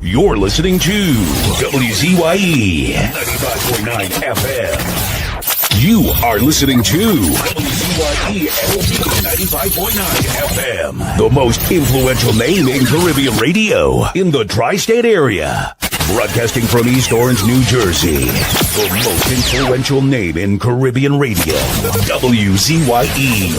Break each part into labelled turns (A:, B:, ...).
A: You're listening to WZYE 95.9 FM. You are listening to WZYE 95.9 FM. The most influential name in Caribbean radio in the tri-state area. Broadcasting from East Orange, New Jersey. The most influential name in Caribbean radio. WZYE.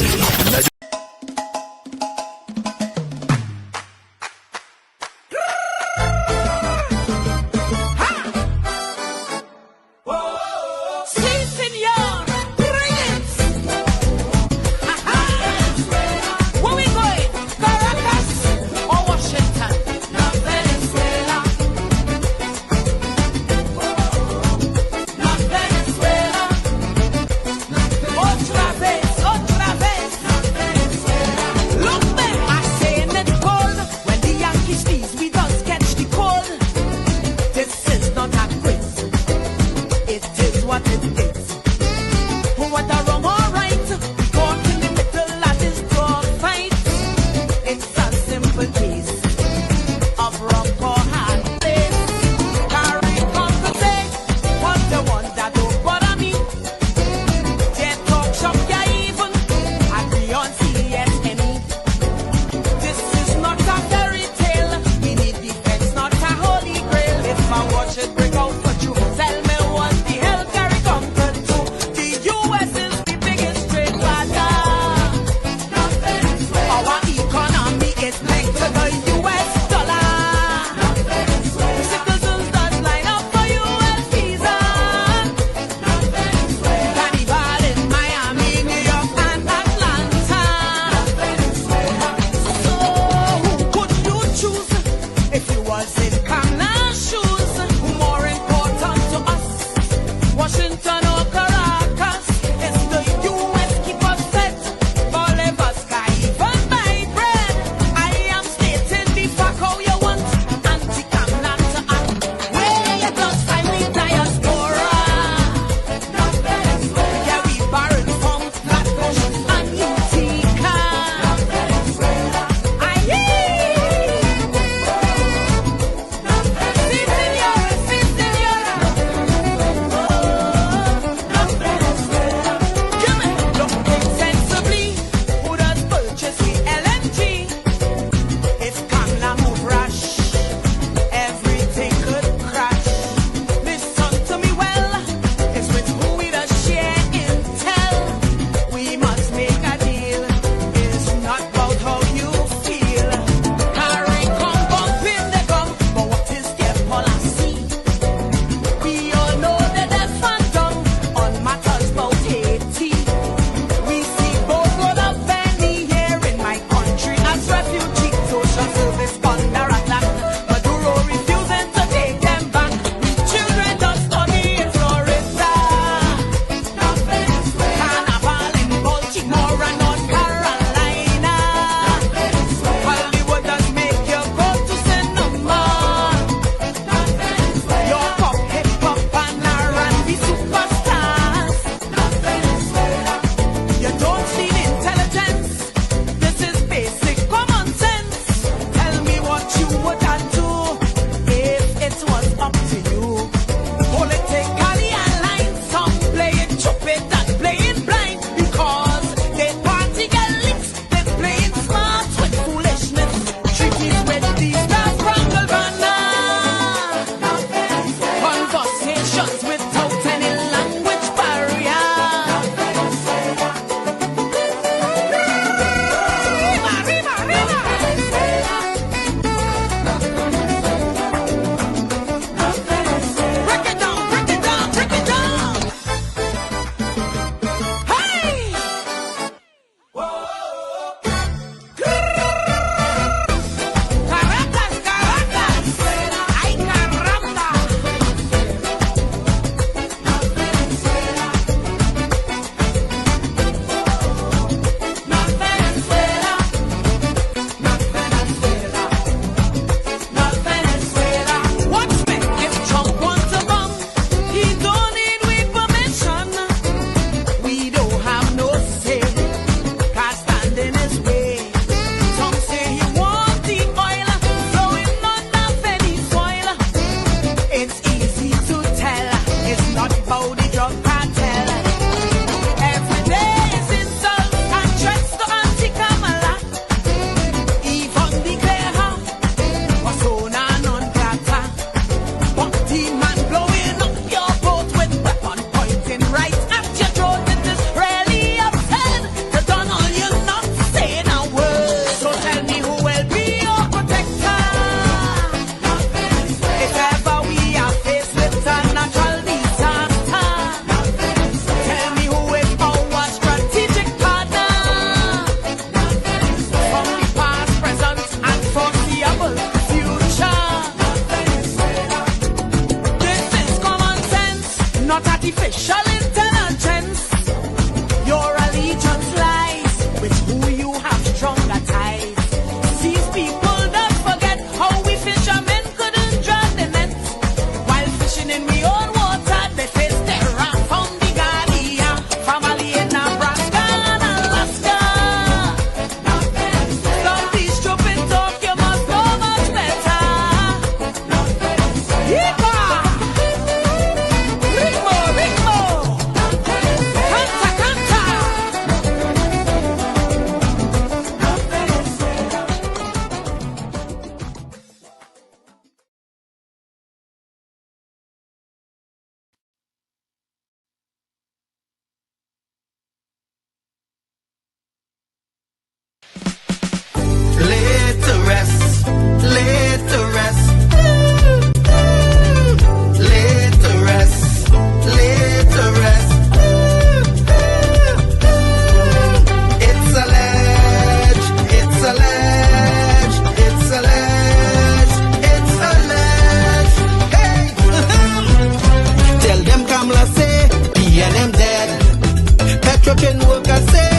B: say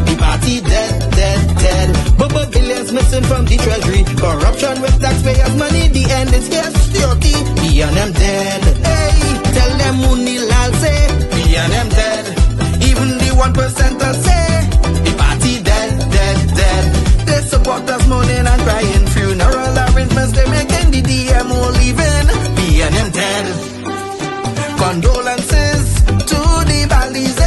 B: the party dead, dead, dead. Bubble billions missing from the treasury. Corruption with taxpayers' money. The end is here, security. We and them dead. Hey, tell them Mooney Lal say we and them dead. Even the 1% say the party dead, dead, dead. They support us mourning and crying. Funeral arrangements they making. The DMO leaving. We and them dead. Condolences to the Balize.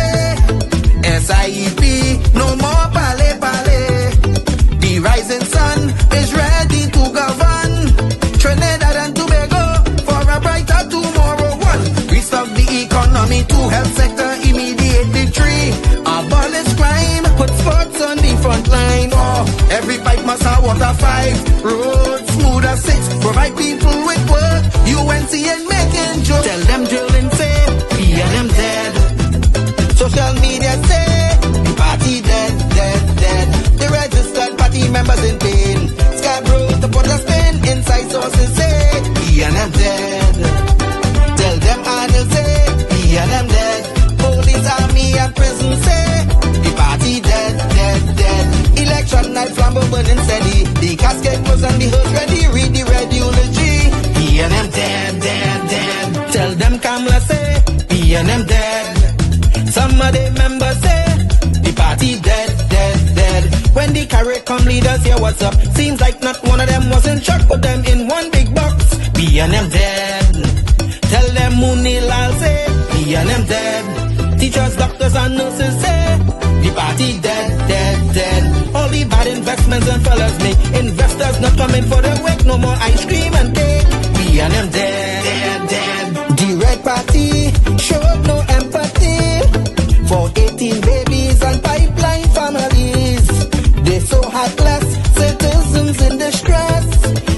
B: SIEP, no more pale pale. The rising sun is ready to govern Trinidad and Tobago for a brighter tomorrow. One, restart the economy. Two, health sector immediate victory. Abolish crime, put sports on the front line. Oh, every pipe must have water. 5, roads smooth as 6. Provide people with work. UNC and making jokes. Tell them drilling say we and them dead. Social media say the party dead, dead, dead. The registered party members in pain. Scarborough to put a spin. Inside sources say we and them dead. Tell them Arnold say we and them dead. Police, army and prison say the party dead, dead, dead. Election night flambeau burning steady. The casket was on the hearse ready. Read the red eulogy. We and them dead, dead, dead. Tell them Kamala say we and them dead. Some of the members say the party dead, dead, dead. When the CARICOM leaders hear what's up, seems like not one of them was in shock. Put them in one big box. We and them dead. Tell them Mooney Lal say we and them dead. Teachers, doctors and nurses say the party dead, dead, dead. All the bad investments and fellas make investors not coming for the work. No more ice cream and cake. We and them dead, dead, dead. The red party showed no empathy for 18 babies and pipeline families. They so heartless, citizens in distress.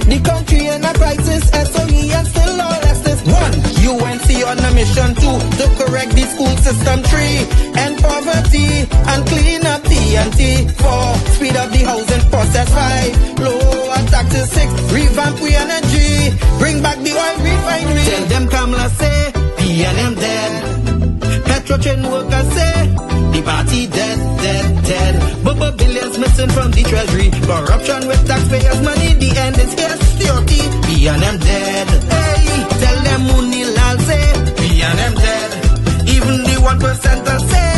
B: The country in a crisis, SOE and still lawless. 1, UNC on a mission. 2, to correct the school system. 3, end poverty and clean up TNT. 4, speed up the housing process. 5, lower taxes. 6, revamp we energy. Bring back the oil refinery. Tell them Kamala say we and them dead. Petrochain workers say the party dead, dead, dead. Bubble billions missing from the treasury. Corruption with taxpayers' money. The end is here, security. We and them dead. Hey, tell them Mooney Lal say we and them dead. Even the 1% say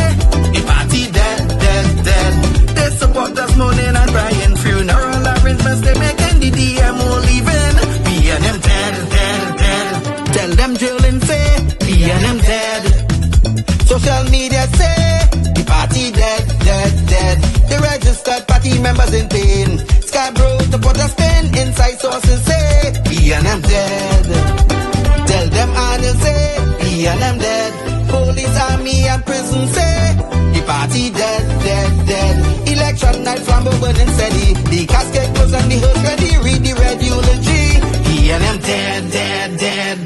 B: the party dead, dead, dead. They support us mourning and crying. Funeral arrangements they making. The DMO leaving. We and them dead, dead, dead. Tell them drilling say we and them dead. Social media say the party dead, dead, dead. The registered party members in pain. Scarborough to put a spin. Inside sources say we and them dead. Tell them Arnold say we and them dead. Police, army and prison say the party dead, dead, dead. Election night flambeau burning steady. The casket was on the hearse ready. Read the red eulogy. We and them dead, dead, dead.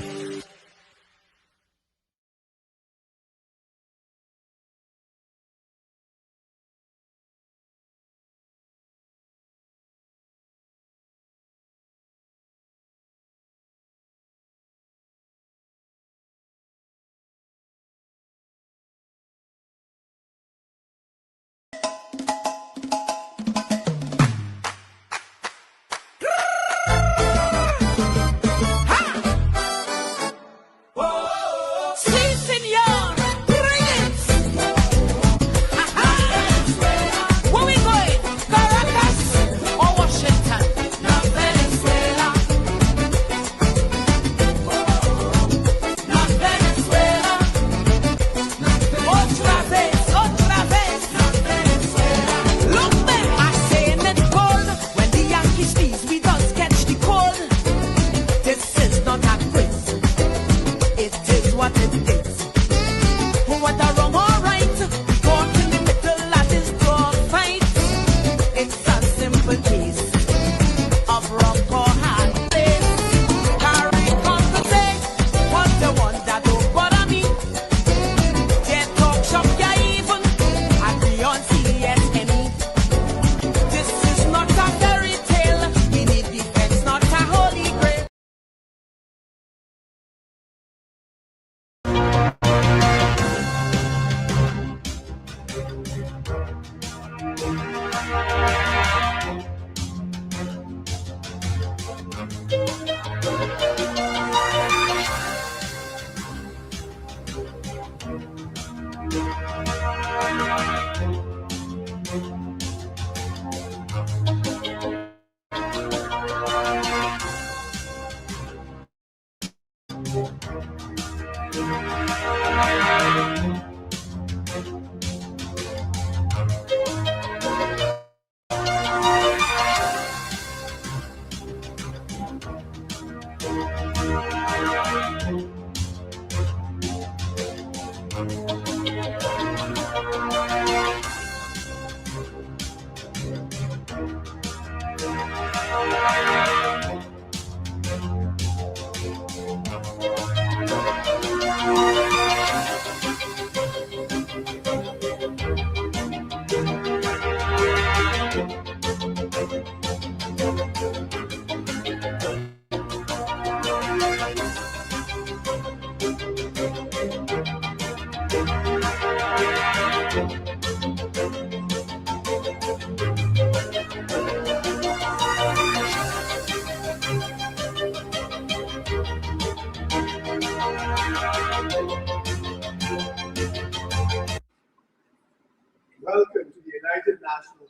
C: Welcome to the United National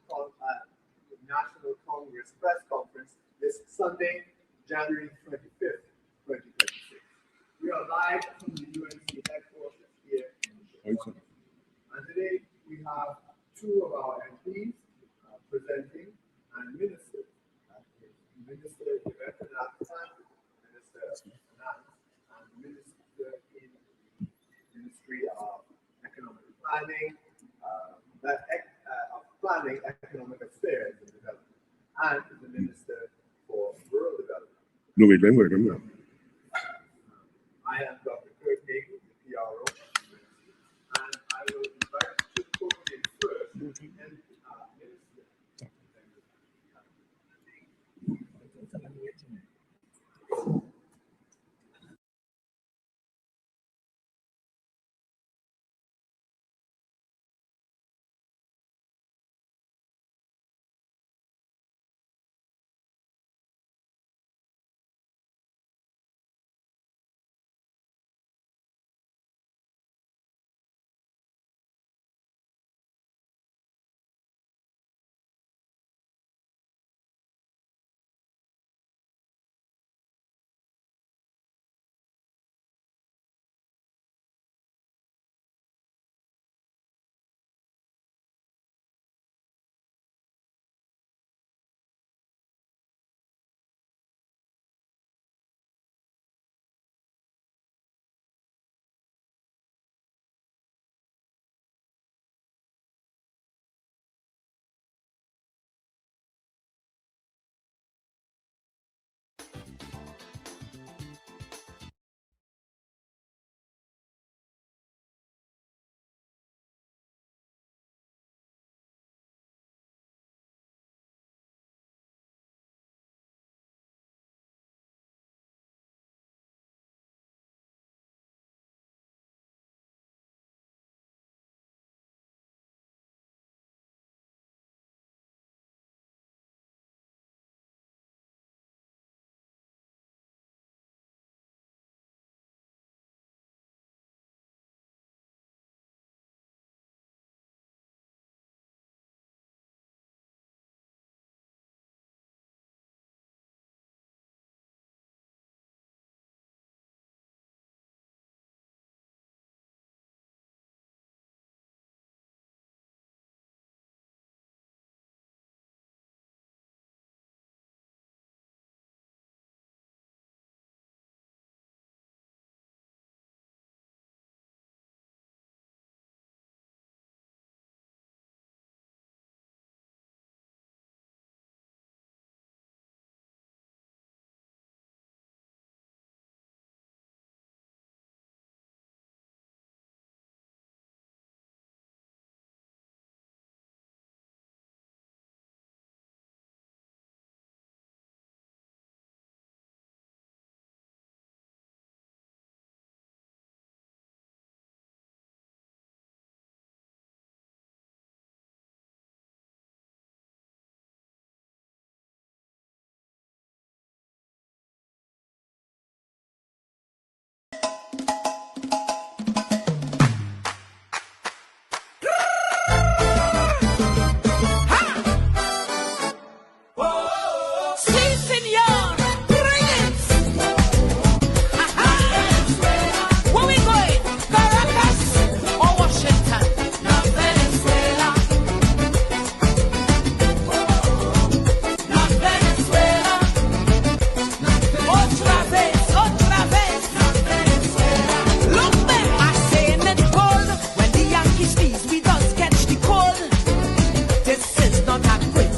C: Congress press conference this Sunday, January 25th, 2026. We are live from the UNC headquarters here in Chicago. And today we have two of our MPs presenting and ministers. Minister Yvette Nathan, Minister Finance, and Minister in the Ministry of Economic Planning, Planning, Economic Affairs and Development, and the Minister for Rural Development.
D: No, wait, remember.
C: I am Dr. Kurt Nagel, the PRO, and I will invite you to talk in first, and Minister.
E: This is not a quiz.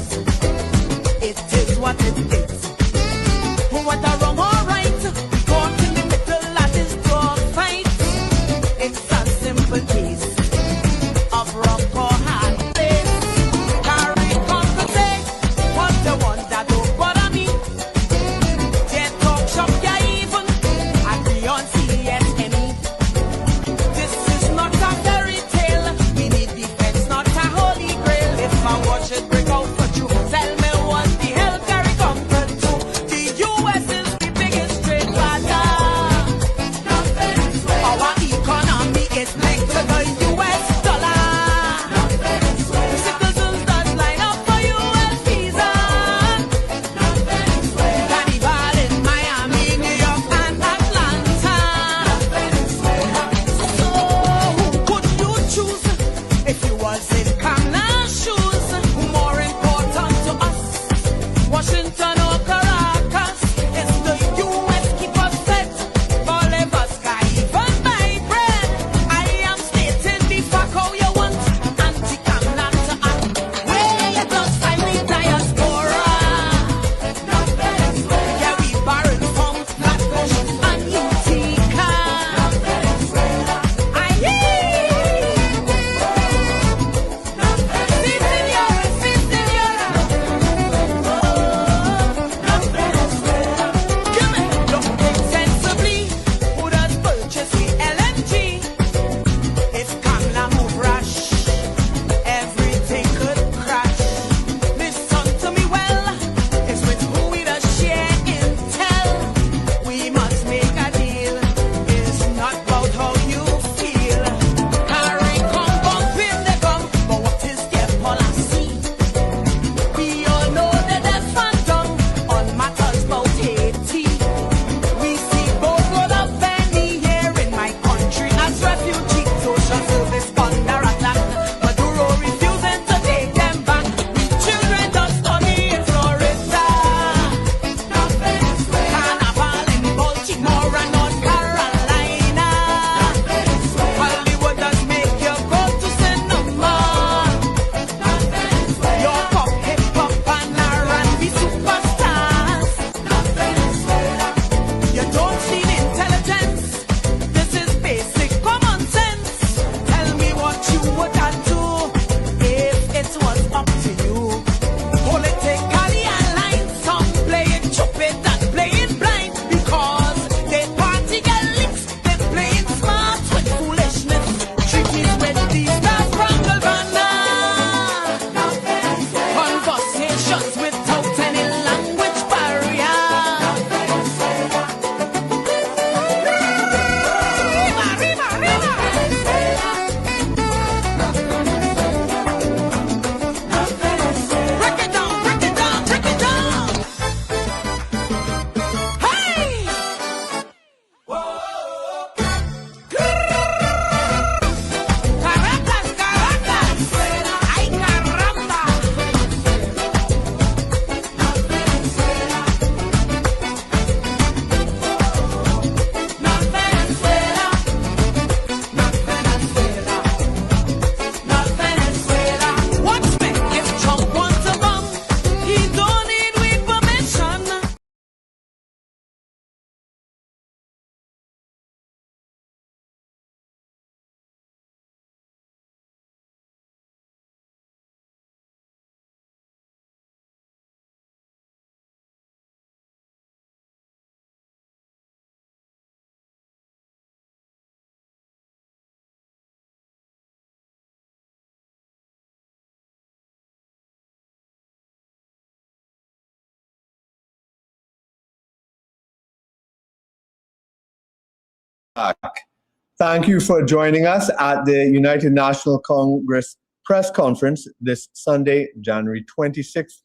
C: Thank you for joining us at the United National Congress press conference this Sunday, January 26th,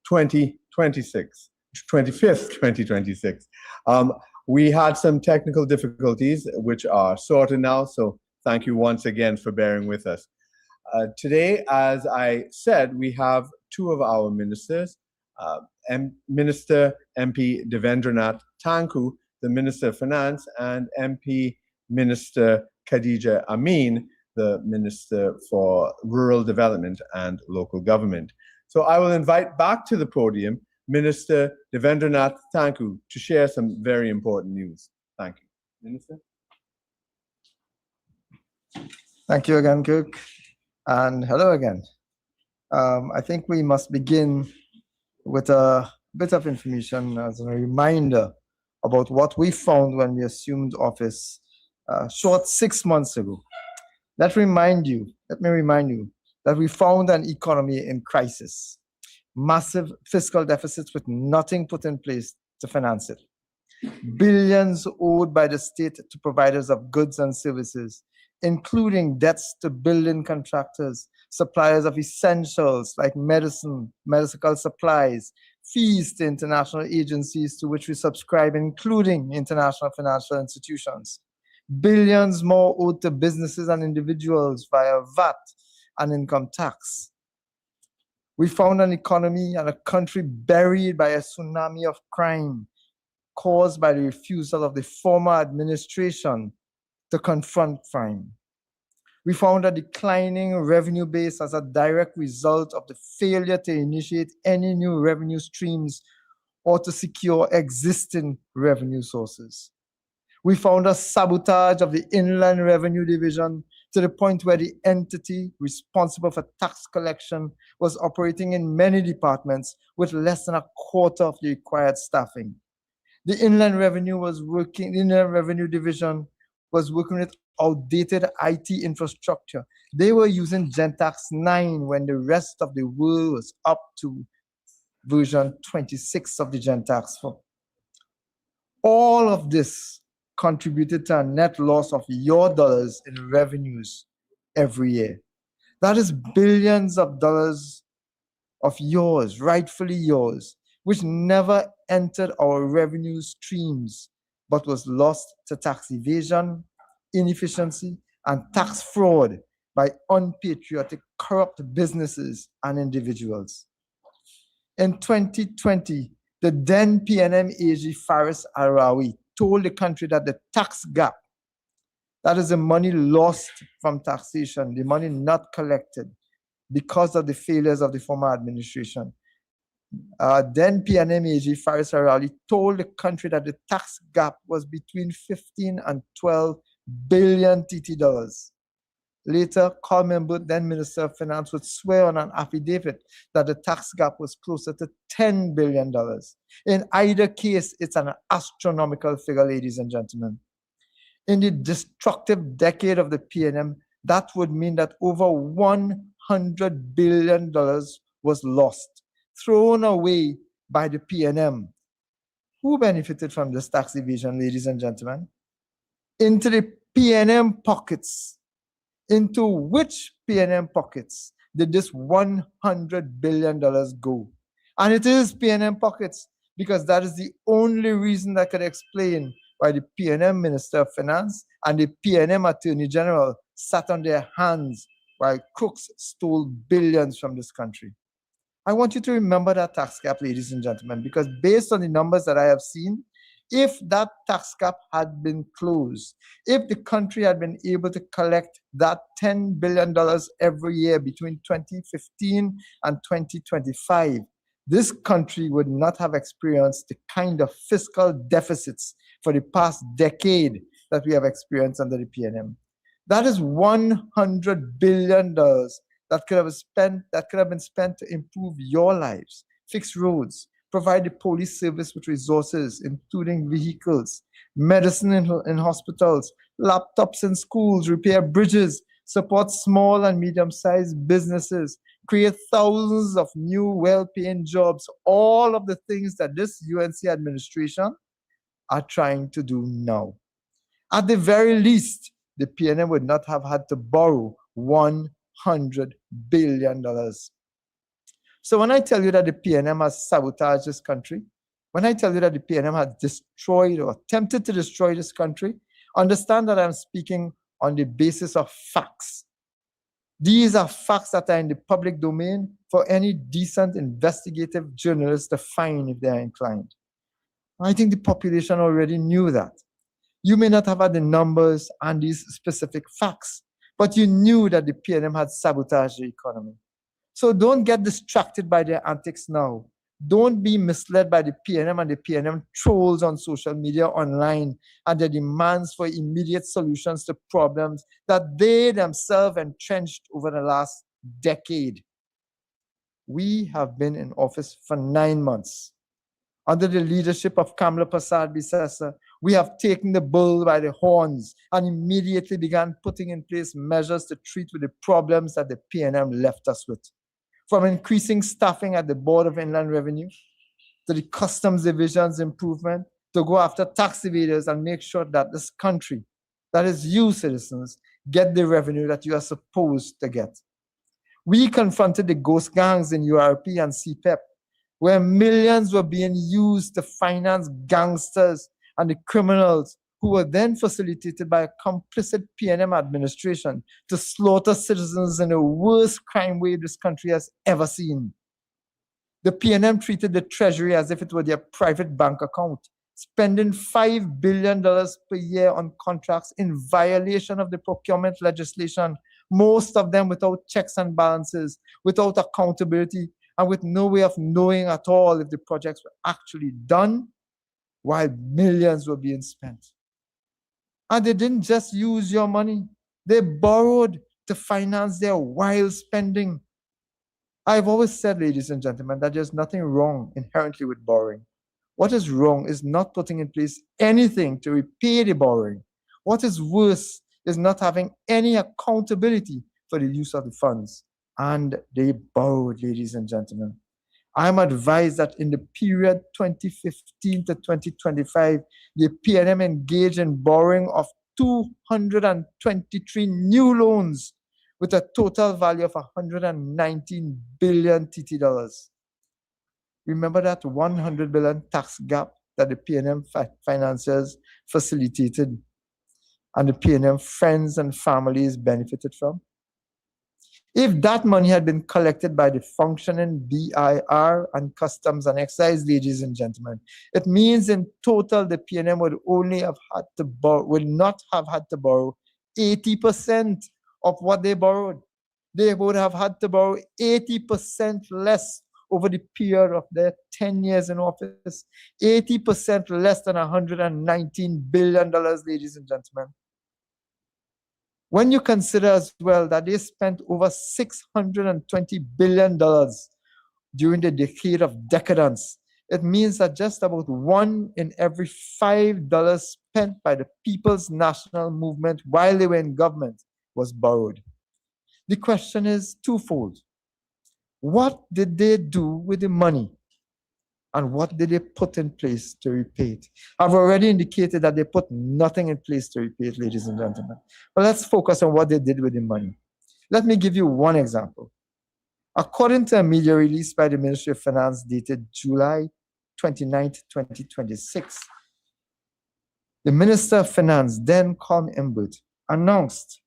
C: 2026, 25th, 2026. We had some technical difficulties, which are sorted now, so thank you once again for bearing with us. Today, as I said, we have two of our ministers, Minister MP Devendranath Tanku, the Minister of Finance, and MP Minister Khadija Amin, the Minister for Rural Development and Local Government. So I will invite back to the podium Minister Devendranath Tanku to share some very important news. Thank you. Minister?
D: Thank you again, Kirk, and hello again. I think we must begin with a bit of information as a reminder about what we found when we assumed office short 6 months ago. Let me remind you that we found an economy in crisis, massive fiscal deficits with nothing put in place to finance it, billions owed by the state to providers of goods and services, including debts to building contractors, suppliers of essentials like medicine, medical supplies, fees to international agencies to which we subscribe, including international financial institutions, billions more owed to businesses and individuals via VAT and income tax. We found an economy and a country buried by a tsunami of crime caused by the refusal of the former administration to confront crime. We found a declining revenue base as a direct result of the failure to initiate any new revenue streams or to secure existing revenue sources. We found a sabotage of the Inland Revenue Division to the point where the entity responsible for tax collection was operating in many departments with less than a quarter of the required staffing. The Inland Revenue Division was working with outdated IT infrastructure. They were using Gentax 9 when the rest of the world was up to version 26 of the Gentax 4. All of this contributed to a net loss of your dollars in revenues every year. That is billions of dollars of yours, rightfully yours, which never entered our revenue streams, but was lost to tax evasion, inefficiency, and tax fraud by unpatriotic, corrupt businesses and individuals. In 2020, the then PNM AG Faris Arawi told the country that the tax gap, that is the money lost from taxation, the money not collected because of the failures of the former administration. Then PNM AG Faris Arawi told the country that the tax gap was between 15 and 12 billion TT dollars. Later, Carmen Booth, then Minister of Finance, would swear on an affidavit that the tax gap was closer to $10 billion. In either case, it's an astronomical figure, ladies and gentlemen. In the destructive decade of the PNM, that would mean that over $100 billion was lost, thrown away by the PNM. Who benefited from this tax evasion, ladies and gentlemen? Into the PNM pockets. Into which PNM pockets did this $100 billion go? And it is PNM pockets, because that is the only reason that could explain why the PNM Minister of Finance and the PNM Attorney General sat on their hands while crooks stole billions from this country. I want you to remember that tax cap, ladies and gentlemen, because based on the numbers that I have seen, if that tax cap had been closed, if the country had been able to collect that $10 billion every year between 2015 and 2025, this country would not have experienced the kind of fiscal deficits for the past decade that we have experienced under the PNM. That is $100 billion that could have been spent to improve your lives, fix roads, provide the police service with resources, including vehicles, medicine in hospitals, laptops in schools, repair bridges, support small and medium-sized businesses, create thousands of new well-paying jobs, all of the things that this UNC administration are trying to do now. At the very least, the PNM would not have had to borrow $100 billion. So when I tell you that the PNM has sabotaged this country, when I tell you that the PNM has destroyed or attempted to destroy this country, understand that I'm speaking on the basis of facts. These are facts that are in the public domain for any decent investigative journalist to find if they are inclined. I think the population already knew that. You may not have had the numbers and these specific facts, but you knew that the PNM had sabotaged the economy. So don't get distracted by their antics now. Don't be misled by the PNM and the PNM trolls on social media online and their demands for immediate solutions to problems that they themselves entrenched over the last decade. We have been in office for 9 months. Under the leadership of Kamla Persad-Bissessar, we have taken the bull by the horns and immediately began putting in place measures to treat with the problems that the PNM left us with. From increasing staffing at the Board of Inland Revenue, to the Customs Division's improvement, to go after tax evaders and make sure that this country, that is you citizens, get the revenue that you are supposed to get. We confronted the ghost gangs in URP and CPEP, where millions were being used to finance gangsters and the criminals who were then facilitated by a complicit PNM administration to slaughter citizens in the worst crime wave this country has ever seen. The PNM treated the Treasury as if it were their private bank account, spending $5 billion per year on contracts in violation of the procurement legislation, most of them without checks and balances, without accountability, and with no way of knowing at all if the projects were actually done, while millions were being spent. And they didn't just use your money. They borrowed to finance their wild spending. I've always said, ladies and gentlemen, that there's nothing wrong inherently with borrowing. What is wrong is not putting in place anything to repay the borrowing. What is worse is not having any accountability for the use of the funds. And they borrowed, ladies and gentlemen. I'm advised that in the period 2015 to 2025, the PNM engaged in borrowing of 223 new loans with a total value of 119 billion TT dollars. Remember that 100 billion tax gap that the PNM financiers facilitated and the PNM friends and families benefited from? If that money had been collected by the functioning BIR and Customs and Excise, ladies and gentlemen, it means in total the PNM would not have had to borrow 80% of what they borrowed. They would have had to borrow 80% less over the period of their 10 years in office, 80% less than $119 billion, ladies and gentlemen. When you consider as well that they spent over $620 billion during the decade of decadence, it means that just about 1 in every $5 spent by the People's National Movement while they were in government was borrowed. The question is twofold. What did they do with the money? And what did they put in place to repay it? I've already indicated that they put nothing in place to repay it, ladies and gentlemen. But let's focus on what they did with the money. Let me give you one example. According to a media release by the Ministry of Finance dated July 29, 2026, the Minister of Finance, then Colm Imbert, announced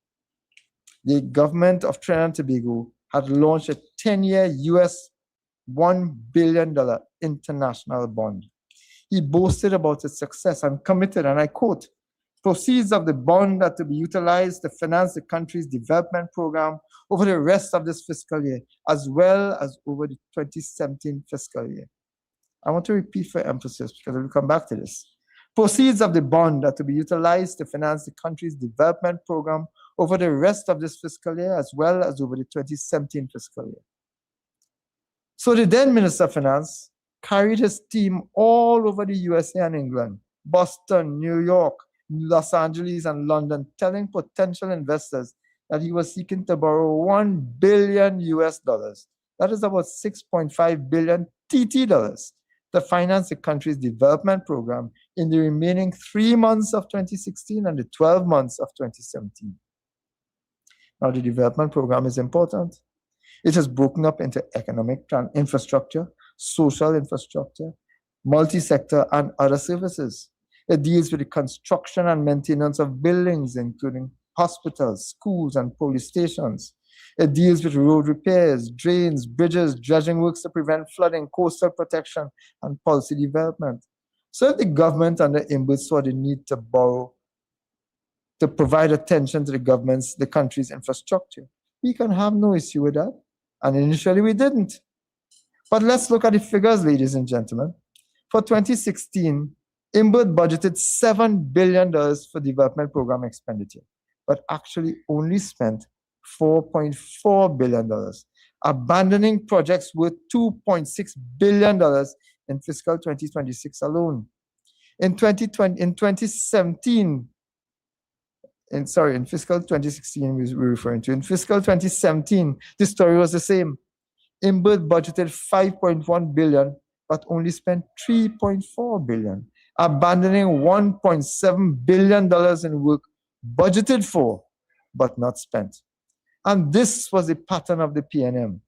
D: the government of Trinidad and Tobago had launched a 10-year US $1 billion international bond. He boasted about its success and committed, and I quote, proceeds of the bond are to be utilized to finance the country's development program over the rest of this fiscal year, as well as over the 2017 fiscal year. I want to repeat for emphasis because we'll come back to this. Proceeds of the bond are to be utilized to finance the country's development program over the rest of this fiscal year, as well as over the 2017 fiscal year. So the then Minister of Finance carried his team all over the USA and England, Boston, New York, Los Angeles, and London, telling potential investors that he was seeking to borrow $1 billion US, that is about 6.5 billion TT dollars, to finance the country's development program in the remaining 3 months of 2016 and the 12 months of 2017. Now, the development program is important. It is broken up into economic infrastructure, social infrastructure, multi-sector, and other services. It deals with the construction and maintenance of buildings, including hospitals, schools, and police stations. It deals with road repairs, drains, bridges, dredging works to prevent flooding, coastal protection, and policy development. So if the government under IMBUD saw the need to borrow to provide attention to the country's infrastructure, we can have no issue with that. And initially we didn't. But let's look at the figures, ladies and gentlemen. For 2016, IMBUD budgeted $7 billion for development program expenditure, but actually only spent $4.4 billion, abandoning projects worth $2.6 billion in fiscal 2026 alone. In fiscal 2016, we're referring to. In fiscal 2017, the story was the same. IMBUD budgeted $5.1 billion, but only spent $3.4 billion, abandoning $1.7 billion in work budgeted for, but not spent. And this was the pattern of the PNM.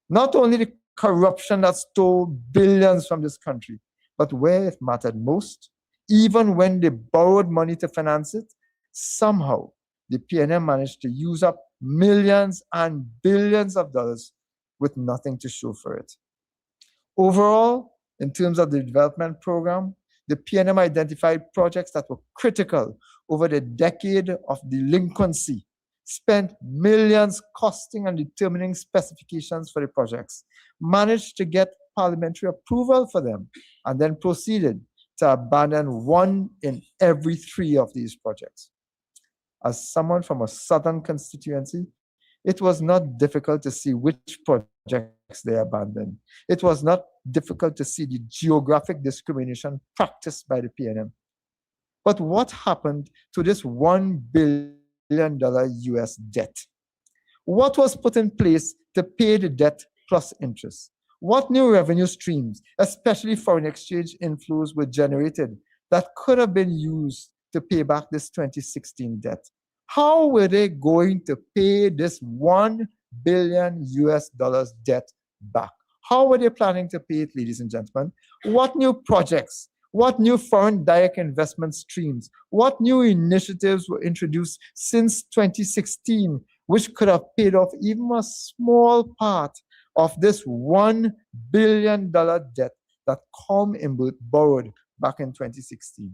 D: Not only the corruption that stole billions from this country, but where it mattered most, even when they borrowed money to finance it, somehow the PNM managed to use up millions and billions of dollars with nothing to show for it. Overall, in terms of the development program, the PNM identified projects that were critical over the decade of delinquency, spent millions costing and determining specifications for the projects, managed to get parliamentary approval for them, and then proceeded to abandon 1 in every 3 of these projects. As someone from a southern constituency, it was not difficult to see which projects they abandoned. It was not difficult to see the geographic discrimination practiced by the PNM. But what happened to this $1 billion US debt? What was put in place to pay the debt plus interest? What new revenue streams, especially foreign exchange inflows, were generated that could have been used to pay back this 2016 debt? How were they going to pay this $1 billion US debt back? How were they planning to pay it, ladies and gentlemen? What new projects? What new foreign direct investment streams? What new initiatives were introduced since 2016, which could have paid off even a small part of this $1 billion debt that IMBUD borrowed back in 2016?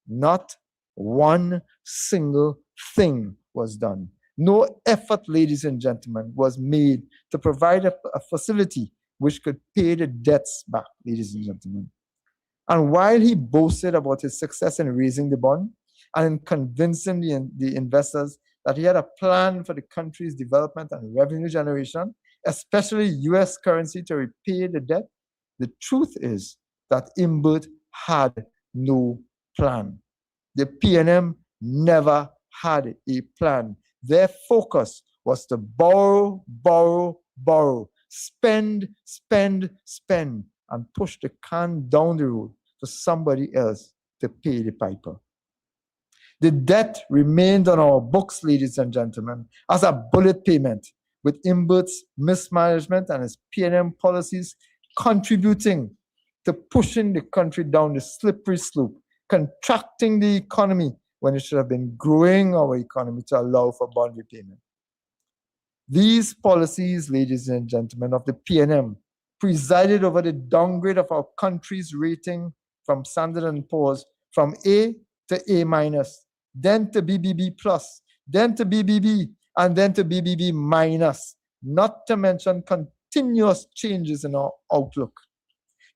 D: Not one single thing was done. No effort, ladies and gentlemen, was made to provide a facility which could pay the debts back, ladies and gentlemen. And while he boasted about his success in raising the bond and in convincing the investors that he had a plan for the country's development and revenue generation, especially US currency to repay the debt, the truth is that IMBUD had no plan. The PNM never had a plan. Their focus was to borrow, borrow, borrow, spend, spend, spend, and push the can down the road for somebody else to pay the piper. The debt remained on our books, ladies and gentlemen, as a bullet payment, with IMBUD's mismanagement and its PNM policies contributing to pushing the country down the slippery slope, contracting the economy when it should have been growing our economy to allow for bond repayment. These policies, ladies and gentlemen, of the PNM presided over the downgrade of our country's rating from Standard & Poor's from A to A-, then to BBB+, then to BBB, and then to BBB-, not to mention continuous changes in our outlook.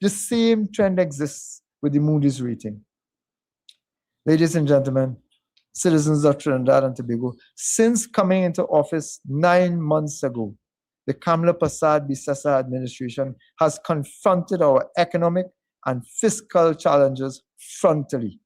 D: The same trend exists with the Moody's rating. Ladies and gentlemen, citizens of Trinidad and Tobago, since coming into office 9 months ago, the Kamla Persad-Bissessar administration has confronted our economic and fiscal challenges frontally.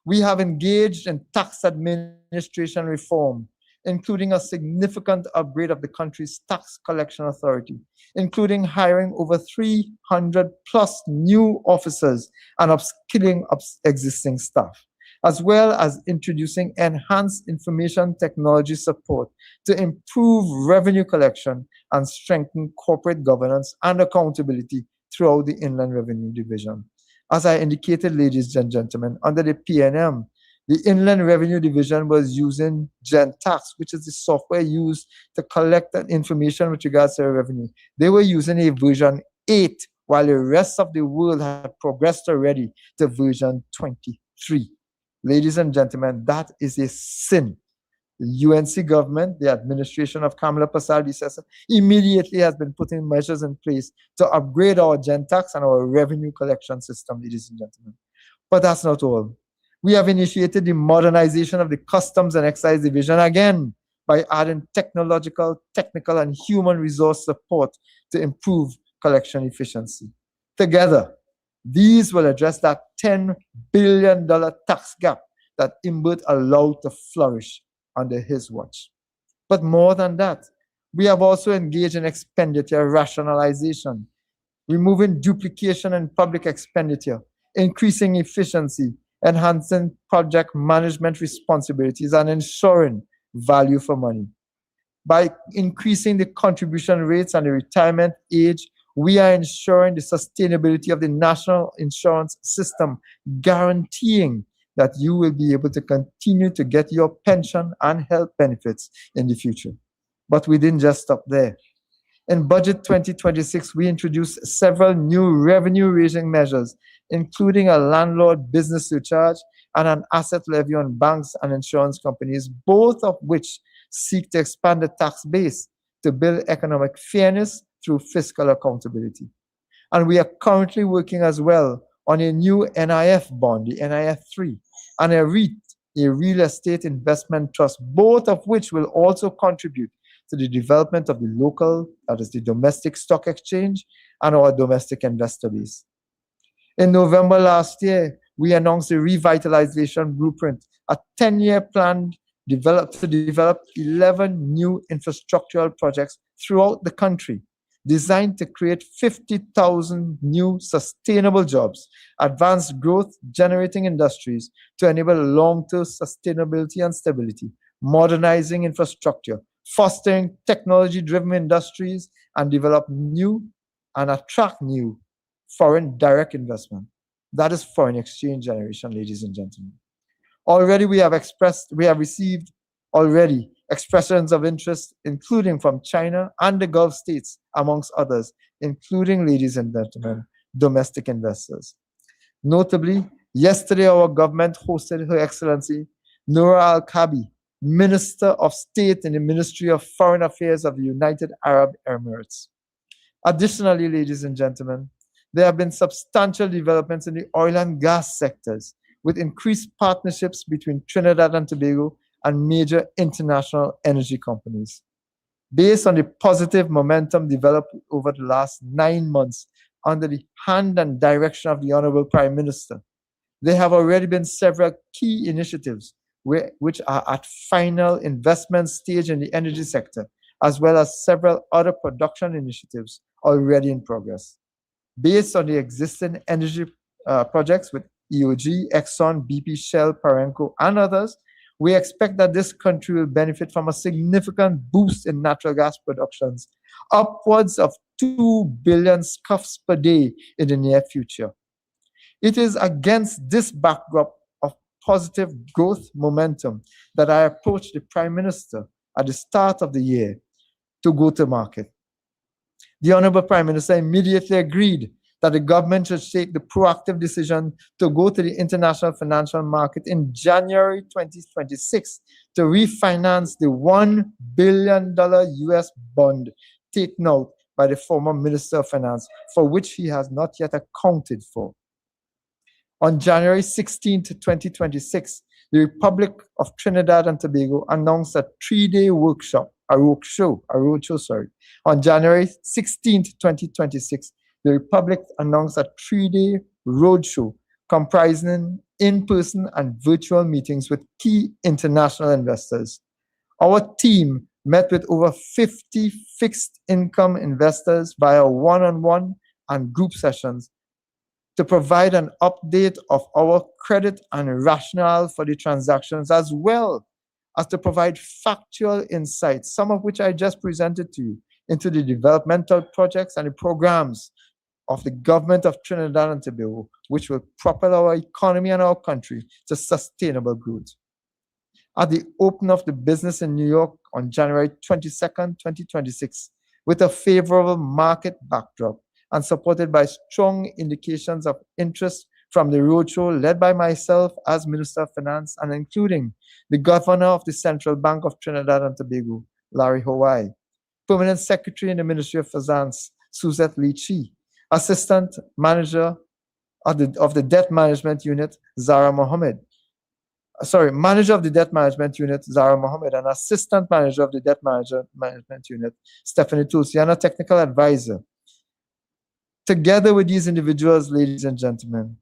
D: We have engaged in tax administration reform, including a significant upgrade of the country's tax collection authority, including hiring over 300 plus new officers and upskilling existing staff, as well as introducing enhanced information technology support to improve revenue collection and strengthen corporate governance and accountability throughout the Inland Revenue Division. As I indicated, ladies and gentlemen, under the PNM, the Inland Revenue Division was using GenTax, which is the software used to collect that information with regards to their revenue. They were using a version 8, while the rest of the world had progressed already to version 23. Ladies and gentlemen, that is a sin. The UNC government, the administration of Kamala Persad immediately has been putting measures in place to upgrade our GenTax and our revenue collection system, ladies and gentlemen. But that's not all. We have initiated the modernization of the Customs and Excise Division again by adding technological, technical, and human resource support to improve collection efficiency. Together, these will address that $10 billion tax gap that Imbert allowed to flourish under his watch. But more than that, we have also engaged in expenditure rationalization, removing duplication in public expenditure, increasing efficiency, enhancing project management responsibilities, and ensuring value for money. By increasing the contribution rates and the retirement age, we are ensuring the sustainability of the national insurance system, guaranteeing that you will be able to continue to get your pension and health benefits in the future. But we didn't just stop there. In Budget 2026, we introduced several new revenue-raising measures, including a landlord business surcharge and an asset levy on banks and insurance companies, both of which seek to expand the tax base to build economic fairness through fiscal accountability. And we are currently working as well on a new NIF bond, the NIF3, and a REIT, a real estate investment trust, both of which will also contribute to the development of the local, that is the domestic stock exchange, and our domestic investor base. In November last year, we announced a revitalization blueprint, a 10-year plan to develop 11 new infrastructural projects throughout the country, designed to create 50,000 new sustainable jobs, advance growth generating industries to enable long-term sustainability and stability, modernizing infrastructure, fostering technology-driven industries, and develop new and attract new foreign direct investment. That is foreign exchange generation, ladies and gentlemen. Already we have received expressions of interest, including from China and the Gulf states, amongst others, including, ladies and gentlemen, domestic investors. Notably, yesterday our government hosted Her Excellency Noura Al-Kabi, Minister of State in the Ministry of Foreign Affairs of the United Arab Emirates. Additionally, ladies and gentlemen, there have been substantial developments in the oil and gas sectors, with increased partnerships between Trinidad and Tobago and major international energy companies. Based on the positive momentum developed over the last 9 months under the hand and direction of the Honorable Prime Minister, there have already been several key initiatives which are at final investment stage in the energy sector, as well as several other production initiatives already in progress. Based on the existing energy projects with EOG, Exxon, BP, Shell, Parenco, and others, we expect that this country will benefit from a significant boost in natural gas productions, upwards of 2 billion scuffs per day in the near future. It is against this backdrop of positive growth momentum that I approached the Prime Minister at the start of the year to go to market. The Honorable Prime Minister immediately agreed that the government should take the proactive decision to go to the international financial market in January 2026 to refinance the $1 billion US bond taken out by the former Minister of Finance, for which he has not yet accounted for. On January 16, 2026, the Republic of Trinidad and Tobago announced a 3-day roadshow. On January 16, 2026, the Republic announced a 3-day roadshow comprising in-person and virtual meetings with key international investors. Our team met with over 50 fixed income investors via one-on-one and group sessions to provide an update of our credit and rationale for the transactions, as well as to provide factual insights, some of which I just presented to you, into the developmental projects and the programs of the government of Trinidad and Tobago, which will propel our economy and our country to sustainable growth. At the open of the business in New York on January 22nd, 2026, with a favorable market backdrop and supported by strong indications of interest from the roadshow led by myself as Minister of Finance and including the Governor of the Central Bank of Trinidad and Tobago, Larry Hawaii, Permanent Secretary in the Ministry of Finance, Suzette Lee Chi, Assistant Manager of the Debt Management Unit, Zara Mohammed. Manager of the Debt Management Unit, Zara Mohammed, and Assistant Manager of the Debt Management Unit, Stephanie Tulsi, and a technical advisor. Together with these individuals, ladies and gentlemen,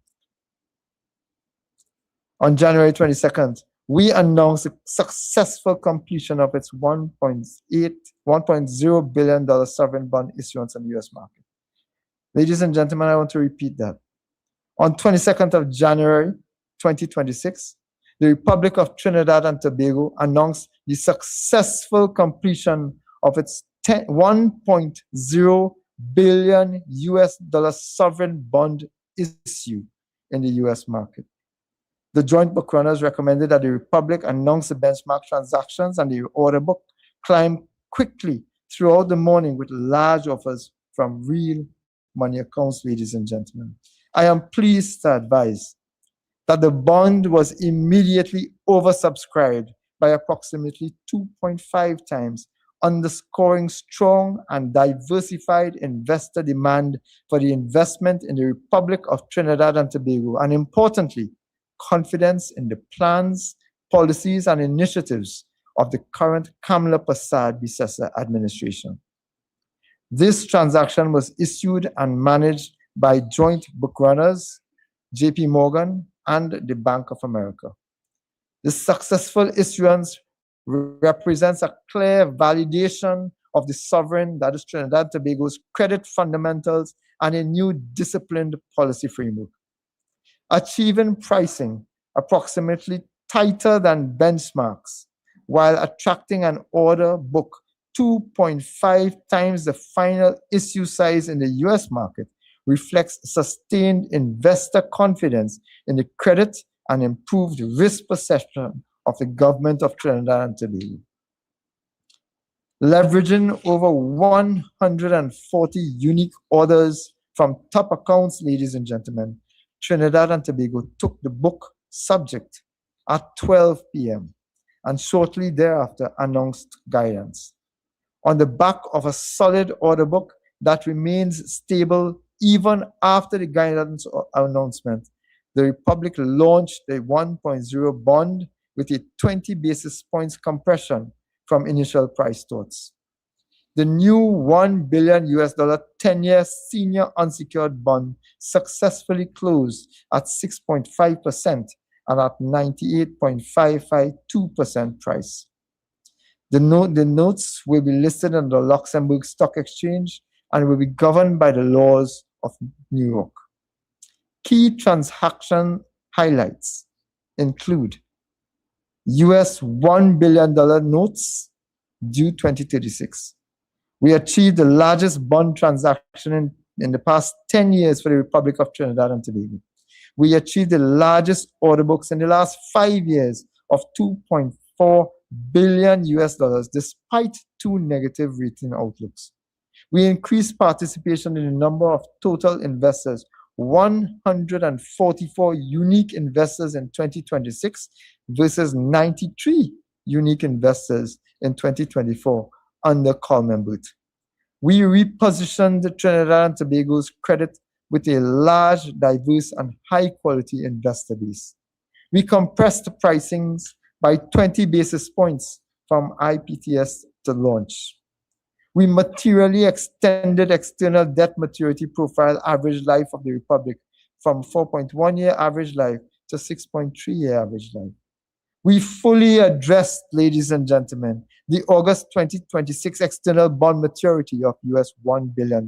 D: on January 22nd, we announced the successful completion of its $1.0 billion sovereign bond issuance on the U.S. market. Ladies and gentlemen, I want to repeat that. On 22nd of January 2026, the Republic of Trinidad and Tobago announced the successful completion of its $1.0 billion sovereign bond issue in the U.S. market. The joint book runners recommended that the Republic announce the benchmark transactions, and the order book climbed quickly throughout the morning with large offers from real money accounts, ladies and gentlemen. I am pleased to advise that the bond was immediately oversubscribed by approximately 2.5 times, underscoring strong and diversified investor demand for the investment in the Republic of Trinidad and Tobago, and importantly, confidence in the plans, policies, and initiatives of the current Kamala Persad-Bissessar administration. This transaction was issued and managed by joint book runners, JP Morgan, and the Bank of America. The successful issuance represents a clear validation of the sovereign, that is Trinidad and Tobago's credit fundamentals and a new disciplined policy framework. Achieving pricing approximately tighter than benchmarks while attracting an order book 2.5 times the final issue size in the US market reflects sustained investor confidence in the credit and improved risk perception of the government of Trinidad and Tobago. Leveraging over 140 unique orders from top accounts, ladies and gentlemen, Trinidad and Tobago took the book subject at 12 p.m. and shortly thereafter announced guidance. On the back of a solid order book that remains stable even after the guidance announcement, the Republic launched the 1.0 bond with a 20 basis points compression from initial price thoughts. The new $1 billion 10-year senior unsecured bond successfully closed at 6.5% and at 98.552% price. The notes will be listed on the Luxembourg Stock Exchange and will be governed by the laws of New York. Key transaction highlights include US $1 billion notes due 2036. We achieved the largest bond transaction in the past 10 years for the Republic of Trinidad and Tobago. We achieved the largest order books in the last 5 years of $2.4 billion despite two negative rating outlooks. We increased participation in the number of total investors, 144 unique investors in 2026 versus 93 unique investors in 2024 under Coleman Booth. We repositioned Trinidad and Tobago's credit with a large, diverse, and high-quality investor base. We compressed the pricings by 20 basis points from IPTS to launch. We materially extended external debt maturity profile average life of the Republic from 4.1 year average life to 6.3 year average life. We fully addressed, ladies and gentlemen, the August 2026 external bond maturity of US $1 billion.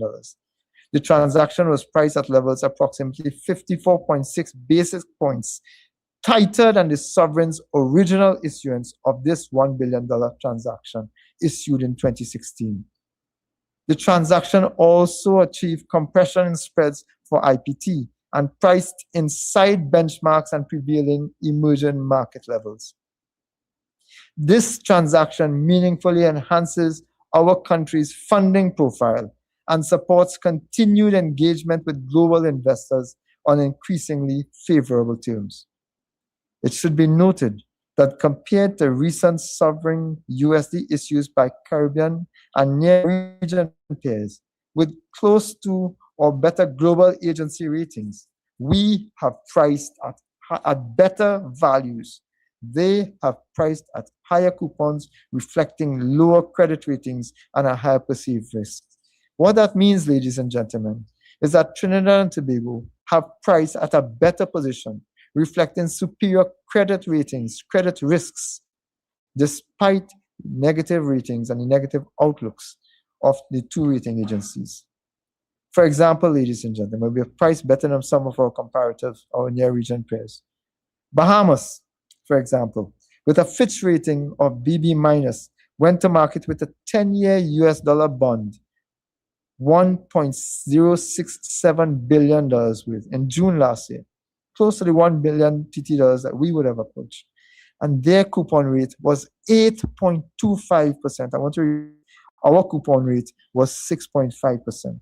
D: The transaction was priced at levels approximately 54.6 basis points tighter than the sovereign's original issuance of this $1 billion transaction issued in 2016. The transaction also achieved compression in spreads for IPT and priced inside benchmarks and prevailing emerging market levels. This transaction meaningfully enhances our country's funding profile and supports continued engagement with global investors on increasingly favorable terms. It should be noted that compared to recent sovereign USD issues by Caribbean and near region peers with close to or better global agency ratings, we have priced at better values. They have priced at higher coupons reflecting lower credit ratings and a higher perceived risk. What that means, ladies and gentlemen, is that Trinidad and Tobago have priced at a better position, reflecting superior credit ratings, credit risks, despite negative ratings and the negative outlooks of the two rating agencies. For example, ladies and gentlemen, we have priced better than some of our comparative or near region peers. Bahamas, for example, with a Fitch rating of BB minus, went to market with a 10-year US dollar bond, $1.067 billion worth in June last year, close to the 1 billion TT dollars that we would have approached. And their coupon rate was 8.25%. I want to read, our coupon rate was 6.5%.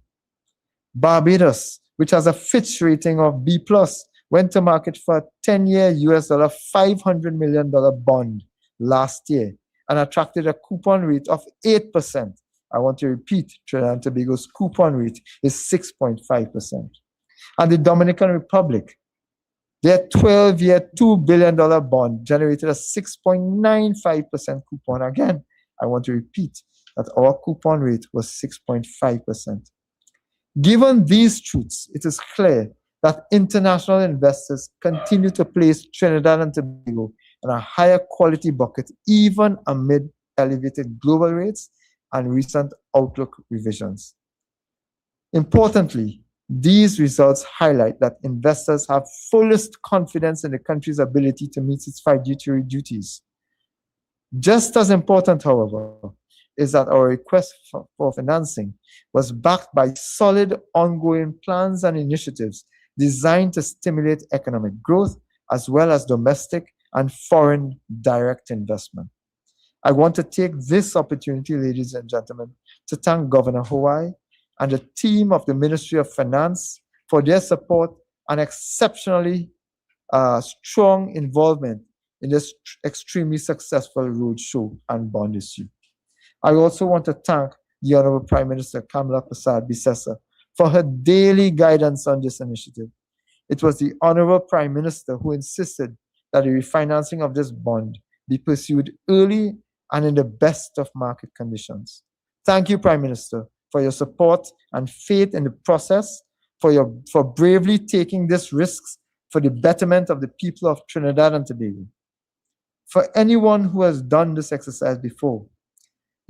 D: Barbados, which has a Fitch rating of B+, went to market for a 10-year US dollar $500 million bond last year and attracted a coupon rate of 8%. I want to repeat, Trinidad and Tobago's coupon rate is 6.5%. And the Dominican Republic, their 12-year $2 billion bond generated a 6.95% coupon. Again, I want to repeat that our coupon rate was 6.5%. Given these truths, it is clear that international investors continue to place Trinidad and Tobago in a higher quality bucket, even amid elevated global rates and recent outlook revisions. Importantly, these results highlight that investors have fullest confidence in the country's ability to meet its fiduciary duties. Just as important, however, is that our request for financing was backed by solid ongoing plans and initiatives designed to stimulate economic growth as well as domestic and foreign direct investment. I want to take this opportunity, ladies and gentlemen, to thank Governor Hawaii and the team of the Ministry of Finance for their support and exceptionally strong involvement in this extremely successful roadshow and bond issue. I also want to thank the Honorable Prime Minister Kamala Persad-Bissessar for her daily guidance on this initiative. It was the Honorable Prime Minister who insisted that the refinancing of this bond be pursued early and in the best of market conditions. Thank you, Prime Minister, for your support and faith in the process, for bravely taking these risks for the betterment of the people of Trinidad and Tobago. For anyone who has done this exercise before,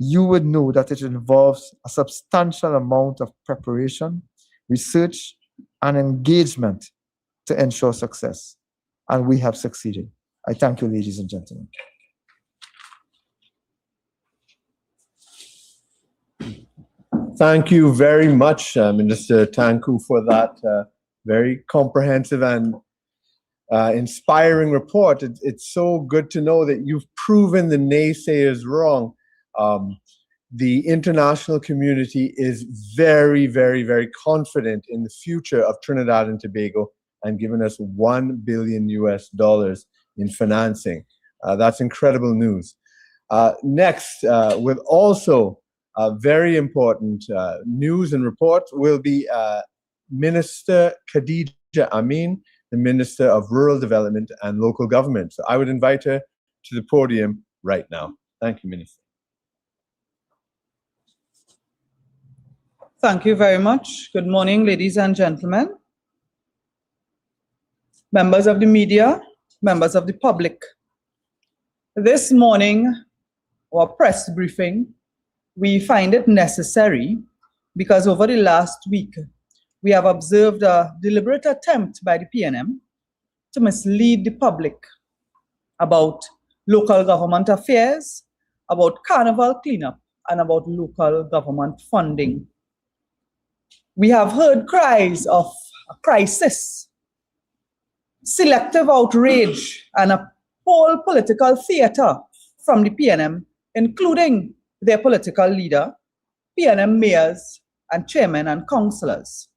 D: you would know that it involves a substantial amount of preparation, research, and engagement to ensure success. And we have succeeded. I thank you, ladies and gentlemen.
E: Thank you very much, Minister Tanku, for that very comprehensive and inspiring report. It's so good to know that you've proven the naysayers wrong. The international community is very, very, very confident in the future of Trinidad and Tobago and given us $1 billion in financing. That's incredible news. Next, with also very important news and report will be Minister Khadija Amin, the Minister of Rural Development and Local Government. So I would invite her to the podium right now. Thank you, Minister.
F: Thank you very much. Good morning, ladies and gentlemen, members of the media, members of the public. This morning, our press briefing, we find it necessary because over the last week, we have observed a deliberate attempt by the PNM to mislead the public about local government affairs, about carnival cleanup, and about local government funding. We have heard cries of a crisis, selective outrage, and a whole political theater from the PNM, including their political leader, PNM mayors, and chairmen and councillors.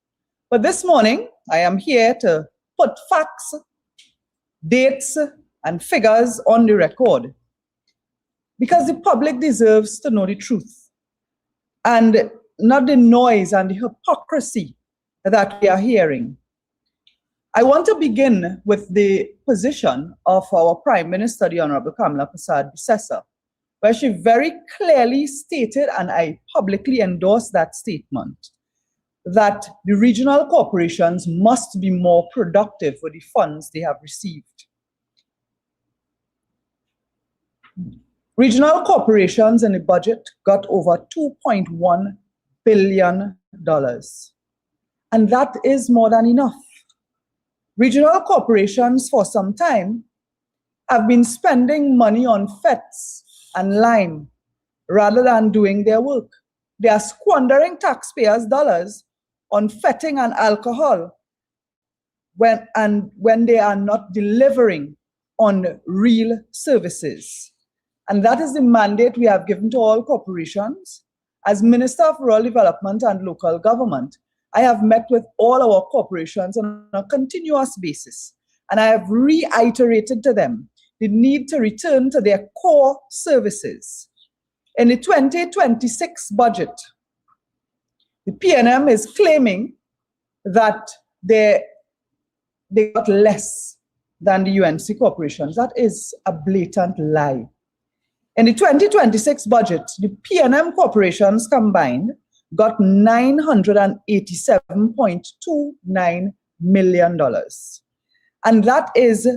F: But this morning, I am here to put facts, dates, and figures on the record because the public deserves to know the truth and not the noise and the hypocrisy that we are hearing. I want to begin with the position of our Prime Minister, the Honorable Kamala Persad-Bissessar, where she very clearly stated, and I publicly endorse that statement, that the regional corporations must be more productive with the funds they have received. Regional corporations in the budget got over $2.1 billion, and that is more than enough. Regional corporations for some time have been spending money on fets and lime rather than doing their work. They are squandering taxpayers' dollars on fetting and alcohol when they are not delivering on real services. And that is the mandate we have given to all corporations. As Minister of Rural Development and Local Government, I have met with all our corporations on a continuous basis, and I have reiterated to them the need to return to their core services. In the 2026 budget, the PNM is claiming that they got less than the UNC corporations. That is a blatant lie. In the 2026 budget, the PNM corporations combined got $987.29 million. And that is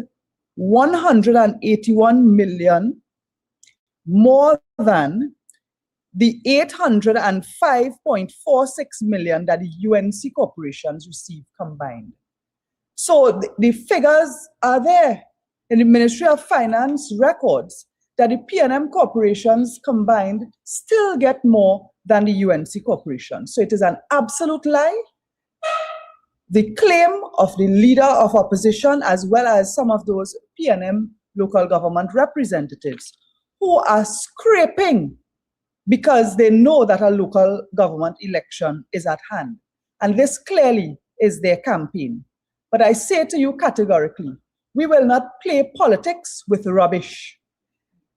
F: 181 million more than the 805.46 million that the UNC corporations received combined. So the figures are there in the Ministry of Finance records that the PNM corporations combined still get more than the UNC corporation. So it is an absolute lie. The claim of the leader of opposition, as well as some of those PNM local government representatives who are scraping because they know that a local government election is at hand. And this clearly is their campaign. But I say to you categorically, we will not play politics with rubbish.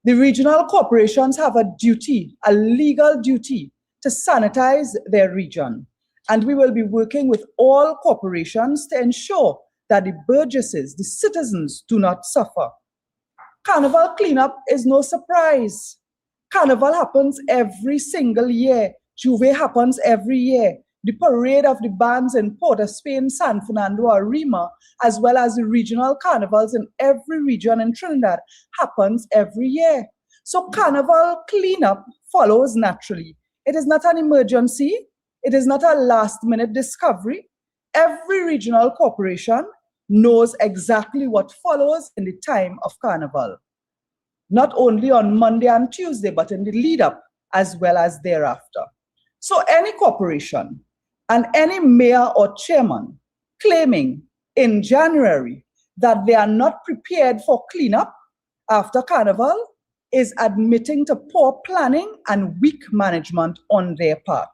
F: The regional corporations have a duty, a legal duty, to sanitize their region. And we will be working with all corporations to ensure that the burgesses, the citizens, do not suffer. Carnival cleanup is no surprise. Carnival happens every single year. Juve happens every year. The parade of the bands in Port of Spain, San Fernando, Arima, as well as the regional carnivals in every region in Trinidad happens every year. So carnival cleanup follows naturally. It is not an emergency. It is not a last-minute discovery. Every regional corporation knows exactly what follows in the time of carnival, not only on Monday and Tuesday, but in the lead-up as well as thereafter. So any corporation and any mayor or chairman claiming in January that they are not prepared for cleanup after carnival is admitting to poor planning and weak management on their part.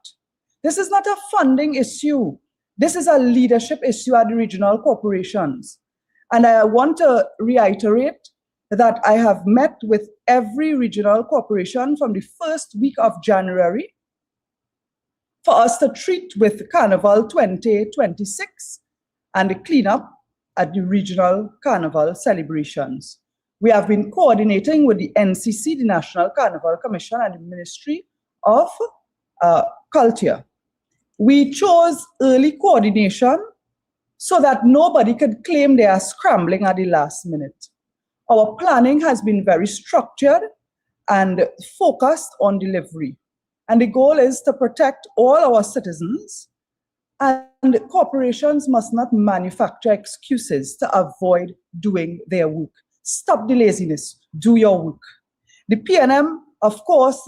F: This is not a funding issue. This is a leadership issue at the regional corporations. And I want to reiterate that I have met with every regional corporation from the first week of January for us to treat with Carnival 2026 and the cleanup at the regional carnival celebrations. We have been coordinating with the NCC, the National Carnival Commission, and the Ministry of Culture. We chose early coordination so that nobody could claim they are scrambling at the last minute. Our planning has been very structured and focused on delivery. And the goal is to protect all our citizens, and corporations must not manufacture excuses to avoid doing their work. Stop the laziness, do your work. The PNM, of course,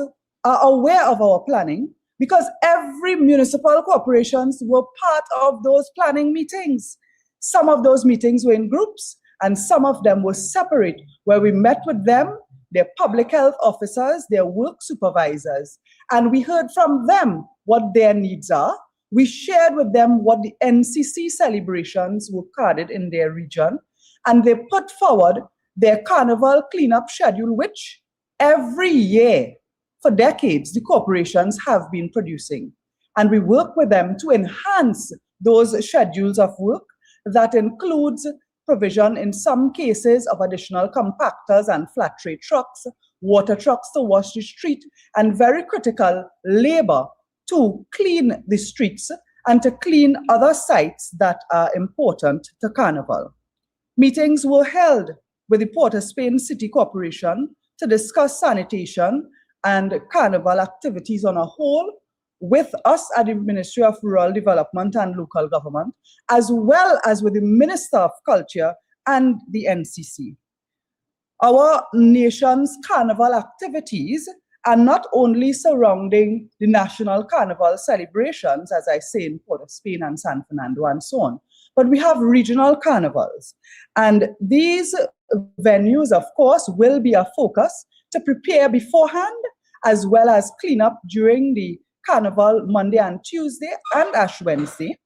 F: are aware of our planning because every municipal corporations were part of those planning meetings. Some of those meetings were in groups and some of them were separate, where we met with them, their public health officers, their work supervisors, and we heard from them what their needs are. We shared with them what the NCC celebrations were carded in their region, and they put forward their carnival cleanup schedule, which every year for decades the corporations have been producing. And we work with them to enhance those schedules of work that includes provision in some cases of additional compactors and flat tray trucks, water trucks to wash the street, and very critical labor to clean the streets and to clean other sites that are important to Carnival. Meetings were held with the Port of Spain City Corporation to discuss sanitation and Carnival activities on a whole, with us at the Ministry of Rural Development and Local Government, as well as with the Minister of Culture and the NCC. Our nation's Carnival activities are not only surrounding the national Carnival celebrations, as I say, in Port of Spain and San Fernando and so on, but we have regional carnivals. And these venues, of course, will be a focus to prepare beforehand, as well as clean up during the Carnival Monday and Tuesday and Ash Wednesday.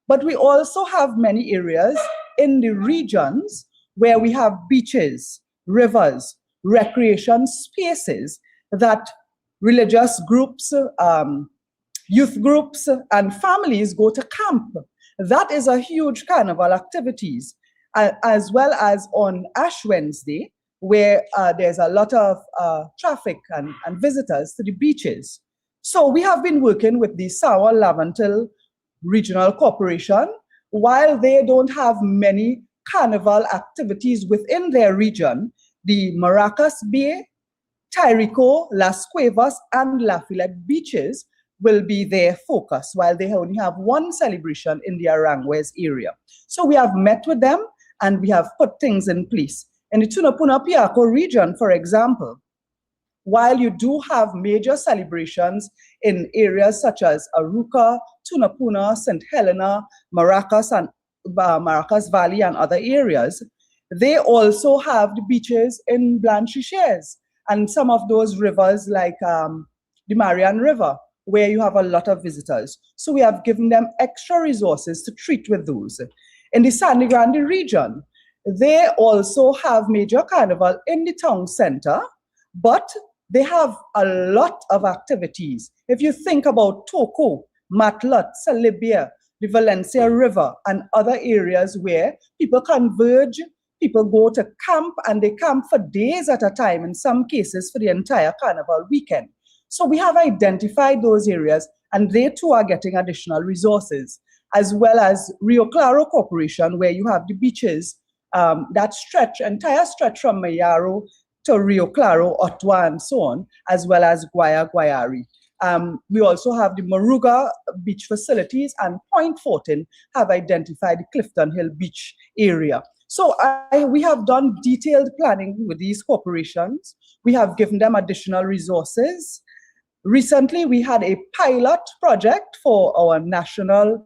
F: But we also have many areas in the regions where we have beaches, rivers, recreation spaces that religious groups, youth groups, and families go to camp. That is a huge Carnival activities, as well as on Ash Wednesday, where there's a lot of traffic and visitors to the beaches. So we have been working with the Sawa Lavantil Regional Corporation. While they don't have many Carnival activities within their region, the Maracas Bay, Tyrico, Las Cuevas, and La Fillette beaches will be their focus, while they only have one celebration in the Aranguez area. So we have met with them and we have put things in place. In the Tunapuna Piaco region, for example, while you do have major celebrations in areas such as Aruca, Tunapuna, St. Helena, Maracas, and Maracas Valley and other areas, they also have the beaches in Blanchisseuse and some of those rivers like the Marian River, where you have a lot of visitors. So we have given them extra resources to treat with those. In the Sangre Grande region, they also have major carnival in the town center, but they have a lot of activities. If you think about Toco, Matlat, Salibia, the Valencia River, and other areas where people converge, people go to camp, and they camp for days at a time, in some cases for the entire carnival weekend. So we have identified those areas, and they too are getting additional resources, as well as Rio Claro Corporation, where you have the beaches, that entire stretch from Mayaro to Rio Claro, Ottawa, and so on, as well as Guayari. We also have the Moruga beach facilities, and Point Fortin have identified the Clifton Hill beach area. So we have done detailed planning with these corporations. We have given them additional resources. Recently, we had a pilot project for our national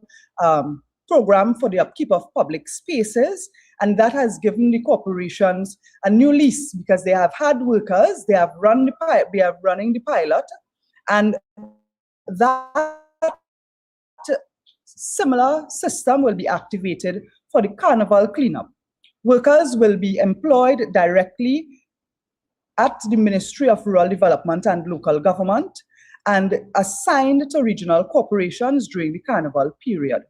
F: program for the upkeep of public spaces, and that has given the corporations a new lease because they have had workers, they are running the pilot, and that similar system will be activated for the carnival cleanup. Workers will be employed directly at the Ministry of Rural Development and Local Government and assigned to regional corporations during the carnival period.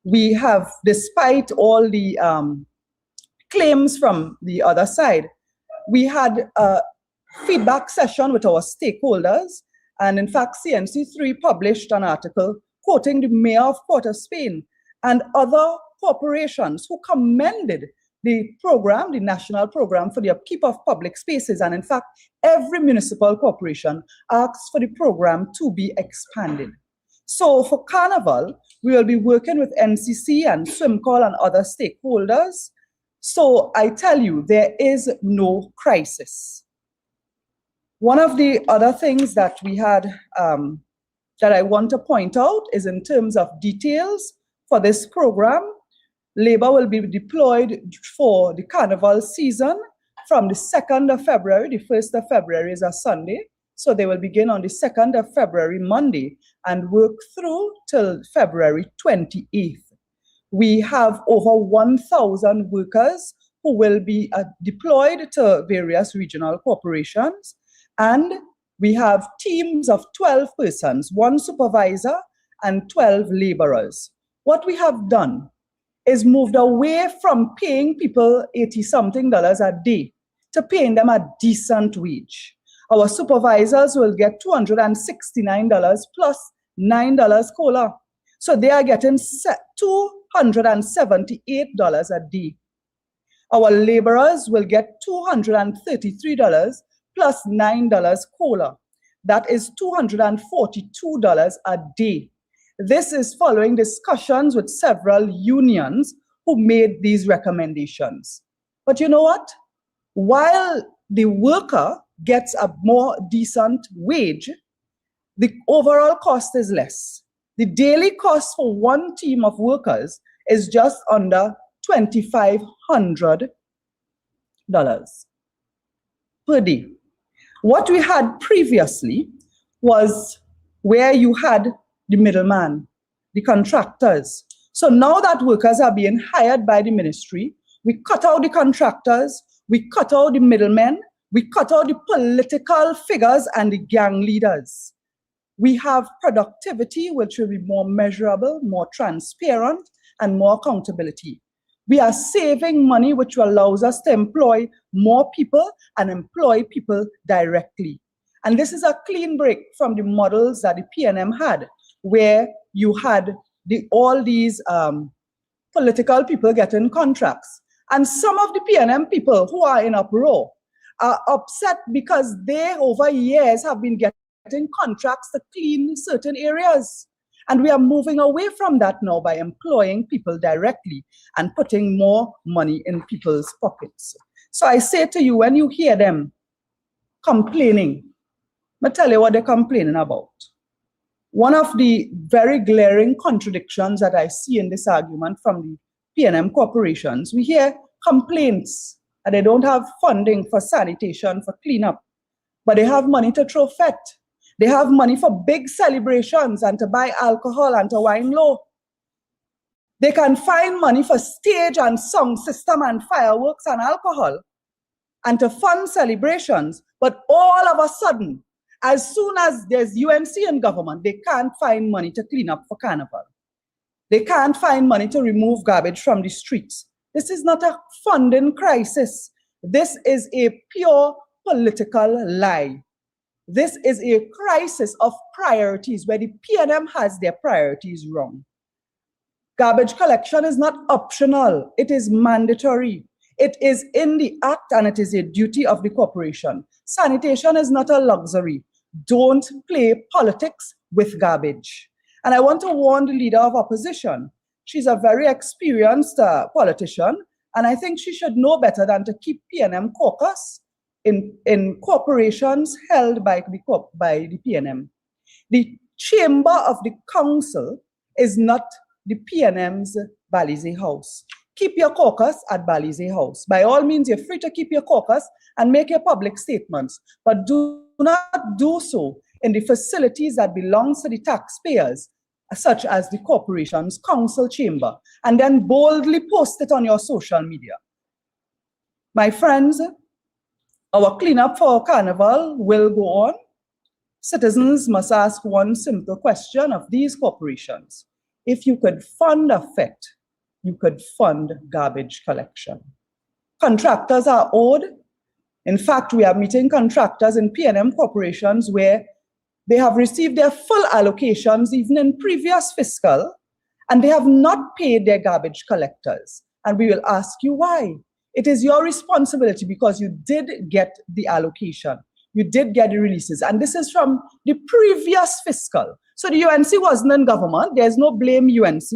F: We have, despite all the claims from the other side, we had a feedback session with our stakeholders, and in fact, CNC3 published an article quoting the Mayor of Port of Spain and other corporations who commended the program, the national program for the upkeep of public spaces. And in fact, every municipal corporation asks for the program to be expanded. So for Carnival, we will be working with NCC and SwimCall and other stakeholders. So I tell you, there is no crisis. One of the other things that we had, that I want to point out is in terms of details for this program, labor will be deployed for the Carnival season from the 2nd of February. The 1st of February is a Sunday. So they will begin on the 2nd of February, Monday, and work through till February 28th. We have over 1,000 workers who will be deployed to various regional corporations. And we have teams of 12 persons, 1 supervisor and 12 laborers. What we have done is moved away from paying people $80-something a day to paying them a decent wage. Our supervisors will get $269 plus $9 COLA. So they are getting $278 a day. Our laborers will get $233 plus $9 COLA. That is $242 a day. This is following discussions with several unions who made these recommendations. But you know what? While the worker gets a more decent wage, the overall cost is less. The daily cost for one team of workers is just under $2,500 per day. What we had previously was where you had the middleman, the contractors. So now that workers are being hired by the ministry, we cut out the contractors, we cut out the middlemen, we cut out the political figures and the gang leaders. We have productivity, which will be more measurable, more transparent, and more accountability. We are saving money, which allows us to employ more people and employ people directly. And this is a clean break from the models that the PNM had, where you had all these political people getting contracts. And some of the PNM people who are in uproar are upset because they, over years, have been getting contracts to clean certain areas. And we are moving away from that now by employing people directly and putting more money in people's pockets. So I say to you, when you hear them complaining, I'll tell you what they're complaining about. One of the very glaring contradictions that I see in this argument from the PNM corporations, we hear complaints that they don't have funding for sanitation, for cleanup, but they have money to throw fete. They have money for big celebrations and to buy alcohol and to wine low. They can find money for stage and sound system and fireworks and alcohol and to fund celebrations. But all of a sudden, as soon as there's UNC in government, they can't find money to clean up for Carnival. They can't find money to remove garbage from the streets. This is not a funding crisis. This is a pure political lie. This is a crisis of priorities where the PNM has their priorities wrong. Garbage collection is not optional. It is mandatory. It is in the act and it is a duty of the corporation. Sanitation is not a luxury. Don't play politics with garbage. And I want to warn the leader of opposition. She's a very experienced politician, and I think she should know better than to keep PNM caucus in corporations held by the PNM. The chamber of the council is not the PNM's Balize House. Keep your caucus at Balize House. By all means, you're free to keep your caucus and make your public statements, but do not do so in the facilities that belong to the taxpayers, such as the corporation's council chamber, and then boldly post it on your social media. My friends, our cleanup for Carnival will go on. Citizens must ask one simple question of these corporations. If you could fund a fete, you could fund garbage collection. Contractors are owed. In fact, we are meeting contractors in PNM corporations where they have received their full allocations even in previous fiscal, and they have not paid their garbage collectors. And we will ask you why. it is your responsibility because you did get the allocation. You did get the releases. And this is from the previous fiscal. So the UNC wasn't in government. There's no blame UNC.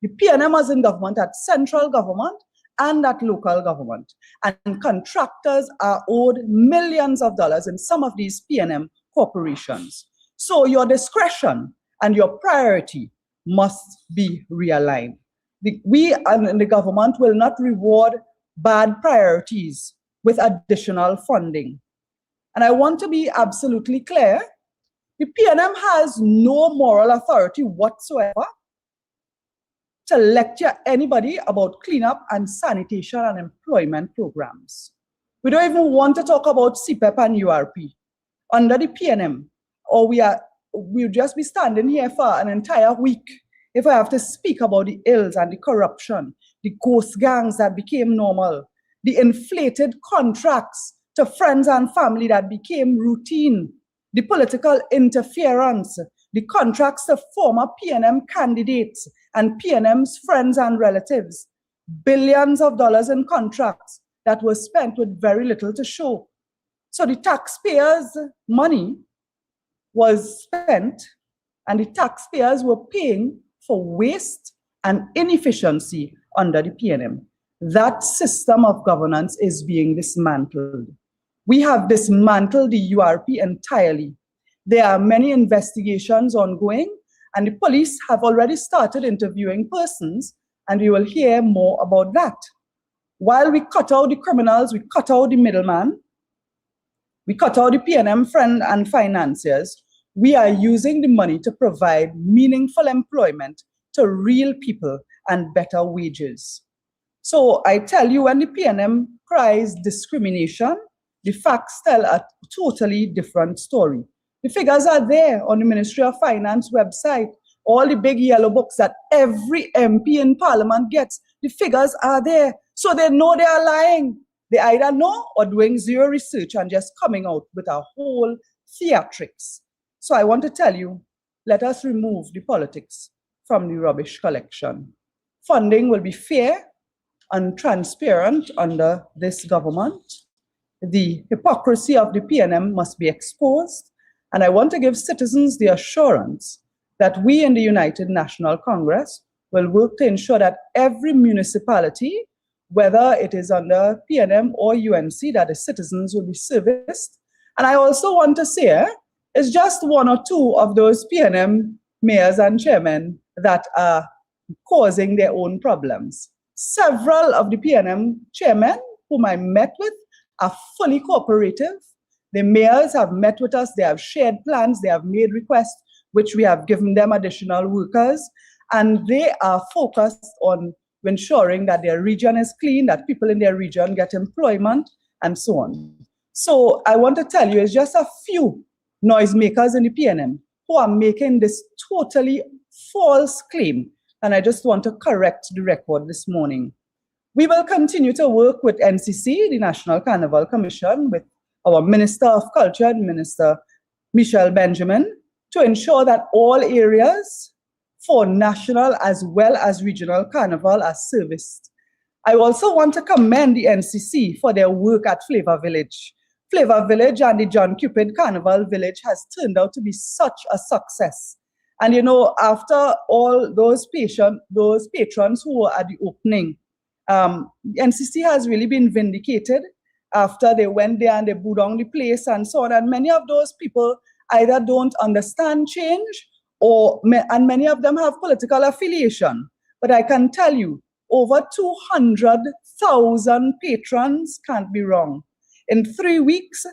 F: The PNM was in government at central government and at local government. And contractors are owed millions of dollars in some of these PNM corporations. So your discretion and your priority must be realigned. We and the government will not reward bad priorities with additional funding. And I want to be absolutely clear, the PNM has no moral authority whatsoever to lecture anybody about cleanup and sanitation and employment programs. We don't even want to talk about CPEP and URP. Under the PNM, or we'll just be standing here for an entire week if I have to speak about the ills and the corruption, the ghost gangs that became normal, the inflated contracts to friends and family that became routine, the political interference, the contracts to former PNM candidates and PNM's friends and relatives, billions of dollars in contracts that were spent with very little to show. So the taxpayers' money was spent and the taxpayers were paying for waste and inefficiency under the PNM. That system of governance is being dismantled. We have dismantled the URP entirely. There are many investigations ongoing, and the police have already started interviewing persons, and we will hear more about that. While we cut out the criminals, we cut out the middleman, we cut out the PNM friend and financiers, we are using the money to provide meaningful employment to real people and better wages. So I tell you, when the PNM cries discrimination, the facts tell a totally different story. The figures are there on the Ministry of Finance website, all the big yellow books that every MP in Parliament gets. The figures are there. So they know they are lying. They either know or doing zero research and just coming out with a whole theatrics. So I want to tell you, let us remove the politics from the rubbish collection. Funding will be fair and transparent under this government. The hypocrisy of the PNM must be exposed. And I want to give citizens the assurance that we in the United National Congress will work to ensure that every municipality, whether it is under PNM or UNC, that the citizens will be serviced. And I also want to say, it's just one or two of those PNM mayors and chairmen that are causing their own problems. Several of the PNM chairmen whom I met with are fully cooperative. The mayors have met with us, they have shared plans, they have made requests, which we have given them additional workers, and they are focused on ensuring that their region is clean, that people in their region get employment, and so on. So I want to tell you, it's just a few noisemakers in the PNM who are making this totally false claim, and I just want to correct the record this morning. We will continue to work with NCC, the National Carnival Commission, with our Minister of Culture, Minister Michelle Benjamin, to ensure that all areas for national as well as regional carnival are serviced. I also want to commend the NCC for their work at Flavor Village. Flavor Village and the John Cupid Carnival Village has turned out to be such a success. And you know, after all those patrons who were at the opening, NCC has really been vindicated after they went there and they booed down the place and so on. And many of those people either don't understand change and many of them have political affiliation. But I can tell you, over 200,000 patrons, can't be wrong, in 3 weeks.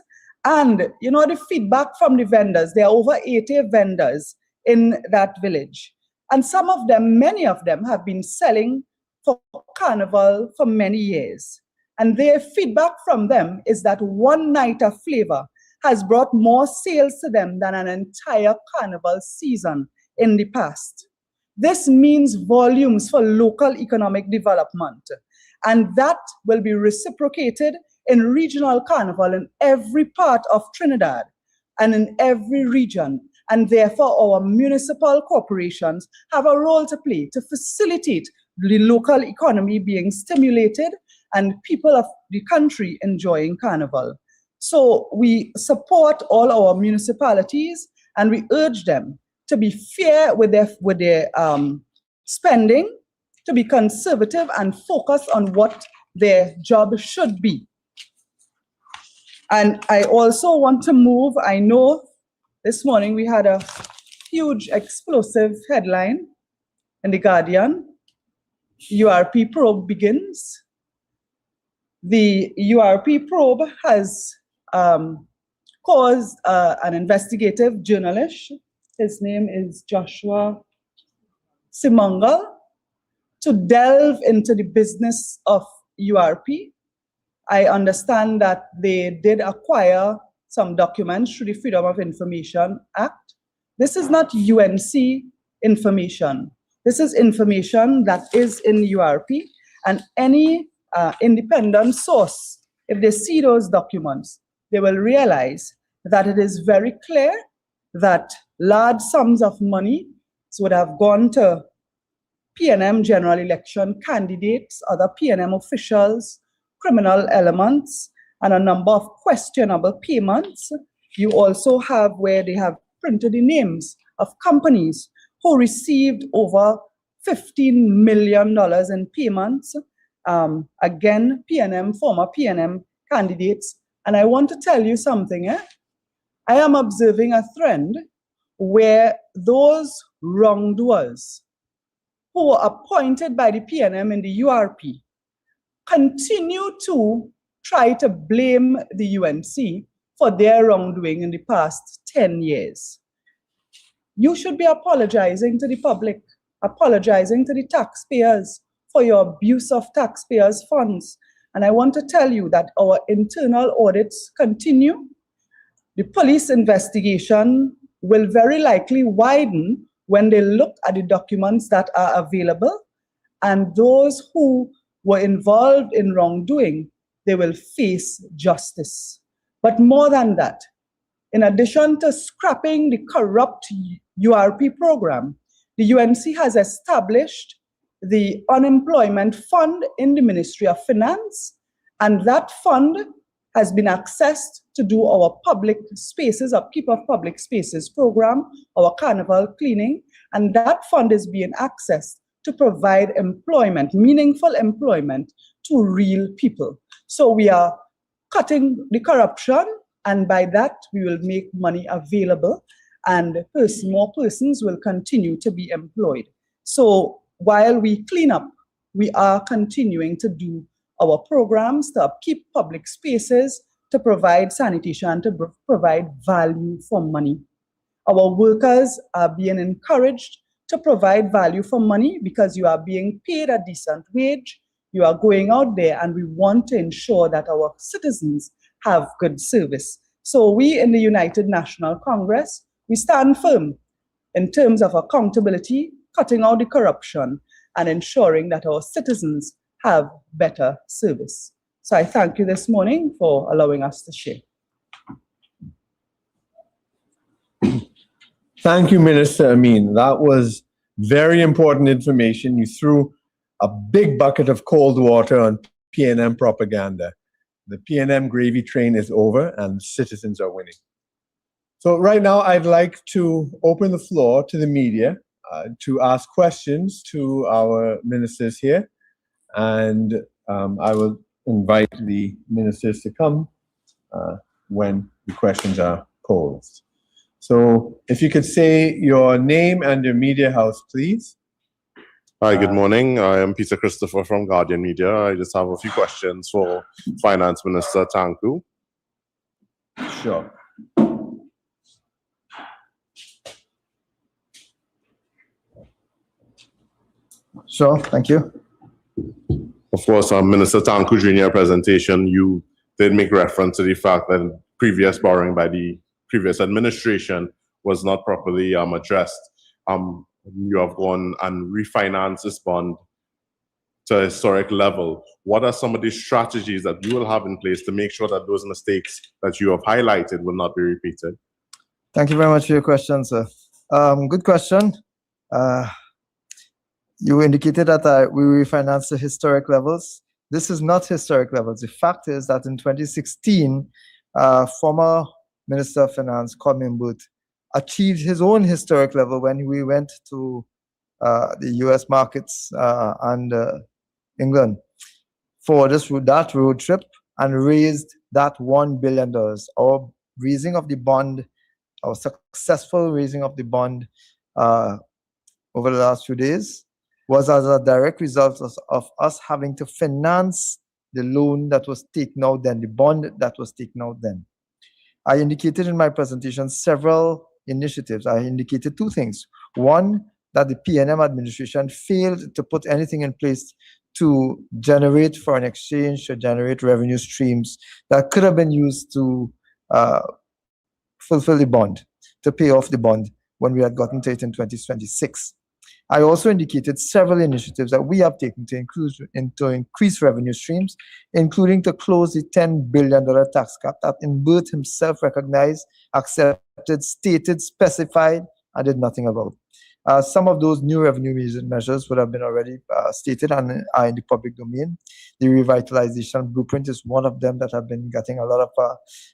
F: And you know, the feedback from the vendors, there are over 80 vendors in that village. And some of them, many of them have been selling for carnival for many years. And their feedback from them is that one night of flavor has brought more sales to them than an entire carnival season in the past. This means volumes for local economic development. And that will be reciprocated in regional carnival in every part of Trinidad and in every region. And therefore, our municipal corporations have a role to play to facilitate the local economy being stimulated and people of the country enjoying Carnival. So we support all our municipalities and we urge them to be fair with their spending, to be conservative and focus on what their job should be. And I also want to move, I know this morning we had a huge explosive headline in The Guardian. URP probe begins. The URP probe has caused an investigative journalist, his name is Joshua Simangal, to delve into the business of URP. I understand that they did acquire some documents through the Freedom of Information Act. This is not UNC information. This is information that is in URP, and any independent source, if they see those documents, they will realize that it is very clear that large sums of money would have gone to PNM general election candidates, other PNM officials, criminal elements, and a number of questionable payments. You also have where they have printed the names of companies who received over $15 million in payments. Again, former PNM candidates. And I want to tell you something. I am observing a trend where those wrongdoers who were appointed by the PNM in the URP continue to try to blame the UNC for their wrongdoing in the past 10 years. You should be apologizing to the public, apologizing to the taxpayers for your abuse of taxpayers' funds. And I want to tell you that our internal audits continue. The police investigation will very likely widen when they look at the documents that are available, and those who were involved in wrongdoing, they will face justice. But more than that, in addition to scrapping the corrupt URP program, the UNC has established the unemployment fund in the Ministry of Finance, and that fund has been accessed to do our public spaces, upkeep of public spaces program, our carnival cleaning, and that fund is being accessed to provide employment, meaningful employment to real people. So we are cutting the corruption, and by that we will make money available, and more persons will continue to be employed. So while we clean up, we are continuing to do our programs to upkeep public spaces, to provide sanitation, to provide value for money. Our workers are being encouraged to provide value for money because you are being paid a decent wage. You are going out there, and we want to ensure that our citizens have good service. So we in the United National Congress, we stand firm in terms of accountability, cutting out the corruption, and ensuring that our citizens have better service. So I thank you this morning for allowing us to share.
E: Thank you, Minister Amin. That was very important information. You threw a big bucket of cold water on PNM propaganda. The PNM gravy train is over and citizens are winning. So right now, I'd like to open the floor to the media to ask questions to our ministers here. And I will invite the ministers to come when the questions are posed. So if you could say your name and your media house, please.
G: Hi, good morning. I am Peter Christopher from Guardian Media. I just have a few questions for Finance Minister Tanku.
E: Sure.
D: Sure, thank you.
G: Of course, Minister Tanku, during your presentation, you did make reference to the fact that previous borrowing by the previous administration was not properly addressed. You have gone and refinanced this bond to a historic level. What are some of the strategies that you will have in place to make sure that those mistakes that you have highlighted will not be repeated?
D: Thank you very much for your question, sir. Good question. You indicated that we refinanced to historic levels. This is not historic levels. The fact is that in 2016, former Minister of Finance, Colin Booth, achieved his own historic level when we went to the US markets and England for that road trip and raised that $1 billion. Our raising of the bond, our successful raising of the bond over the last few days was as a direct result of us having to finance the loan that was taken out then, the bond that was taken out then. I indicated in my presentation several initiatives. I indicated two things. One, that the PNM administration failed to put anything in place to generate foreign exchange, to generate revenue streams that could have been used to fulfill the bond, to pay off the bond when we had gotten to it in 2026. I also indicated several initiatives that we have taken to increase revenue streams, including to close the $10 billion tax cap that Booth himself recognized, accepted, stated, specified, and did nothing about. Some of those new revenue measures would have been already stated and are in the public domain. The revitalization blueprint is one of them that have been getting a lot of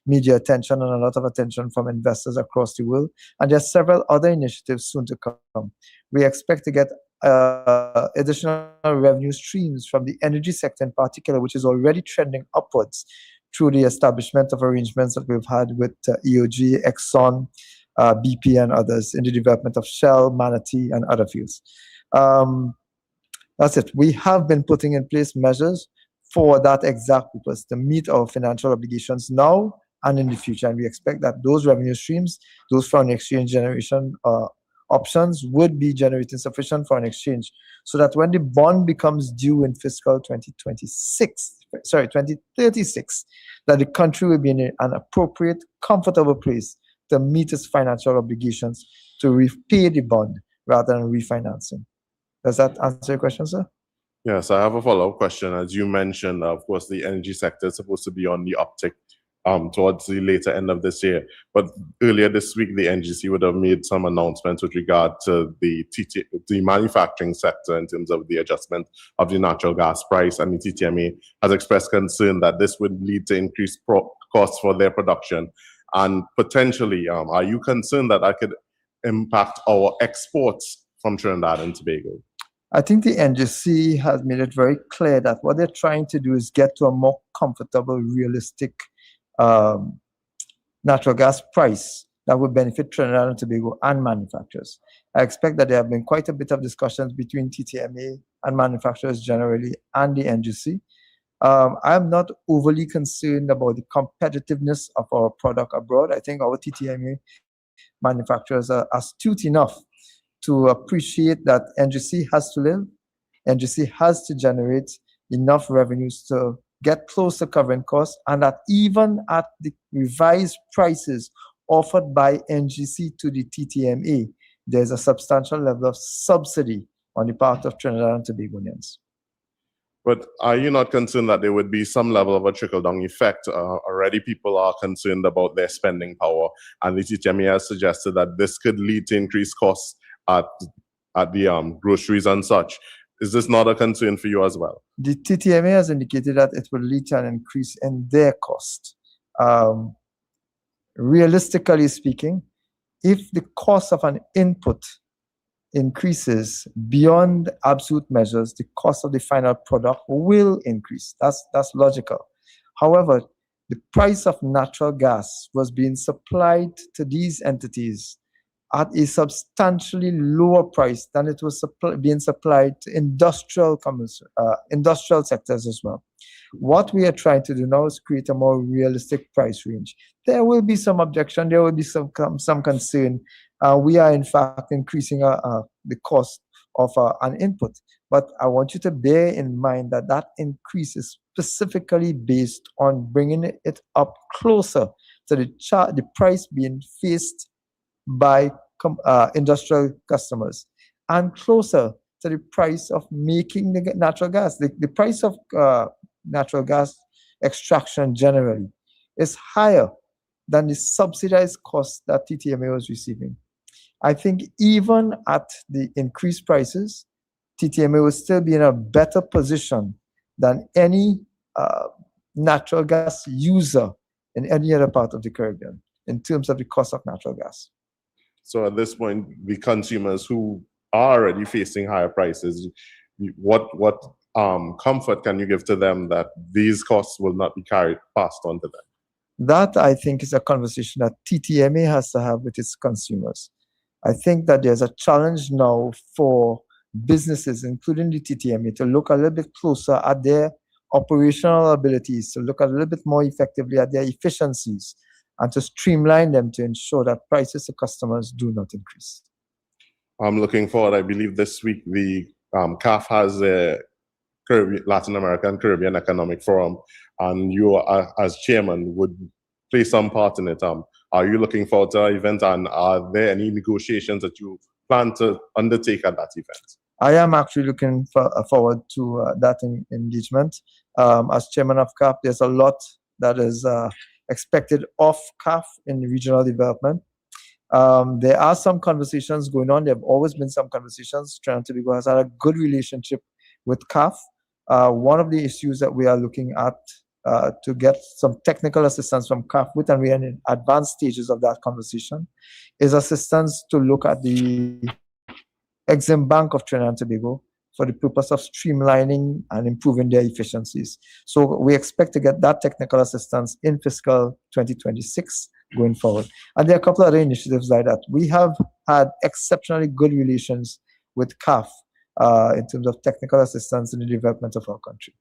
D: media attention and a lot of attention from investors across the world. And there are several other initiatives soon to come. We expect to get additional revenue streams from the energy sector in particular, which is already trending upwards through the establishment of arrangements that we've had with EOG, Exxon, BP and others in the development of Shell, Manatee, and other fields. That's it. We have been putting in place measures for that exact purpose, to meet our financial obligations now and in the future. And we expect that those revenue streams, those foreign exchange generation options would be generating sufficient foreign exchange so that when the bond becomes due in fiscal 2036, that the country will be in an appropriate, comfortable place to meet its financial obligations to repay the bond rather than refinancing. Does that answer your question, sir?
G: Yes, I have a follow-up question. As you mentioned, of course, the energy sector is supposed to be on the uptick towards the later end of this year. But earlier this week, the NGC would have made some announcements with regard to the manufacturing sector in terms of the adjustment of the natural gas price, and the TTMA has expressed concern that this would lead to increased costs for their production. And potentially, are you concerned that could impact our exports from Trinidad and Tobago?
D: I think the NGC has made it very clear that what they're trying to do is get to a more comfortable, realistic natural gas price that would benefit Trinidad and Tobago and manufacturers. I expect that there have been quite a bit of discussions between TTMA and manufacturers generally and the NGC. I'm not overly concerned about the competitiveness of our product abroad. I think our TTMA manufacturers are astute enough to appreciate that NGC has to live. NGC has to generate enough revenues to get close to covering costs, and that even at the revised prices offered by NGC to the TTMA, there's a substantial level of subsidy on the part of Trinidad and Tobagonians.
G: But are you not concerned that there would be some level of a trickle-down effect? Already people are concerned about their spending power, and the TTMA has suggested that this could lead to increased costs at the groceries and such. Is this not a concern for you as well?
D: The TTMA has indicated that it will lead to an increase in their cost. Realistically speaking, if the cost of an input increases beyond absolute measures, the cost of the final product will increase. That's logical. However, the price of natural gas was being supplied to these entities at a substantially lower price than it was being supplied to industrial sectors as well. What we are trying to do now is create a more realistic price range. There will be some objection, there will be some concern. We are in fact increasing the cost of an input, but I want you to bear in mind that that increase is specifically based on bringing it up closer to the price being faced by industrial customers and closer to the price of making the natural gas. The price of natural gas extraction generally is higher than the subsidized cost that TTMA was receiving. I think even at the increased prices, TTMA will still be in a better position than any natural gas user in any other part of the Caribbean in terms of the cost of natural gas.
G: So at this point, the consumers who are already facing higher prices, what comfort can you give to them that these costs will not be passed on to them?
D: That, I think, is a conversation that TTMA has to have with its consumers. I think that there's a challenge now for businesses, including the TTMA, to look a little bit closer at their operational abilities, to look a little bit more effectively at their efficiencies, and to streamline them to ensure that prices to customers do not increase.
G: I'm looking forward. I believe this week the CAF has a Latin American Caribbean Economic Forum, and you, as chairman, would play some part in it. Are you looking forward to that event, and are there any negotiations that you plan to undertake at that event?
D: I am actually looking forward to that engagement. As chairman of CAF, there's a lot that is expected of CAF in regional development. There are some conversations going on. There have always been some conversations. Trinidad and Tobago has had a good relationship with CAF. One of the issues that we are looking at to get some technical assistance from CAF with, and we are in advanced stages of that conversation, is assistance to look at the Exim Bank of Trinidad and Tobago for the purpose of streamlining and improving their efficiencies. So we expect to get that technical assistance in fiscal 2026 going forward. And there are a couple of other initiatives like that. We have had exceptionally good relations with CAF in terms of technical assistance in the development of our country.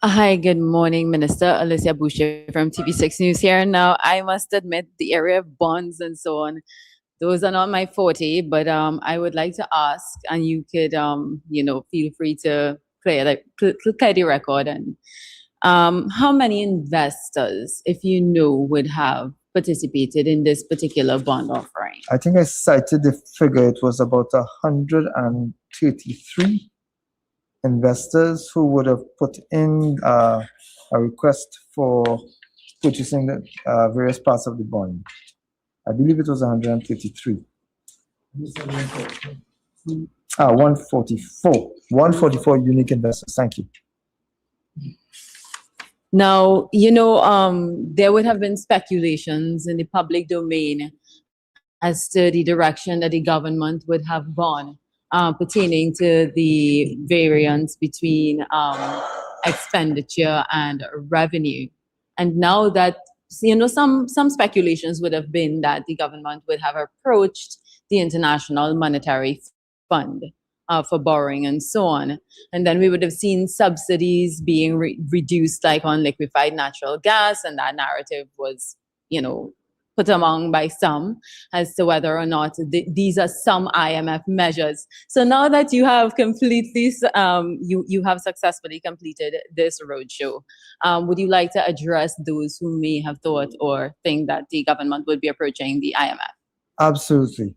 H: Hi, good morning, Minister. Alicia Boucher from TV6 News here. Now, I must admit the area of bonds and so on, those are not my forte, but I would like to ask, and you could, feel free to clear the record. And how many investors, if you know, would have participated in this particular bond offering?
D: I think I cited the figure. It was about 133 investors who would have put in a request for purchasing the various parts of the bond. I believe it was 133. 144 unique investors. Thank you.
H: Now, there would have been speculations in the public domain as to the direction that the government would have gone pertaining to the variance between expenditure and revenue. And now that, some speculations would have been that the government would have approached the International Monetary Fund for borrowing and so on. And then we would have seen subsidies being reduced, like on liquefied natural gas, and that narrative was, put among by some as to whether or not these are some IMF measures. So now that you have completely, you have successfully completed this roadshow, would you like to address those who may have thought or think that the government would be approaching the IMF? Absolutely.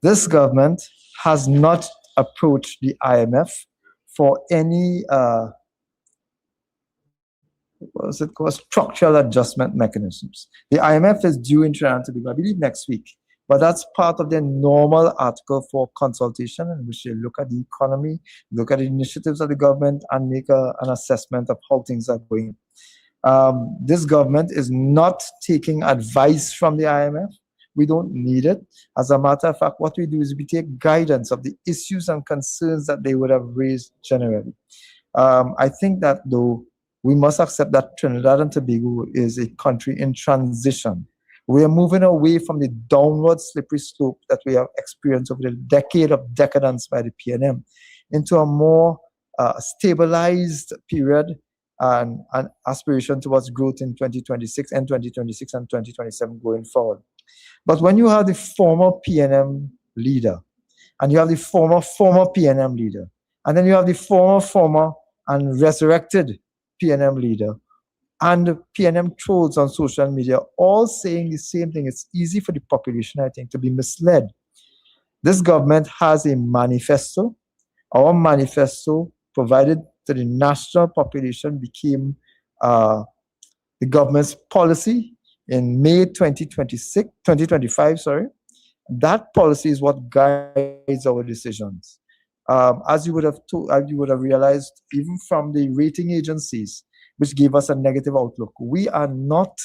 D: This government has not approached the IMF for any structural adjustment mechanisms. The IMF is due in Trinidad and Tobago, I believe, next week, but that's part of their normal article for consultation, in which they look at the economy, look at the initiatives of the government, and make an assessment of how things are going. This government is not taking advice from the IMF. We don't need it. As a matter of fact, what we do is we take guidance of the issues and concerns that they would have raised generally. I think that, though, we must accept that Trinidad and Tobago is a country in transition. We are moving away from the downward slippery slope that we have experienced over the decade of decadence by the PNM into a more stabilized period and an aspiration towards growth in 2026 and 2027 going forward. But when you have the former PNM leader, and you have the former PNM leader, and then you have the former and resurrected PNM leader, and PNM trolls on social media, all saying the same thing, it's easy for the population, I think, to be misled. This government has a manifesto. Our manifesto, provided to the national population, became the government's policy in May 2025. That policy is what guides our decisions. As you would have realized, even from the rating agencies, which gave us a negative outlook, we are not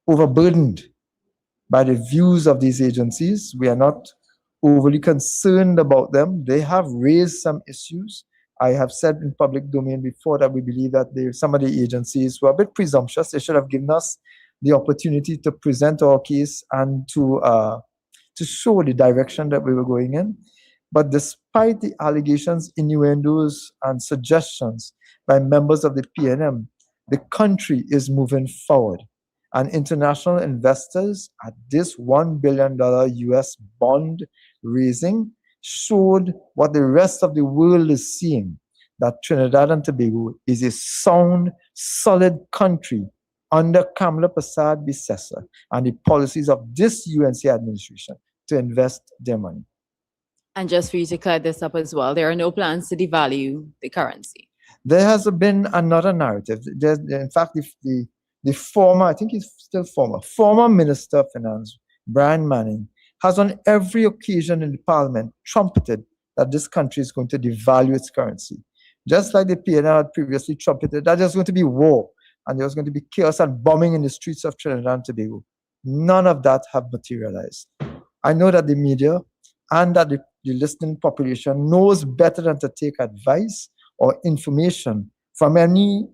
D: overburdened by the views of these agencies. We are not overly concerned about them. They have raised some issues. I have said in public domain before that we believe that some of the agencies were a bit presumptuous. They should have given us the opportunity to present our case and to show the direction that we were going in. But despite the allegations, innuendos, and suggestions by members of the PNM, the country is moving forward. And international investors at this $1 billion US bond raising showed what the rest of the world is seeing, that Trinidad and Tobago is a sound, solid country under Kamala Prasad Bissessa and the policies of this UNC administration to invest their money.
H: And just for you to clear this up as well, there are no plans to devalue the currency.
D: There has been another narrative. In fact, the former, I think he's still former Minister of Finance, Brian Manning, has on every occasion in the parliament trumpeted that this country is going to devalue its currency. Just like the PNL had previously trumpeted that there's going to be war and there's going to be chaos and bombing in the streets of Trinidad and Tobago. None of that have materialized. I know that the media and that the listening population knows better than to take advice or information from any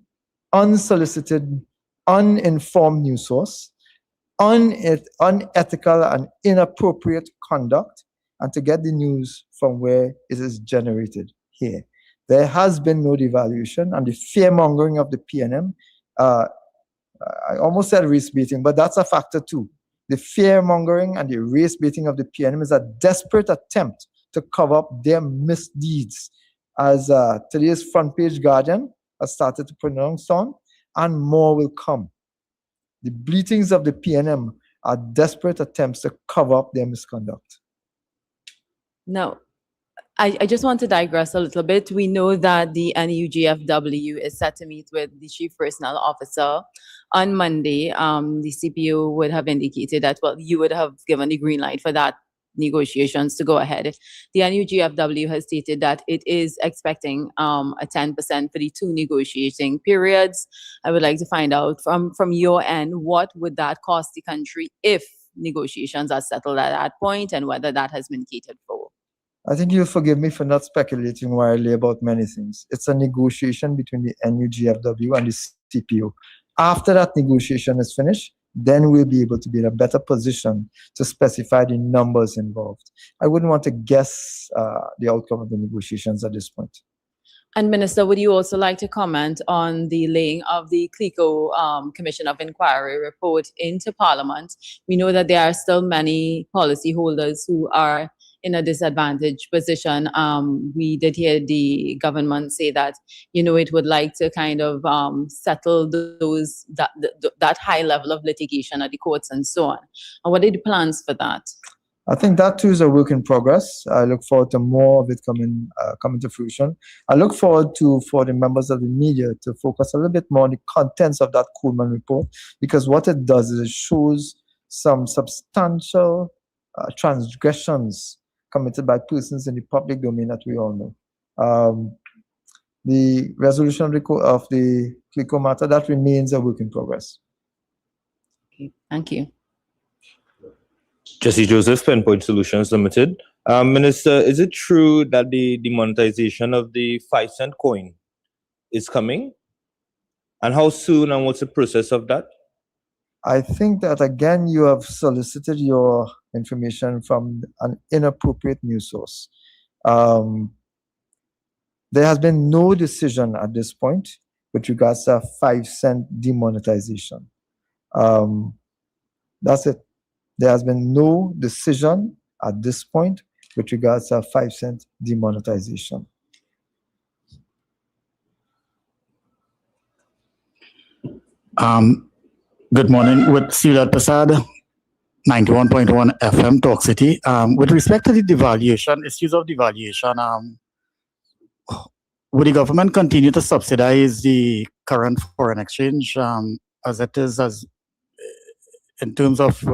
D: unsolicited, uninformed news source, unethical and inappropriate conduct, and to get the news from where it is generated here. There has been no devaluation, and the fear-mongering of the PNM, I almost said race-baiting, but that's a factor too. The fear-mongering and the race-baiting of the PNM is a desperate attempt to cover up their misdeeds, as today's front-page Guardian has started to pronounce on, and more will come. The bleatings of the PNM are desperate attempts to cover up their misconduct.
H: Now, I just want to digress a little bit. We know that the NUGFW is set to meet with the Chief Personnel Officer on Monday. The CPO would have indicated that, well, you would have given the green light for that negotiations to go ahead. The NUGFW has stated that it is expecting a 10% for the 2 negotiating periods. I would like to find out from your end, what would that cost the country if negotiations are settled at that point, and whether that has been catered for?
D: I think you'll forgive me for not speculating widely about many things. It's a negotiation between the NUGFW and the CPO. After that negotiation is finished, then we'll be able to be in a better position to specify the numbers involved. I wouldn't want to guess the outcome of the negotiations at this point.
H: And Minister, would you also like to comment on the laying of the CLICO Commission of Inquiry report into Parliament? We know that there are still many policyholders who are in a disadvantaged position. We did hear the government say that, it would like to kind of settle that high level of litigation at the courts and so on. And what are the plans for that?
D: I think that too is a work in progress. I look forward to more of it coming to fruition. I look forward for the members of the media to focus a little bit more on the contents of that Coleman report, because what it does is it shows some substantial transgressions committed by persons in the public domain that we all know. The resolution of the CLICO matter, that remains a work in progress.
H: Okay, thank you.
I: Jesse Joseph, Penpoint Solutions Limited. Minister, is it true that the demonetization of the 5-cent coin is coming? And how soon, and what's the process of that?
D: I think that, again, you have solicited your information from an inappropriate news source. There has been no decision at this point with regards to 5-cent demonetization. That's it. There has been no decision at this point with regards to 5-cent demonetization.
J: Good morning, with Silat Prasad, 91.1 FM, Talk City. With respect to the devaluation, issues of devaluation, would the government continue to subsidize the current foreign exchange as it is, as in terms of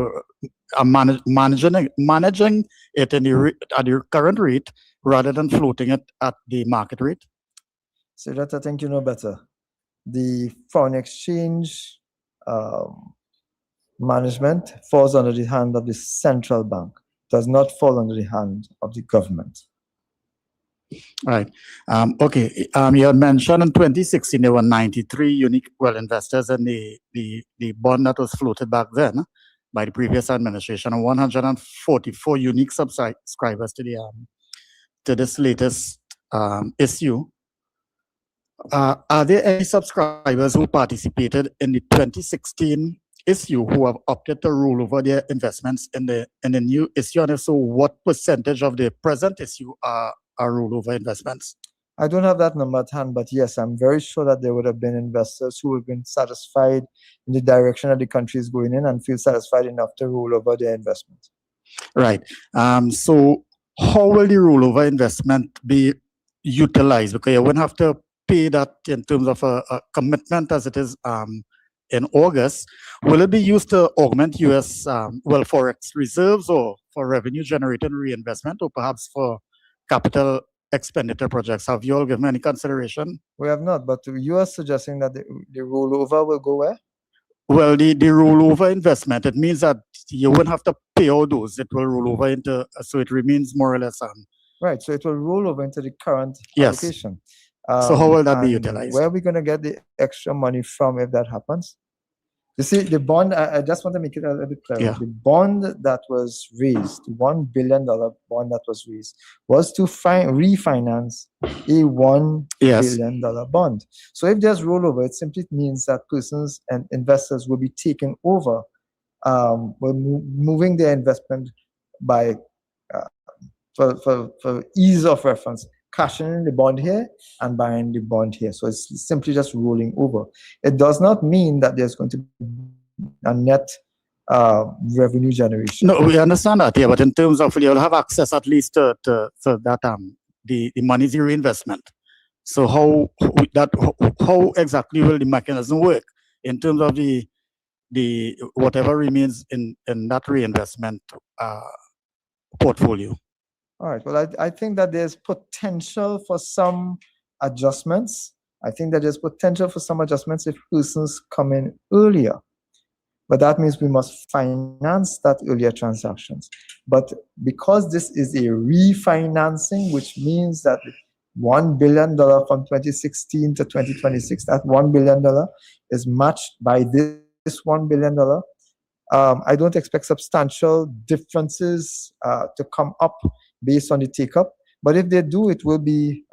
J: managing it at the current rate rather than floating it at the market rate?
D: So that I think you know better. The foreign exchange management falls under the hand of the central bank, does not fall under the hand of the government.
J: Right. Okay. You had mentioned in 2016 there were 93 unique investors in the bond that was floated back then by the previous administration, and 144 unique subscribers to this latest issue. Are there any subscribers who participated in the 2016 issue who have opted to roll over their investments in the new issue? And if so, what percentage of the present issue are rollover investments?
D: I don't have that number at hand, but yes, I'm very sure that there would have been investors who have been satisfied in the direction that the country is going in and feel satisfied enough to roll over their investment.
J: Right. So how will the rollover investment be utilized? Because you wouldn't have to pay that in terms of a commitment as it is in August. Will it be used to augment U.S. Forex reserves, or for revenue generating reinvestment, or perhaps for capital expenditure projects? Have you all given any consideration?
D: We have not, but you are suggesting that the rollover will go where?
J: Well, the rollover investment, it means that you won't have to pay all those. It will roll over into, so it remains more or less.
D: Right, so it will roll over into the current
J: Yes.
D: allocation.
J: So how will that be
D: and
J: utilized?
D: Where are we going to get the extra money from if that happens? You see, the bond, I just want to make it a little bit clearer.
J: Yeah.
D: The bond that was raised, the $1 billion bond that was raised, was to refinance a $1
J: Yes.
D: billion bond. So if there's rollover, it simply means that persons and investors will be taking over, moving their investment by, for ease of reference, cashing in the bond here and buying the bond here. So it's simply just rolling over. It does not mean that there's going to be a net revenue generation.
J: No, we understand that, yeah, but in terms of, you'll have access at least to that the money's reinvestment. So how exactly will the mechanism work in terms of the whatever remains in that reinvestment portfolio?
D: All right. Well, I think that there's potential for some adjustments. I think that there's potential for some adjustments if persons come in earlier. But that means we must finance that earlier transactions. But because this is a refinancing, which means that $1 billion from 2016 to 2026, that $1 billion is matched by this $1 billion. I don't expect substantial differences to come up based on the take-up, but if they do, it will be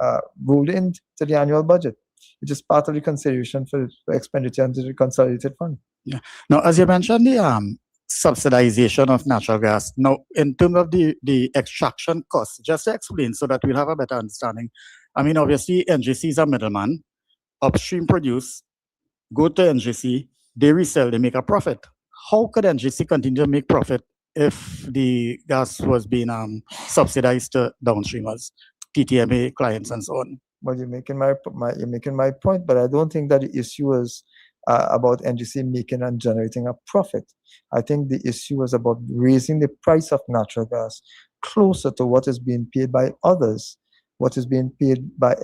D: rolled into the annual budget, which is part of the consideration for expenditure into the consolidated fund.
J: Yeah. Now, as you mentioned, the subsidization of natural gas. Now, in terms of the extraction costs, just to explain so that we'll have a better understanding. I mean, obviously, NGC is a middleman. Upstream produce, go to NGC, they resell, they make a profit. How could NGC continue to make profit if the gas was being subsidized to downstreamers, TTMA clients, and so on?
D: Well, you're making my point, but I don't think that the issue is about NGC making and generating a profit. I think the issue was about raising the price of natural gas closer to what is being paid by others, what is being paid by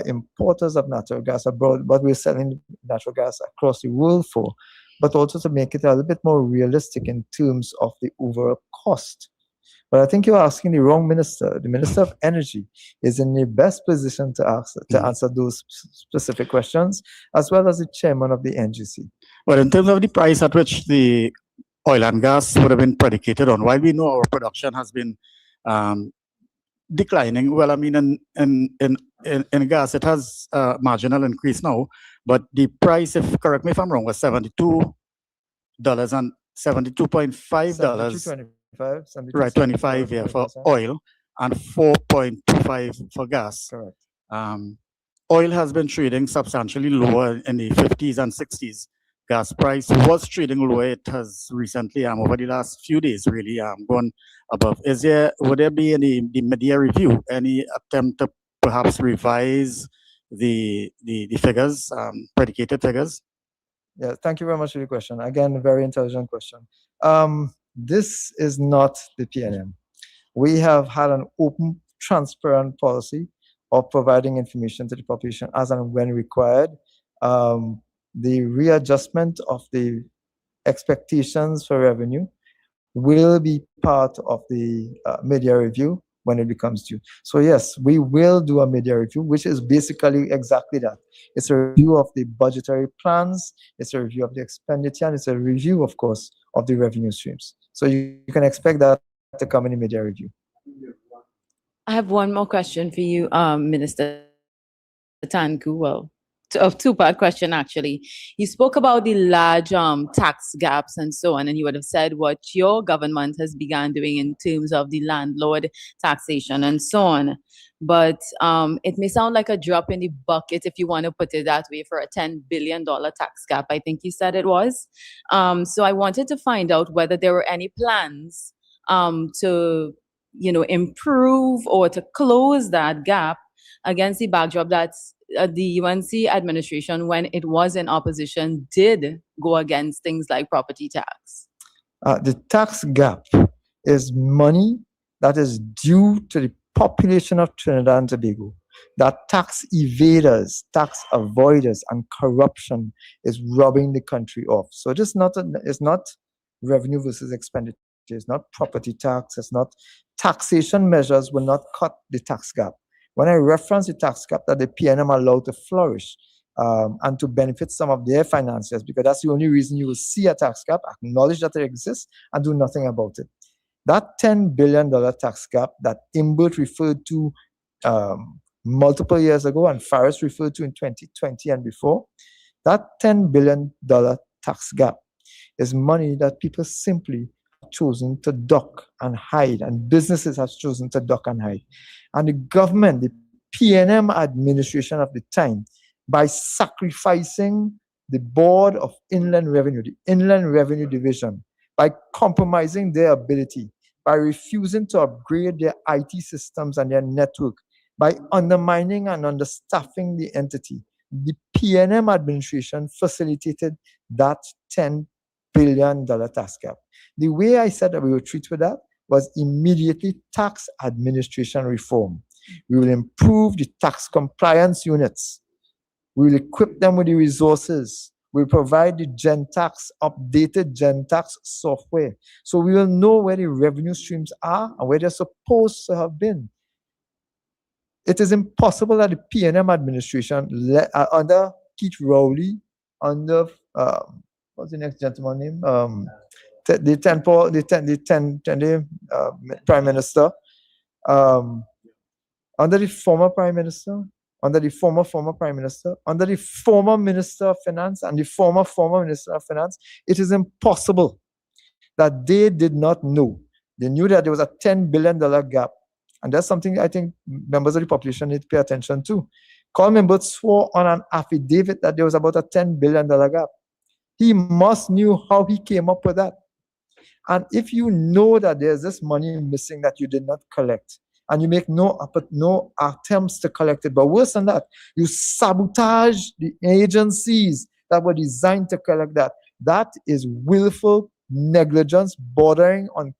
D: importers of natural gas abroad, what we're selling natural gas across the world for, but also to make it a little bit more realistic in terms of the overall cost. But I think you're asking the wrong minister. The Minister of Energy is in the best position to answer those specific questions, as well as the chairman of the NGC.
J: Well, in terms of the price at which the oil and gas would have been predicated on, while we know our production has been declining, well, I mean, in gas, it has a marginal increase now, but the price, if correct me if I'm wrong, was $72 and $72.5. Right, 25 for oil and 4.25 for gas.
D: Correct.
J: Oil has been trading substantially lower in the 50s and 60s. Gas price was trading lower. It has recently, over the last few days, really gone above. Would there be any mid-year review, any attempt to perhaps revise the figures, predicated figures?
D: Yeah, thank you very much for your question. Again, a very intelligent question. this is not the PNM. We have had an open, transparent policy of providing information to the population as and when required. The readjustment of the expectations for revenue will be part of the media review when it becomes due. So yes, we will do a media review, which is basically exactly that. It's a review of the budgetary plans, it's a review of the expenditure, and it's a review, of course, of the revenue streams. So you can expect that to come in the media review.
H: I have one more question for you, Minister Tanku. Well, a two-part question, actually. You spoke about the large tax gaps and so on, and you would have said what your government has begun doing in terms of the landlord taxation and so on. But it may sound like a drop in the bucket, if you want to put it that way, for a $10 billion tax gap, I think you said it was. So I wanted to find out whether there were any plans to improve or to close that gap against the backdrop that the UNC administration, when it was in opposition, did go against things like property tax.
D: The tax gap is money that is due to the population of Trinidad and Tobago. That tax evaders, tax avoiders, and corruption is robbing the country off. So it is not it's not revenue versus expenditure. It's not property tax. It's not taxation measures will not cut the tax gap. When I reference the tax gap that the PNM allowed to flourish and to benefit some of their financiers, because that's the only reason you will see a tax gap, acknowledge that it exists, and do nothing about it. That $10 billion tax gap that Imbert referred to multiple years ago and Faris referred to in 2020 and before, that $10 billion tax gap is money that people simply chosen to duck and hide, and businesses have chosen to duck and hide. And the government, the PNM administration of the time, by sacrificing the Board of Inland Revenue, the Inland Revenue Division, by compromising their ability, by refusing to upgrade their IT systems and their network, by undermining and understaffing the entity, the PNM administration facilitated that $10 billion tax gap. The way I said that we would treat with that was immediately tax administration reform. We will improve the tax compliance units. We will equip them with the resources. We'll provide the GenTax, updated GenTax software. So we will know where the revenue streams are and where they're supposed to have been. It is impossible that the PNM administration, under Keith Rowley, under, what's the next gentleman's name? The Prime Minister, under the former Prime Minister, under the former Prime Minister, under the former Minister of Finance and the former Minister of Finance, it is impossible that they did not know. They knew that there was a $10 billion gap. And that's something I think members of the population need to pay attention to. Carl Membert swore on an affidavit that there was about a $10 billion gap. He must knew how he came up with that. And if you know that there's this money missing that you did not collect, and you make no attempts to collect it, but worse than that, you sabotage the agencies that were designed to collect that. That is willful negligence bordering on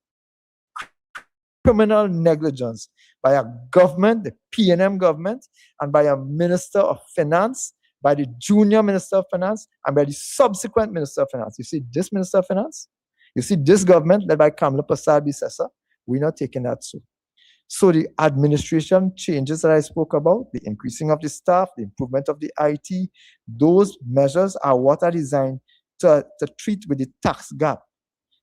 D: criminal negligence by a government, the PNM government, and by a Minister of Finance, by the junior Minister of Finance, and by the subsequent Minister of Finance. You see this Minister of Finance? You see this government led by Kamala Prasad-Bissessa? We're not taking that so. So the administration changes that I spoke about, the increasing of the staff, the improvement of the IT, those measures are what are designed to treat with the tax gap.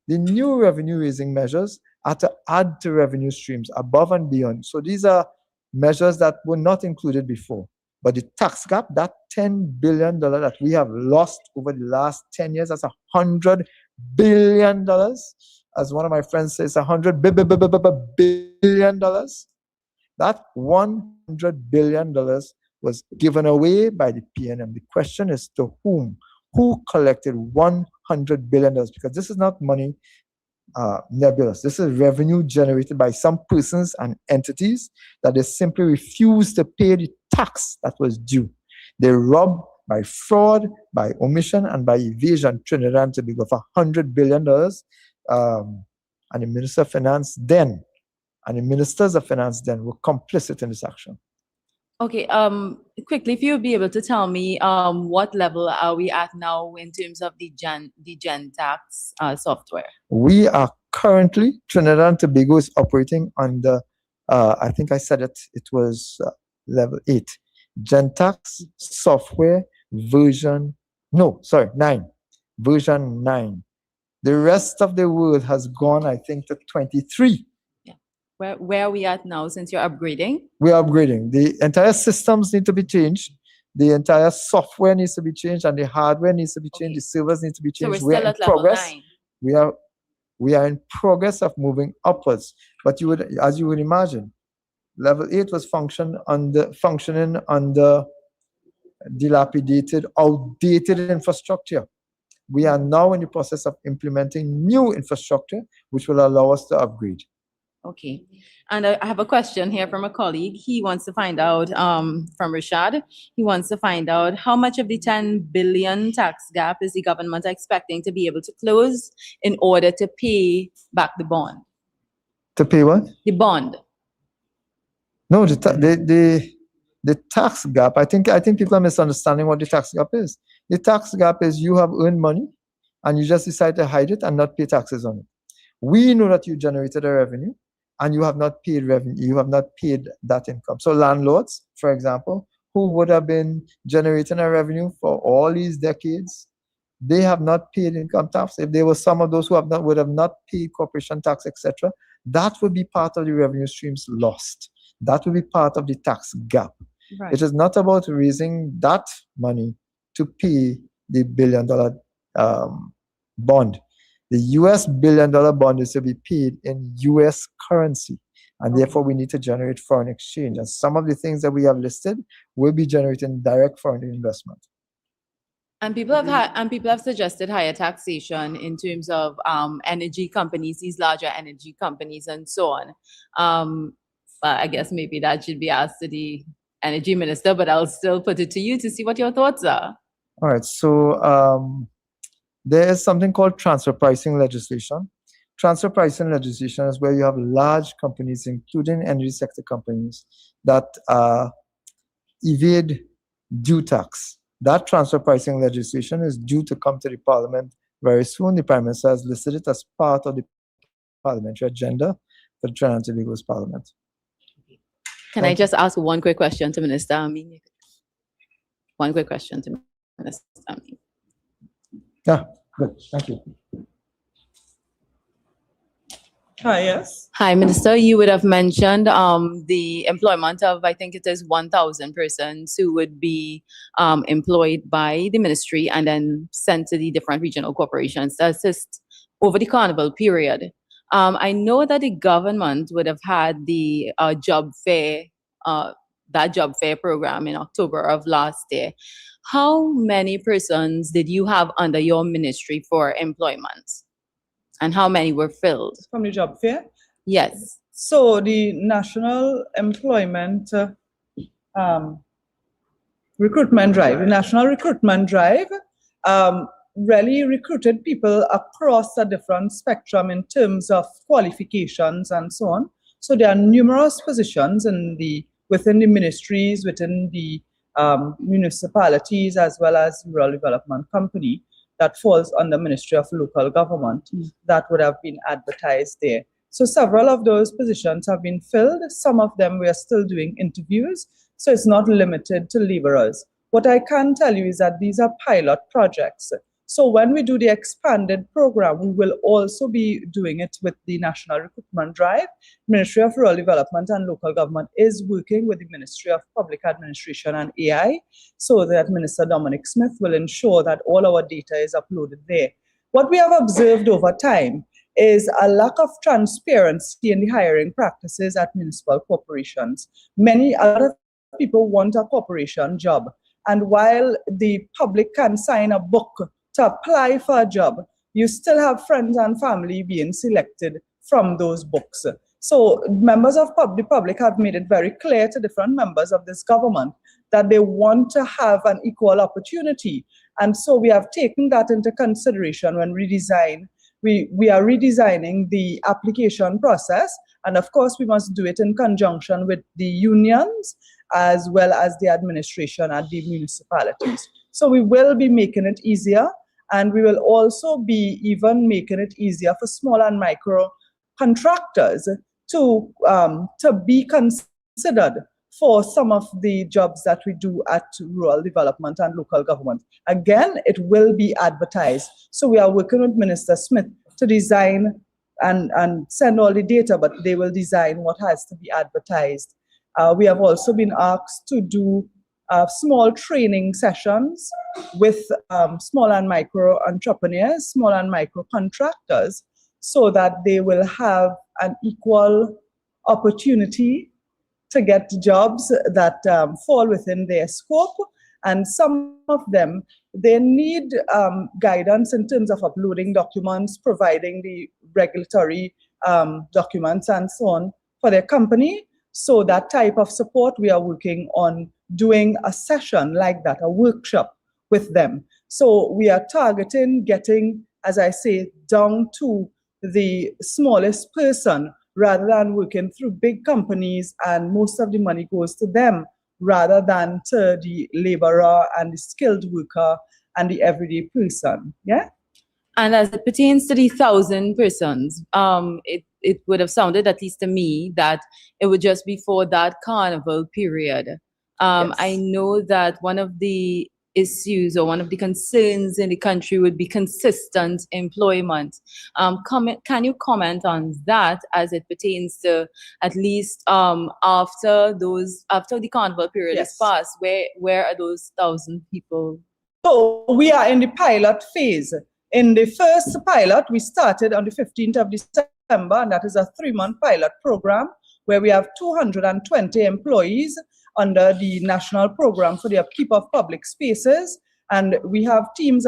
D: The new revenue raising measures are to add to revenue streams above and beyond. So these are measures that were not included before. But the tax gap, that $10 billion that we have lost over the last 10 years, that's $100 billion. As one of my friends says, $100 billion. That $100 billion was given away by the PNM. The question is to whom? Who collected $100 billion? Because this is not money nebulous. This is revenue generated by some persons and entities that they simply refuse to pay the tax that was due. They rob by fraud, by omission, and by evasion Trinidad and Tobago for $100 billion. and the Minister of Finance then, and the Ministers of Finance then were complicit in this action.
H: Okay, quickly, if you'll be able to tell me what level are we at now in terms of the Gentax software?
D: We are currently, Trinidad and Tobago is operating under, I think I said it was level 8. Gentax software version 9. Version 9. The rest of the world has gone, I think, to 23.
H: Where are we at now since you're upgrading?
D: We are upgrading. The entire systems need to be changed. The entire software needs to be changed, and the hardware needs to be changed. The servers need to be changed.
H: So we're still at level 9.
D: We are in progress of moving upwards. But as you would imagine, level 8 was functioning under dilapidated, outdated infrastructure. We are now in the process of implementing new infrastructure, which will allow us to upgrade.
H: Okay. And I have a question here from a colleague. He wants to find out, from Rashad, he wants to find out how much of the 10 billion tax gap is the government expecting to be able to close in order to pay back the bond?
D: To pay what?
H: The bond.
D: No, the tax gap, I think people are misunderstanding what the tax gap is. The tax gap is you have earned money and you just decide to hide it and not pay taxes on it. We know that you generated a revenue and you have not paid revenue, you have not paid that income. So landlords, for example, who would have been generating a revenue for all these decades, they have not paid income tax. If there were some of those who would have not paid corporation tax, etc., that would be part of the revenue streams lost. That will be part of the tax gap. Right. It is not about raising that money to pay the $1 billion bond. The US $1 billion bond is to be paid in US currency, and therefore we need to generate foreign exchange. And some of the things that we have listed will be generating direct foreign investment.
H: And people have suggested higher taxation in terms of energy companies, these larger energy companies, and so on. But I guess maybe that should be asked to the energy minister, but I'll still put it to you to see what your thoughts are.
D: All right. So there is something called transfer pricing legislation. Transfer pricing legislation is where you have large companies, including energy sector companies, that evade due tax. That transfer pricing legislation is due to come to the Parliament very soon. The Prime Minister has listed it as part of the parliamentary agenda for the Trinidad and Tobago's Parliament.
H: Can I just ask one quick question to Minister Amin? One quick question to Minister Amin.
D: Yeah, good. Thank you.
F: Hi, yes.
H: Hi, Minister. You would have mentioned the employment of, I think it is 1,000 persons who would be employed by the ministry and then sent to the different regional corporations to assist over the carnival period. I know that the government would have had the job fair, that job fair program in October of last year. How many persons did you have under your ministry for employment? And how many were filled?
F: From the job fair?
H: Yes.
F: So the National Employment Recruitment Drive, really recruited people across a different spectrum in terms of qualifications and so on. So there are numerous positions within the ministries, within the municipalities, as well as rural development company that falls under Ministry of Local Government that would have been advertised there. So several of those positions have been filled. Some of them we are still doing interviews, so it's not limited to laborers. What I can tell you is that these are pilot projects. So when we do the expanded program, we will also be doing it with the National Recruitment Drive. Ministry of Rural Development and Local Government is working with the Ministry of Public Administration and AI so that Minister Dominic Smith will ensure that all our data is uploaded there. What we have observed over time is a lack of transparency in the hiring practices at municipal corporations. A lot of people want a corporation job, and while the public can sign a book to apply for a job, you still have friends and family being selected from those books. So members of the public have made it very clear to different members of this government that they want to have an equal opportunity. And so we have taken that into consideration when we design we are redesigning the application process. And of course, we must do it in conjunction with the unions as well as the administration at the municipalities. So we will be making it easier, and we will also be even making it easier for small and micro contractors to be considered for some of the jobs that we do at rural development and local government. Again, it will be advertised. So we are working with Minister Smith to design and send all the data, but they will design what has to be advertised. We have also been asked to do small training sessions with small and micro entrepreneurs, small and micro contractors, so that they will have an equal opportunity to get jobs that fall within their scope. And some of them, they need guidance in terms of uploading documents, providing the regulatory documents and so on for their company. So that type of support, we are working on doing a session like that, a workshop with them. So we are targeting getting, as I say, down to the smallest person, rather than working through big companies and most of the money goes to them rather than to the laborer and the skilled worker and the everyday person. Yeah.
H: And as it pertains to the 1,000 persons, it would have sounded, at least to me, that it would just be for that carnival period.
F: Yes.
H: I know that one of the issues or one of the concerns in the country would be consistent employment. Can you comment on that as it pertains to at least after the carnival period
F: Yes.
H: is passed? Where are those 1,000 people?
F: So we are in the pilot phase. In the first pilot, we started on the 15th of December, and that is a 3-month pilot program where we have 220 employees under the National Program for the Upkeep of Public Spaces, and we have teams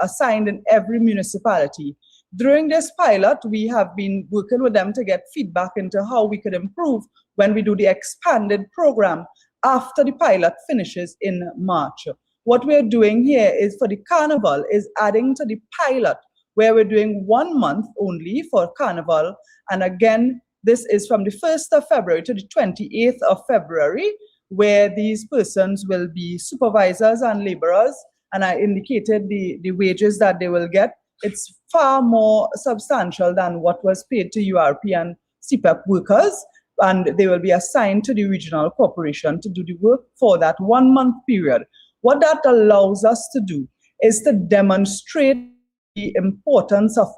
F: assigned in every municipality. During this pilot, we have been working with them to get feedback into how we could improve when we do the expanded program after the pilot finishes in March. What we're doing here is for the carnival is adding to the pilot, where we're doing 1 month only for carnival. And again, this is from the 1st of February to the 28th of February, where these persons will be supervisors and laborers. And I indicated the wages that they will get. It's far more substantial than what was paid to URP and CPEP workers. And they will be assigned to the regional corporation to do the work for that 1 month period. What that allows us to do is to demonstrate the importance of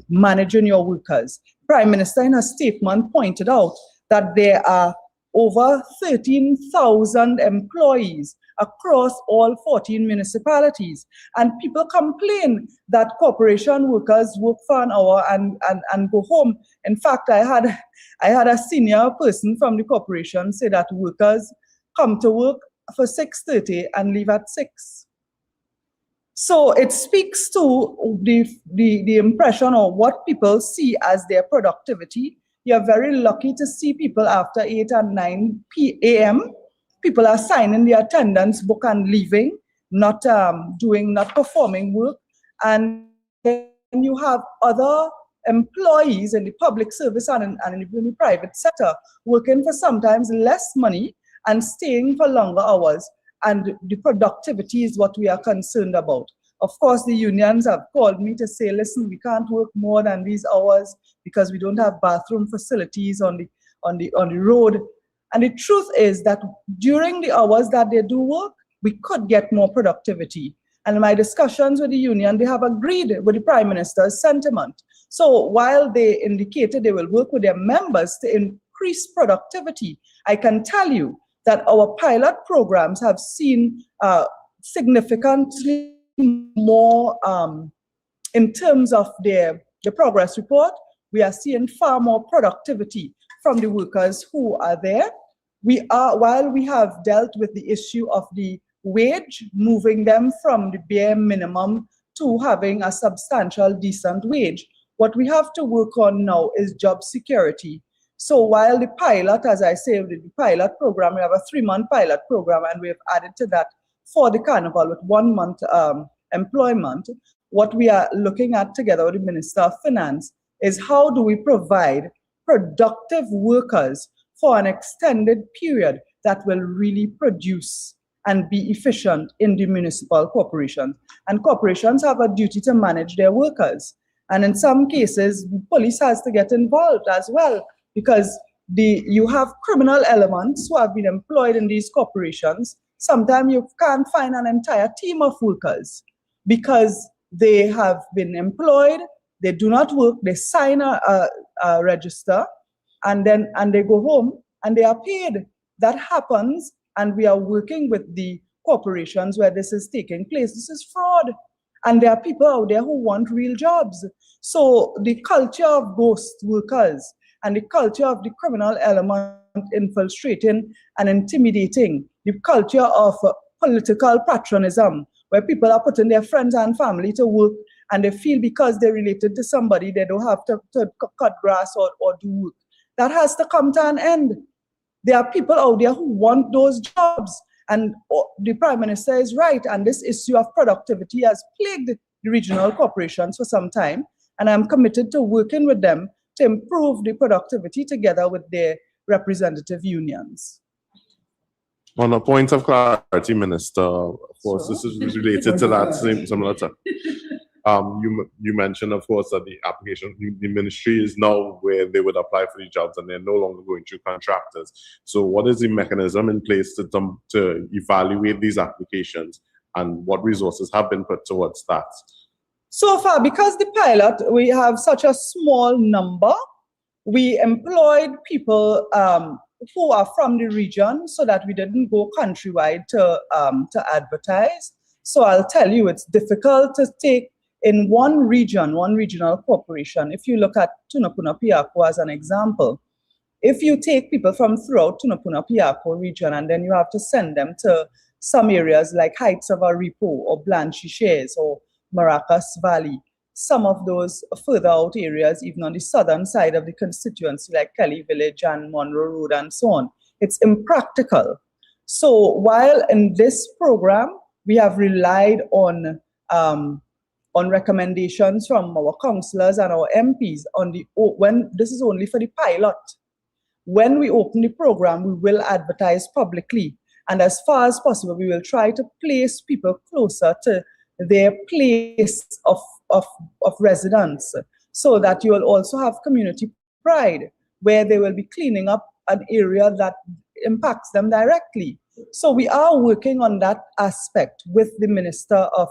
F: managing your workers. Prime Minister in her statement pointed out that there are over 13,000 employees across all 14 municipalities. And people complain that corporation workers work for an hour and go home. In fact, I had a senior person from the corporation say that workers come to work for 6:30 and leave at 6. So it speaks to the impression of what people see as their productivity. You're very lucky to see people after 8 and 9 p.m. People are signing the attendance book and leaving, not performing work. And then you have other employees in the public service and in the private sector working for sometimes less money and staying for longer hours. And the productivity is what we are concerned about. Of course, the unions have called me to say, listen, we can't work more than these hours because we don't have bathroom facilities on the road. And the truth is that during the hours that they do work, we could get more productivity. And in my discussions with the union, they have agreed with the Prime Minister's sentiment. So while they indicated they will work with their members to increase productivity, I can tell you that our pilot programs have seen significantly more in terms of the progress report. We are seeing far more productivity from the workers who are there. While we have dealt with the issue of the wage, moving them from the bare minimum to having a substantial, decent wage, what we have to work on now is job security. So while the pilot, as I say, the pilot program, we have a 3-month pilot program, and we have added to that for the carnival with 1 month employment. what we are looking at together with the Minister of Finance is how do we provide productive workers for an extended period that will really produce and be efficient in the municipal corporations. And corporations have a duty to manage their workers. And in some cases, the police has to get involved as well, because you have criminal elements who have been employed in these corporations. Sometimes you can't find an entire team of workers because they have been employed, they do not work, they sign a register, and they go home and they are paid. That happens, and we are working with the corporations where this is taking place. This is fraud. And there are people out there who want real jobs. So the culture of ghost workers and the culture of the criminal element infiltrating and intimidating, the culture of political patronism, where people are putting their friends and family to work, and they feel because they're related to somebody, they don't have to cut grass or do work. That has to come to an end. There are people out there who want those jobs. And the Prime Minister is right. And this issue of productivity has plagued the regional corporations for some time. And I'm committed to working with them to improve the productivity together with their representative unions.
G: On a point of clarity, Minister, of course, this is related to that similar to. You mentioned, of course, that the application, the ministry is now where they would apply for the jobs and they're no longer going through contractors. So what is the mechanism in place to evaluate these applications, and what resources have been put towards that?
F: So far, because the pilot, we have such a small number, we employed people who are from the region so that we didn't go countrywide to advertise. So I'll tell you, it's difficult to take in one region, one regional corporation. If you look at Tunapuna Piako as an example, if you take people from throughout Tunapuna Piako region and then you have to send them to some areas like Heights of Aripo or Blanchishes or Maracas Valley, some of those further out areas, even on the southern side of the constituency like Kelly Village and Monroe Road and so on, it's impractical. So while in this program, we have relied on recommendations from our councillors and our MPs when this is only for the pilot. When we open the program, we will advertise publicly. And as far as possible, we will try to place people closer to their place of residence, so that you will also have community pride, where they will be cleaning up an area that impacts them directly. So we are working on that aspect with the Minister of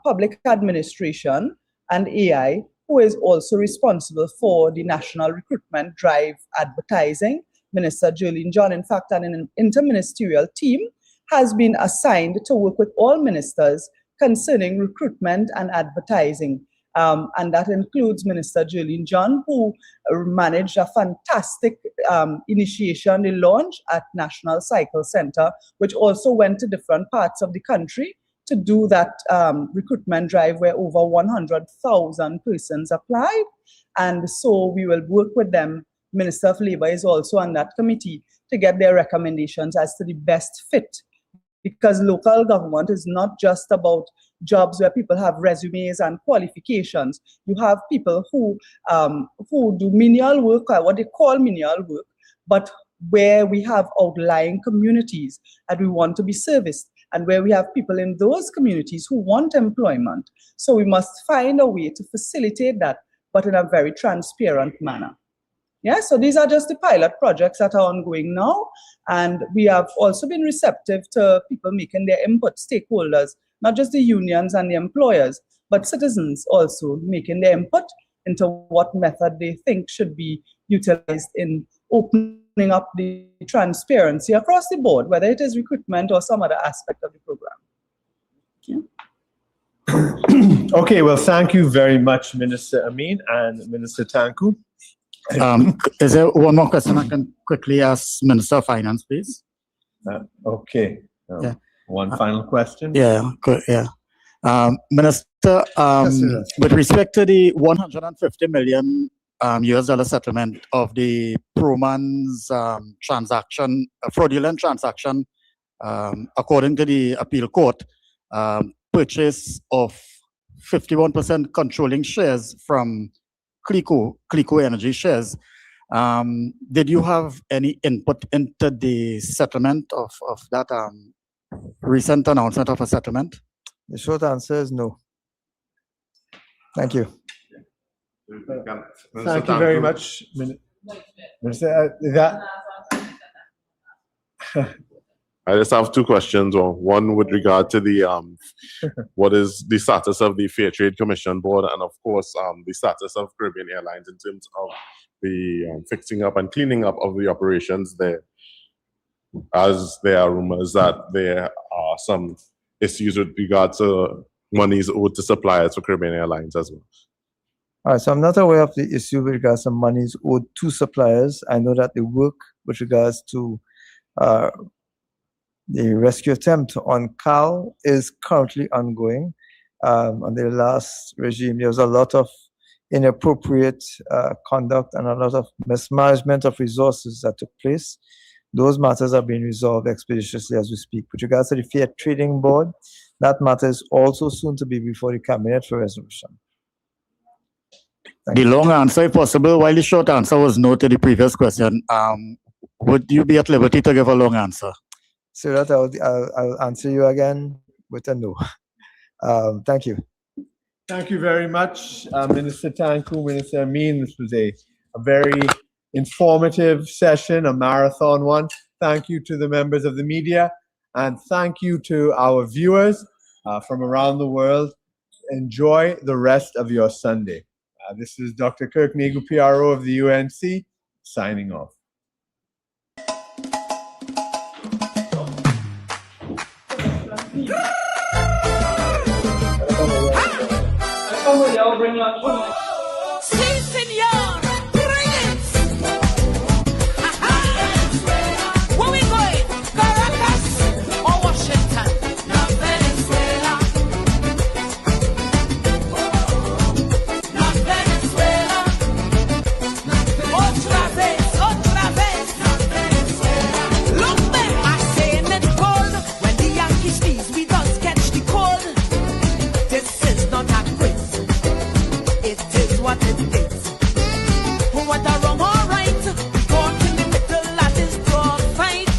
F: Public Administration and AI, who is also responsible for the National Recruitment Drive advertising, Minister Jolene John. In fact, an interministerial team has been assigned to work with all ministers concerning recruitment and advertising. And that includes Minister Jolene John, who managed a fantastic initiation, the launch at National Cycle Center, which also went to different parts of the country to do that recruitment drive where over 100,000 persons applied. And so we will work with them. Minister of Labor is also on that committee to get their recommendations as to the best fit. Because local government is not just about jobs where people have resumes and qualifications. You have people who do menial work, or what they call menial work, but where we have outlying communities that we want to be serviced, and where we have people in those communities who want employment. So we must find a way to facilitate that, but in a very transparent manner. Yeah, so these are just the pilot projects that are ongoing now. And we have also been receptive to people making their input, stakeholders, not just the unions and the employers, but citizens also making their input into what method they think should be utilized in opening up the transparency across the board, whether it is recruitment or some other aspect of the program. Yeah.
E: Okay, well, thank you very much, Minister Amin and Minister Tanku.
J: Is there one more question I can quickly ask Minister of Finance, please?
E: Okay.
J: Yeah.
E: One final question.
J: Yeah, good. Yeah. Minister, with respect to the $150 million US dollar settlement of the Proman's transaction, fraudulent transaction, according to the appeal court, purchase of 51% controlling shares from Clico Energy shares. Did you have any input into the settlement of that recent announcement of a settlement?
D: The short answer is no. Thank you.
E: Thank you very much, Minister.
G: I just have two questions. One with regard to the what is the status of the Fair Trade Commission Board, and of course the status of Caribbean Airlines in terms of the fixing up and cleaning up of the operations there, as there are rumors that there are some issues with regard to monies owed to suppliers for Caribbean Airlines as well.
D: All right, so I'm not aware of the issue with regards to monies owed to suppliers. I know that the work with regards to the rescue attempt on Cal is currently ongoing. Under the last regime, there was a lot of inappropriate conduct and a lot of mismanagement of resources that took place. Those matters are being resolved expeditiously as we speak. With regards to the Fair Trading Board, that matter is also soon to be before the Cabinet for resolution.
J: The long answer, if possible, while the short answer was no to the previous question, would you be at liberty to give a long answer?
D: So that I'll answer you again with a no. Thank you.
E: Thank you very much, Minister Tanku, Minister Amin. This was a very informative session, a marathon one. Thank you to the members of the media, and thank you to our viewers from around the world. Enjoy the rest of your Sunday. This is Dr. Kirk Negu, PRO of the UNC, signing off.
B: Sí, señor, bring it. Where we going? Caracas or Washington? Not Venezuela. Not Venezuela. Otra vez, otra vez. Not Venezuela. Look, man, I say in it cold. When the Yankees sneeze, we don't catch the cold. This is not a quiz. It is what it is. Whether wrong or right, we caught in the middle of this dog fight.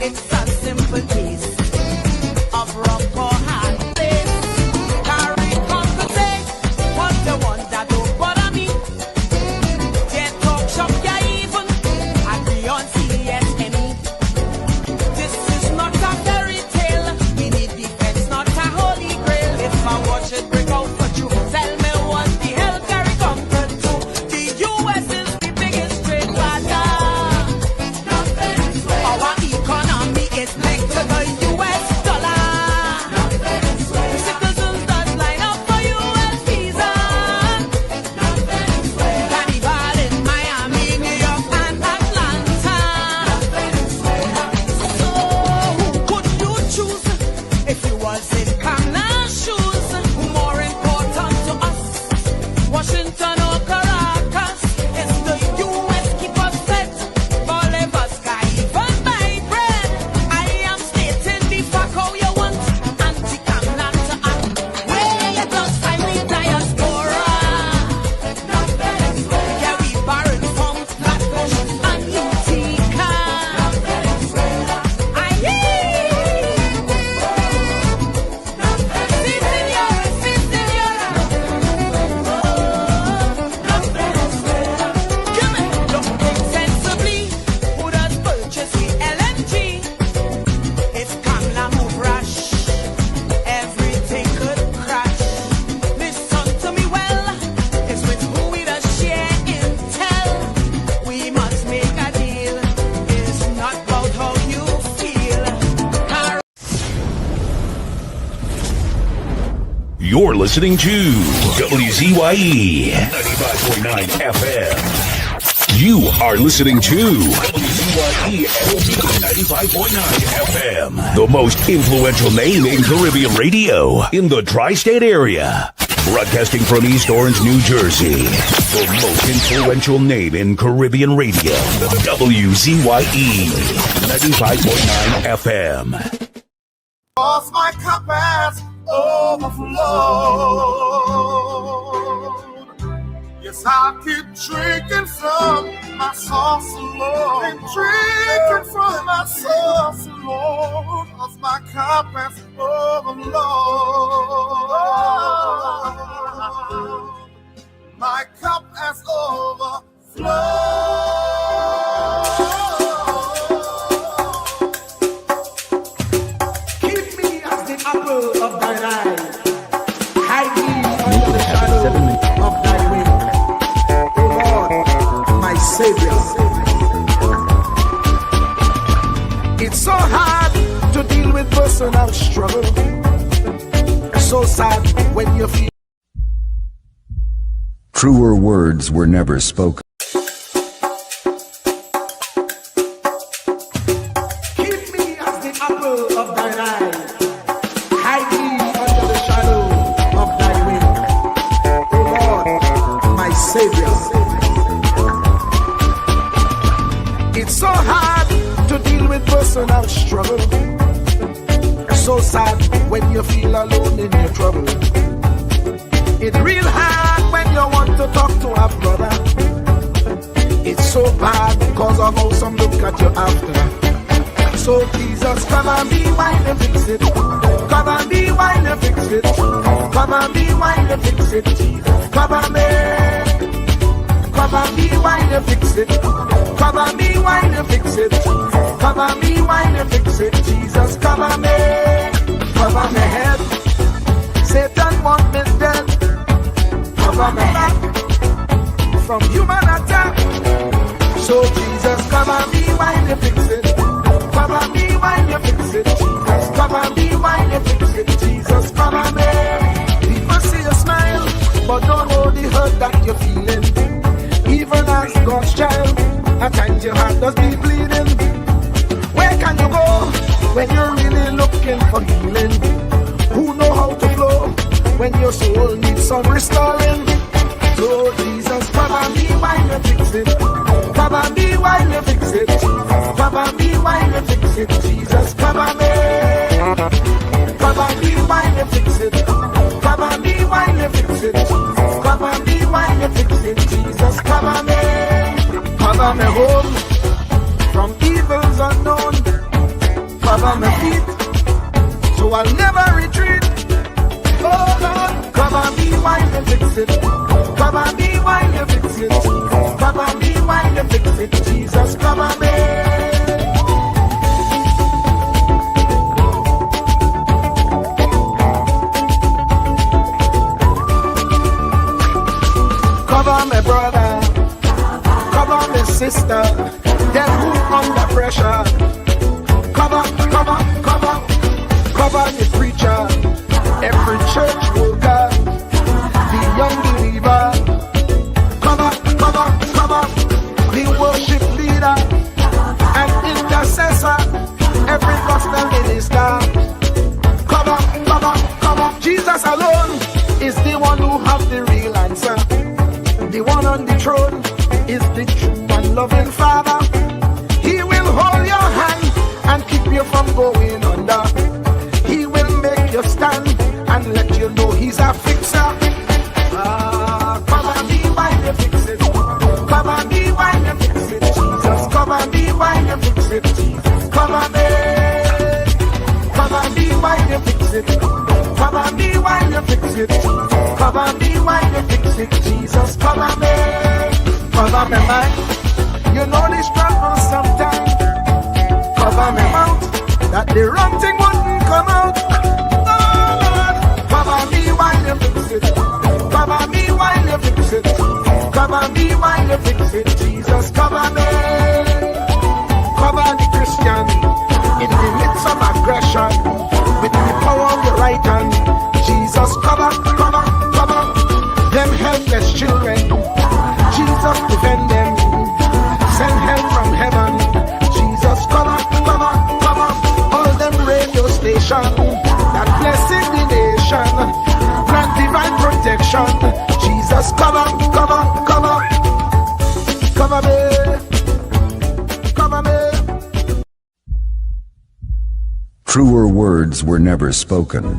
B: It's a simple case of rock or hard place. Carry company, what the one that don't bother me. They talk shop, yeah, even agree on CSME. This is not a fairy tale. We need defense, not a holy grail. If I watch it break out for you, tell me what the hell carry comfort to. The US is the biggest trade partner. Our economy is linked to the US dollar. Citizens does line up for US visa. Carnival in Miami, New York, and Atlanta. So who could you choose if you was in Kamala's shoes? Who more important to us, Washington or Caracas? It's the US keep us fed, Bolivar sky even buy bread. I am stating the fuck how you want anti-Kamala to act. Where you just find the diaspora? Yeah, we borrowed from Flatbush and Utica. I sensibly, who does purchase the LNG? If Kamala move rush, everything could crash. Listen to me well, it's with who we does share intel. We must make a deal. It's not about how you feel.
A: You're listening to WZYE 95.9 FM. You are listening to WZYE 95.9 FM, the most influential name in Caribbean radio in the tri-state area. Broadcasting from East Orange, New Jersey, the most influential name in Caribbean radio, WZYE 95.9 FM.
B: Cause my cup has overflowed.
K: overflowed. Yes, I keep drinking from my source, Lord. Keep drinking from my source, Lord. Cause my cup has overflowed. My cup has overflowed.
B: Keep me as the apple of thine eye. Hide me under the shadow of thy wing. O Lord, my Savior. It's so hard to deal with personal struggle. So sad when you feel.
L: Truer words were never spoken.
B: Keep me as the apple of thine eye. Hide me under the shadow of thy wing. O Lord, my Savior. It's so hard to deal with personal struggle. So sad when you feel alone in your trouble. It's real hard when you want to talk to a brother. It's so bad because of how some look at you after. So Jesus, come and be while you fix it. Come and be while you fix it. Come and be while you fix it. Jesus, come and be. Come and be while you fix it. Come and be while you fix it. Come and be while you fix it. Jesus, come and be. Cover my head. Satan want me dead. Cover my back from human attack. So Jesus, come and be while you fix it. Come and be while you fix it. Jesus, come and be while you fix it. Jesus, come and be. People see you smile, but don't know the hurt that you're feeling. Even as God's child, at times your heart does be bleeding. Where can you go when you're really looking for healing? Who know how to flow when your soul needs some restoring? So Jesus, come and be while you fix it. Come and be while you fix it. Come and be while you fix it. Jesus, come and be. Come and be while you fix it. Come and be while you fix it. Come and be while you fix it. Jesus, come and be. Cover me home from evils unknown. Cover my feet so I'll never retreat. Oh Lord, come and be while you fix it. Come and be while you fix it. Come and be while you fix it. Jesus, come and be. Cover my brother, cover my sister, them who under pressure. Cover the preacher, every church worker, the young believer. Cover the worship leader and intercessor, every gospel minister. Cover. Jesus alone is the one who has the real answer. The one on the throne is the true and loving Father. He will hold your hand and keep you from going under. He will make you stand and let you know he's a fixer. Come and be while you fix it. Come and be while you fix it. Jesus, come and be while you fix it. Jesus, come and be. Come and be while you fix it. Come and be while you fix it. Come and be while you fix it. Jesus, come and be. Cover my mind. You know the struggle sometimes. Cover my mouth, that the wrong thing wouldn't come out. Oh Lord, cover me while you fix it. Cover me while you fix it. Cover me while you fix it. Jesus, cover me. Cover the Christian in the midst of aggression with the power of your right hand. Jesus, cover them helpless children. Jesus, defend them. Send help from heaven. Jesus, cover all them radio stations that blessing the nation. Grant divine protection. Jesus, cover me.
L: Truer words were never spoken.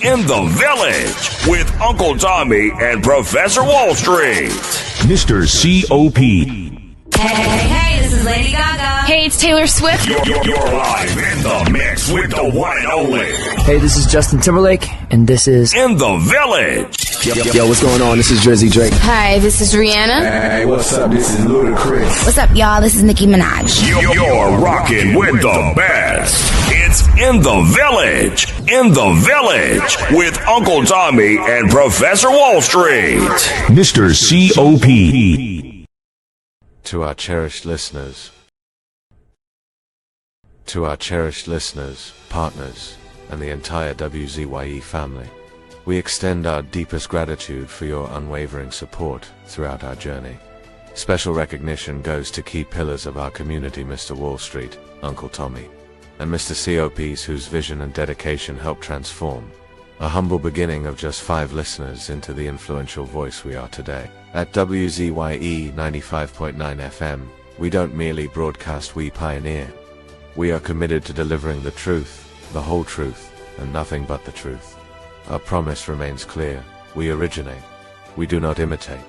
A: In the Village with Uncle Tommy and Professor Wall Street. Mr. C.O.P.
M: Hey, this is Lady Gaga. Hey, it's Taylor Swift.
A: You're live in the mix with the one and only.
N: Hey, this is Justin Timberlake, and this is
A: In the Village.
N: Yo, what's going on? This is Drizzy Drake.
M: Hi, this is Rihanna.
O: Hey, what's up? This is Ludacris.
M: What's up, y'all? This is Nicki Minaj.
A: You're rocking with the best. It's In the Village. In the Village with Uncle Tommy and Professor Wall Street. Mr. C.O.P.
P: To our cherished listeners, partners, and the entire WZYE family, we extend our deepest gratitude for your unwavering support throughout our journey. Special recognition goes to key pillars of our community, Mr. Wall Street, Uncle Tommy, and Mr. COPs, whose vision and dedication helped transform a humble beginning of just 5 listeners into the influential voice we are today. At WZYE 95.9 FM, we don't merely broadcast, we pioneer. We are committed to delivering the truth, the whole truth, and nothing but the truth. Our promise remains clear. We originate. We do not imitate.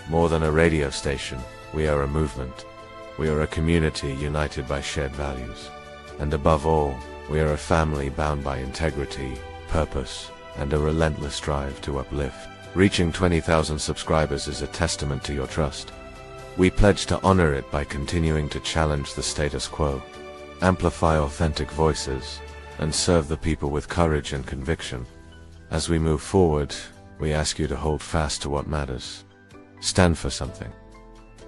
P: More than a radio station, we are a movement. We are a community united by shared values. And above all, we are a family bound by integrity, purpose, and a relentless drive to uplift. Reaching 20,000 subscribers is a testament to your trust. We pledge to honor it by continuing to challenge the status quo, amplify authentic voices, and serve the people with courage and conviction. As we move forward, we ask you to hold fast to what matters. Stand for something.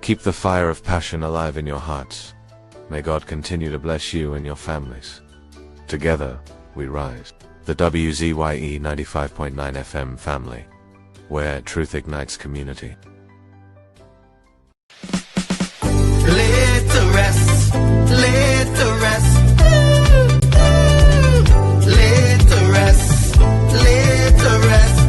P: Keep the fire of passion alive in your hearts. May God continue to bless you and your families. Together, we rise. The WZYE 95.9 FM family, where truth ignites community.
B: Laid to rest, laid to rest, laid to rest, laid to rest.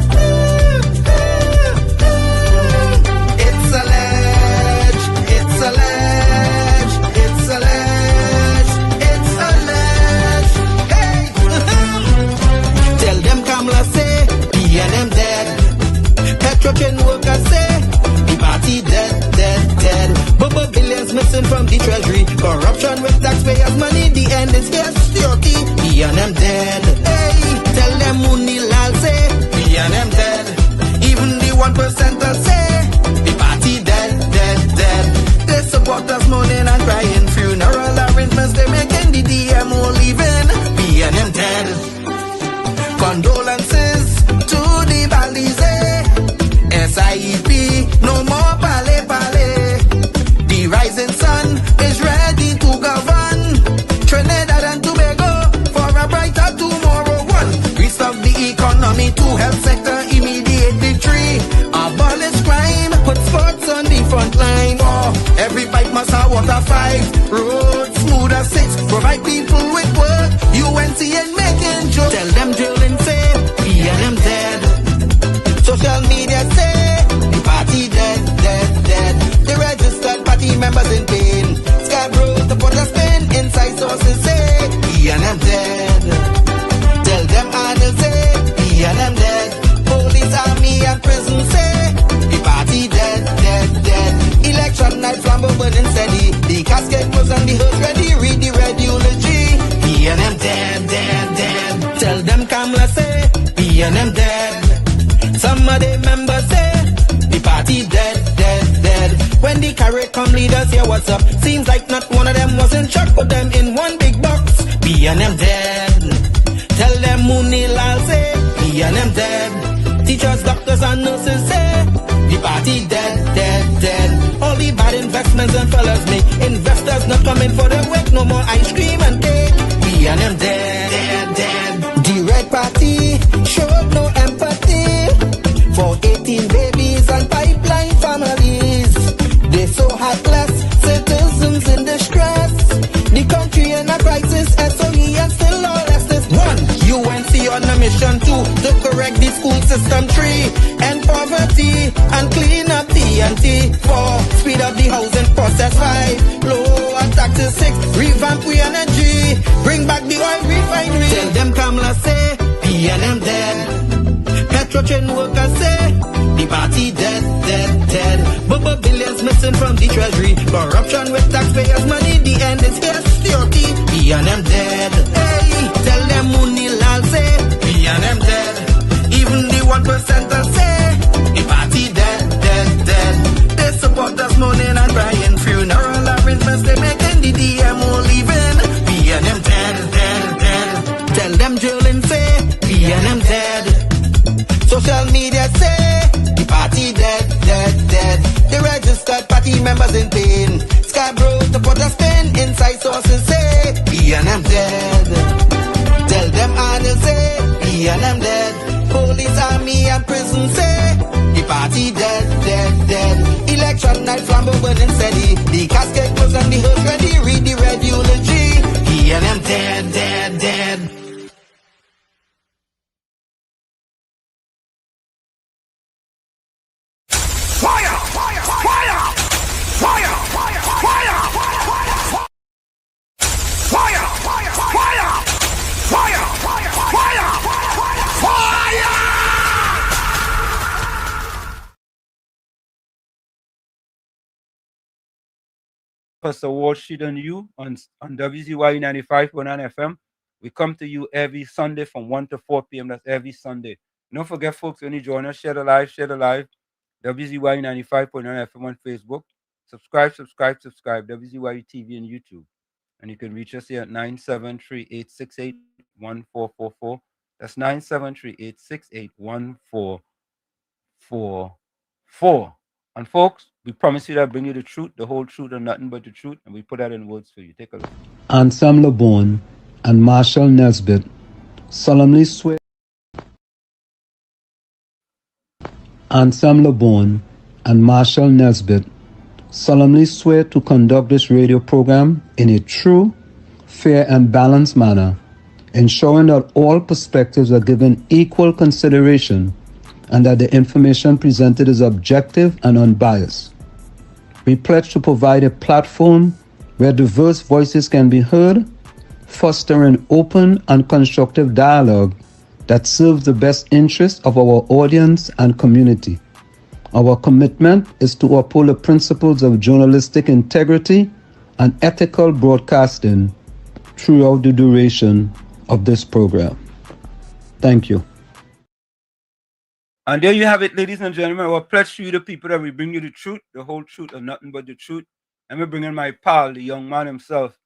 B: It's a ledge, it's a ledge, it's a ledge, it's a ledge. Hey, tell them Kamala say, he and them dead. Petrochen workers say, the party dead, dead, dead. Bubble billions missing from the treasury. Corruption with taxpayers' money, the end is here, security. He and them dead. Hey, tell them Mooney Lal say, he and them dead. Even the 1%ers say, the party dead, dead, dead. They support us mourning and crying. Funeral arrangements they making, the DMO leaving. He and them dead. Condolences to the Balize. SIEP, no more pale pale. The rising sun is ready to govern Trinidad and Tobago for a brighter tomorrow. 1. Restart the economy, 2. Health sector, immediate victory. Abolish crime, put sports on the front line. 4. Every pipe must have water. 5. Roads smooth as 6. Provide people with work. UNC ain't making jokes. Tell them drilling say, he and them dead. Social media say, the party dead, dead, dead. The registered party members in pain. Scarborough, the put a spin. Inside sources say, he and them dead. Tell them Arnold say, he and them dead. Police, army and prison say, the party dead, dead, dead. Election night, flambeau burning steady. The casket was on the hearse ready. Read the red eulogy. He and them dead, dead, dead. Tell them Kamala say, he and them dead. Some of the members say, the party dead, dead, dead. When the carrot come leaders hear what's up. Seems like not one of them was in shock. Put them in one big box. B and them dead. Tell them Mooney Lal say, B and them dead. Teachers, doctors and nurses say, the party dead, dead, dead. All the bad investments and fellas make. Investors not coming for the work. No more ice cream and cake. B and them dead, dead, dead. The red party showed no empathy for 18 babies and pipeline families. They so heartless, citizens in distress. The country in a crisis, SOE and still lawlessness. 1. UNC on a mission 2 to correct the school system. 3. End poverty and clean up TNT. 4. Speed up the housing process. 5. Lower taxes. 6. Revamp we energy. Bring back the oil refinery. Tell them Kamala say, P and them dead. church workers say the party dead, dead, dead. But billions missing from the treasury. Corruption with taxpayers' money, the end is here. Security, we and them dead. Hey, tell them Mooney Lal say, we and them dead. Even the 1% say, the party dead, dead, dead. They support us mourning and crying. Funeral arrangements they making, the DMO leaving. We and them dead, dead, dead. Tell them drilling say, we and them dead. Social media say, the party dead, dead, dead. The registered party members in pain. Scarborough to put a spin. Inside sources say, we and them dead. Tell them Arnold say, we and them dead. Police, army and prison say, the party dead, dead, dead. Election night flambeau burning steady. The casket closed and the hearse ready. Read the red eulogy. We and them dead, dead, dead.
K: Professor Wall Street and you on WZYE 95.9 FM. We come to you every Sunday from 1 to 4 p.m. That's every Sunday. Don't forget, folks, when you join us, share the live, WZYE 95.9 FM on Facebook. Subscribe, WZYE TV and YouTube. And you can reach us here at 973-868-1444. That's 973-868-1444. And folks, we promise you that bring you the truth, the whole truth, and nothing but the truth. And we put that in words for you. Take a look.
Q: Anselm LeBon and Marshall Nesbitt solemnly swear. Anselm LeBon and Marshall Nesbitt solemnly swear to conduct this radio program in a true, fair, and balanced manner, ensuring that all perspectives are given equal consideration and that the information presented is objective and unbiased. We pledge to provide a platform where diverse voices can be heard, fostering open and constructive dialogue that serves the best interests of our audience and community. Our commitment is to uphold the principles of journalistic integrity and ethical broadcasting throughout the duration of this program. Thank you.
K: And there you have it, ladies and gentlemen. Our pledge to you, the people, that we bring you the truth, the whole truth, and nothing but the truth. And we're bringing my pal, the young man himself,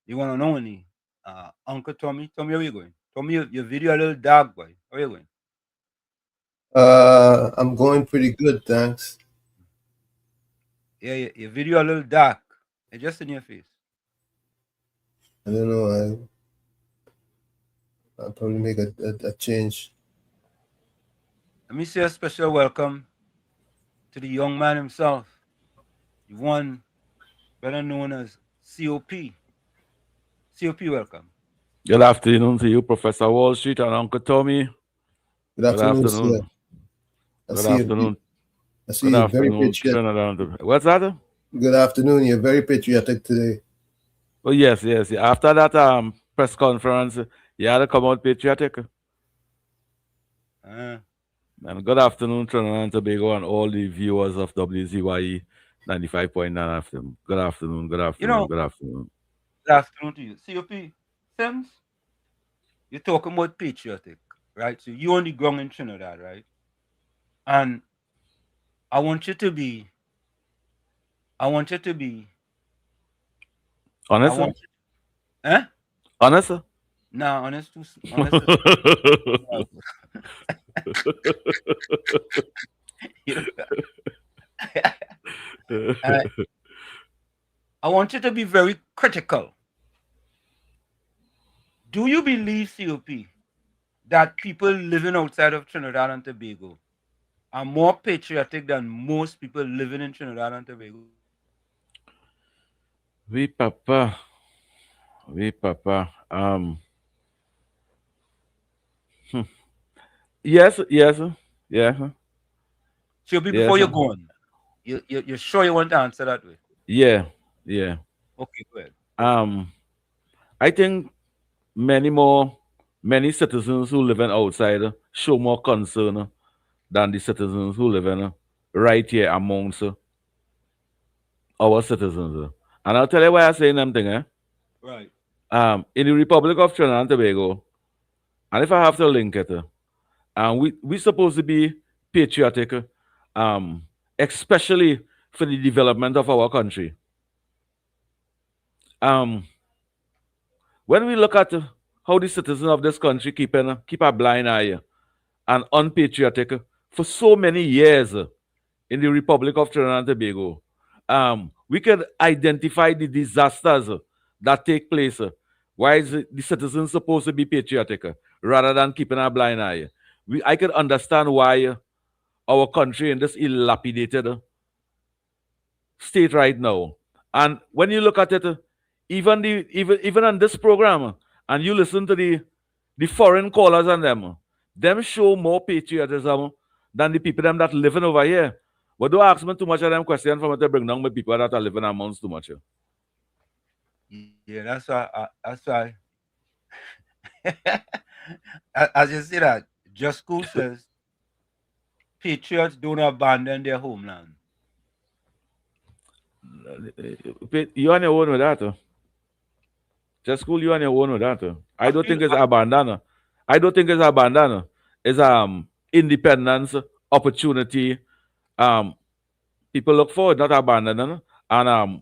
K: the one and only, Uncle Tommy. Tommy, how are you going? Tommy, your video a little dark, boy. How are you going?
R: I'm going pretty good, thanks.
K: Yeah, your video a little dark. It's just in your face.
R: I don't know. I'll probably make a change.
K: Let me say a special welcome to the young man himself, the one better known as COP. COP, welcome.
S: Good afternoon to you, Professor Wall Street and Uncle Tommy.
R: Good afternoon, sir.
S: Good afternoon.
R: I see you're very patriotic.
S: What's that?
R: Good afternoon. You're very patriotic today.
S: Oh, yes. After that press conference, you had to come out patriotic. And good afternoon, Trinidad and Tobago, and all the viewers of WZYE 95.9 FM. Good afternoon, good afternoon, good afternoon.
K: Good afternoon to you. COP, Sims, you're talking about patriotic, right? So you're on the ground in Trinidad, right? And I want you to be
S: honest.
K: Eh?
S: Honest?
K: Nah, honest. I want you to be very critical. Do you believe, COP, that people living outside of Trinidad and Tobago are more patriotic than most people living in Trinidad and Tobago?
S: Oui, papa. Yes.
K: COP, before you go on, you're sure you want to answer that way?
S: Yeah.
K: Okay, go ahead.
S: I think many citizens who live outside show more concern than the citizens who live in right here amongst our citizens. And I'll tell you why I'm saying them thing.
K: Right.
S: In the Republic of Trinidad and Tobago, and if I have to link it, we supposed to be patriotic, especially for the development of our country. When we look at how the citizens of this country keep a blind eye and unpatriotic for so many years in the Republic of Trinidad and Tobago, we can identify the disasters that take place. Why is the citizens supposed to be patriotic rather than keeping a blind eye? I can understand why our country in this dilapidated state right now. And when you look at it, even on this program, and you listen to the foreign callers and them show more patriotism than the people them that living over here. But don't ask me too much of them questions for me to bring down the people that are living amongst too much.
K: Yeah, that's why. That's why. As you see that, Just School says, patriots don't abandon their homeland.
S: You on your own with that. Just School, you on your own with that. I don't think it's abandon. I don't think it's abandon. It's independence, opportunity. People look forward, not abandoning. And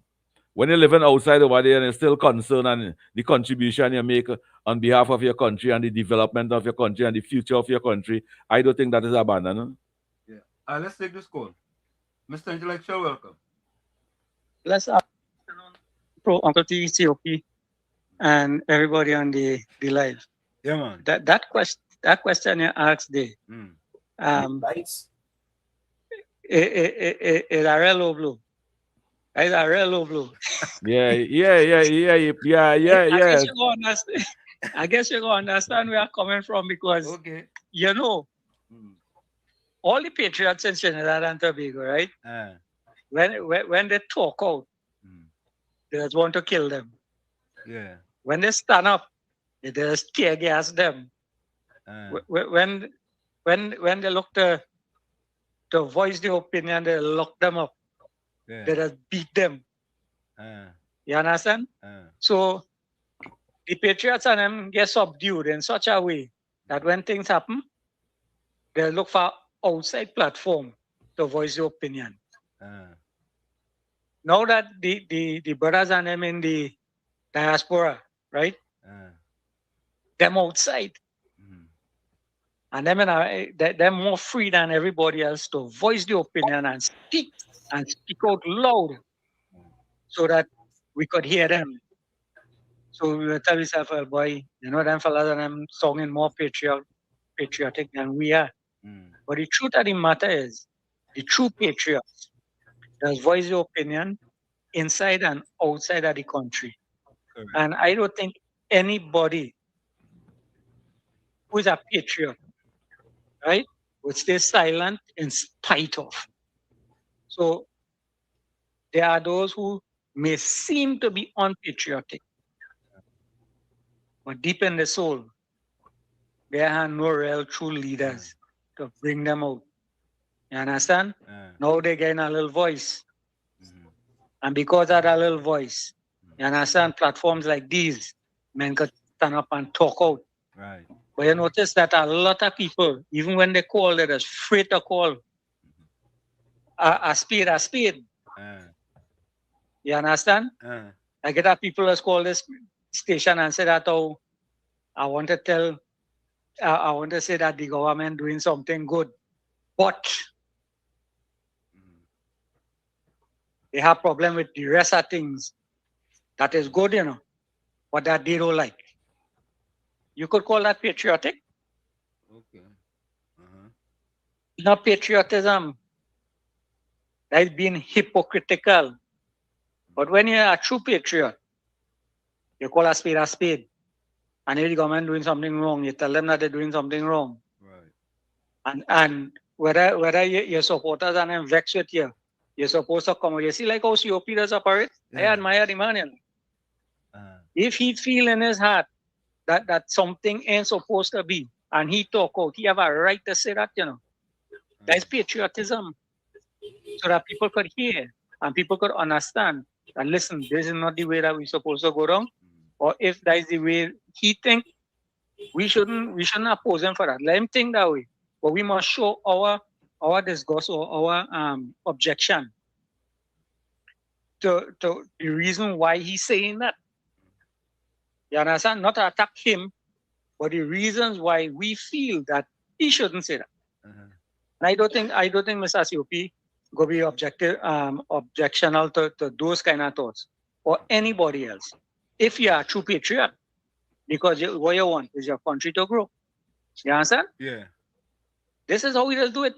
S: when you're living outside over there and you're still concerned and the contribution you make on behalf of your country and the development of your country and the future of your country, I don't think that is abandoning.
K: Yeah. Let's take this call. Mr. Intellectual, welcome.
C: Let's Pro Uncle TCOP and everybody on the live.
K: Yeah, man.
C: That question you asked there. It's a real low blow. It's a real low blow.
S: Yeah.
C: I guess you're going to understand where I'm coming from because, you know, all the patriots in Trinidad and Tobago, right? When they talk out, they just want to kill them.
K: Yeah.
C: When they stand up, they just tear gas them. When they look to voice their opinion, they lock them up.
K: Yeah.
C: They just beat them. You understand? So the patriots and them get subdued in such a way that when things happen, they look for outside platform to voice their opinion. Now that the brothers and them in the diaspora, right? Them outside. And they're more free than everybody else to voice their opinion and speak out loud so that we could hear them. So we will tell yourself, well, boy, you know, them fellas and them sounding more patriotic than we are. But the truth of the matter is, the true patriots does voice their opinion inside and outside of the country. Correct. And I don't think anybody who is a patriot, right, would stay silent in spite of. So there are those who may seem to be unpatriotic, but deep in the soul, there are no real true leaders to bring them out. You understand? Now they're getting a little voice. And because of that little voice, you understand, platforms like these, men could stand up and talk out.
K: Right.
C: But you notice that a lot of people, even when they call, they're afraid to call a spade a spade. You understand? I get that people just call this station and say that, oh, I want to say that the government doing something good, but they have problem with the rest of things that is good, you know, but that they don't like. You could call that patriotic.
K: Okay.
C: Not patriotism. That is being hypocritical. But when you're a true patriot, you call a spade a spade. And if the government doing something wrong, you tell them that they're doing something wrong. Right. And whether your supporters and them vex with you, you're supposed to come. You see, like how COP does operate? I admire the man, you know. If he feel in his heart that something ain't supposed to be, and he talk out, he have a right to say that, you know. That's patriotism. So that people could hear and people could understand that, listen, this is not the way that we're supposed to go down. Or if that is the way he think, we shouldn't oppose him for that. Let him think that way. But we must show our disgust or our objection to the reason why he's saying that. You understand? Not to attack him, but the reasons why we feel that he shouldn't say that. And I don't think Mr. COP go be objectional to those kind of thoughts or anybody else. If you are a true patriot, because what you want is your country to grow. You understand?
K: Yeah.
C: This is how we just do it.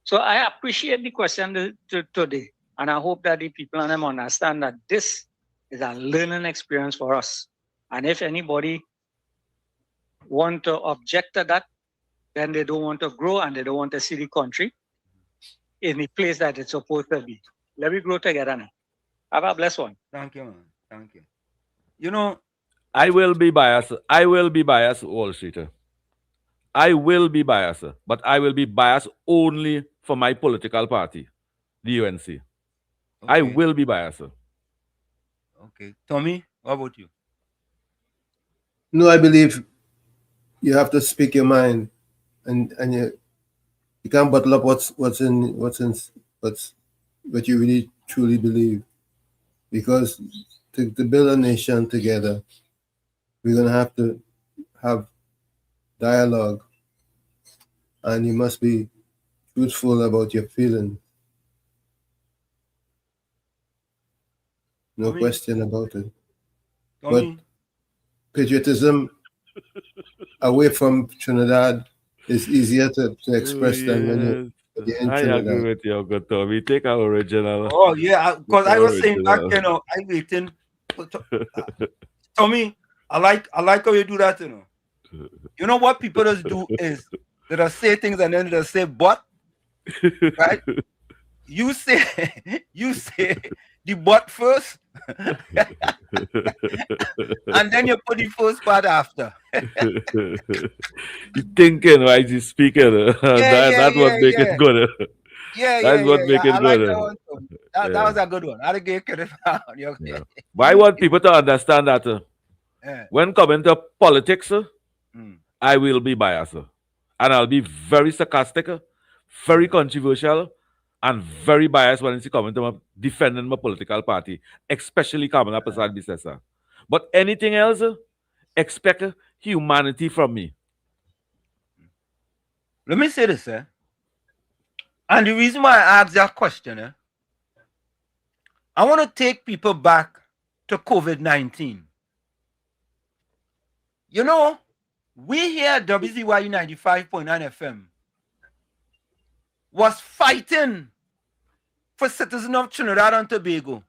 C: So I appreciate the question today, and I hope that the people on them understand that this is a learning experience for us. And if anybody want to object to that, then they don't want to grow and they don't want to see the country in the place that it's supposed to be. Let me grow together now. Have a blessed one.
K: Thank you, man. Thank you. You know,
S: I will be biased, Wall Streeter. I will be biased, but I will be biased only for my political party, the UNC. Okay. I will be biased.
K: Okay. Tommy, how about you?
R: No, I believe you have to speak your mind, and you can't bottle up what you really truly believe, because to build a nation together, we're gonna have to have dialogue, and you must be truthful about your feelings. No question about it. But patriotism away from Trinidad is easier to express than when you're in Trinidad.
S: I agree with you, Uncle Tommy. Take our original.
K: Oh, yeah, because I was saying that, I waiting. Tommy, I like how you do that, You know what people just do is they just say things and then they just say but, right? You say the but first, and then you put the first part after.
S: You thinking while you speaking. That's what make it good. That's what make it good.
K: That was a good one. I give credit.
S: But I want people to understand that when coming to politics, I will be biased. And I'll be very sarcastic, very controversial, and very biased when it's coming to defending my political party, especially Kamala Prasad Bisesa. But anything else, expect humanity from me.
K: Let me say this, and the reason why I asked that question, I want to take people back to COVID-19. You know, we here at WZYE 95.9 FM was fighting for citizens of Trinidad and Tobago.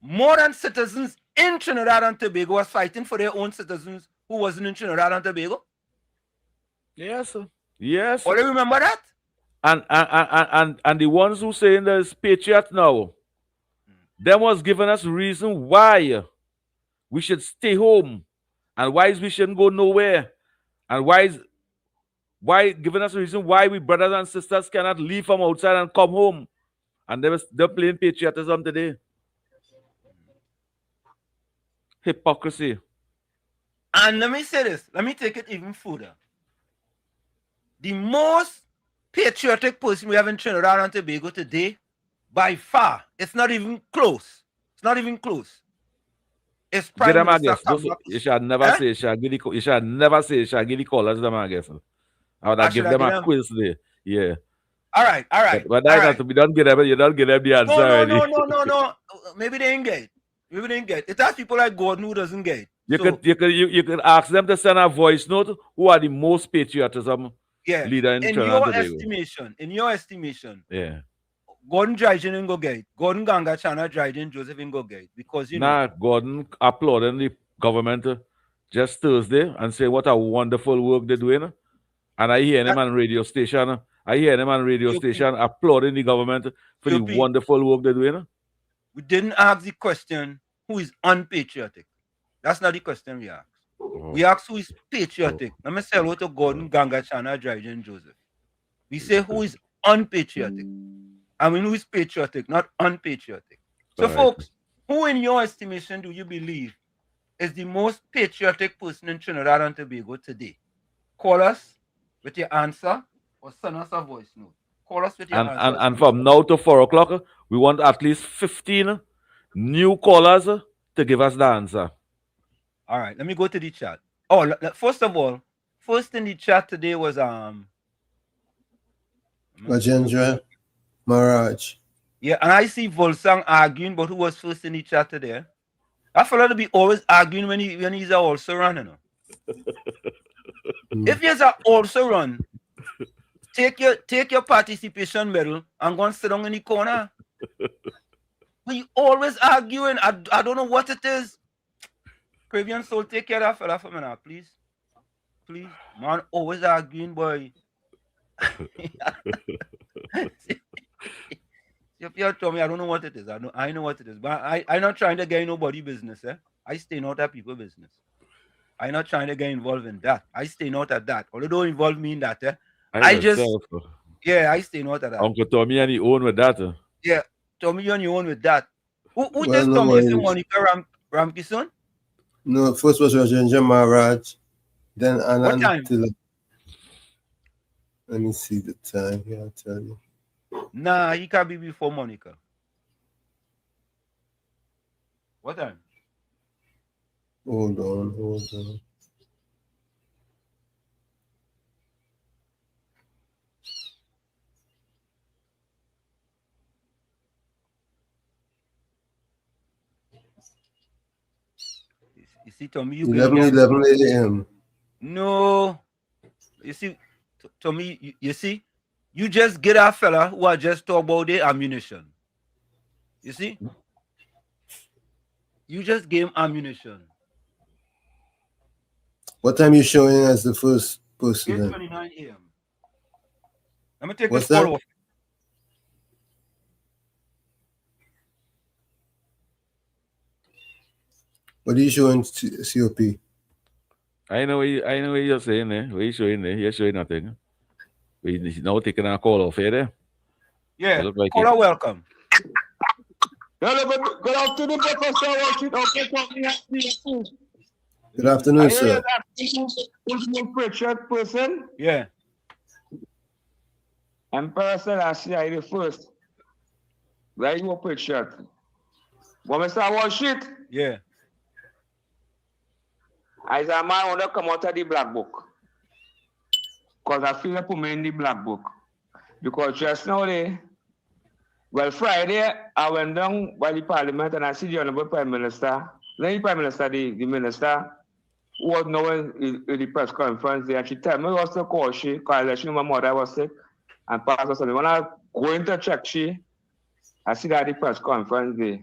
K: More than citizens in Trinidad and Tobago was fighting for their own citizens who wasn't in Trinidad and Tobago.
S: Yes, sir. Yes.
K: Do you remember that?
S: And the ones who saying there's patriot now, them was giving us reason why we should stay home and why we shouldn't go nowhere, and why giving us a reason why we brothers and sisters cannot leave from outside and come home. And they're playing patriotism today. Hypocrisy.
K: And let me say this. Let me take it even further. The most patriotic person we have in Trinidad and Tobago today, by far, it's not even close. It's not even close. It's Prime Minister Kamala.
S: You should never say, you should never say, you should give the callers them, I guess. I would have give them a quiz today. Yeah.
K: All right.
S: But that has to be done. You don't give them the answer.
K: No. Maybe they ain't get it. It has people like Gordon who doesn't get it.
S: You could ask them to send a voice note. Who are the most patriotism leader in Trinidad and Tobago?
K: In your estimation,
S: yeah,
K: Gordon Dryden ain't go get it. Gordon Ganga Chana Dryden Joseph ain't go get it because
S: Gordon applauding the government just Thursday and say what a wonderful work they're doing. And I hear them on radio station. Applauding the government for the wonderful work they're doing.
K: We didn't ask the question who is unpatriotic. That's not the question we asked. We asked who is patriotic. Let me say hello to Gordon Ganga Chana Dryden Joseph. We say who is unpatriotic. And we know it's patriotic, not unpatriotic. So,
S: Right.
K: folks, who in your estimation do you believe is the most patriotic person in Trinidad and Tobago today? Call us with your answer or send us a voice note. Call us with your answer.
S: And from now to 4 o'clock, we want at least 15 new callers to give us the answer.
K: All right, let me go to the chat. Oh, first of all, first in the chat today was
R: Rajendra Maharaj.
K: Yeah, and I see Volsang arguing, but who was first in the chat today? That fella to be always arguing when he's also running. If he's also run, take your participation medal and go and sit down in the corner. But you always arguing. I don't know what it is. Caribbean Soul, take care of that fella for me now, please. Please. Man, always arguing, boy. If you tell me, I don't know what it is. I know what it is. But I'm not trying to get in nobody business. I stay not at people business. I'm not trying to get involved in that. I stay not at that. Although don't involve me in that. I stay not at that.
S: Uncle Tommy and he own with that.
K: Yeah, Tommy on your own with that. Who
R: Well,
K: just
R: no
K: Tommy? Is it
R: worries.
K: Monica Ramkison?
R: No, first was Rajendra Maharaj, then Anand.
K: time?
R: Let me see the time here, I'll tell you.
K: Nah, he can't be before Monica. What time?
R: Hold on.
K: You see, Tommy, you
R: 11 a.m.
K: No. You see, Tommy, you see, you just get a fella who are just talk about the ammunition. You see? You just gave him ammunition.
R: What time you showing as the first person?
K: 8:29 a.m. Let me take
R: What's
K: this
R: that?
K: call off.
R: What are you showing COP?
S: I know what you're saying there. What are you showing there? You're showing nothing. We now taking a call off here there.
K: Yeah,
S: Look like
K: caller, welcome.
I: Good afternoon, Professor.
R: Good afternoon, sir.
I: Pritchard person.
K: Yeah.
I: Emperor Selassie I the first. Where you Pritchard? But Mr. Washit,
K: Yeah.
I: as a man want to come out of the black book. Because I feel like put me in the black book. Because just now Friday, I went down by the parliament and I see the Honorable Prime Minister. Then the Prime Minister, the minister, who was now in the press conference there, and she told me was to call she, because she knew my mother was sick, and Pastor said, when I go in to check she, I see that the press conference there.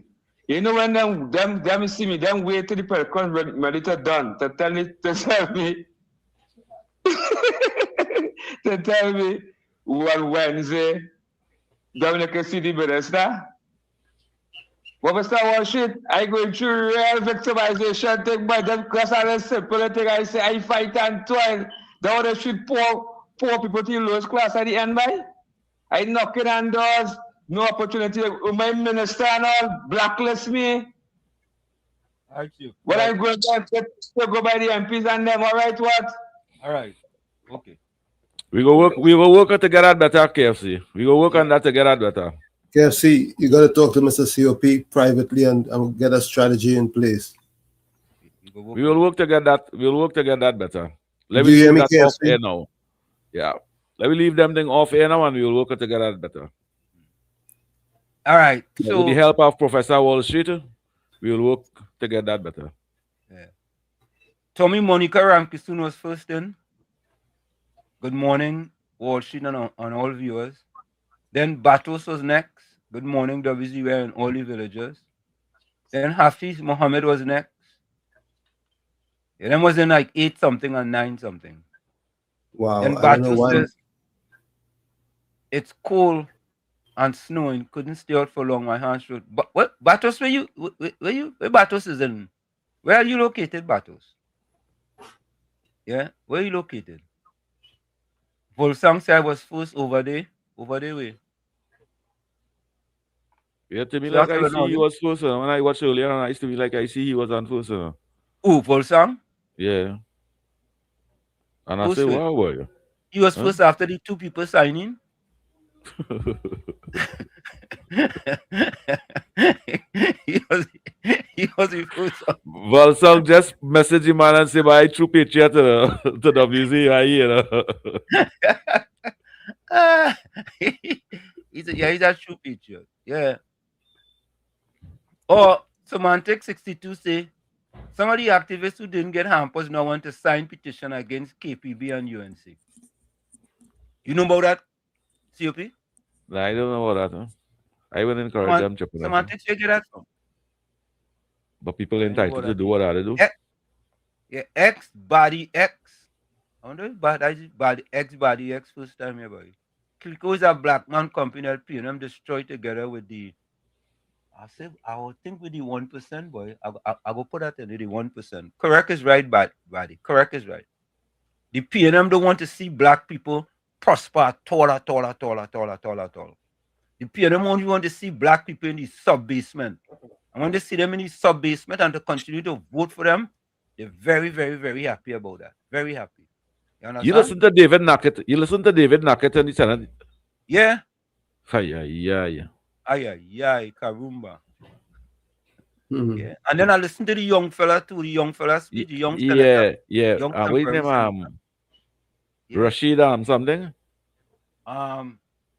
I: You know when them see me, them wait till the press conference ready to done, to tell me, to tell me on Wednesday, Dominic see the minister. But Mr. Washit, I go through real victimization thing, but them class are simple thing. I say I fight and toil. They want to shoot poor people to the lowest class at the end by. I knocking on doors, no opportunity. My minister and all blacklist me. When I go to go by the MPs and them, all right, what?
K: All right. Okay.
S: We go work to get that better, KFC. We go work on that to get that better.
R: KFC, you got to talk to Mr. COP privately and get a strategy in place.
S: We will work to get that. We'll work to get that better. Let
R: Do
S: me
R: you hear
S: leave
R: me,
S: that off
R: KFC?
S: air now. Yeah. Let me leave them thing off air now and we'll work to get that better.
K: All right.
S: With
K: So
S: the help of Professor Wall Street, we will work to get that better.
K: yeah. Tommy Monica Ramkison was first in. Good morning, Wall Street and all viewers. Then Batos was next. Good morning, WZYE and all the villagers. Then Hafiz Mohammed was next. Yeah, then was in like 8 something and 9 something.
R: Wow,
K: Then
R: I don't know
K: Batos
R: why.
K: says it's cold and snowing. Couldn't stay out for long. My hands showed. But what Batos? Where Batos is in? Where are you located, Batos? Yeah, where are you located? Volsang said I was first over there. over the way.
S: Yeah, to me
K: So
S: like
K: that's
S: I
K: all
S: see he
K: now.
S: was first. When I watched earlier, and I to me like I see he was on first.
K: Who, Volsang?
S: Yeah. And I
K: Who's
S: say,
K: first?
S: wow, boy.
K: He was
S: Huh?
K: first after the two people signing. he was he was the first one.
S: Volsong just message him man and say, "Bye, true patriot to WZYE." You know?
K: He's a true patriot. Yeah. Or Semantic 62 say some of the activists who didn't get hampers now want to sign petition against KPB and UNC. You know about that, COP?
S: Nah, I don't know about that. Huh? I wouldn't encourage them chopping that.
K: Semantics, where you get that from?
S: But people
K: I know
S: entitled
K: about
S: to
K: that.
S: do what they do.
K: Yeah, X body X. I wonder if body X first time here, boy. Clico is a black man company that P&M destroyed together with the. I would think with the 1%, boy. I go put that in the 1%. Correct is right, body. Correct is right. The P&M don't want to see black people prosper at all. The P&M only want to see black people in the sub-basement. And when they see them in the sub-basement and to continue to vote for them, they're very, very, very happy about that. Very happy. You understand?
S: You listen to David Nackett. You listen to David Nackett and the Senate.
K: Yeah.
S: Yeah.
K: Ay, carumba. Yeah. And then I listen to the young fella too. The young fella speech. The young senator.
S: Yeah.
K: Young
S: What's his name?
K: senator.
S: Rashid something.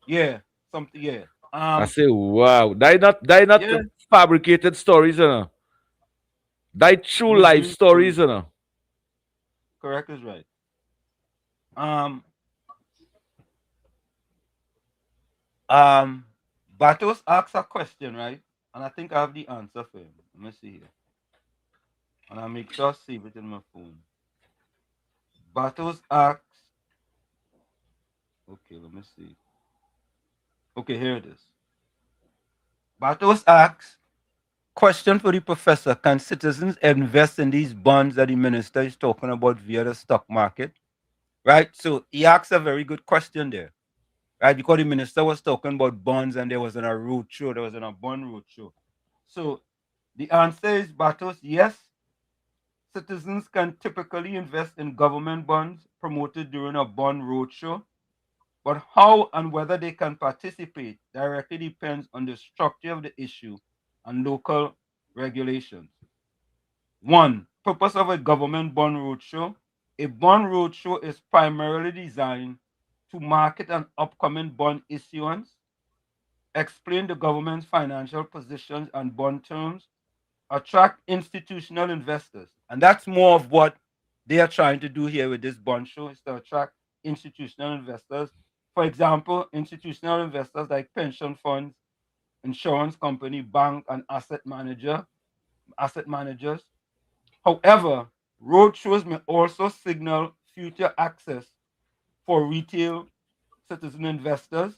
K: Yeah. Something. Yeah.
S: I say, wow. They not
K: Yeah.
S: fabricated stories, you know. They true life stories, you know.
K: Correct is right. Batos asks a question, right? And I think I have the answer for him. Let me see here. And I'll make sure I save it in my phone. Batos asks. Okay, let me see. Okay, here it is. Batos asks, question for the professor. Can citizens invest in these bonds that the minister is talking about via the stock market? Right? So he asks a very good question there. Right? Because the minister was talking about bonds and there was on a roadshow, there was on a bond roadshow. So the answer is, Batos, yes. Citizens can typically invest in government bonds promoted during a bond roadshow, but how and whether they can participate directly depends on the structure of the issue and local regulations. One, purpose of a government bond roadshow. A bond roadshow is primarily designed to market an upcoming bond issuance, explain the government's financial positions and bond terms, attract institutional investors. And that's more of what they are trying to do here with this bond show, is to attract institutional investors. For example, institutional investors like pension funds, insurance company, bank, and asset managers. However, roadshows may also signal future access for retail citizen investors.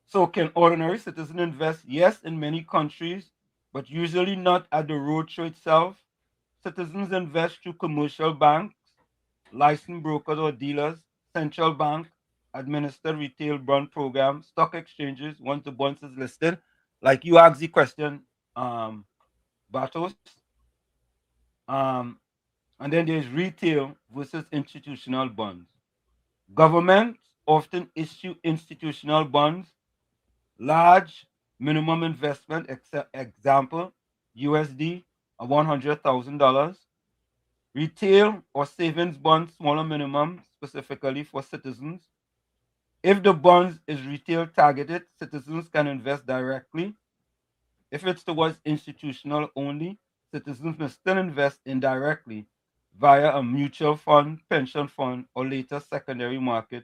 K: So can ordinary citizen invest? Yes, in many countries, but usually not at the roadshow itself. Citizens invest through commercial banks, licensed brokers or dealers, central bank, administered retail bond programs, stock exchanges, once the bonds is listed. Like you asked the question, Batos. And then there's retail versus institutional bonds. Governments often issue institutional bonds, large minimum investment, example, USD, $100,000. Retail or savings bonds, smaller minimum, specifically for citizens. If the bonds is retail targeted, citizens can invest directly. If it's towards institutional only, citizens may still invest indirectly via a mutual fund, pension fund, or later secondary market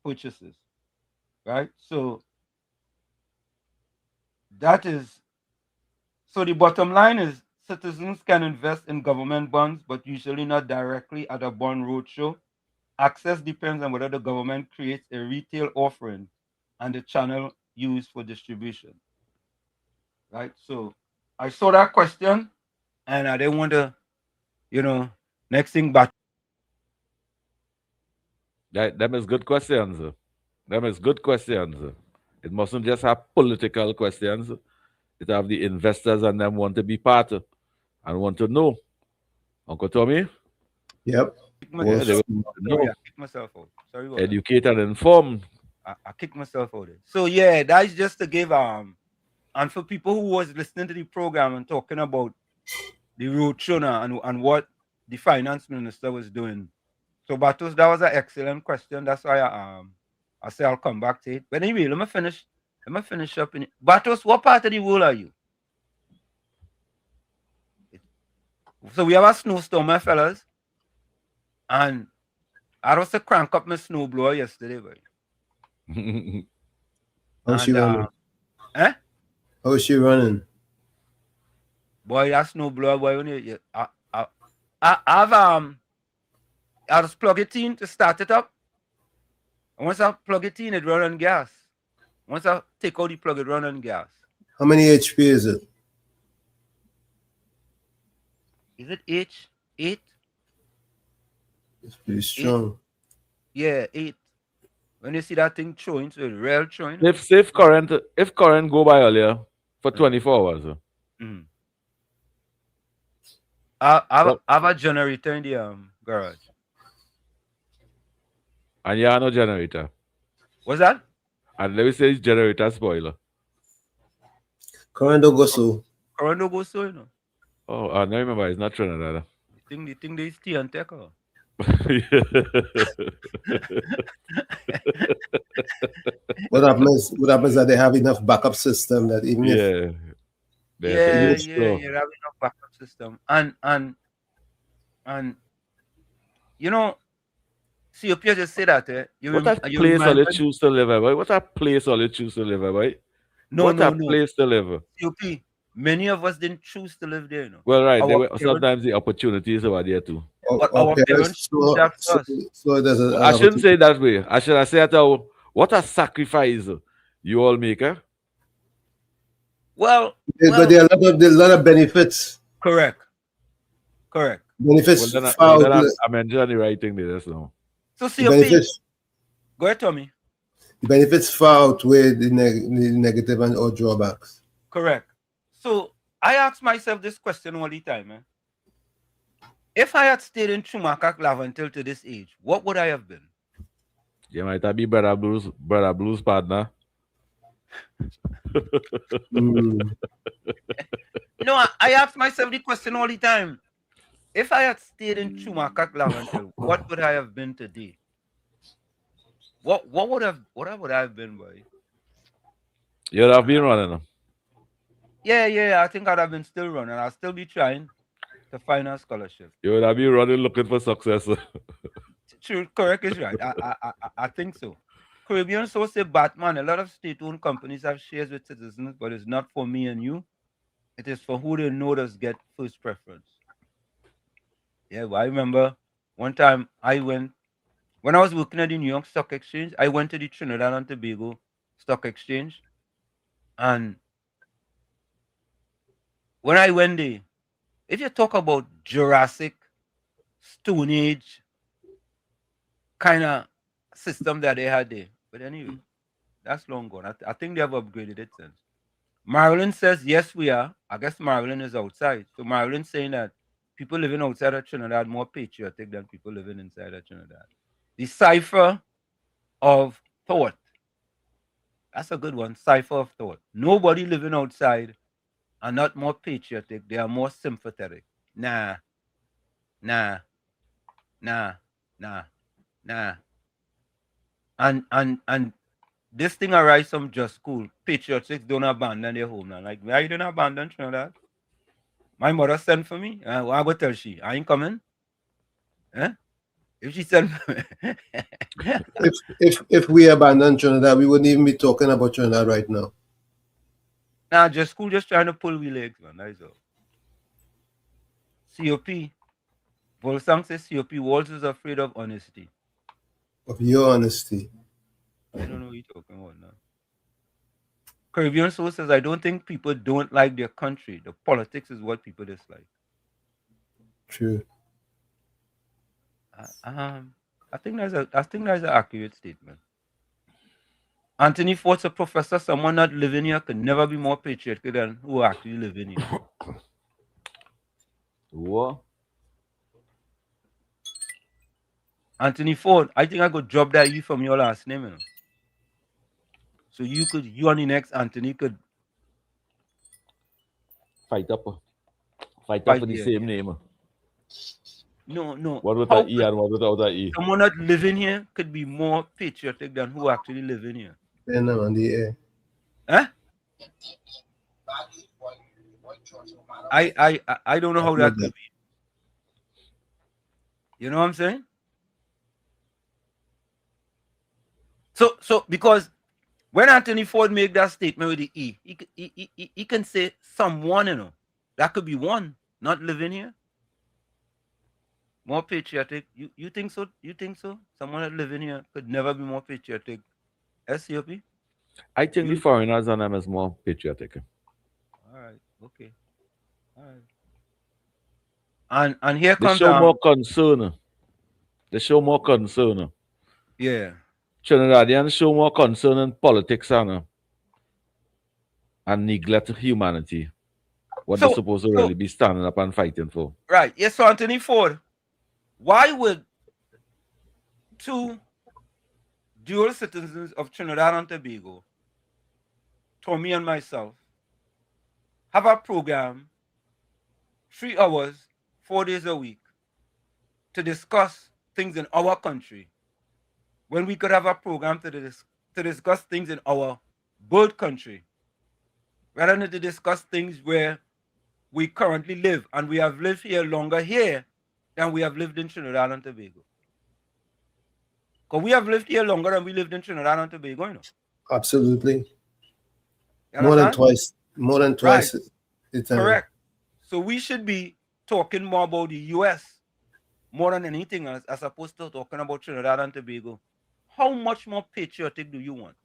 K: purchases. Right? So the bottom line is citizens can invest in government bonds, but usually not directly at a bond roadshow. Access depends on whether the government creates a retail offering and the channel used for distribution. Right? So I saw that question and I didn't want to, next thing back.
S: That is good questions. Them is good questions. It mustn't just have political questions. It have the investors and them want to be part of and want to know. Uncle Tommy?
R: Yep.
S: Yeah, they want to
I: Sorry,
S: know.
I: I kicked myself out. Sorry about that.
S: Educate and inform.
I: I kicked myself out. So yeah, that's just to give and for people who was listening to the program and talking about the roadshow now and what the finance minister was doing. So Batos, that was an excellent question. That's why I say I'll come back to it. But anyway, let me finish up in it. Batos, what part of the world are you? So we have a snowstorm, my fellas. And I was to crank up my snowblower yesterday, boy.
R: How's she running?
I: Eh?
R: How's she running?
I: Boy, that snowblower, boy, when you I'll just plug it in to start it up. And once I plug it in, it run on gas. Once I take out the plug, it run on gas.
R: How many HP is it?
I: Is it H8?
R: It's pretty strong.
I: Yeah, 8. When you see that thing showing, so it's real showing.
S: If current go by earlier for 24 hours.
I: Mm. I have a generator in the garage.
S: And you have no generator.
I: What's that?
S: And let me say it's generator spoiler.
R: Current don't go so.
I: Current don't go so, you know.
S: Oh, I now remember it's not Trinidad.
I: The thing they stay on tech.
R: What happens that they have enough backup system that even if
I: they have enough backup system. And you know, COP just say that
S: what a place all you choose to live, boy? What a place all you choose to live, boy?
I: No,
S: place to live.
I: COP, many of us didn't choose to live there, you know.
S: Well, right, there were sometimes the opportunities over there too.
I: But our parents choose that first.
R: So there's
S: I shouldn't say that way. I should say that what a sacrifice you all make, eh?
R: But there are a lot of benefits.
I: Correct.
R: Benefits.
S: I'm enjoying the right thing there, so.
I: So COP, go ahead, Tommy.
R: The benefits far outweigh the negative and or drawbacks.
I: Correct. So I ask myself this question all the time, man. If I had stayed in Chumakak until to this age, what would I have been?
S: You might have been Brother Blues partner.
I: No, I ask myself the question all the time. If I had stayed in Chumakak until, what would I have been today? What would I have been, boy?
S: You'd have been running.
I: Yeah. I think I'd have been still running. I'll still be trying to find a scholarship.
S: You would have been running looking for success.
I: True, correct is right. I think so. Caribbean so say Batman. A lot of state-owned companies have shares with citizens, but it's not for me and you. It is for who they know does get first preference. Yeah, but I remember one time when I was working at the New York Stock Exchange, I went to the Trinidad and Tobago Stock Exchange. And when I went there, if you talk about Jurassic, Stone Age kind of system that they had there. But anyway, that's long gone. I think they have upgraded it since. Marilyn says, yes, we are. I guess Marilyn is outside. So Marilyn's saying that people living outside of Trinidad are more patriotic than people living inside of Trinidad. The cipher of thought. That's a good one. Cipher of thought. Nobody living outside are not more patriotic. They are more sympathetic. Nah. And this thing arise from just school. Patriotics don't abandon their home now. Like, why you don't abandon Trinidad? My mother sent for me. I go tell she, I ain't coming. If she sent for me.
R: if we abandon Trinidad, we wouldn't even be talking about Trinidad right now.
I: Nah, just school just trying to pull we legs, man. That's all. COP. Volsang says COP Walls is afraid of honesty.
R: Of your honesty.
I: I don't know what you're talking about now. Caribbean Soul says, I don't think people don't like their country. The politics is what people dislike.
R: True.
I: I think that's an accurate statement.
K: Anthony Ford's a professor. Someone not living here could never be more patriotic than who actually living here. What? Anthony Ford, I think I could drop that you from your last name, you know. So you and the next Anthony could
S: Fight up for the
K: here.
S: same name.
K: No.
S: What without E and what without E?
K: Someone not living here could be more patriotic than who actually living here.
R: On the air.
K: Huh? I don't know how that could be. You know what I'm saying? So because when Anthony Ford make that statement with the E, he can say someone, you know. That could be one not living here. More patriotic. You think so? You think so? Someone that living here could never be more patriotic. SCOP?
S: I think the foreigners on them is more patriotic.
K: All right. Okay. All right. And here
S: they
K: comes
S: show more concern. They show more concern.
K: Yeah.
S: Trinidadians show more concern in politics and neglect humanity. What they're supposed to really be standing up and fighting for.
K: Right. Yes, so Anthony Ford, why would two dual citizens of Trinidad and Tobago, Tommy and myself, have a program 3 hours, 4 days a week to discuss things in our country when we could have a program to discuss things in our birth country rather than to discuss things where we currently live, and we have lived here longer here than we have lived in Trinidad and Tobago. Because we have lived here longer than we lived in Trinidad and Tobago, you know.
R: Absolutely. More than twice. More than twice.
K: Right. Correct. So we should be talking more about the US more than anything else, as opposed to talking about Trinidad and Tobago. How much more patriotic do you want?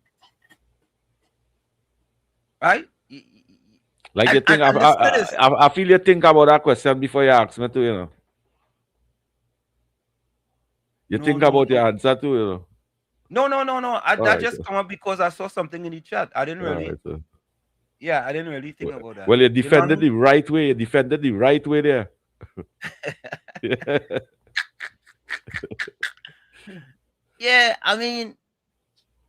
K: Right?
S: Like you think, I feel you think about that question before you ask me to, you know. You think about your answer too, you know.
K: No. That just come up because I saw something in the chat. I didn't really. Yeah, I didn't really think about that.
S: Well, you defended the right way. You defended the right way there.
K: Yeah, I mean,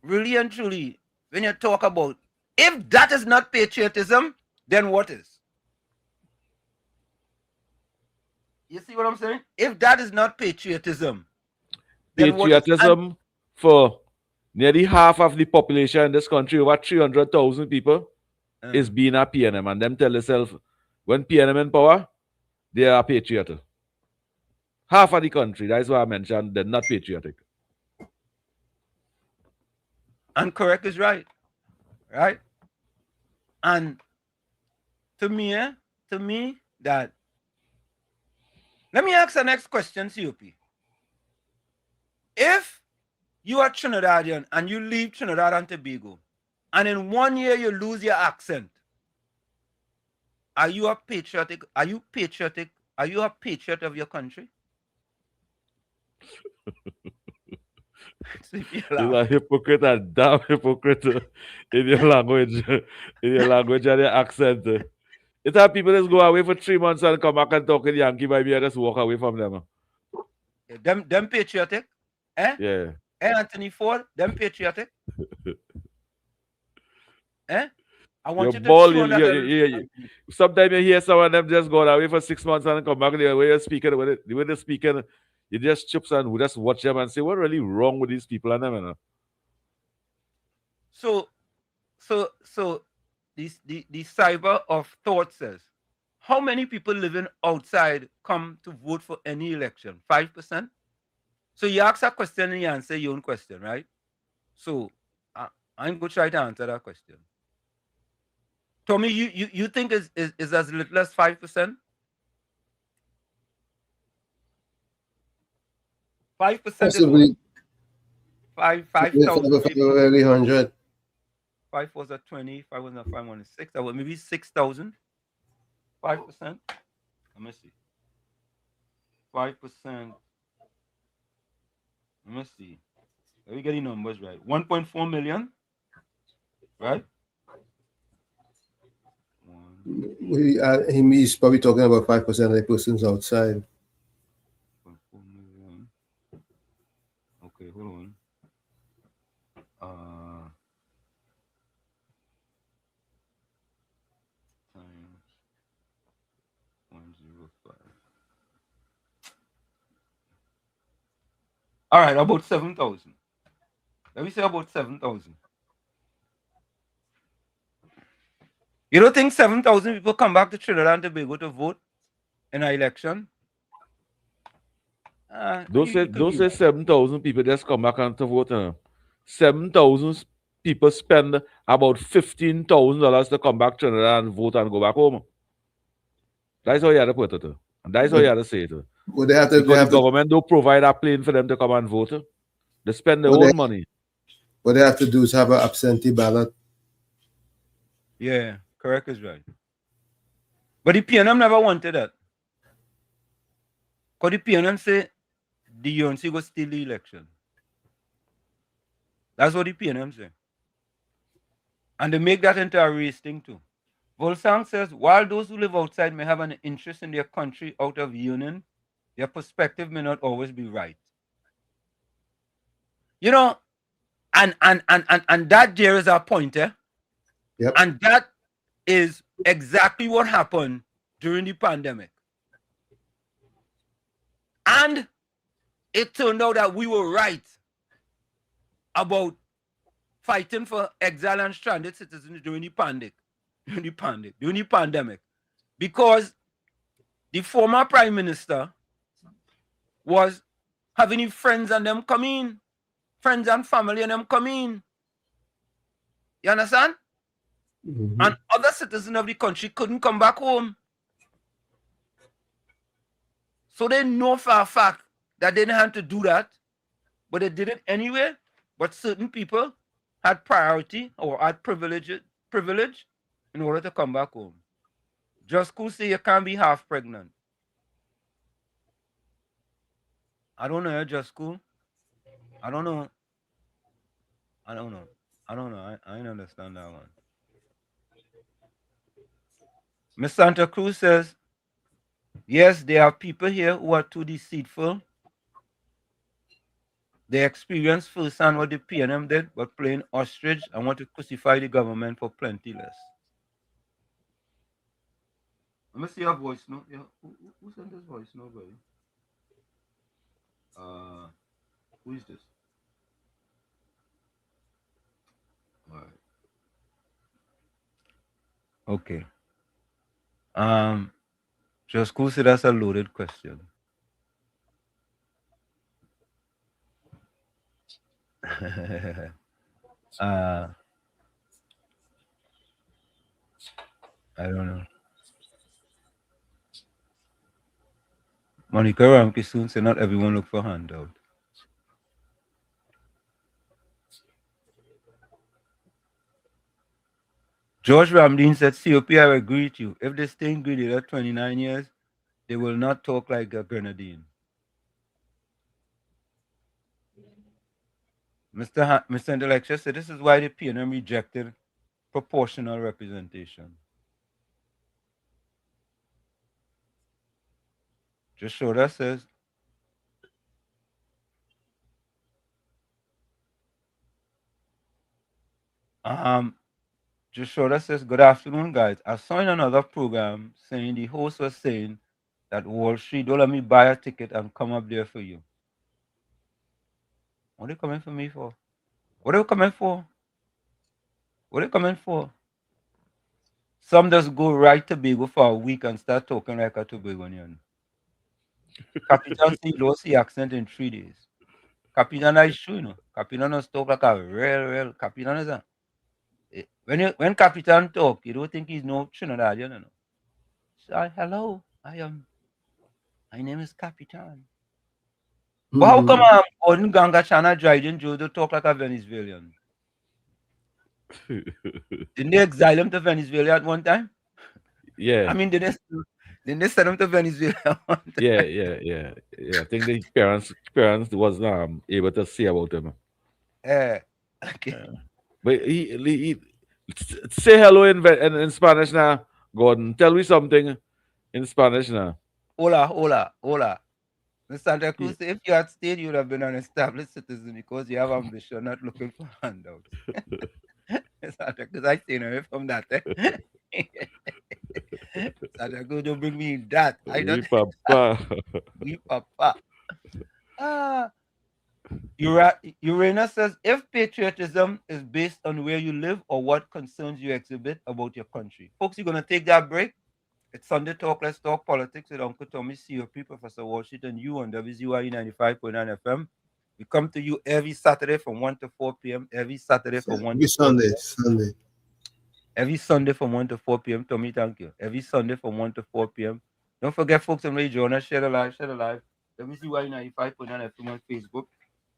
K: really and truly, when you talk about, if that is not patriotism, then what is? You see what I'm saying? If that is not patriotism,
S: patriotism for nearly half of the population in this country, over 300,000 people, is being a PNM. And them tell themselves, when PNM in power, they are patriotic. Half of the country, that's why I mentioned they're not patriotic.
K: And correct is right. Right? And to me, that, let me ask the next question, COP. If you are Trinidadian and you leave Trinidad and Tobago, and in 1 year you lose your accent, are you a patriotic? Are you patriotic? Are you a patriot of your country?
S: You're a hypocrite and damn hypocrite in your language, and your accent. It's how people just go away for 3 months and come back and talk in Yankee by me and just walk away from them.
K: Them patriotic? Eh?
S: Yeah.
K: Anthony Ford, them patriotic? Eh? I want you to
S: ball, sometimes you hear someone them just go away for 6 months and come back the way you're speaking, the way they're speaking, you just chips and just watch them and say, what really wrong with these people and them, you know?
K: So the cyber of thought says, how many people living outside come to vote for any election? 5%? So you ask a question and you answer your own question, right? So I'm going to try to answer that question. Tommy, you think is as little as 5%? 5%.
R: Possibly.
K: 5,000.
R: Early 100.
K: 5 was at 20. 5 was at 5 was 6. That was maybe 6,000. 5%. Let me see. 5%. Let me see. Are we getting numbers right? 1.4 million. right?
R: He's probably talking about 5% of the persons outside.
K: Okay, hold on. Times 105. All right, about 7,000. Let me say about 7,000. You don't think 7,000 people come back to Trinidad and Tobago to vote in an election?
S: Those say 7,000 people just come back and to vote. 7,000 people spend about $15,000 to come back to Trinidad and vote and go back home. That's how you have to put it. And that's how you have to say it.
R: Well, they have to,
S: because the government don't provide a plane for them to come and vote. They spend their own money.
R: What they have to do is have an absentee ballot.
K: Yeah, correct is right. But the PNM never wanted that. Because the PNM say the UNC will steal the election. That's what the PNM say. And they make that into a race thing too. Volsang says, while those who live outside may have an interest in their country out of union, their perspective may not always be right. You know, and that there is our point, eh?
R: Yep.
K: And that is exactly what happened during the pandemic. And it turned out that we were right about fighting for exile and stranded citizens during the pandemic. Because the former prime minister was having his friends and them come in. Friends and family and them come in. You understand?
R: Mm-hmm.
K: And other citizens of the country couldn't come back home. So they know for a fact that they didn't have to do that, but they did it anyway. But certain people had priority or had privilege in order to come back home. Just could say you can't be half pregnant. I don't know, just cool. I don't know. I don't didn't understand that one. Miss Santa Cruz says, yes, there are people here who are too deceitful. They experience firsthand what the PNM did, but playing ostrich and want to crucify the government for plenty less. Let me see your voice note. Yeah. Who sent this voice note, buddy? Who is this? All right. Okay. Just cool, say that's a loaded question. I don't know. Monica Ramke soon said not everyone look for handout. George Ramdeen said, COP, I agree with you. If they stay in Grenada 29 years, they will not talk like a Grenadine. Mr. Intellectual said, this is why the PNM rejected proportional representation. Just Shoda says, Just Shoda says, good afternoon, guys. I saw in another program saying the host was saying that Wall Street, don't let me buy a ticket and come up there for you. What are they coming for me for? What are they coming for? What are they coming for? Some just go right to Tobago for a week and start talking like a Tobagonian. Capitan C lost the accent in 3 days. Capitan is true, you know. Capitan does talk like a real Capitan is a. When Capitan talk, you don't think he's no Trinidadian, you know. So, hello, my name is Capitan. But how come Gordon Ganga Chana Dryden Joe talk like a Venezuelan? Didn't they exile him to Venezuela at one time?
S: Yeah.
K: I mean, didn't they send him to Venezuela?
S: Yeah. I think the parents wasn't able to see about him.
K: Okay.
S: But he Say hello in Spanish now, Gordon. Tell me something in Spanish now.
K: Hola, hola, hola. Mr. Santa Cruz, if you had stayed, you would have been an established citizen because you have ambition, not looking for handouts. Santa Cruz, I stay away from that. Santa Cruz, don't bring me that. I don't.
S: Oui, papa.
K: Oui, papa. Uranus says, if patriotism is based on where you live or what concerns you exhibit about your country. Folks, you're going to take that break. It's Sunday Talk, Let's Talk Politics with Uncle Tommy, COP, Professor Washington, you on WZYE 95.9 FM. We come to you every Saturday from 1 to 4 p.m. Every Saturday from 1 to 4
R: Sunday.
K: Every Sunday from 1 to 4 p.m. Tommy, thank you. Every Sunday from 1 to 4 p.m. Don't forget, folks, and really join us. Share the live. WZYE 95.9 FM on Facebook.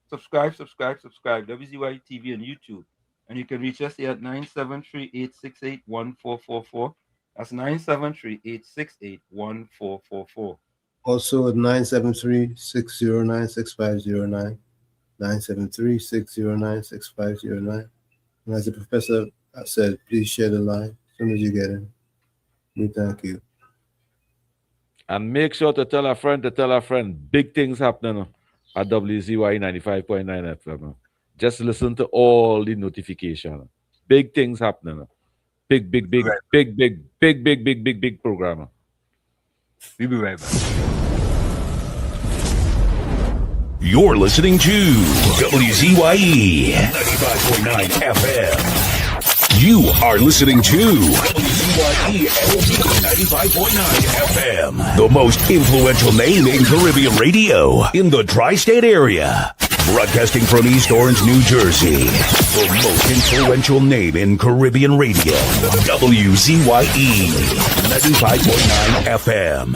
K: Subscribe. WZYE TV on YouTube. And you can reach us here at 973-868-1444. That's 973-868-1444.
R: Also at 973-609-6509. 973-609-6509. And as the professor said, please share the line as soon as you get in. We thank you.
S: And make sure to tell a friend. Big things happening at WZYE 95.9 FM. Just listen to all the notification. Big things happening. Big program.
K: We'll be right back.
A: You're listening to WZYE 95.9 FM. You are listening to WZYE 95.9 FM, the most influential name in Caribbean radio in the tri-state area. Broadcasting from East Orange, New Jersey, the most influential name in Caribbean radio, WZYE 95.9 FM.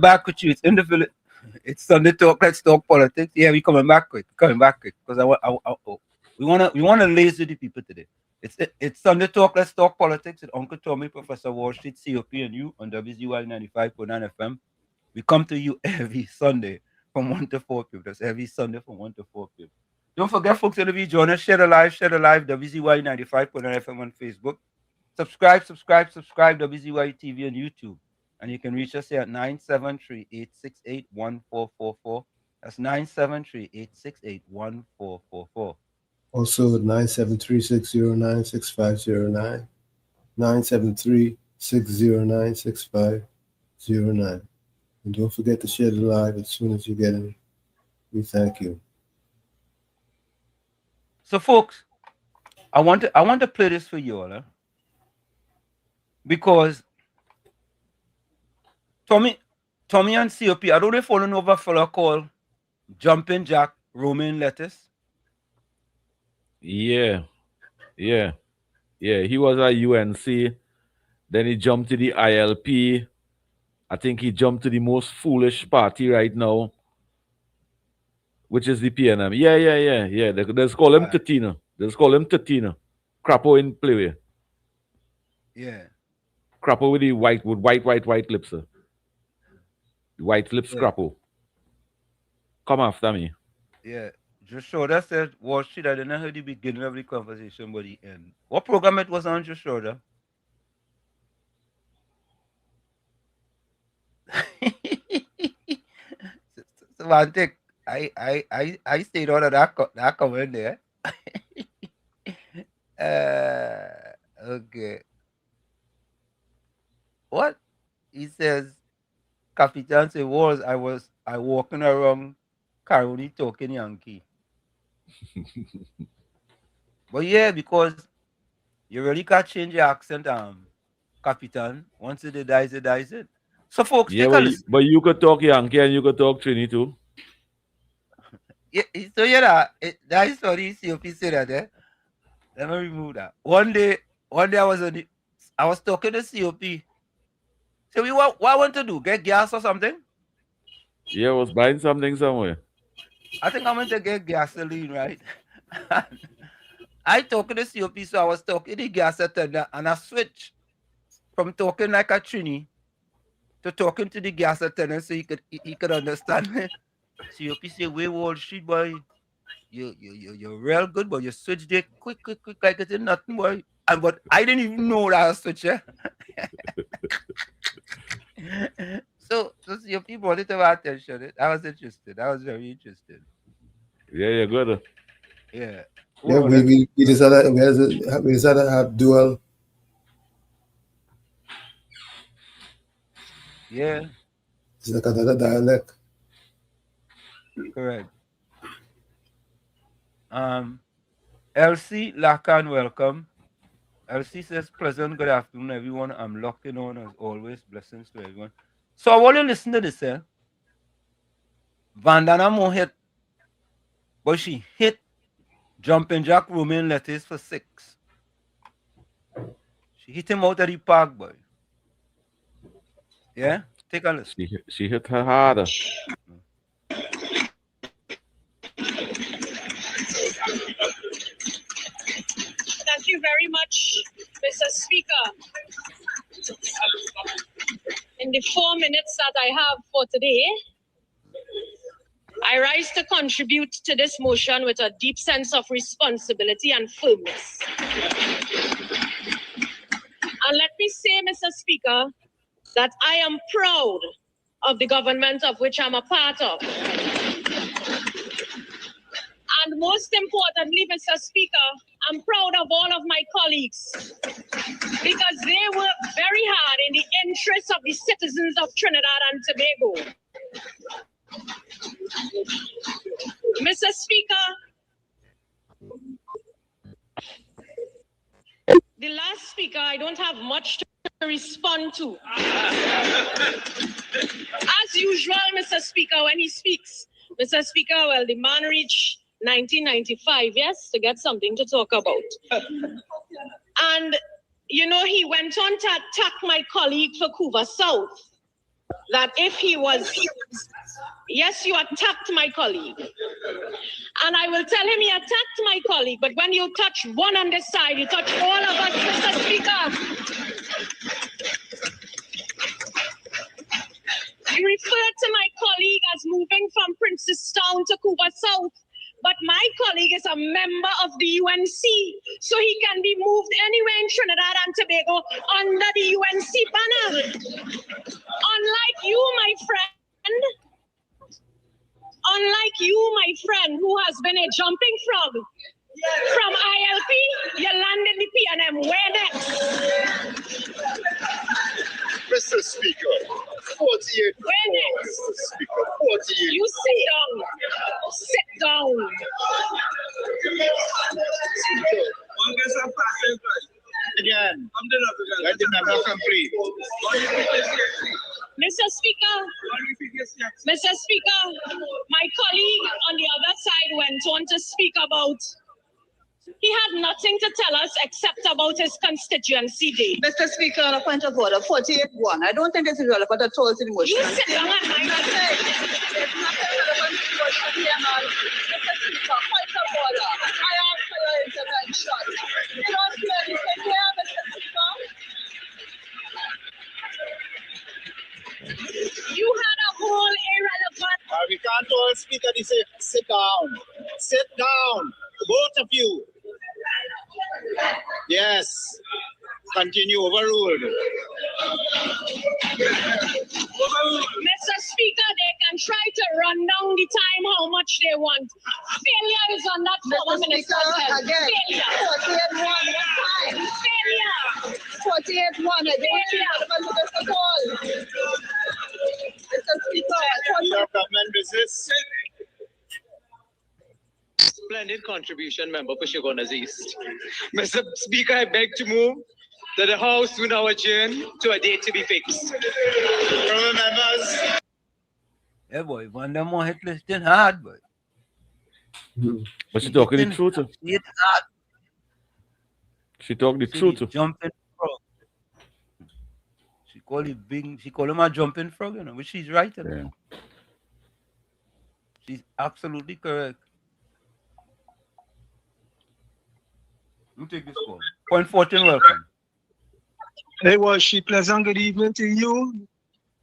K: Back with you. It's in the village. It's Sunday Talk. Let's talk politics. Yeah, we coming back quick because we wanna lazy the people today. It's Sunday Talk. Let's talk politics with Uncle Tommy, Professor Wall Street, COP, and you on WZYE 95.9 FM. We come to you every Sunday from 1 to 4 p.m. That's every Sunday from 1 to 4 p.m. Don't forget, folks, to be join us. Share the live. WZYE 95.9 FM on Facebook. Subscribe. WZYE TV on YouTube. And you can reach us here at 973-868-1444. That's 973-868-1444.
R: Also at 973-609-6509. 973-609-6509. And don't forget to share the live as soon as you get in. We thank you.
K: So, folks, I want to play this for you all, because Tommy and COP, I don't know if you know of a fellow called Jumping Jack Romaine Lettuce.
S: Yeah. He was at UNC. Then he jumped to the ILP. I think he jumped to the most foolish party right now, which is the PNM. Yeah. They call him Tatina. Crapo in play.
K: Yeah.
S: Crapo with the white lips. White lips Crapo. Come after me.
K: Yeah. Just Shoulder said, Wall Street, I didn't hear the beginning of the conversation, but the end. What program it was on, Just Shoulder? Semantic. I stayed out of that comment there. Okay. What? He says, Capitan say was I walking around Caroni talking Yankee. But yeah, because you really can't change your accent, Capitan. Once it dies it. So folks,
S: but you could talk Yankee and you could talk Trini too.
K: Yeah, so that is sorry, COP said that there. Let me remove that. One day I was talking to COP. So what I want to do? Get gas or something?
S: Yeah, I was buying something somewhere.
K: I think I'm going to get gasoline, right? I talking to COP, so I was talking to the gas attendant, and I switched from talking like a Trini to talking to the gas attendant so he could understand me. COP say, "Where Wall Street, boy? You're real good, but you switch there quick, like it's nothing, boy. And but I didn't even know that I was switcher. So your people wanted to attention. I was interested. I was very interested.
S: Yeah, you're good.
K: Yeah.
R: Yeah, we decided we decided to have dual.
K: Yeah.
R: It's like another dialect.
K: Correct. Elsie Lacan, welcome. Elsie says, pleasant good afternoon, everyone. I'm locking on as always. Blessings to everyone. So I want to listen to this, eh? Vandana Mo hit, but she hit Jumping Jack Romain Lettuce for 6. She hit him out of the park, boy. Yeah? Take a listen.
S: She hit her harder.
H: Thank you very much, Mr. Speaker. In the 4 minutes that I have for today, I rise to contribute to this motion with a deep sense of responsibility and firmness. And let me say, Mr. Speaker, that I am proud of the government of which I'm a part of. And most importantly, Mr. Speaker, I'm proud of all of my colleagues because they work very hard in the interests of the citizens of Trinidad and Tobago. Mr. Speaker, the last speaker, I don't have much to respond to. As usual, Mr. Speaker, when he speaks, Mr. Speaker, well, the man reached 1995, yes, to get something to talk about. And, you know, he went on to attack my colleague for Cuba South. That if he was, yes, you attacked my colleague. And I will tell him he attacked my colleague, but when you touch one on this side, you touch all of us, Mr. Speaker. You referred to my colleague as moving from Princestown to Cuba South, but my colleague is a member of the UNC, so he can be moved anywhere in Trinidad and Tobago under the UNC banner. Unlike you, my friend, who has been a jumping frog from ILP, you land in the PNM. Where next?
T: Mr. Speaker, 48.
H: Where next?
T: Mr. Speaker, 48.
H: You sit down. Sit down.
T: Again, let the member complete.
H: Mr. Speaker, my colleague on the other side went on to speak about he had nothing to tell us except about his constituency day.
F: Mr. Speaker, on a point of order, 48-1. I don't think it's relevant at all to the motion.
H: You sit down and
F: It's not relevant to the motion here, man. Mr. Speaker, point of order. I ask for your intervention. You don't hear anything here, Mr. Speaker?
H: You had a whole irrelevant.
T: We can't all speak at the same. Sit down. Sit down. Both of you. Yes. Continue. Overruled.
H: Mr. Speaker, they can try to run down the time how much they want. Failure is on that former minister's head.
F: Again, 48-1, what time?
H: Failure.
F: 48-1, I don't see relevant to this at all. Mr. Speaker,
T: Your government business.
U: Splendid contribution, member for Shogunas East. Mr. Speaker, I beg to move that the House will now adjourn to a date to be fixed.
T: From members.
K: Yeah, boy, one them more hit listing hard, boy.
S: But she talking the truth.
K: Hit hard.
S: She talk the truth.
K: Jumping frog. She call him a jumping frog, you know, which she's right.
S: Yeah.
K: She's absolutely correct. You take this call. Point 14, welcome.
V: Hey, well, she pleasant good evening to you,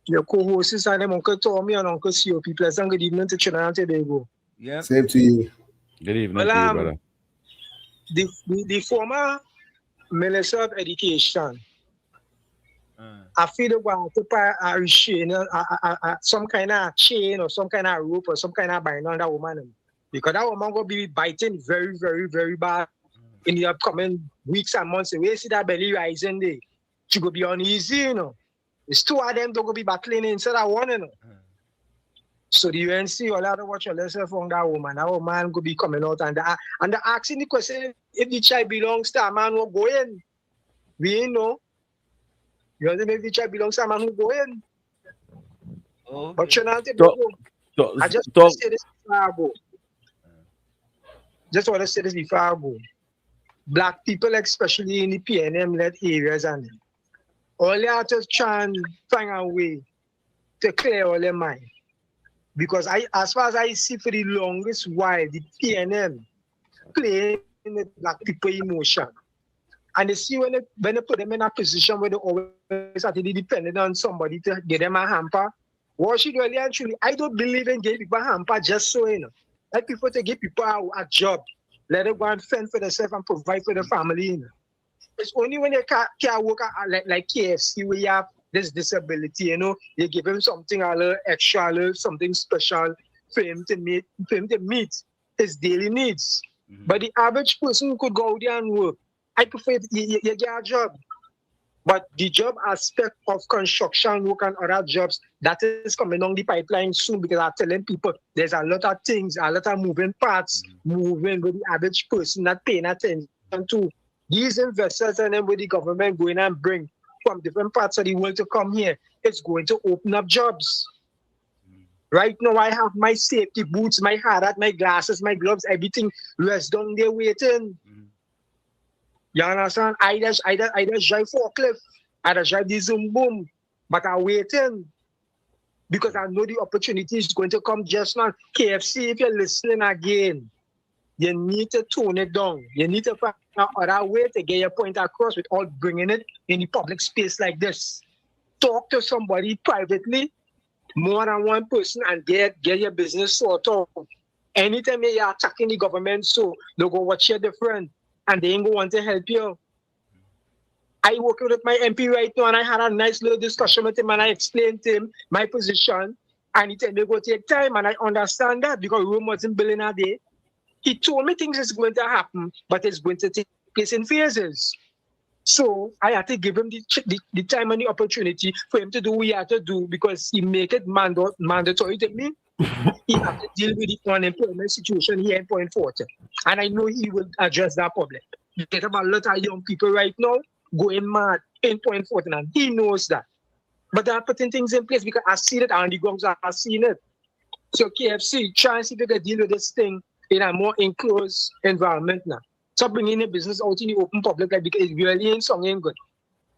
V: your co-hosts, and Uncle Tommy and Uncle COP. Pleasant good evening to Trinidad and Tobago.
K: Yeah.
R: Same to you.
S: Good evening to you, brother.
V: The former Minister of Education, I feel they want to put a chain, some kind of chain or some kind of rope or some kind of bind on that woman. Because that woman will be biting very, very, very bad in the upcoming weeks and months. We see that belly rising there. She will be uneasy, you know. It's two of them don't go be battling instead of one, you know. So the UNC all have to watch yourself on that woman. That woman could be coming out and asking the question if the child belongs to a man who go in. We ain't know. You know, if the child belongs to a man who go in.
S: Okay.
V: But you know, I just want to say this before I go. Just want to say this before I go. Black people, especially in the PNM-led areas, and all they have to try and find a way to clear all their mind. Because as far as I see for the longest while, the PNM playing with black people emotion. And they see when they put them in a position where they always have to be dependent on somebody to get them a hamper. What should really and truly, I don't believe in getting people a hamper just so, you know. Let people to give people a job. Let them go and fend for themselves and provide for the family. You know. It's only when they can't work like KFC where you have this disability, you know, you give him something a little extra, a little something special for him to meet his daily needs. But the average person who could go out there and work, I prefer you get a job. But the job aspect of construction work and other jobs, that is coming on the pipeline soon because I'm telling people there's a lot of things, a lot of moving parts, moving with the average person not paying attention to. These investors and then with the government going and bring from different parts of the world to come here, it's going to open up jobs. Right now, I have my safety boots, my hat, my glasses, my gloves, everything rest down there waiting. You understand? I just drive forklift. I just drive the Zoom boom. But I'm waiting because I know the opportunity is going to come just now. KFC, if you're listening again, you need to tone it down. You need to find another way to get your point across without bringing it in the public space like this. Talk to somebody privately, more than one person, and get your business sorted out. Anytime you're attacking the government, so they'll go watch you different. And they ain't going to want to help you. I working with my MP right now, and I had a nice little discussion with him, and I explained to him my position. And he told me go take time, and I understand that because Rome wasn't building a day. He told me things is going to happen, but it's going to take place in phases. So I had to give him the time and the opportunity for him to do what he had to do because he make it mandatory to me. He has to deal with the unemployment situation here in Point Fortin. And I know he will address that problem. You get about a lot of young people right now going mad in Point Fortin, and he knows that. But they're putting things in place because I see it on the ground, I've seen it. So KFC, try and see if they can deal with this thing in a more enclosed environment now. Stop bringing the business out in the open public because it really ain't sounding good.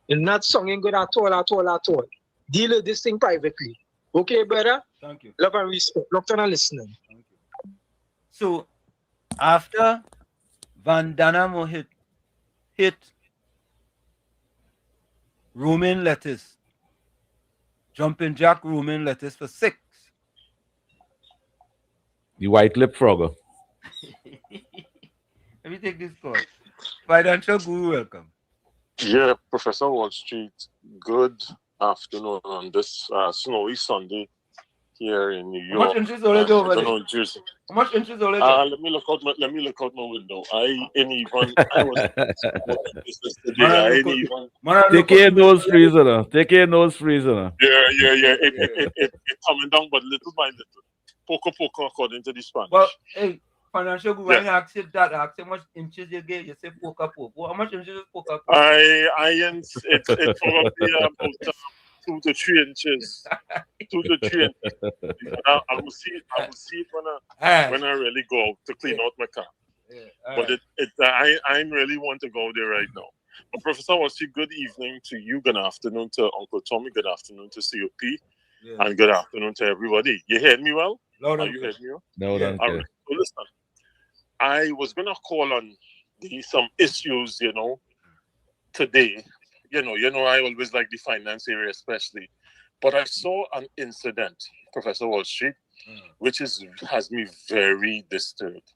V: It's not sounding good at all. Deal with this thing privately. Okay, brother?
S: Thank you.
V: Love and respect. Doctor and listening.
S: Thank you. So, after Vandanamo hit romaine lettuce, jumping jack romaine lettuce for 6. The white lip frogger. Let me take this call. Financial Guru, welcome.
D: Yeah, Professor Wall Street, good afternoon on this snowy Sunday here in New York.
S: How much inches already over there?
D: Know, Jersey.
S: How much inches already?
D: Let me look out my window. I was today.
S: Take care nose freezer. Take care nose freezer.
D: Yeah. It coming down, but little by little. Poco, according to the Spanish.
S: Well, hey, Financial Guru, I ask you that. Ask how much inches you get. You say poco. How much inches is poco?
D: It's probably about 2 to 3 inches. 2 to 3 inches. I will see it when I really go out to clean out my car. But I really want to go there right now. But Professor Wasi, good evening to you. Good afternoon to Uncle Tommy. Good afternoon to COP. And good afternoon to everybody. You heard me well?
S: Loud
D: and clear.
S: No,
D: All right. So listen, I was gonna call on some issues, today. I always like the finance area especially. But I saw an incident, Professor Wall Street, which has me very disturbed.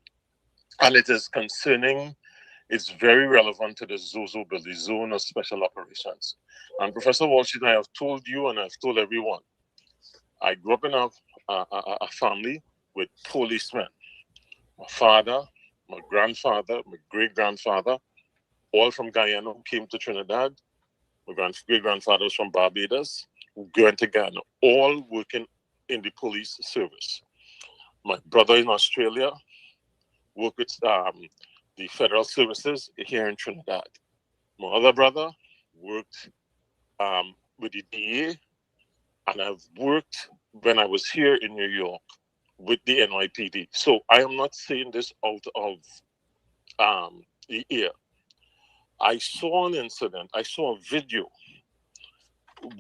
D: And it is concerning, it's very relevant to the ZOZO bill, the Zone of Special Operations. And Professor Walsh, I have told you and I've told everyone, I grew up in a family with policemen. My father, my grandfather, my great-grandfather, all from Guyana who came to Trinidad. My great-grandfather was from Barbados, who went to Ghana, all working in the police service. My brother in Australia worked with the federal services here in Trinidad. My other brother worked with the DA, and I've worked when I was here in New York with the NYPD. So I am not saying this out of the air. I saw an incident, I saw a video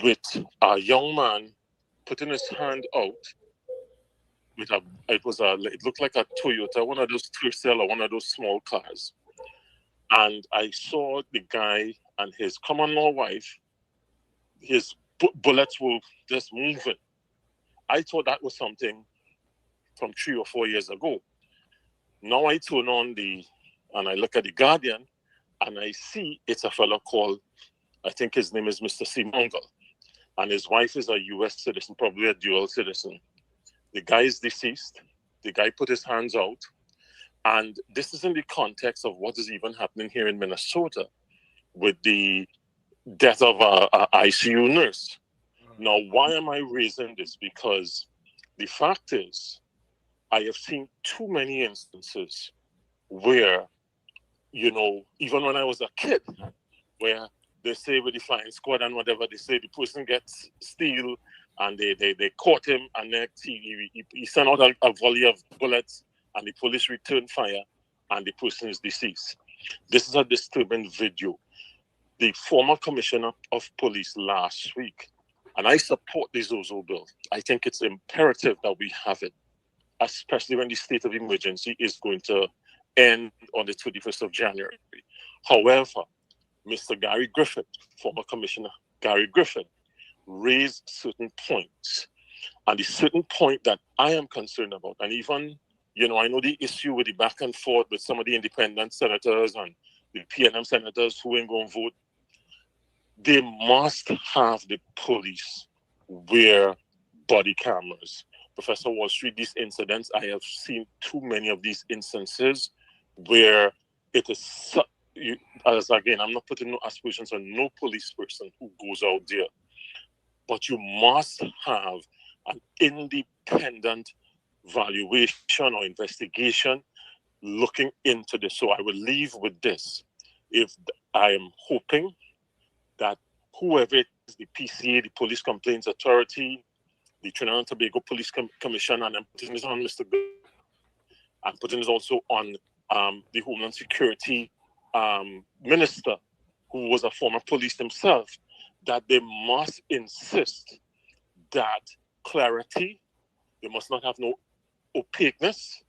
D: with a young man putting his hand out with it looked like a Toyota, one of those Tercel or one of those small cars. And I saw the guy and his common law wife, his bullets were just moving. I thought that was something from 3 or 4 years ago. Now I turn on and I look at the Guardian, and I see it's a fellow called, I think his name is Mr. C. Mungle, and his wife is a U.S. citizen, probably a dual citizen. The guy is deceased. The guy put his hands out. And this is in the context of what is even happening here in Minnesota with the death of a ICU nurse. Now, why am I raising this? Because the fact is, I have seen too many instances where, even when I was a kid, where they say with the flying squad and whatever, they say the person gets steal and they caught him, and next he sent out a volley of bullets and the police returned fire and the person is deceased. This is a disturbing video. The former commissioner of police last week, and I support the ZOZO bill. I think it's imperative that we have it, especially when the state of emergency is going to end on the 21st of January. However, Mr. Gary Griffin, former Commissioner Gary Griffin, raised certain points. And the certain point that I am concerned about, and even, I know the issue with the back and forth with some of the independent senators and the PNM senators who ain't going to vote, they must have the police wear body cameras. Professor Wall Street, these incidents, I have seen too many of these instances where it is, again, I'm not putting no aspirations on no police person who goes out there, but you must have an independent valuation or investigation looking into this. So I will leave with this. If I am hoping that whoever it is, the PCA, the Police Complaints Authority, the Trinidad and Tobago Police Commission, and I'm putting this on Mr. Good, I'm putting this also on the Homeland Security Minister, who was a former police himself, that they must insist that clarity, they must not have no opaqueness,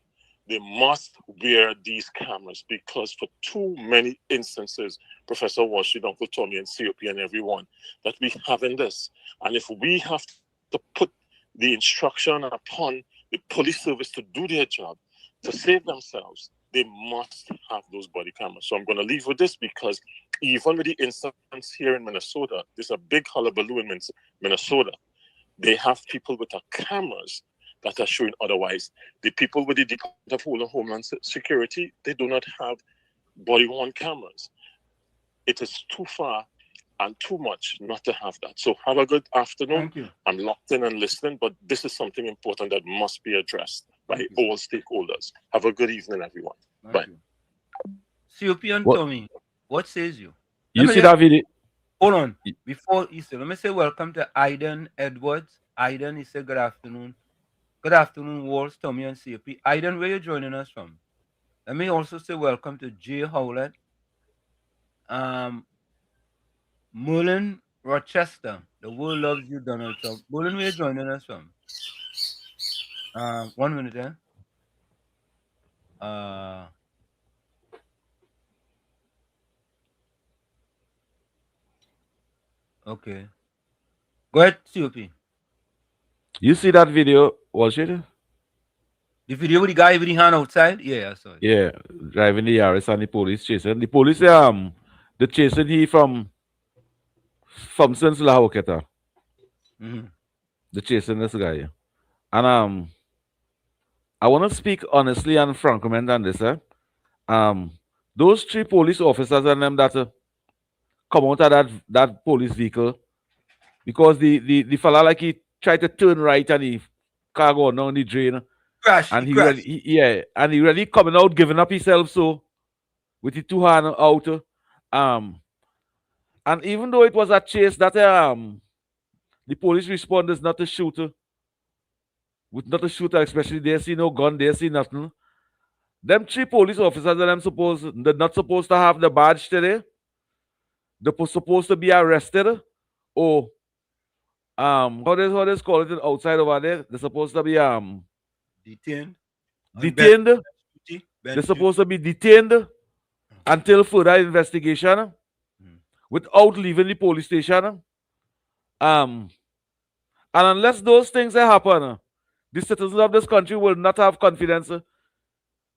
D: they must wear these cameras, because for too many instances, Professor Walsh, Uncle Tommy and COP and everyone, that we have in this. And if we have to put the instruction upon the police service to do their job, to save themselves, they must have those body cameras. So I'm going to leave with this, because even with the incidents here in Minnesota, there's a big hullabaloo in Minnesota. They have people with cameras that are showing otherwise. The people with the Department of Homeland Security, they do not have body-worn cameras. It is too far and too much not to have that. So have a good afternoon.
S: Thank you.
D: I'm locked in and listening, but this is something important that must be addressed by all stakeholders. Have a good evening, everyone. Bye.
S: COP and What? Tommy, what says you? You see that video? Hold on. Before you say, let me say welcome to Aiden Edwards. Aiden, he said good afternoon. Good afternoon, Walsh, Tommy, and COP. Aiden, where you joining us from? Let me also say welcome to Jay Howlett. Merlin Rochester. The world loves you, Donald Trump. Merlin, where you joining us from? 1 minute there. Okay. Go ahead, COP. You see that video, Walsh?
K: The video with the guy with the hand outside? Yeah, I saw it.
S: Yeah, driving the Yaris and the police chasing. The police they chasing he from since Lahoketa.
K: Mm-hmm.
S: They're chasing this guy. And I want to speak honestly and frankly on this. Those 3 police officers and them that come out of that police vehicle, because the fella like he tried to turn right and he car go down the drain.
K: Crash.
S: And
K: he crashed.
S: And he really coming out giving up himself so with the 2 hands out. And even though it was a chase that the police responders not to shoot with not a shooter, especially they see no gun, they see nothing. Them 3 police officers they're not supposed to have the badge today. They're supposed to be arrested or how they call it outside over there. They're supposed to be
K: detained.
S: They're supposed to be detained until further investigation without leaving the police station. And unless those things happen, the citizens of this country will not have confidence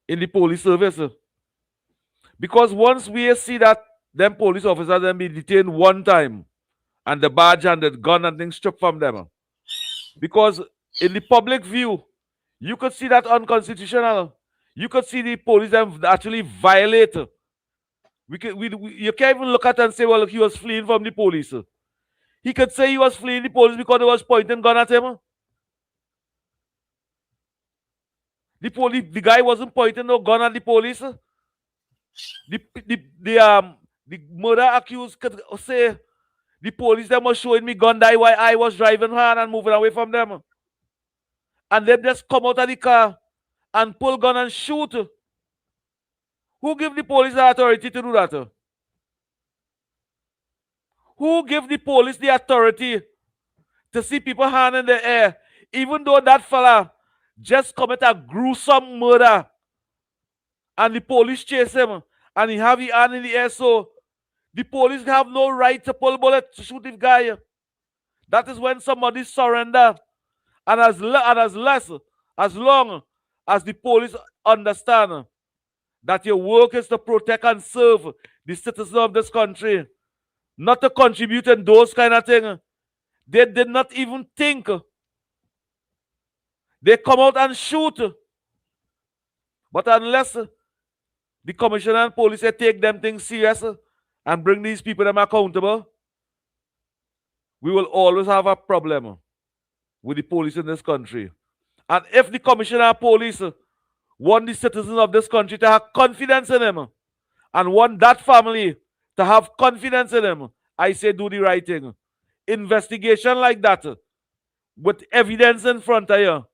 S: in the police service. Because once we see that them police officers then be detained one time and the badge and the gun and things stripped from them. Because in the public view, you could see that unconstitutional. You could see the police them actually violate. You can't even look at it and say, well, look, he was fleeing from the police. He could say he was fleeing the police because they was pointing gun at him. The guy wasn't pointing no gun at the police. The murder accused could say the police them was showing me gun die while I was driving hard and moving away from them. And they just come out of the car and pull gun and shoot. Who give the police the authority to do that? Who give the police the authority to see people hand in the air, even though that fella just commit a gruesome murder and the police chase him and he have his hand in the air, so the police have no right to pull bullet to shoot this guy. That is when somebody surrender. And as long as the police understand that your work is to protect and serve the citizens of this country, not to contribute in those kind of things, they did not even think. They come out and shoot. But unless the commissioner and police take them things serious and bring these people them accountable, we will always have a problem with the police in this country. And if the commissioner and police want the citizens of this country to have confidence in him and want that family to have confidence in him, I say do the right thing. Investigation like that with evidence in front of you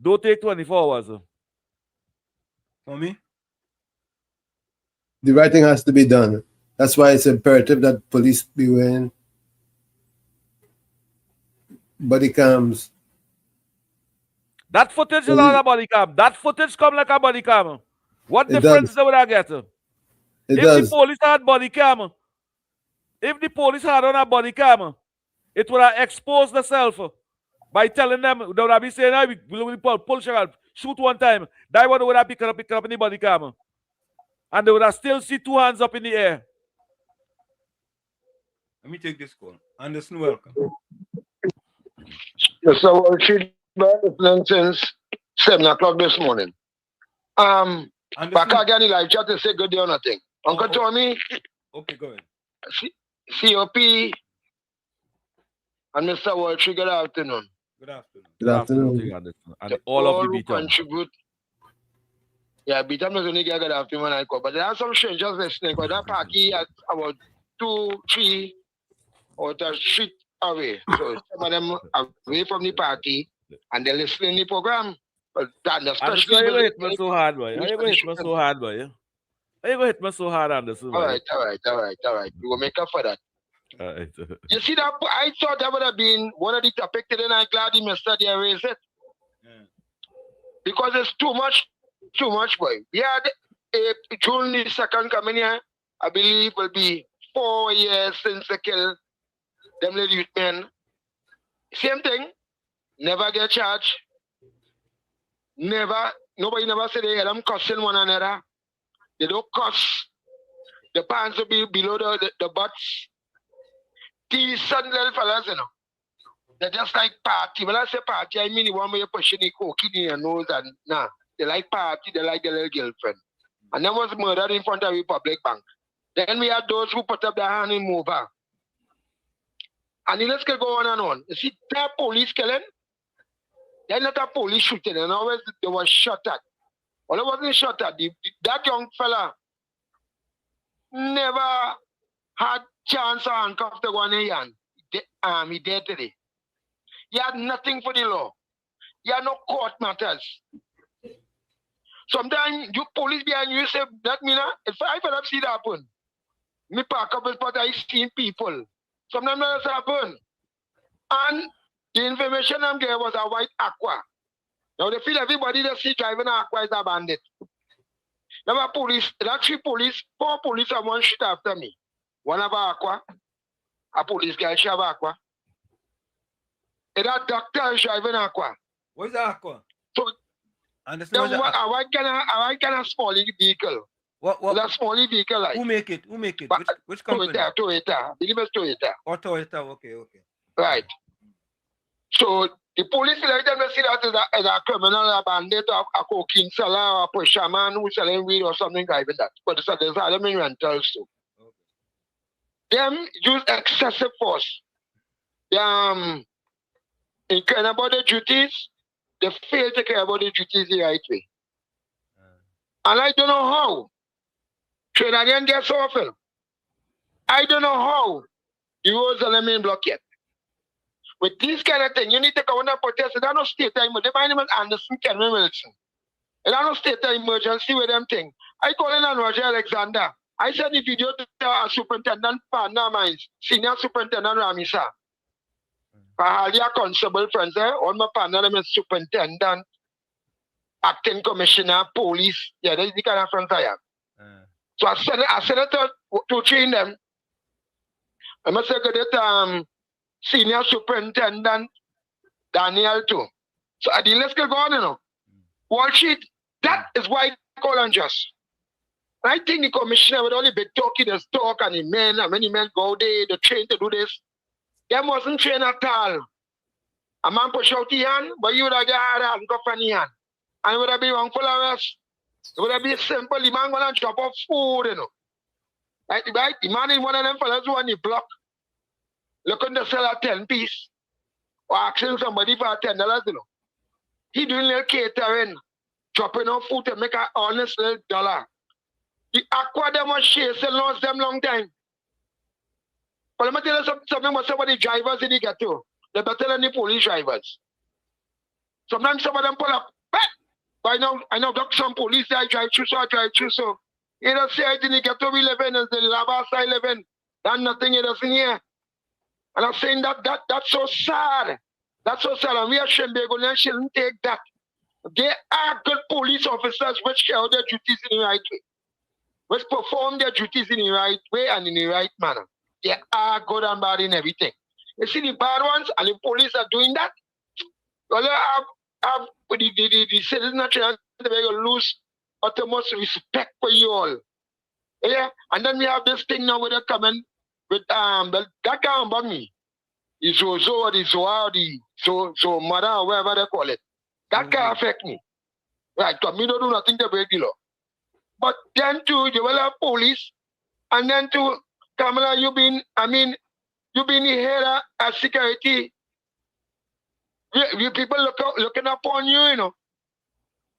S: don't take 24 hours.
K: For me?
R: The right thing has to be done. That's why it's imperative that police be wearing body cams.
S: That footage is not a body cam. That footage come like a body cam. What difference would I get? If the police had body cam, if the police had on a body cam, it would have exposed themselves by telling them, they would have been saying, hey, we pull shot, shoot one time. That one would have picked up in the body cam. And they would have still see 2 hands up in the air.
K: Let me take this call. Anderson, welcome.
E: Yes, sir. Well, she's been listening since 7 o'clock this morning. Back again, Elijah to say good day or nothing. Uncle Tommy.
K: Okay, go ahead.
E: COP and Mr. Walsh, good afternoon.
K: Good afternoon.
R: Good afternoon.
S: And all of the beat
E: contribute. Yeah, beat up not only get good afternoon when I call, but there are some strangers listening because that party at about 2, 3 or 3 street away. So some of them away from the party and they're listening to the program. But that especially
S: you going to hit me so hard, boy. You going to hit me so hard, boy. You going to hit me so hard, Anderson.
E: All right. We will make up for that.
S: All right.
E: You see that? I thought that would have been one of the topics today, and I'm glad he missed that. They raised it. Yeah. Because it's too much, boy. We had June the 2nd coming here, I believe will be 4 years since they killed them little youth men. Same thing, never get charged. Nobody never said they hear them cussing one another. They don't cuss. The pants will be below the butts. These sudden little fellas, you know. They're just like party. When I say party, I mean the one where you're pushing the coke in your nose and nah. They like party, they like their little girlfriend. And then was murdered in front of the public bank. Then we had those who put up their hand and move her. And the list can go on and on. You see, that police killing, they're not a police shooting, and always they were shot at. Well, it wasn't shot at. That young fella never had chance or handcuff to go on his hand. He dead today. He had nothing for the law. He had no court matters. Sometimes you police behind you say that mean if I ever see that happen, me park up but I seen people. Sometimes that happen. And the information I'm getting was a white Aqua. Now they feel everybody that see driving Aqua is a bandit. There were police, that 4 police and 1 shoot after me. One have Aqua, a police guy she have Aqua. And that doctor is driving Aqua.
K: What is Aqua?
E: So a white kind of small vehicle.
K: What?
E: That small vehicle like.
K: Who make it? Which company?
E: Toyota. Believe it's Toyota.
K: Oh, Toyota. Okay.
E: Right. So the police let them see that as a criminal, a bandit, a cocaine seller, or a pusherman who's selling weed or something like that. But there's other main rentals too. Okay. Them use excessive force. In caring about their duties, they fail to care about their duties the right way. And I don't know how Trinidadian gets awful. I don't know how the roads are main block yet. With this kind of thing, you need to go on and protest. It no state of emergency. My name is Anderson Kenway Wilson. It no state of emergency with them thing. I call in on Roger Alexander. I sent the video to our superintendent partner mine, senior superintendent Ramisa. I had constable friends there. All my partner is superintendent, acting commissioner, police. Yeah, that's the kind of friends I have. So I sent it to train them. I must say that senior superintendent Daniel too. So I didn't let's get going, you know. Wall Street, that is why I call unjust. I think the commissioner with all the big talking, the talk and the men, and many men go there, they train to do this. They wasn't trained at all. A man push out the hand, but you would have got a handcuff on the hand. And it would have been one full arrest. It would have been simple. The man gonna drop off food, you know. Right? The man is one of them fellas who on the block, looking to sell a 10-piece, or asking somebody for $10, you know. He doing little catering, dropping off food to make an honest little dollar. The Aqua them was chasing lost them long time. But let me tell you something about some of the drivers in the ghetto. They're better than the police drivers. Sometimes some of them pull up, but I know got some police there, I drive through, so. You don't see it in the ghetto we live in, as the lava side live in. That's nothing you don't see here. And I'm saying that's so sad. That's so sad. And we are shouldn't take that. They are good police officers which carry out their duties in the right way. Which perform their duties in the right way and in the right manner. They are good and bad in everything. You see the bad ones and the police are doing that. Well, the citizens are trying to lose utmost respect for you all. Yeah? And then we have this thing now where they're coming with that can't bug me. The Zozo or the Zoa or the so mother or whatever they call it. That can't affect me. Right, because me don't do nothing to break the law. But then too, you will have police, and then too, Kamala, you've been the head of security. You people looking upon you, you know.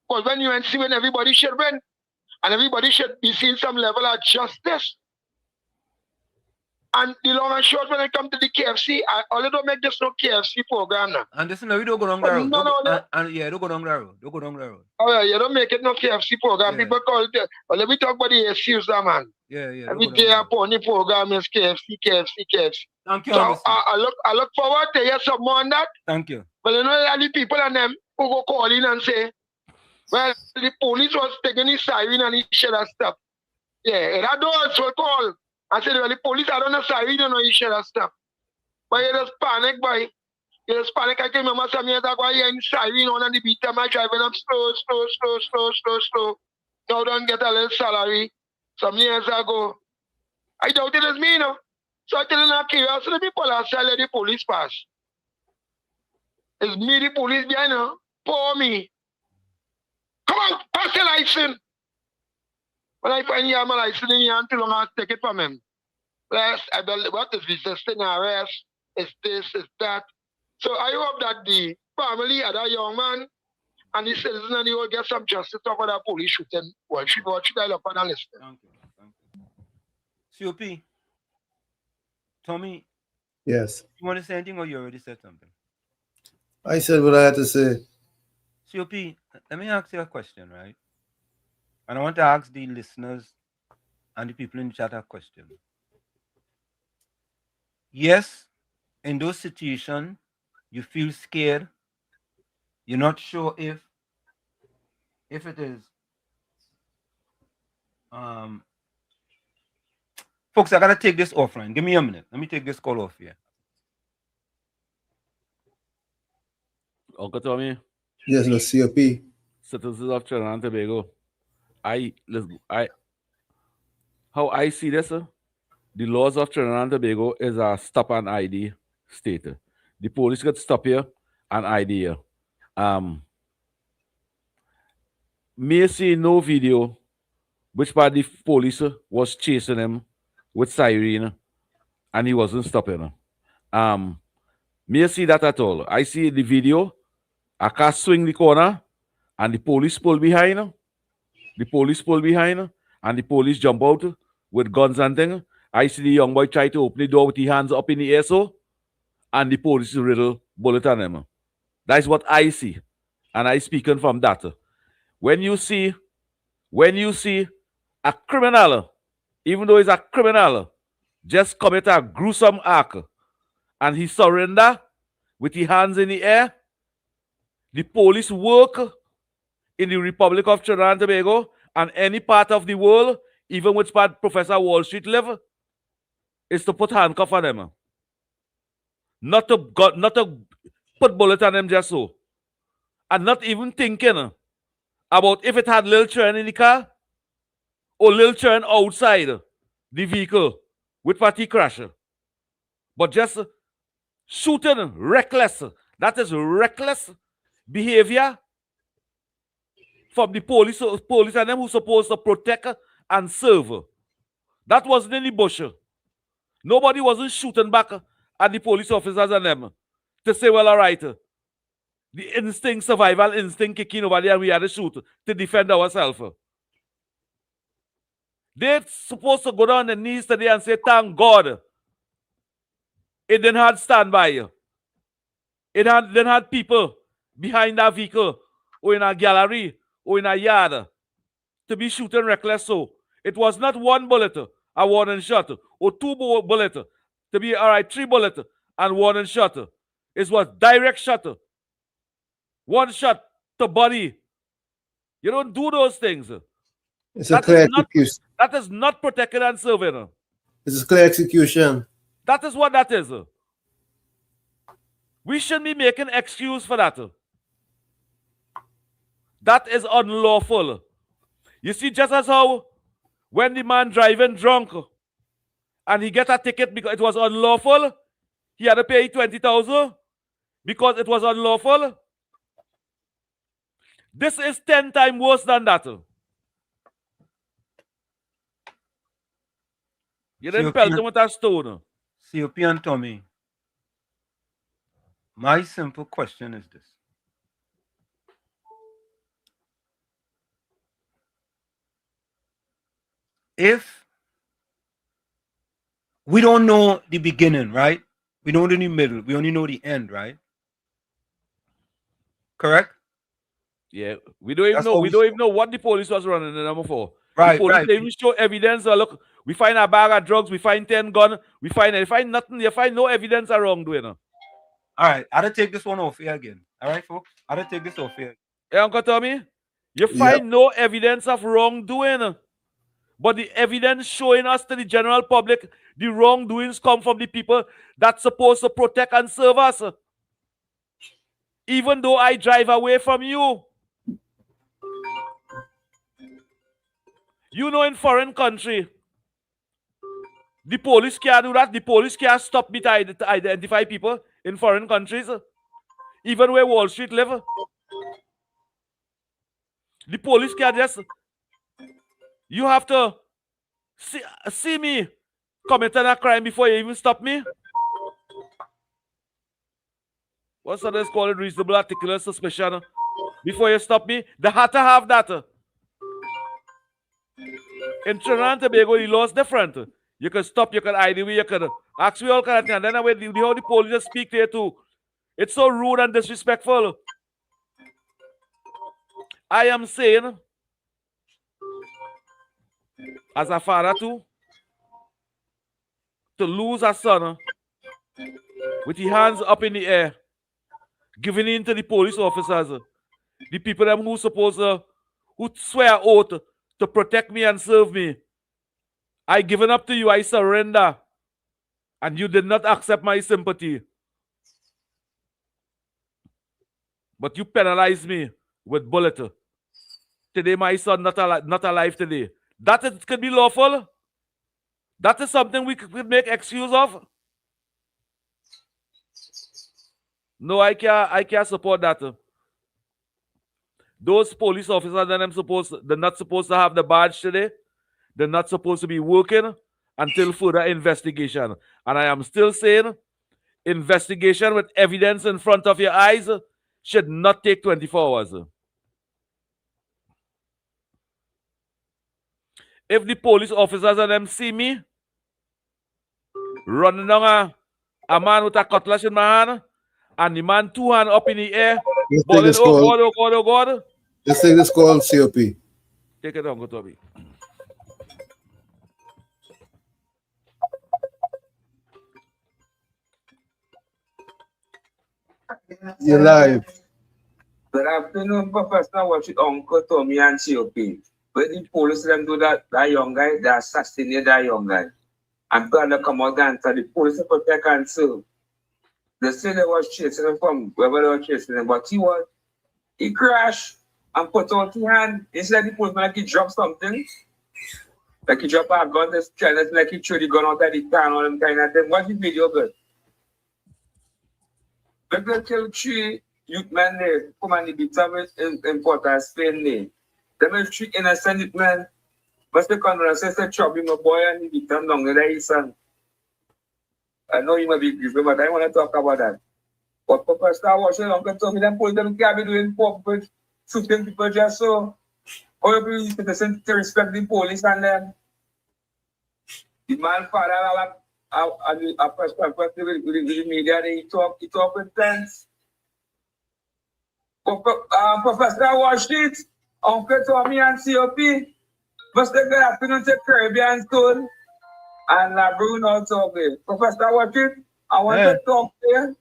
E: Because when UNC when everybody should win, and everybody should be seeing some level of justice. And the long and short, when I come to the KFC, I only don't make this no KFC program now.
K: And this no, we don't go down the road. Don't go down the road. Don't go down the road.
E: Oh yeah, you don't make it no KFC program. Yeah. People call it. Well, let me talk about the issues, man.
K: Yeah.
E: Every day upon the program is KFC.
K: Thank you.
E: So I look forward to hear some more on that.
K: Thank you.
E: But you know, the people and them who go call in and say, well, the police was taking his siren and he should have stopped. Yeah, that also call. I said, well, the police, I don't know, sorry, you don't know, you should have stopped. But you just panic, boy. Yes, panic. I can remember some years ago, I hear siren on the beat. Am I driving up slow. Now don't get a little salary. Some years ago, I doubt it is me, no. So I tell you, curiosity, the people are selling the police pass. It's me, the police behind her. Pour me. Come on, pass the license. When I find you have my license in your hand, too long I'll take it from him. Last, I don't, what is resisting arrest? It's this, it's that. So I hope that the family of that young man and the citizen and he will get some justice over that police shooting. What should I look on and listen?
S: Thank you. COP, Tommy.
R: Yes.
S: You want to say anything or you already said something?
R: I said what I had to say.
S: COP, let me ask you a question, right? And I want to ask the listeners and the people in the chat a question. Yes, in those situations, you feel scared. You're not sure if it is. Folks, I gotta take this offline. Give me a minute. Let me take this call off here.
K: Uncle Tommy.
R: Yes, no COP.
K: Citizens of Trinidad and Tobago. How I see this, the laws of Trinidad and Tobago is a stop and ID state. The police could stop here and ID here. May see no video which part the police was chasing him with siren and he wasn't stopping. May see that at all. I see the video, a car swing the corner and the police pull behind. The police pull behind and the police jump out with guns and things. I see the young boy try to open the door with his hands up in the air so, and the police riddle bullet on him. That's what I see. And I speaking from that. When you see a criminal, even though he's a criminal, just commit a gruesome act and he surrender with his hands in the air, the police work in the Republic of Trinidad and Tobago and any part of the world, even which part Professor Wall Street live, is to put handcuff on them. Not to put bullet on them just so. And not even thinking about if it had little children in the car or little children outside the vehicle with party crash. But just shooting reckless. That is reckless behavior from the police and them who supposed to protect and serve. That wasn't in the bush. Nobody wasn't shooting back at the police officers and them to say, well, all right, the instinct, survival instinct kicking over there and we had to shoot to defend ourselves. They're supposed to go down on their knees today and say, thank God it didn't have standby. It didn't have people behind that vehicle or in a gallery or in a yard to be shooting reckless. So it was not one bullet, a warning shot, or two bullets to be, all right, 3 bullets and warning shot. It was direct shot. One shot to body. You don't do those things.
R: It's a clear execution.
K: That is not protected and serving.
R: It's a clear execution.
K: That is what that is. We shouldn't be making excuse for that. That is unlawful. You see, just as how when the man driving drunk and he get a ticket because it was unlawful, he had to pay 20,000 because it was unlawful. This is 10 times worse than that. You didn't pelt him with a stone.
S: COP and Tommy, my simple question is this. If we don't know the beginning, right? We don't know the middle. We only know the end, right? Correct?
K: Yeah, we don't even know. We don't even know what the police was running the number for.
S: Right,
K: the police
S: right.
K: They even show evidence. Look, we find a bag of drugs. We find 10 guns. We find nothing. You find no evidence of wrongdoing.
S: All right, I'll take this one off here again. All right, folks? I'll take this off here.
K: Hey, Uncle Tommy, you find no evidence of wrongdoing. But the evidence showing us to the general public the wrongdoings come from the people that's supposed to protect and serve us.
S: even though I drive away from you. You know, in foreign country, the police can't do that. The police can't stop me to identify people in foreign countries. Even where Wall Street live. The police can't just... You have to see me committing a crime before you even stop me. What's others call it? Reasonable articulate suspicion. Before you stop me, they had to have that. In Trinidad and Tobago, the law is different. You can stop, you can ID me, you can ask me all kind of things. And then how the police just speak to you too. It's so rude and disrespectful. I am saying, as a father too, to lose a son with his hands up in the air, giving in to the police officers, the people them who who swear oath to protect me and serve me. I given up to you, I surrender. And you did not accept my sympathy. But you penalized me with bullet. Today my son not alive today. That could be lawful. That is something we could make excuse of. No, I can't support that. Those police officers they're not supposed to have the badge today. They're not supposed to be working until further investigation. And I am still saying, investigation with evidence in front of your eyes should not take 24 hours. If the police officers and them see me running down a man with a cutlass in my hand, and the man 2 hands up in the air, bawling, oh God, oh God, oh God.
R: This thing is called COP.
S: Take it on, go Toby.
R: You're live.
I: Good afternoon, Professor. Watch it, Uncle Tommy and COP. But the police them do that young guy, they assassinate that young guy. And gonna come out and tell the police protect and serve. They say they was chasing him from wherever they were chasing him, but he crashed and put out his hand. It's like the policeman like he dropped something. Like he dropped a gun, like he threw the gun out of the car and all them kind of thing. Watch the video, good. But they kill 3 youth men there, come and beat them in Port of Spain there. Them is 3 innocent youth men. But the conversation said, trouble my boy and he beat them down there, his son. I know you may be grieved, but I want to talk about that. But Papa start watching Uncle Tommy, them police them can't be doing poor people, shooting people just so. How you believe citizens to respect the police and them? The man father a press conference with the media, he talk with friends. Professor watched it, Uncle Tommy and COP. But they good afternoon to Caribbean Stone. And Bruno talk there. Professor, watch it. I want to talk there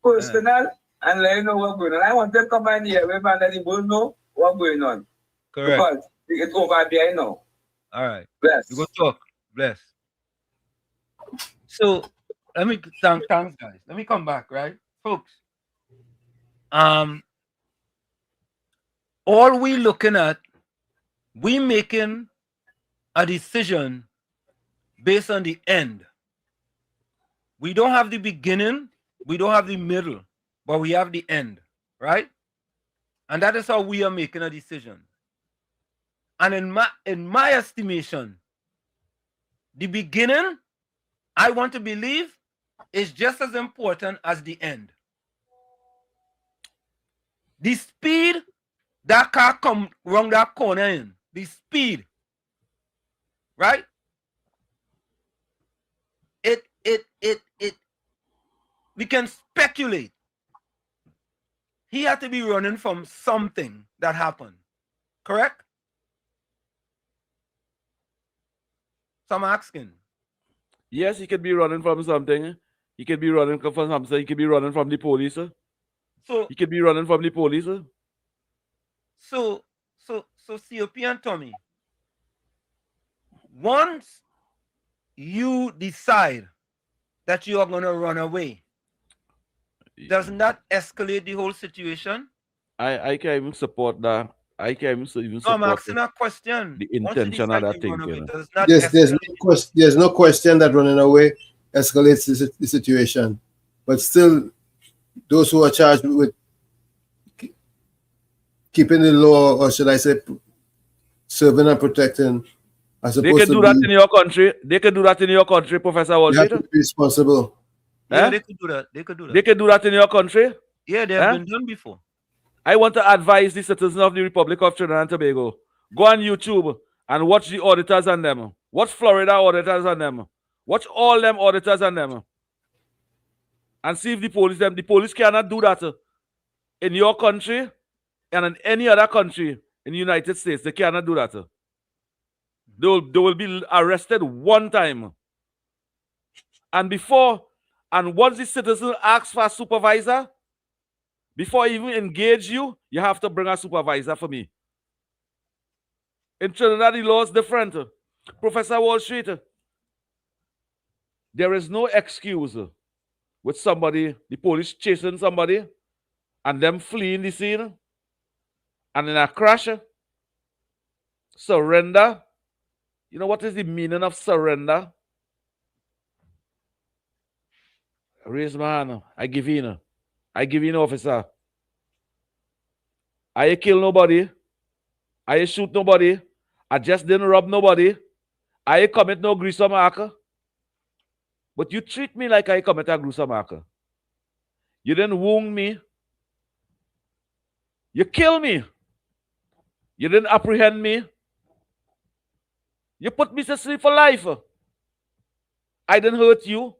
I: personal and let you know what's going on. I want to come in here and let the world know what's going on.
K: Correct.
I: Because it's over there now.
K: All right.
I: Bless.
K: We go talk. Bless. So let me thanks guys. Let me come back, right? Folks. All we looking at, we making a decision based on the end. We don't have the beginning, we don't have the middle, but we have the end, right? And that is how we are making a decision. And in my estimation, the beginning, I want to believe, is just as important as the end. The speed that car come around that corner in, the speed, right? We can speculate. He had to be running from something that happened, correct? So I'm asking.
S: Yes, he could be running from something. He could be running from something. He could be running from the police.
K: So
S: he could be running from the police.
K: So COP and Tommy, once you decide that you are going to run away,
G: Doesn't that escalate the whole situation?
S: I can't even support that. I can't even
G: No, I'm
S: support
G: asking a question.
S: the
G: Once you
S: intention
G: decide
S: of that
G: to
S: thing.
G: run away,
S: You know?
G: does not
R: There's no question that running away escalates the situation, but still, those who are charged with keeping the law, or should I say, serving and protecting, are
S: They
R: supposed
S: can
R: to
S: do
R: be.
S: that in your country. They can do that in your country, Professor
R: They have
S: Walshit.
R: to be responsible.
G: Yeah, they could do that. They could do that.
S: They can do that in your country.
G: Yeah, they have been done before.
S: I want to advise the citizens of the Republic of Trinidad and Tobago. Go on YouTube and watch the auditors and them. Watch Florida auditors and them. Watch all them auditors and them. And see if the police cannot do that in your country and in any other country in the United States. They cannot do that. They will be arrested one time. And once the citizen asks for a supervisor, before I even engage you, you have to bring a supervisor for me. In Trinidad, the law is different. Professor Wall Street, there is no excuse with somebody, the police chasing somebody, and them fleeing the scene, and in a crash, surrender. You know what is the meaning of surrender? Raise my hand. I give in. I give in, officer. I kill nobody. I shoot nobody. I just didn't rob nobody. I commit no gruesome act. But you treat me like I commit a gruesome act. You didn't wound me. You kill me. You didn't apprehend me. You put me to sleep for life. I didn't hurt you.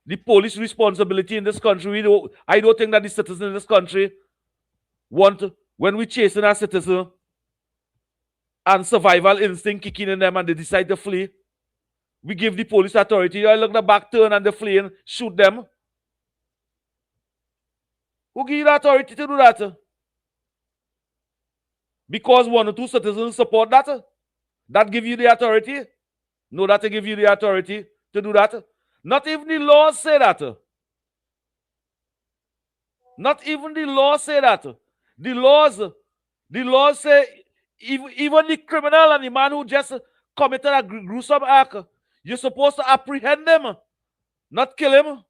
S: The police responsibility in this country, I don't think that the citizens in this country want, when we chasing our citizen and survival instinct kicking in them and they decide to flee, we give the police authority. I look the back turn and they flee and shoot them. Who give you the authority to do that? Because one or two citizens support that? That give you the authority? No, that give you the authority to do that. Not even the laws say that. Not even the laws say that. The laws say even the criminal and the man who just committed a gruesome act, you're supposed to apprehend them, not kill him.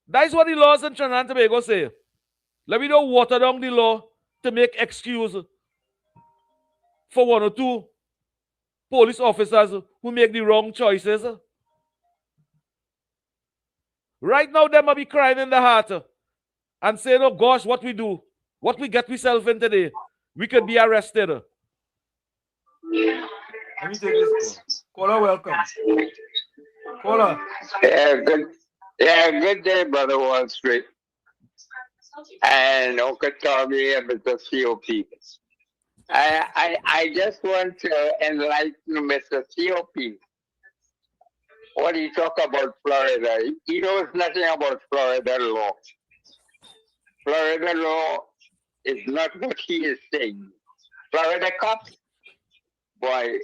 S: That is what the laws in Trinidad and Tobago say. Let me not water down the law to make excuse for one or two police officers who make the wrong choices. Right now, they might be crying in the heart and saying, oh gosh, what we do, what we get ourselves in today, we could be arrested.
G: Let me take this call. Caller, welcome. Caller.
J: Good day, Brother Wall Street. And Uncle Tommy and Mr. COP. I just want to enlighten Mr. COP. What he talk about Florida, he knows nothing about Florida law. Florida law is not what he is saying. Florida cops, boy,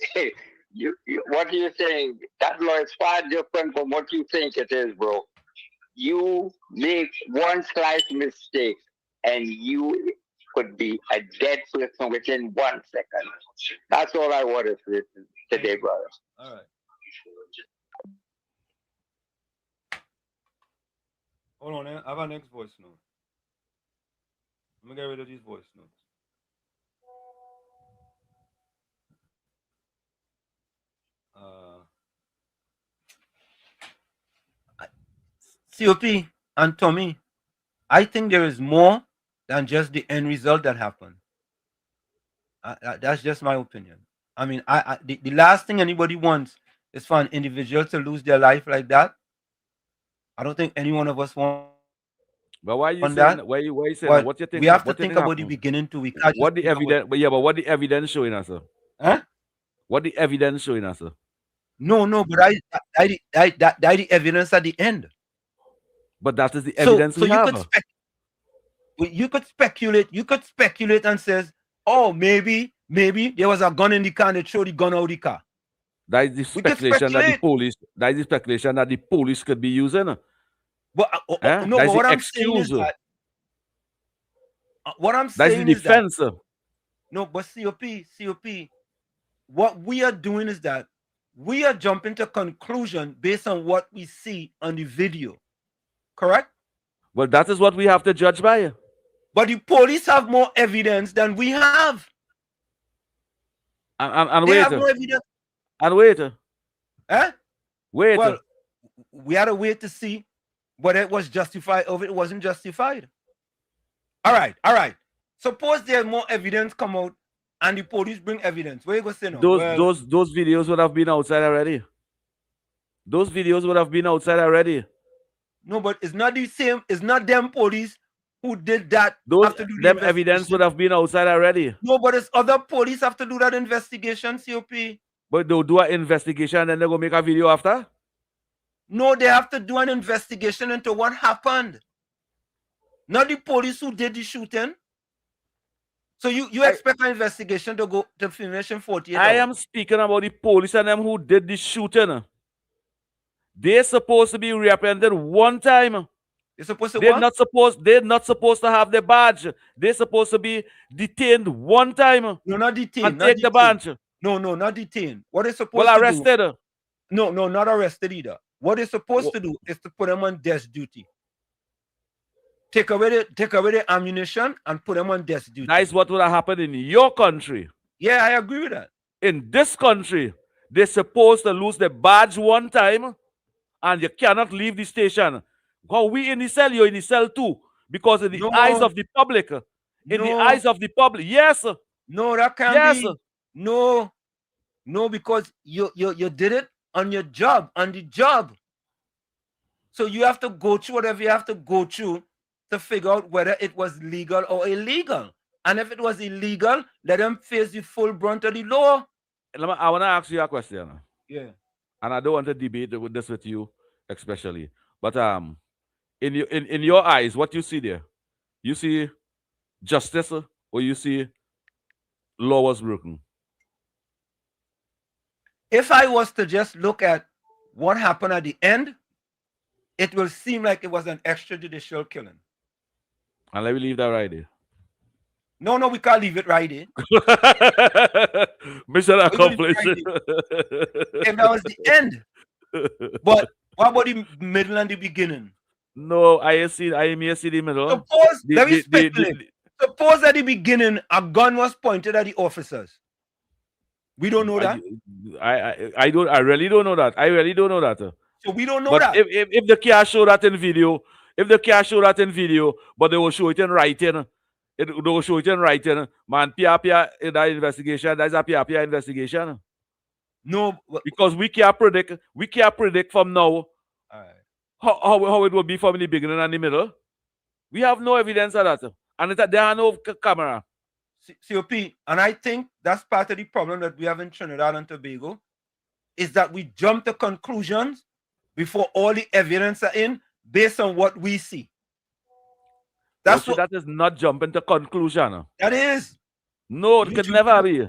J: what you're saying, that law is far different from what you think it is, bro. You make one slight mistake and you could be a dead person within 1 second. That's all I want to say today, brother.
G: All right. Hold on, I have our next voice note. Let me get rid of these voice notes. COP and Tommy, I think there is more than just the end result that happened. That's just my opinion. I mean, the last thing anybody wants is for an individual to lose their life like that. I don't think any one of us wants.
S: But why you saying that? Why you saying
G: well,
S: that? What you think?
G: We have to
S: think
G: think about
S: happened?
G: the beginning too.
S: What the evidence? But yeah, but what the evidence showing us?
G: Huh?
S: What the evidence showing us?
G: No, but I the evidence at the end.
S: But that is the evidence we have.
G: You could speculate. You could speculate and says, oh, maybe there was a gun in the car and they throw the gun out of the car.
S: That is the speculation that the police. That is the speculation that the police could be using.
K: But no, but what I'm saying is that what I'm saying is
S: defense.
K: No, but COP, what we are doing is that we are jumping to conclusion based on what we see on the video. Correct?
S: Well, that is what we have to judge by.
K: But the police have more evidence than we have.
S: And
K: they
S: wait.
K: Have more evidence.
S: And wait.
K: Wait. Well, we had to wait to see whether it was justified or if it wasn't justified. All right. Suppose there's more evidence come out and the police bring evidence. Where you go say no?
S: Those videos would have been outside already. Those videos would have been outside already.
K: No, but it's not the same. It's not them police who did that.
S: Them evidence would have been outside already.
K: No, but it's other police have to do that investigation, COP.
S: But they'll do an investigation and then they're going to make a video after?
K: No, they have to do an investigation into what happened. Not the police who did the shooting. So you expect an investigation to go to finish in 48 hours?
S: I am speaking about the police and them who did the shooting. They're supposed to be reapprehended one time.
K: They're supposed to
S: They're not supposed to have their badge. They're supposed to be detained one time.
K: No, not detained.
S: And take the badge.
K: No, not detained. What they're supposed
S: to
K: arrested.
S: Do?
K: No, not arrested either. What they're supposed to do is to put them on desk duty. Take away the ammunition and put them on desk duty.
S: That is what would have happened in your country.
K: Yeah, I agree with that.
S: In this country, they're supposed to lose their badge one time and you cannot leave the station. Well, we in the cell, you're in the cell too. Because in the eyes of the public. The eyes of the public. Yes.
K: No, that can't be. No, because you did it on the job. So you have to go through whatever you have to go through to figure out whether it was legal or illegal. And if it was illegal, let them face the full brunt of the law.
S: I want to ask you a question.
K: Yeah.
S: And I don't want to debate this with you, especially. But in your eyes, what you see there? You see justice or you see law was broken?
K: If I was to just look at what happened at the end, it will seem like it was an extrajudicial killing.
S: And let me leave that right there.
K: No, we can't leave it right there.
S: Mission accomplished.
K: If that was the end. But what about the middle and the beginning?
S: No, I see the middle.
K: Suppose at the beginning a gun was pointed at the officers. We don't know that.
S: I really don't know that.
K: So we don't know
S: but
K: that.
S: If they can't show that in video, but they will show it in writing. They will show it in writing. Man, Pia in that investigation, that's a Pia investigation.
K: No,
S: because we can't predict from now how it will be from the beginning and the middle. We have no evidence of that. And there are no camera.
K: COP, and I think that's part of the problem that we have in Trinidad and Tobago, is that we jump to conclusions before all the evidence are in based on what we see.
S: That is not jumping to conclusion.
K: That is.
S: No, it could never be.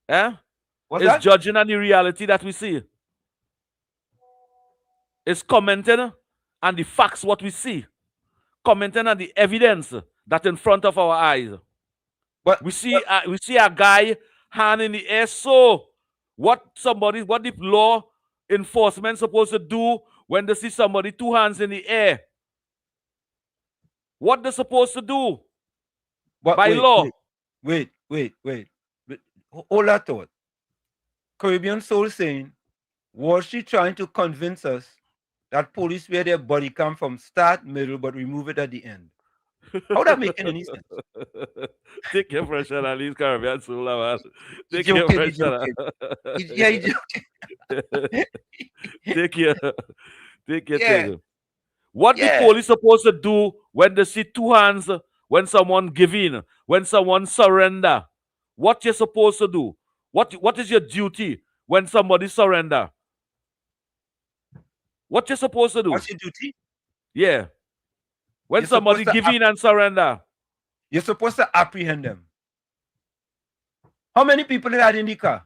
S: It's judging on the reality that we see. It's commenting on the facts what we see. Commenting on the evidence that's in front of our eyes.
K: But
S: we see a guy hand in the air. So what the law enforcement supposed to do when they see somebody 2 hands in the air? What they're supposed to do by law?
K: Wait. Hold that thought. Caribbean Soul saying, was she trying to convince us that police where their body come from start, middle, but remove it at the end? How that make any sense?
S: Take your pressure and leave Caribbean Soul, man. Take your pressure.
K: Yeah,
S: Take your thing. What the police supposed to do when they see 2 hands, when someone give in, when someone surrender? What you're supposed to do? What is your duty when somebody surrender? What you're supposed to do?
K: What's your duty?
S: Yeah. When somebody give in and surrender.
K: You're supposed to apprehend them. How many people did that in the car?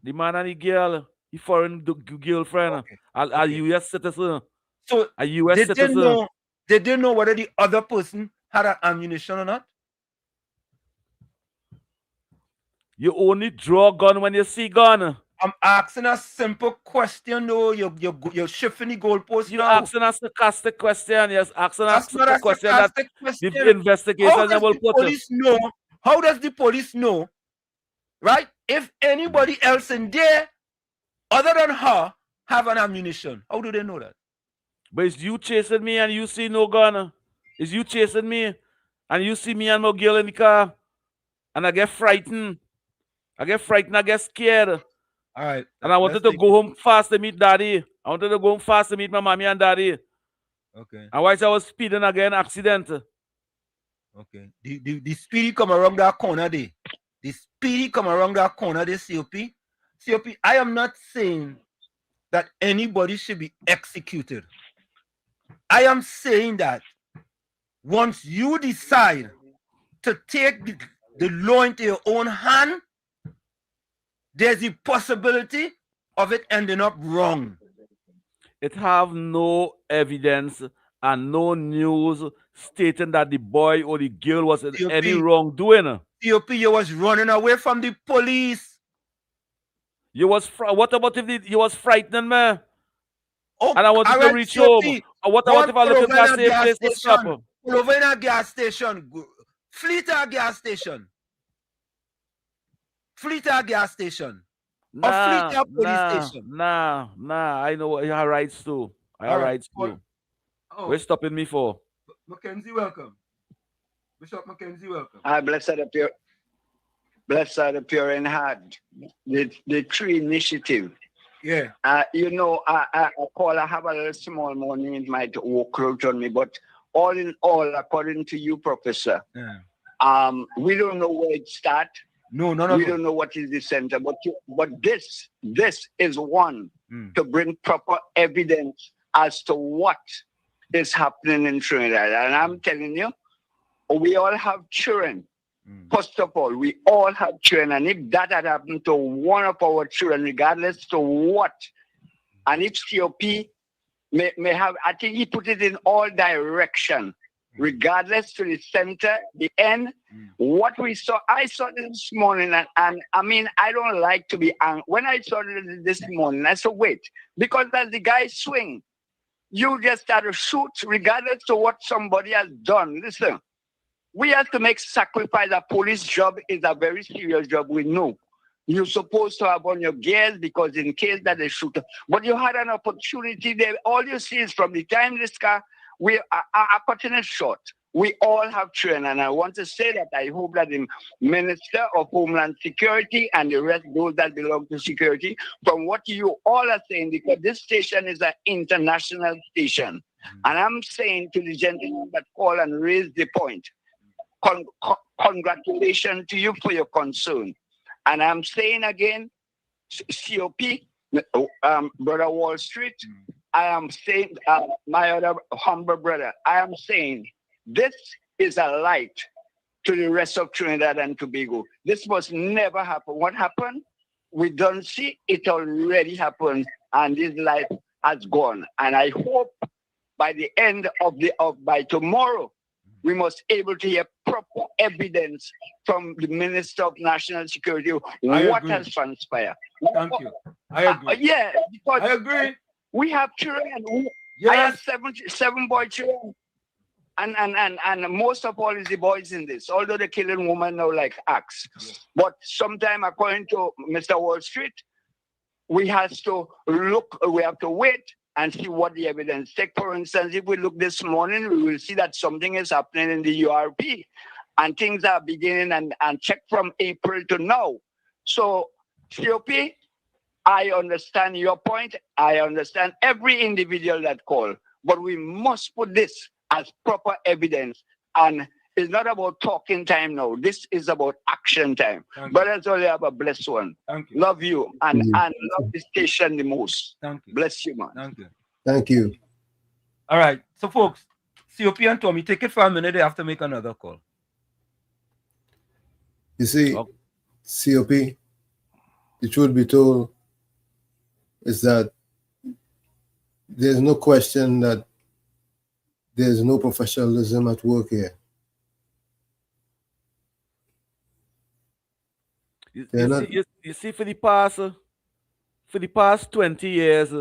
S: The man and the girl, he foreign girlfriend, a U.S. citizen.
G: So
S: a U.S. citizen.
G: They didn't know whether the other person had an ammunition or not.
S: You only draw gun when you see gun.
G: I'm asking a simple question, though. You're shifting the goalpost.
S: You're asking a sarcastic question. Yes, asking a question that
G: question.
S: the investigation will put
G: police know? How does the police know, right? If anybody else in there, other than her, have an ammunition, how do they know that?
S: But it's you chasing me and you see no gun. It's you chasing me and you see me and my girl in the car, and I get frightened. I get scared.
G: All right.
S: And I wanted to go home fast to meet daddy. I wanted to go home fast to meet my mommy and daddy.
G: Okay.
S: And whilst I was speeding again, accident.
G: Okay. The speedy come around that corner there. The speedy come around that corner there, COP. COP, I am not saying that anybody should be executed. I am saying that once you decide to take the law into your own hand, there's the possibility of it ending up wrong.
S: It have no evidence and no news stating that the boy or the girl was in any wrongdoing.
G: COP, you was running away from the police.
S: You was what about if you was frightening me?
G: Oh,
S: and I wanted to reach home. What about if I look at that safe place to stop?
G: Pull over in a gas station. Fleet a gas station. Fleet a gas station. Or fleet a police station.
S: Nah. I know what you have rights to. I have rights to. What are you stopping me for?
G: Mackenzie, welcome. Bishop Mackenzie, welcome.
J: Blessed the pure in heart. The tree initiative.
G: Yeah.
J: I have a little small money, it might walk out on me, but all in all, according to you, Professor, we don't know where it starts.
G: No,
J: we don't know what is the center, but this is one to bring proper evidence as to what is happening in Trinidad. And I'm telling you, we all have children. First of all, we all have children, and if that had happened to one of our children, regardless to what, and if COP may have, I think he put it in all direction, regardless to the center, the end, what we saw, I saw this morning, and I mean, I don't like to be angry. When I saw it this morning, I said, wait, because as the guy swing, you just start to shoot, regardless to what somebody has done. Listen. We have to make sacrifice. A police job is a very serious job. We know. You're supposed to have on your gears because in case that they shoot. But you had an opportunity there. All you see is from the time this car, we are cutting it short. We all have children. And I want to say that I hope that the Minister of Homeland Security and the rest, those that belong to security, from what you all are saying, because this station is an international station. And I'm saying to the gentleman that call and raise the point, congratulations to you for your concern. And I'm saying again, COP, Brother Wall Street, I am saying, my other humble brother, I am saying this is a light to the rest of Trinidad and Tobago. This must never happen. What happened? We don't see it already happened, and this light has gone. And I hope by the end by tomorrow, we must able to hear proper evidence from the Minister of National Security what has transpired.
G: Thank you. I agree.
J: Because
G: I agree.
J: We have children.
G: Yes.
J: I have seven boy children. And most of all is the boys in this, although they're killing women now like axe. Yes. But sometime, according to Mr. Wall Street, we have to wait and see what the evidence. Take, for instance, if we look this morning, we will see that something is happening in the URP and things are beginning and check from April to now. So, COP, I understand your point. I understand every individual that call, but we must put this as proper evidence. And it's not about talking time now. This is about action time. But that's all you have a blessed one.
G: Thank you.
J: Love you and love the station the most.
G: Thank you.
J: Bless you, man.
G: Thank you.
R: Thank you.
G: All right. So, folks, COP and Tommy, take it for a minute. They have to make another call.
R: You see, COP, the truth be told, is that there's no question that there's no professionalism at work here.
S: You see, for the past 20 years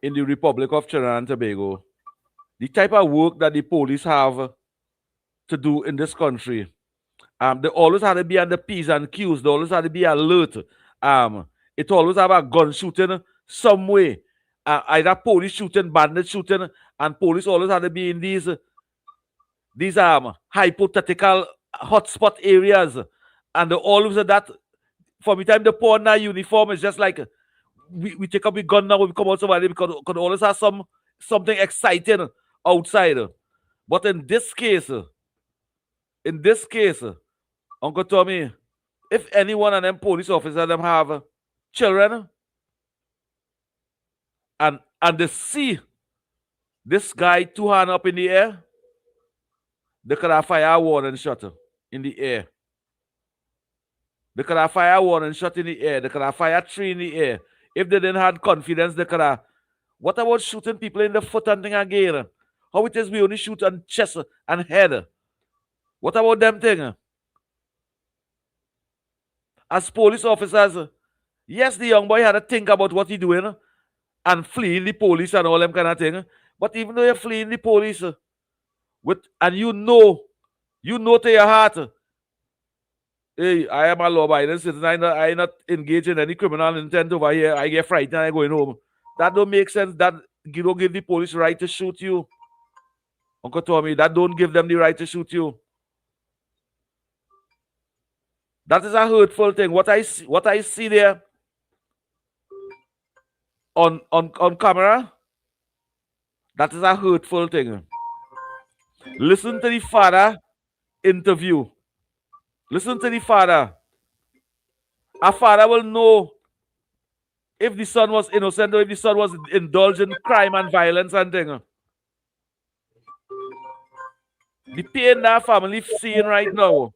S: in the Republic of Trinidad and Tobago, the type of work that the police have to do in this country, they always had to be on the P's and Q's. They always had to be alert. It always have a gun shooting some way, either police shooting, bandit shooting, and police always had to be in these hypothetical hotspot areas, and they always that. From the time they put on that uniform, it's just like we take up a gun now when we come out somebody because always have something exciting outside. But in this case, Uncle Tommy, if any one of them police officers them have children and they see this guy 2 hands up in the air, they could have fire a warning shot in the air. They could have fire a warning shot in the air. They could have fire 3 in the air. If they didn't have confidence, they could have. What about shooting people in the foot and thing again? How it is we only shoot on chest and head? What about them thing? As police officers, yes, the young boy had to think about what he doing and fleeing the police and all them kind of thing. But even though you're fleeing the police, and you know to your heart, hey, I am a law-abiding citizen. I not engaged in any criminal intent over here. I get frightened and I'm going home. That don't make sense. That you don't give the police right to shoot you. Uncle Tommy, that don't give them the right to shoot you. That is a hurtful thing. What I see there on camera, that is a hurtful thing. Listen to the father interview. Listen to the father. A father will know if the son was innocent or if the son was indulging crime and violence and thing. The pain that family seeing right now.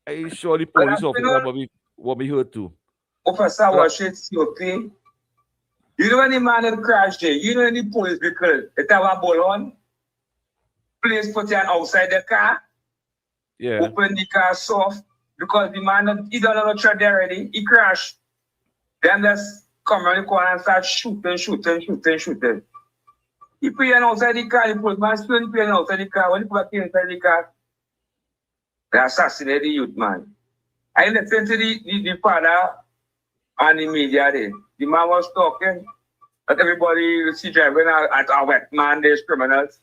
S: I'm sure the police officer will be hurt too.
I: Officer Washington, COP. You know when the man that crashed there, you know when the police vehicle, it have a ball on, police put you outside the car, open the car soft, because the man, he don't have a tread there already, he crashed. Then just come around the corner and start shooting. He put you outside the car, the policeman still put you outside the car, when he put you inside the car, they assassinated the youth man. I listened to the father on the media there. The man was talking that everybody see driving at a wet man, there's criminals.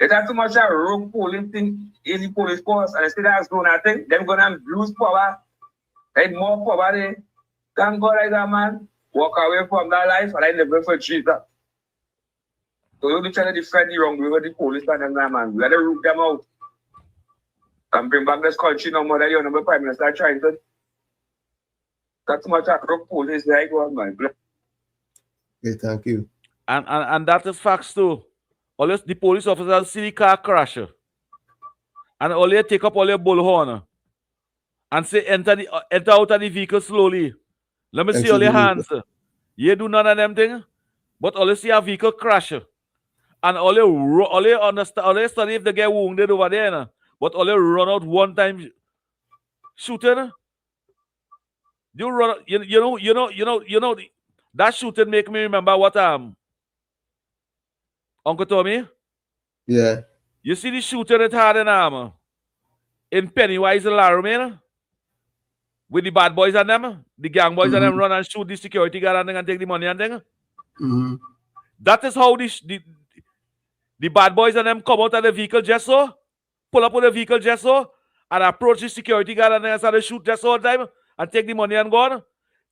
I: It has too much a rogue police thing in the police force, and instead of doing nothing, them gonna lose power. They more power there. Thank God like that man walk away from that life and I live for Jesus. So we trying to defend the wrong with the police and them man. We gotta root them out. And bring back this country no more than your number prime minister trying to. That's too much a rogue police there, go on, man.
R: Okay, thank you.
S: And that is facts too. Always the police officers see the car crash. And always take up all your bullhorn. And say enter out of the vehicle slowly. Let me see all your hands. You do none of them things. But always see a vehicle crash. And always understand, always study if they get wounded over there. But always run out one time shooting. You run out, you know that shooting make me remember what Uncle Tommy?
R: Yeah.
S: You see the shooting it had in Pennywise and Laramie? With the bad boys and them, the gang boys and them run and shoot the security guard and take the money and thing. That is how the bad boys and them come out of the vehicle just so, pull up with the vehicle just so, and approach the security guard and then start to shoot just all the time and take the money and go on.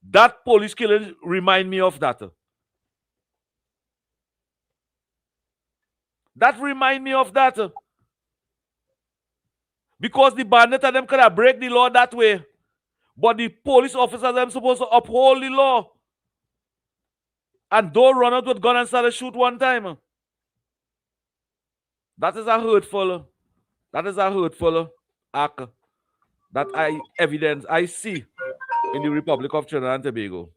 S: That police killing remind me of that. That remind me of that. Because the bandit and them could have break the law that way. But the police officers them supposed to uphold the law. And don't run out with gun and start to shoot one time. That is a hurtful act. that I see in the Republic of Trinidad and Tobago.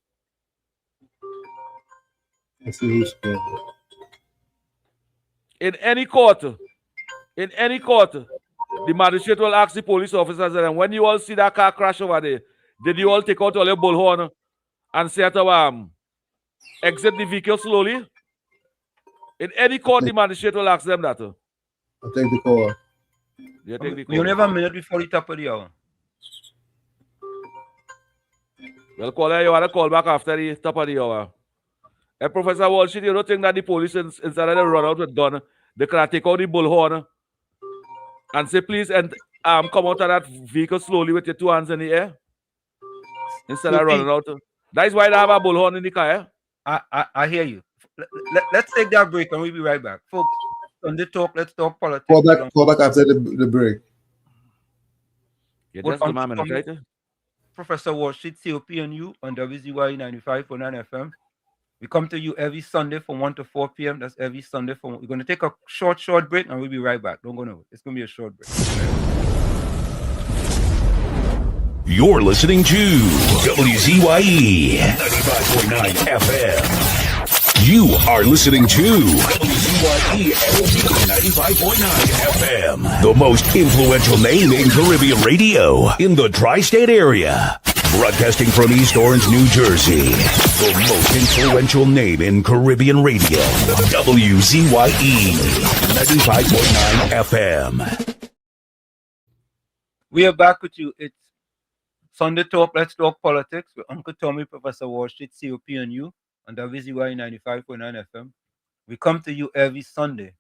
S: In any court, the magistrate will ask the police officers, and when you all see that car crash over there, did you all take out all your bullhorn and say to exit the vehicle slowly? In any court, the magistrate will ask them that.
R: I'll take the call.
S: You take the call.
G: We only have a minute before the top of the hour.
S: Well, caller, you want to call back after the top of the hour. And Professor Walsh, you don't think that the police, instead of run out with gun, they can take out the bullhorn and say, please, and come out of that vehicle slowly with your two hands in the air instead of running out. That is why they have a bullhorn in the car.
G: I hear you. Let's take that break and we'll be right back. Folks, on the talk, let's talk politics.
R: Call back after the break.
S: Yeah, that's the moment, right?
G: Professor Walsh, COP and you on WZYE 95.9 FM. We come to you every Sunday from 1 to 4 p.m. That's every Sunday. We're going to take a short break and we'll be right back. Don't go nowhere. It's going to be a short break.
A: You're listening to WZYE 95.9 FM. You are listening to WZYE 95.9 FM, the most influential name in Caribbean radio in the tri-state area. Broadcasting from East Orange, New Jersey, the most influential name in Caribbean radio, WZYE 95.9 FM.
G: We are back with you. It's Sunday Talk, Let's Talk Politics with Uncle Tommy, Professor Walsh, COP and you on WZYE 95.9 FM. We come to you every Sunday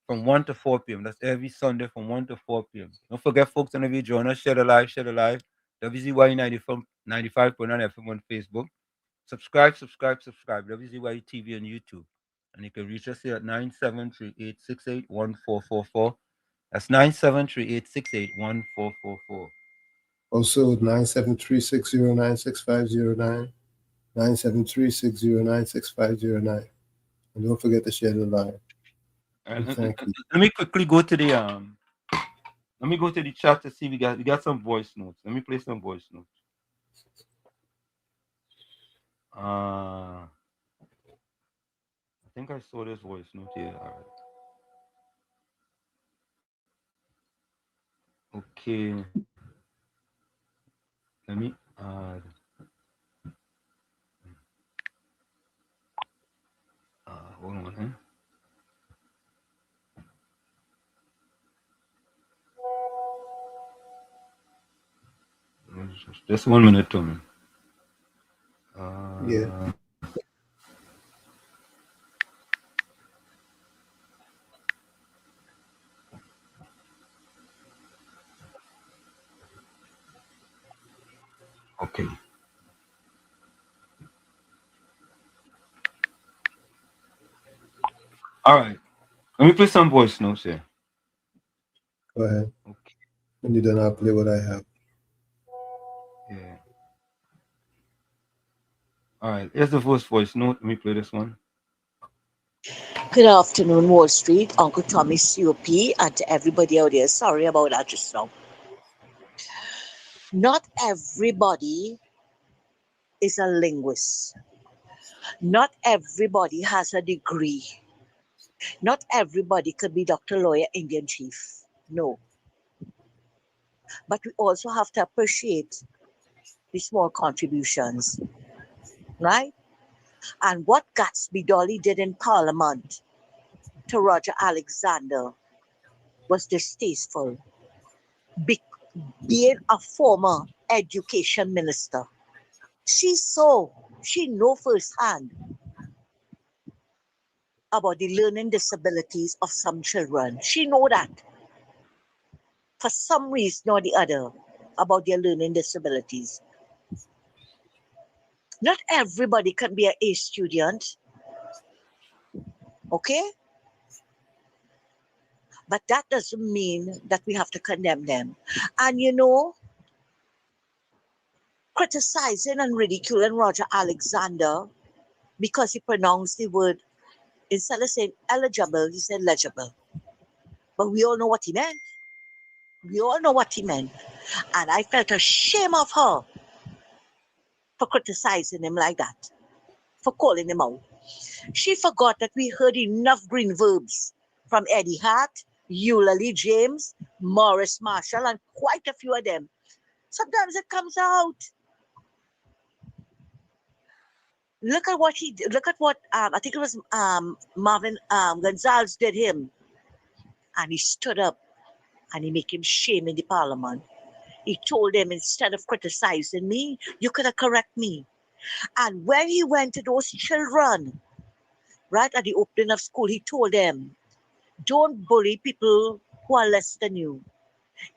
G: from 1 to 4 p.m. That's every Sunday from 1 to 4 p.m. Don't forget, folks, whenever you join us, share the live. WZYE 95.9 FM on Facebook. Subscribe. WZYE TV on YouTube. And you can reach us here at 973-868-1444. That's 973-868-1444.
R: Also 973-609-6509. 973-609-6509. And don't forget to share the live. Thank you.
G: Let me quickly go to the let me go to the chat to see we got some voice notes. Let me play some voice notes. I think I saw this voice note here. All right. Okay. Let me add. Hold on. Just 1 minute, Tommy.
R: Yeah.
G: Okay. All right. Let me play some voice notes here.
R: Go ahead.
G: Okay.
R: When you're done, I'll play what I have.
G: Yeah. All right. Here's the first voice note. Let me play this one.
L: Good afternoon, Wall Street. Uncle Tommy COP, and to everybody out there. Sorry about that just now. Not everybody is a linguist. Not everybody has a degree. Not everybody could be Dr. Lawyer, Indian Chief. No. But we also have to appreciate the small contributions, right? And what Gatsby Dolly did in Parliament to Roger Alexander was distasteful. Being a former education minister, she know firsthand about the learning disabilities of some children. She know that for some reason or the other about their learning disabilities. Not everybody can be an A student, okay? But that doesn't mean that we have to condemn them. And you know, criticizing and ridiculing Roger Alexander because he pronounced the word, instead of saying eligible, he said legible. But we all know what he meant. We all know what he meant. And I felt ashamed of her for criticizing him like that, for calling him out. She forgot that we heard enough green verbs from Eddie Hart, Eulalie James, Morris Marshall, and quite a few of them. Sometimes it comes out. Look at what he did. Look at what I think it was Marvin Gonzalez did him. And he stood up and he made him shame in the parliament. He told them, instead of criticizing me, you could have corrected me. And when he went to those children, right at the opening of school, he told them, don't bully people who are less than you.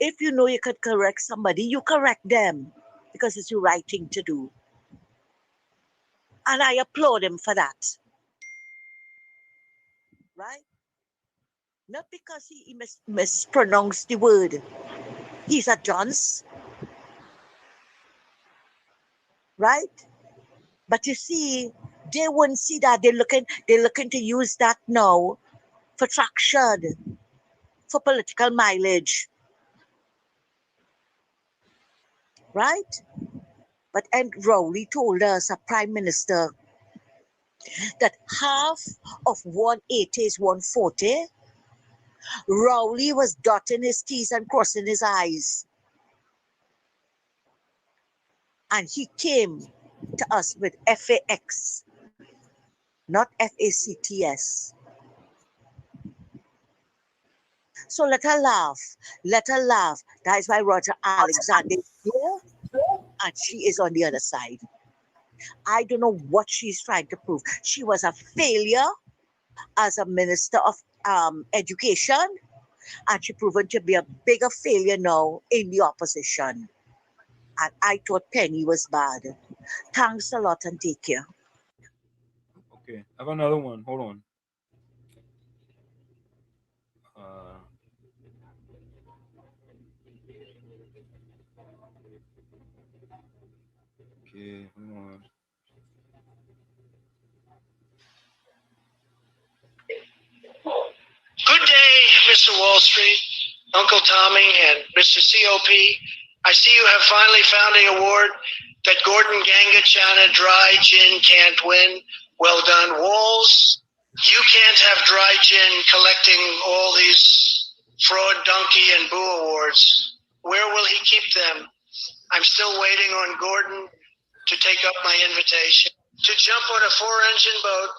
L: If you know you could correct somebody, you correct them because it's the right thing to do. And I applaud him for that. Right? Not because he mispronounced the word. He's a dunce. Right? But you see, they wouldn't see that. They're looking to use that now for traction, for political mileage. Right? But Ed Rowley told us, a prime minister, that half of 180 is 140. Rowley was dotting his T's and crossing his I's. And he came to us with FAX, not FACTS. So let her laugh. Let her laugh. That is why Roger Alexander is here and she is on the other side. I don't know what she's trying to prove. She was a failure as a minister of education, and she proven to be a bigger failure now in the opposition. And I thought Penny was bad. Thanks a lot and take care.
K: Okay, I have another one. Hold on. Okay, hold on.
W: Good day, Mr. Wall Street, Uncle Tommy, and Mr. COP. I see you have finally found the award that Gordon Ganga Chana Dry Gin can't win. Well done, Walls. You can't have Dry Gin collecting all these fraud, donkey, and boo awards. Where will he keep them? I'm still waiting on Gordon to take up my invitation to jump on a 4-engine boat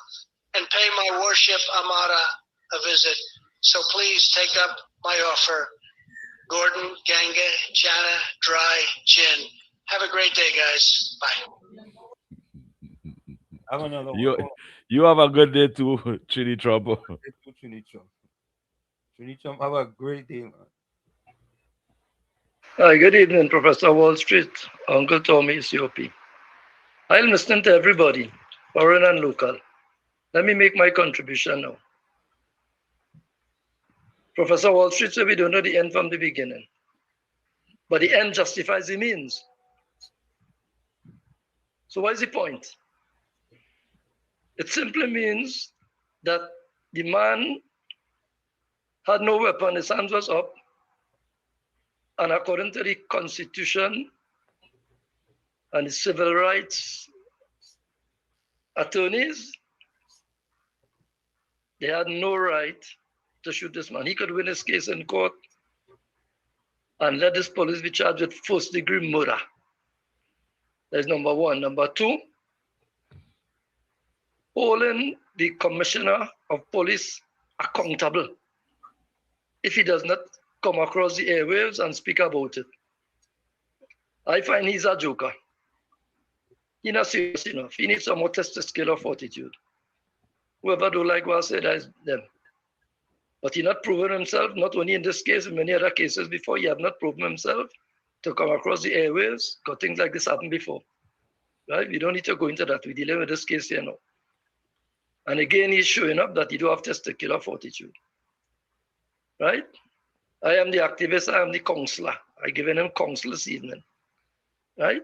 W: and pay my warship Armada a visit. So please take up my offer. Gordon Ganga Chana Dry Gin. Have a great day, guys. Bye.
K: I have another one.
S: You have a good day too, Trini Trump.
K: Trini Trump, have a great day, man.
X: Hi, good evening, Professor Wall Street, Uncle Tommy, COP. I'm listening to everybody, foreign and local. Let me make my contribution now. Professor Wall Street said we don't know the end from the beginning, but the end justifies the means. So what is the point? It simply means that the man had no weapon, his hands was up, and according to the Constitution and the civil rights attorneys, they had no right to shoot this man. He could win his case in court and let this police be charged with first-degree murder. That's number one. Number two, holding the commissioner of police accountable if he does not come across the airwaves and speak about it. I find he's a joker. He's not serious enough. He needs some more testicular fortitude. Whoever don't like what I say, that's them. But he not proven himself, not only in this case, in many other cases before, he have not proven himself to come across the airwaves, because things like this happened before. Right? We don't need to go into that. We're dealing with this case here now. And again, he's showing up that he don't have testicular fortitude. Right? I am the activist, I am the counselor. I given him counsel this evening. Right?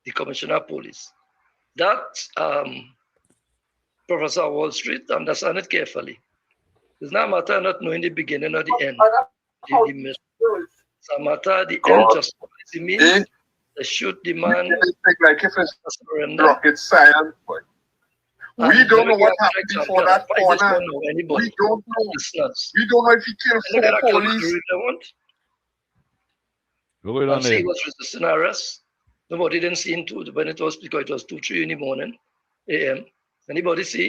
X: The Commissioner of Police. That, Professor Wall Street, understand it carefully. It's not a matter of not knowing the beginning or the end.
E: Samata, the end justifies the means. They shoot the man.
D: Like if it's rocket science, but we don't know what happened before that corner. We don't know. We don't know if he killed 4 police.
E: And so he was resisting arrest. Nobody didn't see him when it was, because it was 2-3 in the morning, a.m. Anybody see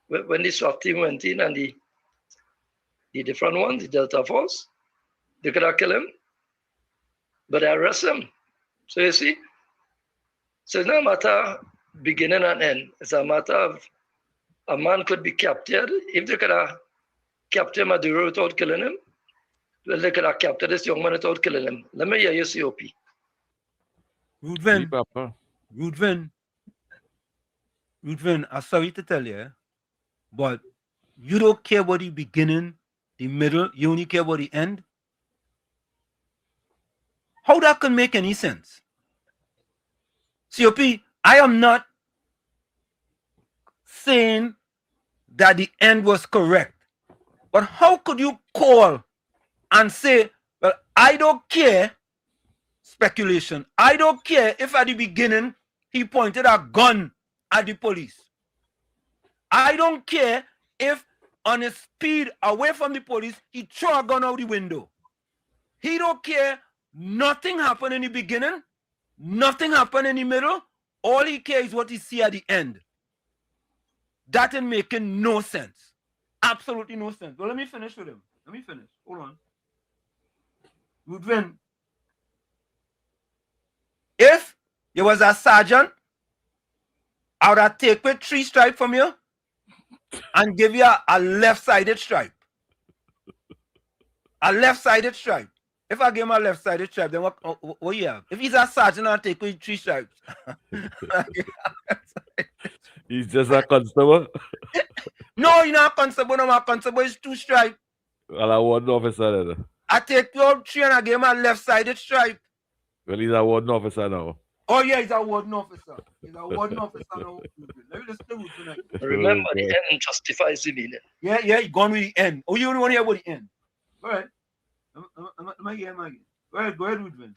E: it? When the SWAT team went in and the different ones, the Delta Force, they could have killed him, but they arrest him. So you see, so it's not a matter of beginning and end. It's a matter of a man could be captured. If they could have captured Maduro without killing him, well, they could have captured this young man without killing him. Let me hear your COP.
G: Rudvin, I'm sorry to tell you, but you don't care about the beginning, the middle, you only care about the end? How that can make any sense? COP, I am not saying that the end was correct, but how could you call and say, well, I don't care, speculation, I don't care if at the beginning he pointed a gun at the police. I don't care if on his speed away from the police, he threw a gun out the window. He don't care. Nothing happened in the beginning. Nothing happened in the middle. All he cares is what he see at the end. That is making no sense. Absolutely no sense. Well, let me finish with him. Let me finish. Hold on. Rudvin, if you was a sergeant, I would have take with 3 stripes from you and give you a left-sided stripe. A left-sided stripe. If I give him a left-sided stripe, then what you have? If he's a sergeant, I'll take with 3 stripes.
S: He's just a constable?
G: No, he's not a constable. No, my constable is 2 stripes.
S: Well, I warden officer then.
G: I take your 3 and I give him a left-sided stripe.
S: Well, he's a warden officer now.
G: Oh, yeah, he's a warden officer. He's a warden officer now. Let me listen to you tonight.
E: Remember, the end justifies the meaning.
G: Yeah, he gone with the end. Oh, you only want to hear about the end. All right. Go ahead, Rudvin.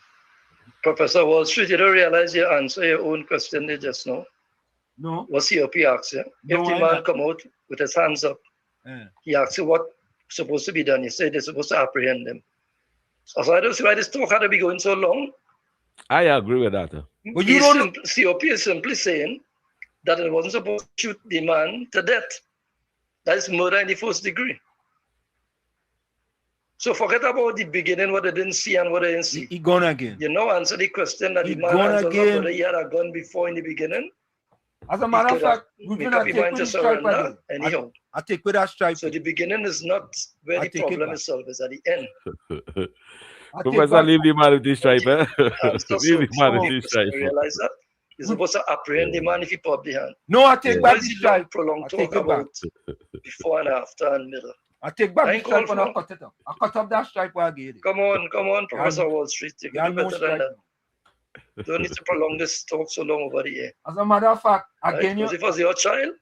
E: Professor Wall Street, you don't realize you answer your own question there just now?
G: No.
E: What COP asks you?
G: No,
E: if the man come out with his hands up, he asks you what's supposed to be done. You say they're supposed to apprehend them. So I don't see why this talk had to be going so long.
S: I agree with that.
E: But you don't... COP is simply saying that it wasn't supposed to shoot the man to death. That is murder in the 1st degree. So forget about the beginning, what they didn't see and what they didn't see.
G: He gone again.
E: You know, answer the question that the man answered whether he had a gun before in the beginning.
G: As a matter of fact,
E: anyhow.
G: I take with that stripe.
E: So the beginning is not where the problem is solved, it's at the end.
S: Professor, leave the man with this stripe, eh? Leave the man with this stripe.
E: Realize that? You're supposed to apprehend the man if he popped the hand.
G: No, I take back the stripe.
E: Prolonged talk about before and after and middle.
G: I take back the stripe and I cut it up. I cut up that stripe where I gave it.
E: Come on, Professor Wall Street. You can do better than that. Don't need to prolong this talk so long over the air.
G: As a matter of fact, again,
E: because if it was your child,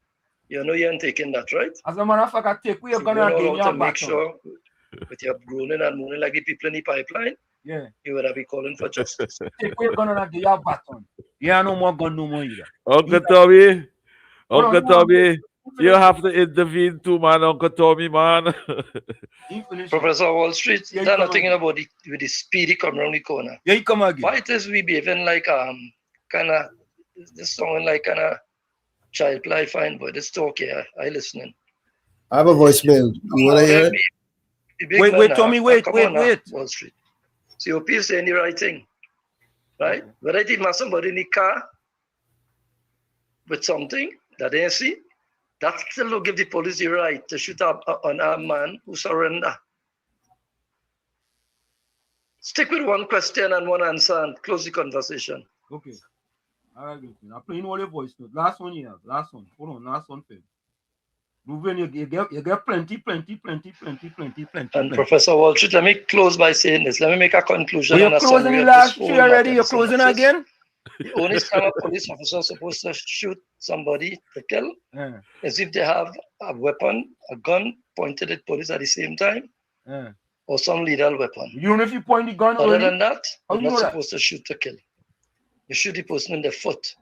E: you know you ain't taking that, right?
G: As a matter of fact, I take where you're gonna again your
E: make sure with your groaning and moaning like the people in the pipeline.
G: Yeah.
E: You would have be calling for justice.
G: Take where you're gonna get your baton. Yeah, no more gun, no more either.
S: Uncle Tommy, you have to intervene too, man. Uncle Tommy, man.
E: Professor Wall Street, they're not thinking about with the speedy come around the corner.
G: Yeah, you come again.
E: Why it is we behaving like kind of this song like kind of child play fine boy. This talk here, I listening.
R: I have a voicemail. You wanna hear it?
G: Wait, Tommy, wait.
E: Wall Street. COP is saying the right thing, right? But I did somebody in the car with something that they see. That still will give the police the right to shoot up on a man who surrender. Stick with one question and one answer and close the conversation.
G: Okay. All right, good. I'm playing all your voice note. Last one here. Last one. Hold on. Last one, Phil. Ruben, you get plenty.
E: And Professor Wall Street, let me close by saying this. Let me make a conclusion.
G: You're closing the last 3 already. You're closing again?
E: The only time a police officer is supposed to shoot somebody to kill is if they have a weapon, a gun pointed at police at the same time,
X: or some lethal weapon.
G: You know if you point the gun
X: Other
G: early?
X: than that,
G: How
X: you're
G: you
X: not
G: know that?
X: supposed to shoot to kill. You shoot the person in the foot.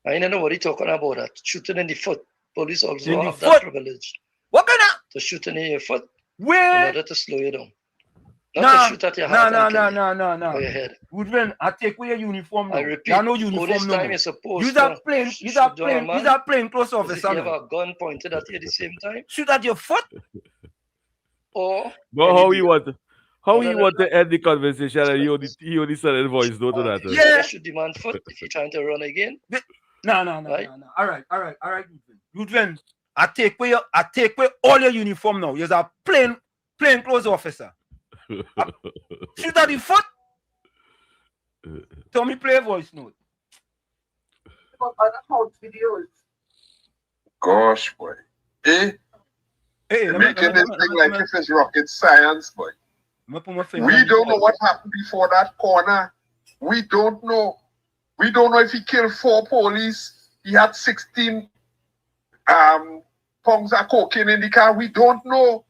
X: I don't know what he's talking about that. Shooting in the foot. Police also
G: In the
X: have
G: foot?
X: that privilege.
G: What kind of?
X: To shoot in your foot
G: Where?
X: in order to slow you down. Not to shoot at your heart and kill you or your head.
G: Woodman, I take away your uniform now.
X: I repeat,
G: you no
X: all
G: uniform
X: this
G: no
X: time
G: more.
X: you're supposed
G: Use that
X: to
G: plain,
X: shoot
G: use that
X: down a
G: plain,
X: man
G: use that plain close
X: as if
G: officer
X: you have
G: now.
X: a gun pointed at you at the same time.
G: Shoot at your foot?
X: Or
S: But how he want
X: Other
S: to end the conversation and he only sent a voice note to that.
X: yeah. Shoot the man foot if you're trying to run again.
G: No.
X: Right?
G: All right, Woodman. I take away all your uniform now. You're a plain clothes officer. Shoot at the foot. Tell me play a voice note.
M: Gosh, boy. Hey, making this thing like if it's rocket science, boy. We don't know what happened before that corner. We don't know. We don't know if he killed 4 police. He had 16 pounds of cocaine in the car. We don't know.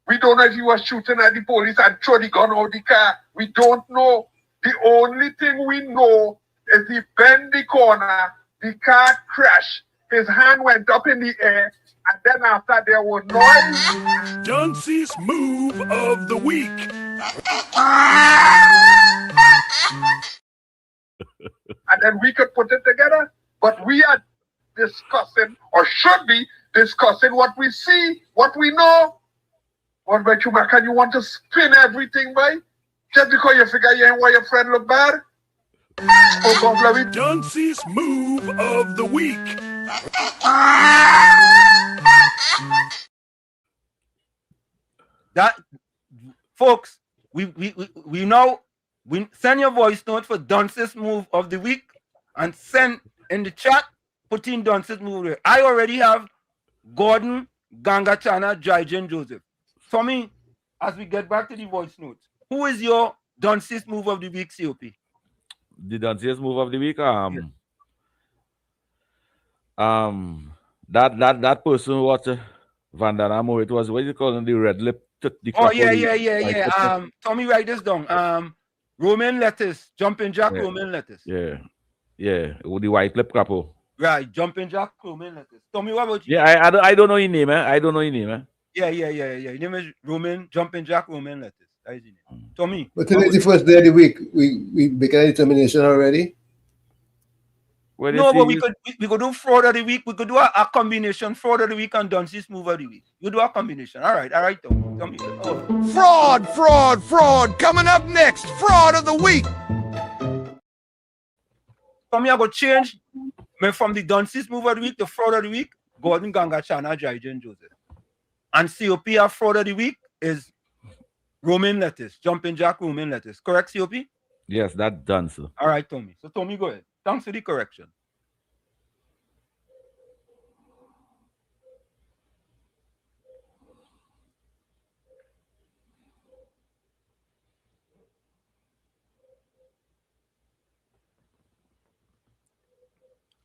M: We don't know if he was shooting at the police and threw the gun out the car. We don't know. The only thing we know is he bent the corner, the car crashed, his hand went up in the air, and then after there was noise.
A: Dunce's move of the week.
M: And then we could put it together. But we are discussing, or should be discussing, what we see, what we know. What about you, Macan? You want to spin everything, boy? Just because you figure you ain't why your friend look bad? Oh, God, love it.
A: Dunce's move of the week.
G: That, folks, we know. We send your voice note for Dunce's move of the week and send in the chat. Put in Dunce's move. There. I already have Gordon, Gangachana, Jaijan, Joseph. For me, as we get back to the voice notes, who is your Dunce's move of the week, COP?
S: The Dunce's move of the week. That person what Vandanamo, it was what you call the red lip.
G: Yeah. Tommy, write this down. Roman lettuce, jumping jack, Roman lettuce.
S: Yeah. With the white lip couple.
G: Right, jumping jack, Roman lettuce. Tommy, what about you?
S: Yeah, I don't know your name, I don't know your name,
G: Yeah. Your name is Roman, jumping jack, Roman lettuce. That is your name. Tommy.
R: But today is the first day of the week. We make a determination already.
G: No, but we could do fraud of the week. We could do a combination fraud of the week and Dunce's move of the week. You do a combination. All right, Tommy.
N: Fraud. Coming up next, fraud of the week.
G: Tommy, I go change from the Dunce's move of the week to fraud of the week. Gordon, Gangachana, Jaijan, Joseph. And COP of fraud of the week is Roman lettuce, jumping jack, Roman lettuce. Correct, COP?
S: Yes, that's done, sir.
G: All right, Tommy. So Tommy, go ahead. Thanks for the correction.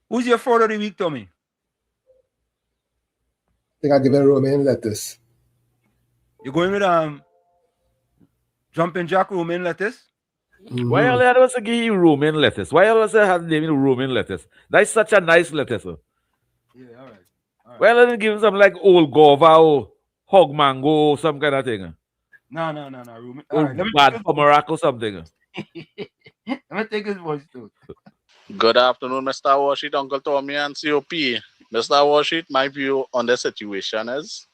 G: Who's your fraud of the week, Tommy?
R: I think I give it Roman lettuce.
G: You're going with jumping jack, Roman lettuce?
S: Mm-hmm. Why all that was give you Roman lettuce? Why all that have named Roman lettuce? That's such a nice lettuce. Sir.
G: Yeah, all right.
S: Why don't give him something like old guava or hog mango or some kind of thing?
G: No. Roman.
S: Or right, bad pomerac or something.
G: Let me take his voice too.
O: Good afternoon, Mr. Washit, Uncle Tommy and COP. Mr. Washit, my view on the situation is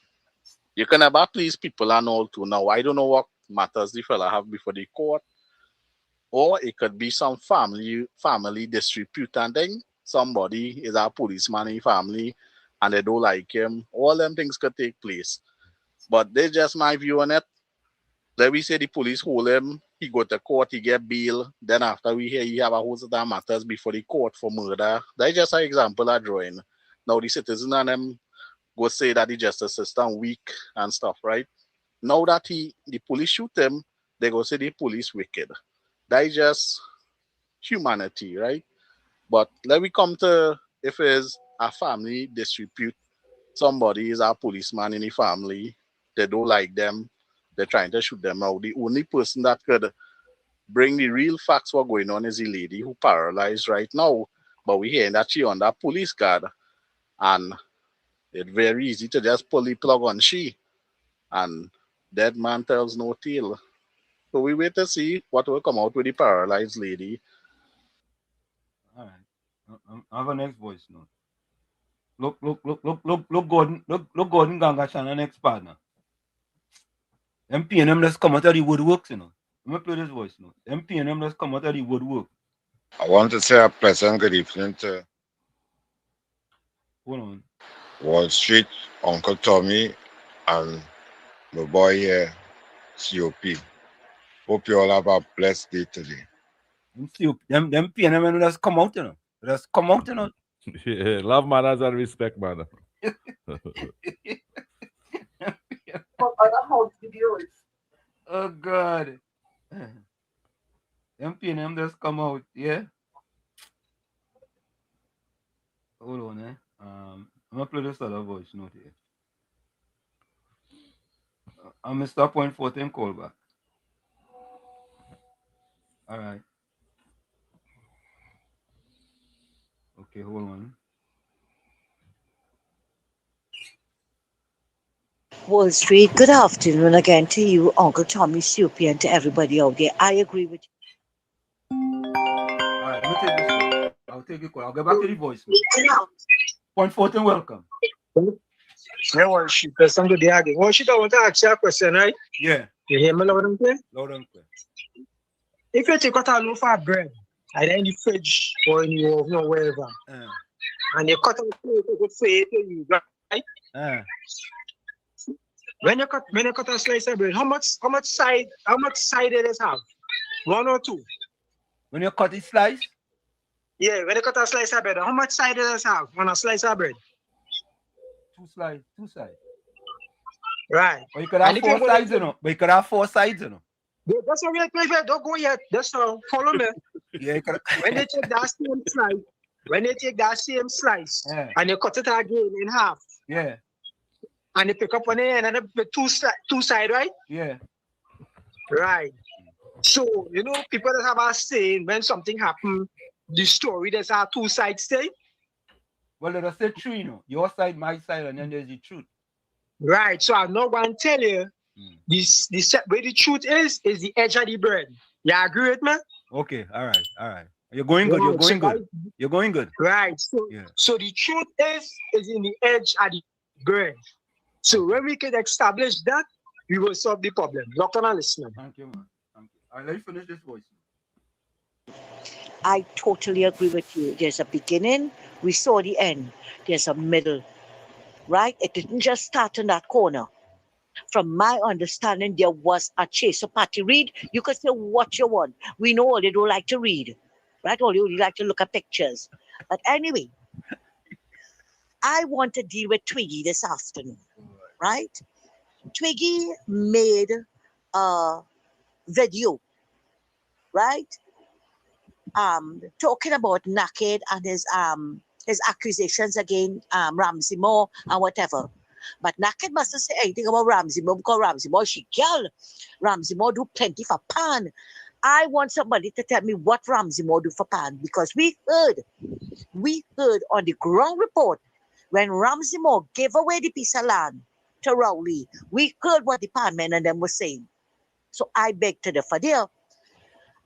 O: you can never please people and all too. Now, I don't know what matters the fella have before the court. Or it could be some family disrepute and thing. Somebody is a policeman in family and they don't like him. All them things could take place. But that's just my view on it. Let we say the police hold him, he go to court, he get bail. Then after we hear he have a whole set of matters before the court for murder. That's just an example of drawing. Now the citizen and them go say that the justice system weak and stuff, right? Now that the police shoot him, they go say the police wicked. That is just humanity, right? But let me come to if it's a family disrepute, somebody is a policeman in the family, they don't like them, they're trying to shoot them out. The only person that could bring the real facts what going on is the lady who paralyzed right now. But we hearing that she on that police guard, and it's very easy to just pull the plug on she, and dead man tells no tale. So we wait to see what will come out with the paralyzed lady.
K: All right. I have a next voice note. Look, Gordon Ganga Channel next partner. MP and them let's come out of the woodworks, you know. Let me play this voice note. MP and them let's come out of the woodwork.
B: I want to say a pleasant good evening to Wall Street, Uncle Tommy, and my boy here, COP. Hope you all have a blessed day today.
K: Them P and them let's come out, you know. Let's come out, you know.
S: Yeah, love manners and respect, man.
K: Oh God. MP and them just come out, yeah. Hold on, I'm gonna play this other voice note here. I'm Mr. Point 14 call back. All right. Okay, hold on.
L: Wall Street, good afternoon again to you, Uncle Tommy Soupy, and to everybody out there. I agree with you.
K: All right, let me take this call. I'll take your call. I'll get back to the voice. Point 14, welcome.
V: Yeah, Wall Street, there's something to argue. Wall Street, I want to ask you a question, right?
K: Yeah.
V: You hear me loud and clear?
K: Loud and clear.
V: If you take out a loaf of bread, either in the fridge or in your oven or wherever, and you cut out a good plate to you, right? When you cut a slice of bread, how much side it is have? One or two?
K: When you cut a slice?
V: Yeah, when you cut a slice of bread, how much side it is have on a slice of bread?
K: Two sides.
V: Right.
K: Or you could have four sides, you know. But you could have four sides, you know.
V: That's a real pleasure. Don't go yet. That's all. Follow me.
K: Yeah, you could.
V: When they take that same slice, and you cut it again in half.
K: Yeah.
V: And you pick up one end and the two side, right?
K: Yeah.
V: Right. So, you know, people that have a saying when something happens, the story there's our two sides say.
K: Well, there's a true, you know. Your side, my side, and then there's the truth.
V: Right. So I'm not going to tell you where the truth is the edge of the bread. You agree with me?
K: Okay, all right. You're going good, You're going good.
V: Right. So the truth is in the edge of the bread. So when we can establish that, we will solve the problem. Doctor, now listen.
K: Thank you, man. Thank you. All right, let me finish this voice.
L: I totally agree with you. There's a beginning. We saw the end. There's a middle. Right? It didn't just start in that corner. From my understanding, there was a chase. So, Patty Reed, you can say what you want. We know all you don't like to read. Right? All you like to look at pictures. But anyway, I want to deal with Twiggy this afternoon. Right? Twiggy made a video. Right? Talking about Naked and his accusations against Ramsey Moore and whatever. But Naked mustn't say anything about Ramsey Moore because Ramsey Moore, she girl. Ramsey Moore do plenty for Pan. I want somebody to tell me what Ramsey Moore do for Pan because we heard on the ground report when Ramsey Moore gave away the piece of land to Rowley, we heard what the Pan men and them were saying. So I beg to differ there.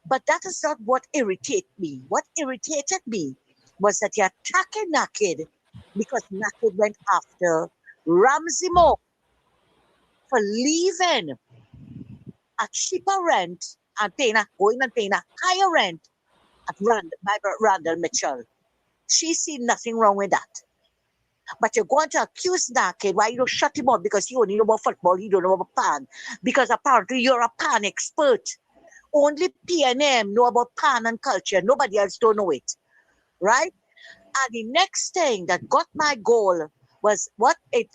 L: But that is not what irritated me. What irritated me was that you're attacking Naked because Naked went after Ramsey Moore for leaving a cheaper rent and going and paying a higher rent at Randall Mitchell. She seen nothing wrong with that. But you're going to accuse Naked why you don't shut him up because you only know about football, you don't know about Pan. Because apparently you're a Pan expert. Only PNM know about Pan and culture. Nobody else don't know it. Right? And the next thing that got my goal was it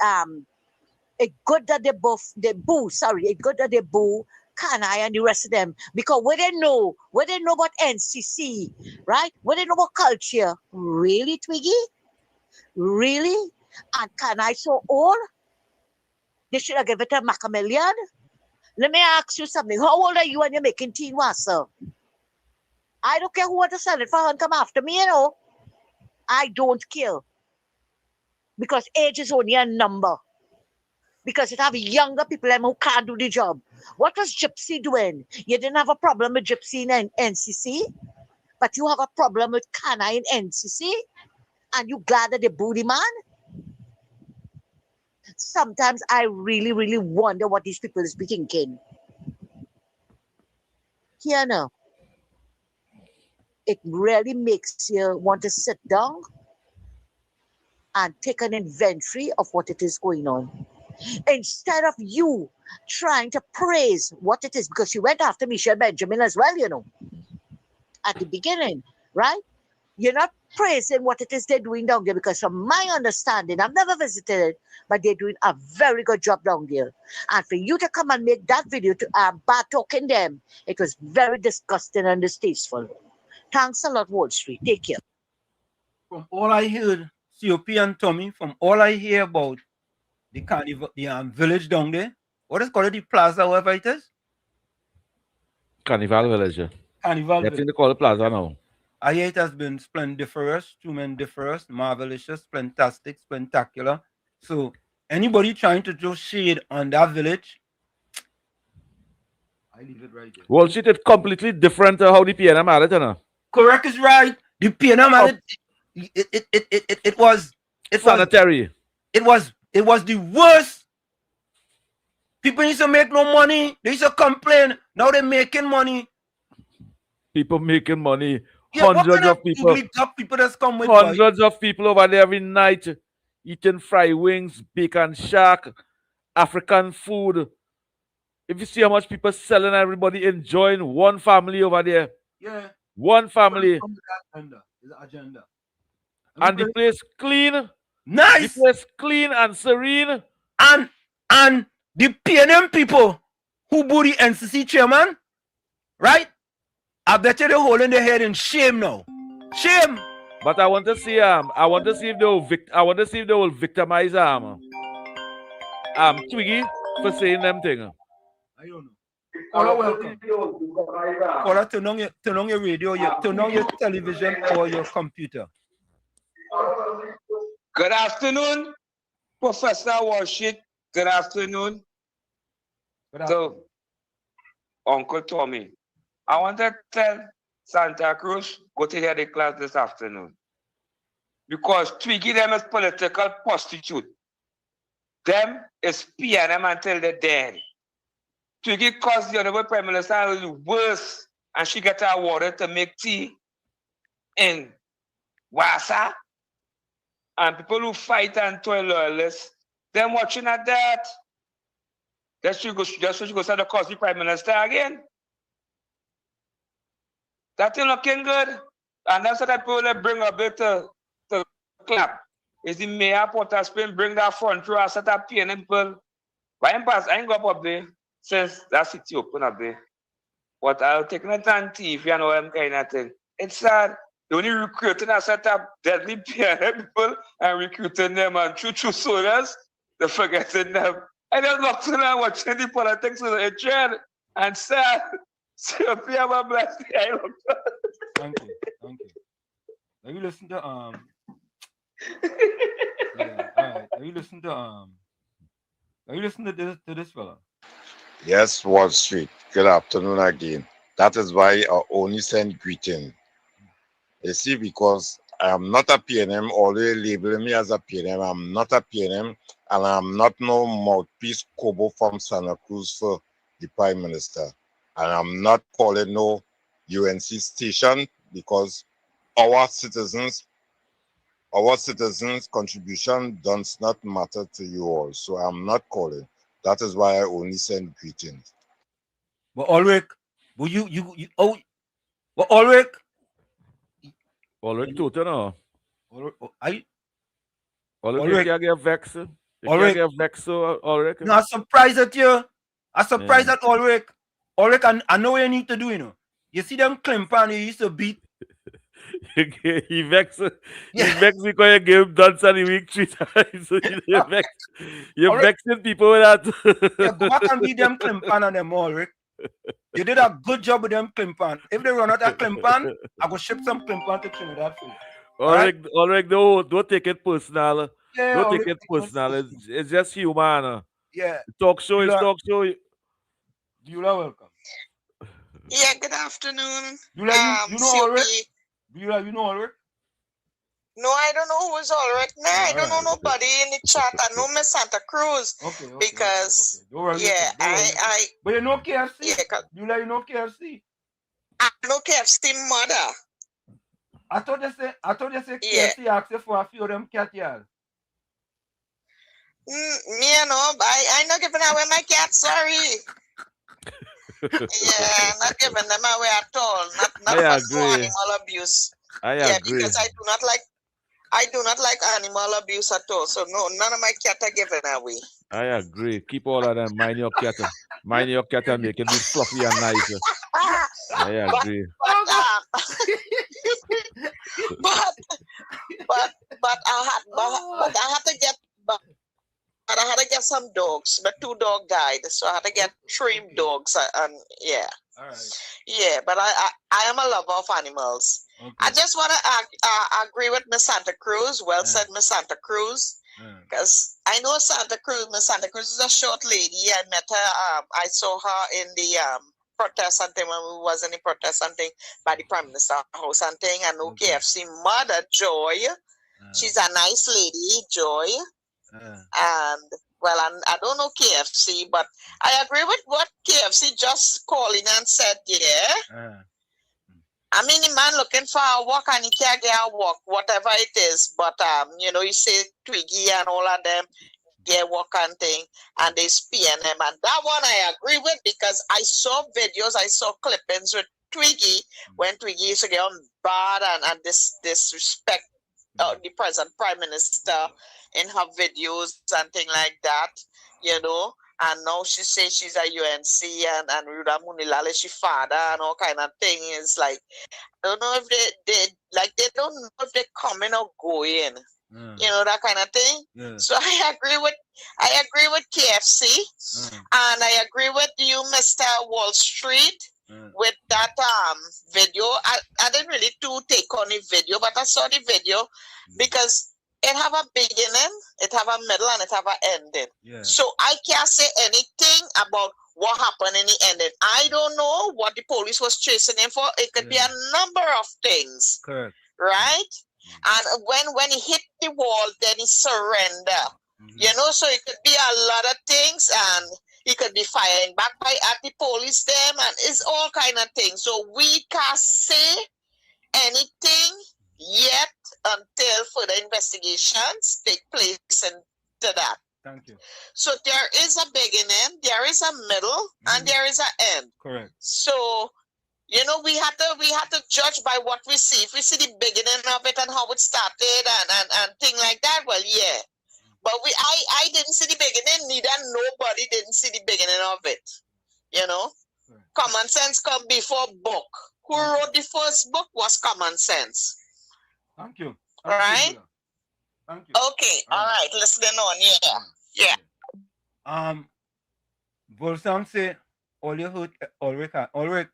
L: good that they boo Kanai and the rest of them because what they know about NCC, right? What they know about culture. Really, Twiggy? Really? And Kanai so old? They should have given it to Macamillion? Let me ask you something. How old are you when you're making teen sir? I don't care who want to sell it for and come after me, I don't care. Because age is only a number. Because it have younger people who can't do the job. What was Gypsy doing? You didn't have a problem with Gypsy in NCC, but you have a problem with Kana in NCC, and you glad that they booty man? Sometimes I really, really wonder what these people is be thinking. Here now, it really makes you want to sit down and take an inventory of what it is going on. Instead of you trying to praise what it is, because you went after Michelle Benjamin as well, at the beginning, right? You're not praising what it is they're doing down there, because from my understanding, I've never visited it, but they're doing a very good job down there. And for you to come and make that video to bad talking them, it was very disgusting and distasteful. Thanks a lot, Wall Street. Take care.
G: From all I heard, COP and Tommy, from all I hear about the carnival, the village down there, what is called the plaza, whatever it is?
S: Carnival Village.
G: Carnival
S: I
G: Village.
S: think they call it Plaza now.
G: I hear it has been splendiferous, tremendous, marvelous, fantastic, spectacular. So anybody trying to throw shade on that village, I leave it right there.
S: Wall Street is completely different to how the PNM had it,
G: Correct is right. The PNM had it was
S: sanitary.
G: It was the worst. People used to make no money. They used to complain. Now they're making money.
S: People making money.
G: Yeah,
S: Hundreds of people.
G: People that's come with
S: Hundreds of people over there every night eating fried wings, bacon shack, African food. If you see how much people selling, everybody enjoying, one family over there.
G: Yeah.
S: One family.
G: Agenda.
S: And the place clean.
G: Nice.
S: The place clean and serene.
G: And the PNM people who boo the NCC chairman, right? I bet you they're holding their head in shame now. Shame.
S: But I want to see if they will victimize Twiggy for saying them thing.
G: I don't know. Caller, welcome. Caller, turn on your radio, turn on your television or your computer.
I: Good afternoon, Professor Walshit. Good afternoon. So, Uncle Tommy, I want to tell Santa Cruz, go to hear the class this afternoon. Because Twiggy them is political prostitute. Them is PNM until they're dead. Twiggy caused the Honorable Prime Minister worse, and she got awarded to make tea in Wassa. And people who fight and toil loyalists, them watching at that. That's what she goes to cause the Prime Minister again. That ain't looking good. And that's what that people bring a bit to clap. Is the mayor Port of Spain bring that front row and set up PNM people. Why I ain't go up there since that city open up there. But I'll take it on TV and all them kind of thing. It's sad. They only recruiting and set up deadly PNM people and recruiting them and choo-choo soldiers. They're forgetting them. I just looked to them watching the politics with a trend and sad. So if you have a blessing, I look.
G: Thank you. Let me listen to yeah, all right. Let me listen to this fella.
B: Yes, Wall Street. Good afternoon again. That is why I only send greeting. You see, because I am not a PNM, although labeling me as a PNM, I'm not a PNM, and I'm not no mouthpiece Kobo from Santa Cruz for the Prime Minister. And I'm not calling no UNC station because our citizens' contribution does not matter to you all. So I'm not calling. That is why I only send greetings.
G: But Ulrich, Ulrich
S: total no.
G: Ulrich
S: can't get vexed. Can't get vexed, Ulrich.
G: No, I'm surprised at you. I'm surprised at Ulrich. Ulrich, I know what you need to do, you know. You see them Clempan you used to beat.
S: He vexed because you gave him dance of the week 3 times. So you're vexing people with that.
G: Yeah, go back and read them Climpan and them all, Rick. You did a good job with them Climpan. If they run out of Climpan, I go ship some Climpan to Trinidad for you.
S: Ulrich, don't take it personal.
G: Yeah,
S: Don't
G: Ulrich,
S: take it personal. It's just human.
G: Yeah.
S: Talk show is talk show.
G: You are welcome.
C: Yeah, good afternoon.
G: You know Ulrich? You know Ulrich?
C: No, I don't know who's Ulrich. No, I don't know nobody in the chat. I know Miss Santa Cruz. Because I
G: But you know KFC?
C: Yeah,
G: you know KFC?
C: I know KFC mother.
G: I thought they say KFC asked you for a few of them cat yards.
C: Me, I'm not giving away my cat, sorry. Yeah, not giving them away at all. Not for no animal abuse.
S: I agree.
C: Because I do not like animal abuse at all. So no, none of my cat are given away.
S: I agree. Keep all of them. Mind your cat. Mind your cat and make it be fluffy and nice. I agree.
C: But I had to get some dogs. But 2 dogs died, so I had to get 3 dogs. And yeah.
G: All right.
C: Yeah, but I am a lover of animals. Okay. I just want to agree with Miss Santa Cruz. Well said, Miss Santa Cruz. Because I know Santa Cruz. Miss Santa Cruz is a short lady. I met her. I saw her in the protest and thing when we was in the protest and thing by the Prime Minister house and thing. I know KFC mother Joy. She's a nice lady, Joy. And well, I don't know KFC, but I agree with what KFC just calling and said. Yeah. I mean, the man looking for a walk and he can't get a walk, whatever it is. But you say Twiggy and all of them get walk and thing, and they PNM, and that one I agree with because I saw videos, I saw clippings with Twiggy when Twiggy used to get on bad and disrespect the present Prime Minister in her videos and thing like that, And now she says she's a UNC and Ruda Munilale, she father and all kind of thing. Is like, I don't know if they don't know if they're coming or going. That kind of thing. Yeah. So I agree with KFC, and I agree with you, Mr. Wall Street, with that video. I didn't really take on the video, but I saw the video because it have a beginning, it have a middle, and it have an ending. Yeah. So I can't say anything about what happened in the ending. I don't know what the police was chasing him for. It could be a number of things. Correct. Right? And when he hit the wall, then he surrendered. So it could be a lot of things, and he could be firing back at the police them, and it's all kind of things. So we can't say anything yet until further investigations take place into that.
G: Thank you.
C: So there is a beginning, there is a middle, and there is an end.
G: Correct.
C: So we have to judge by what we see. If we see the beginning of it and how it started and thing like that, well, yeah. But I didn't see the beginning, neither nobody didn't see the beginning of it. Right. Common sense come before book. Who wrote the first book was Common Sense.
G: Thank you.
C: All right?
G: Thank you.
C: Okay, all right, listening on, yeah.
G: Bolsam say, all you heard, Ulrich,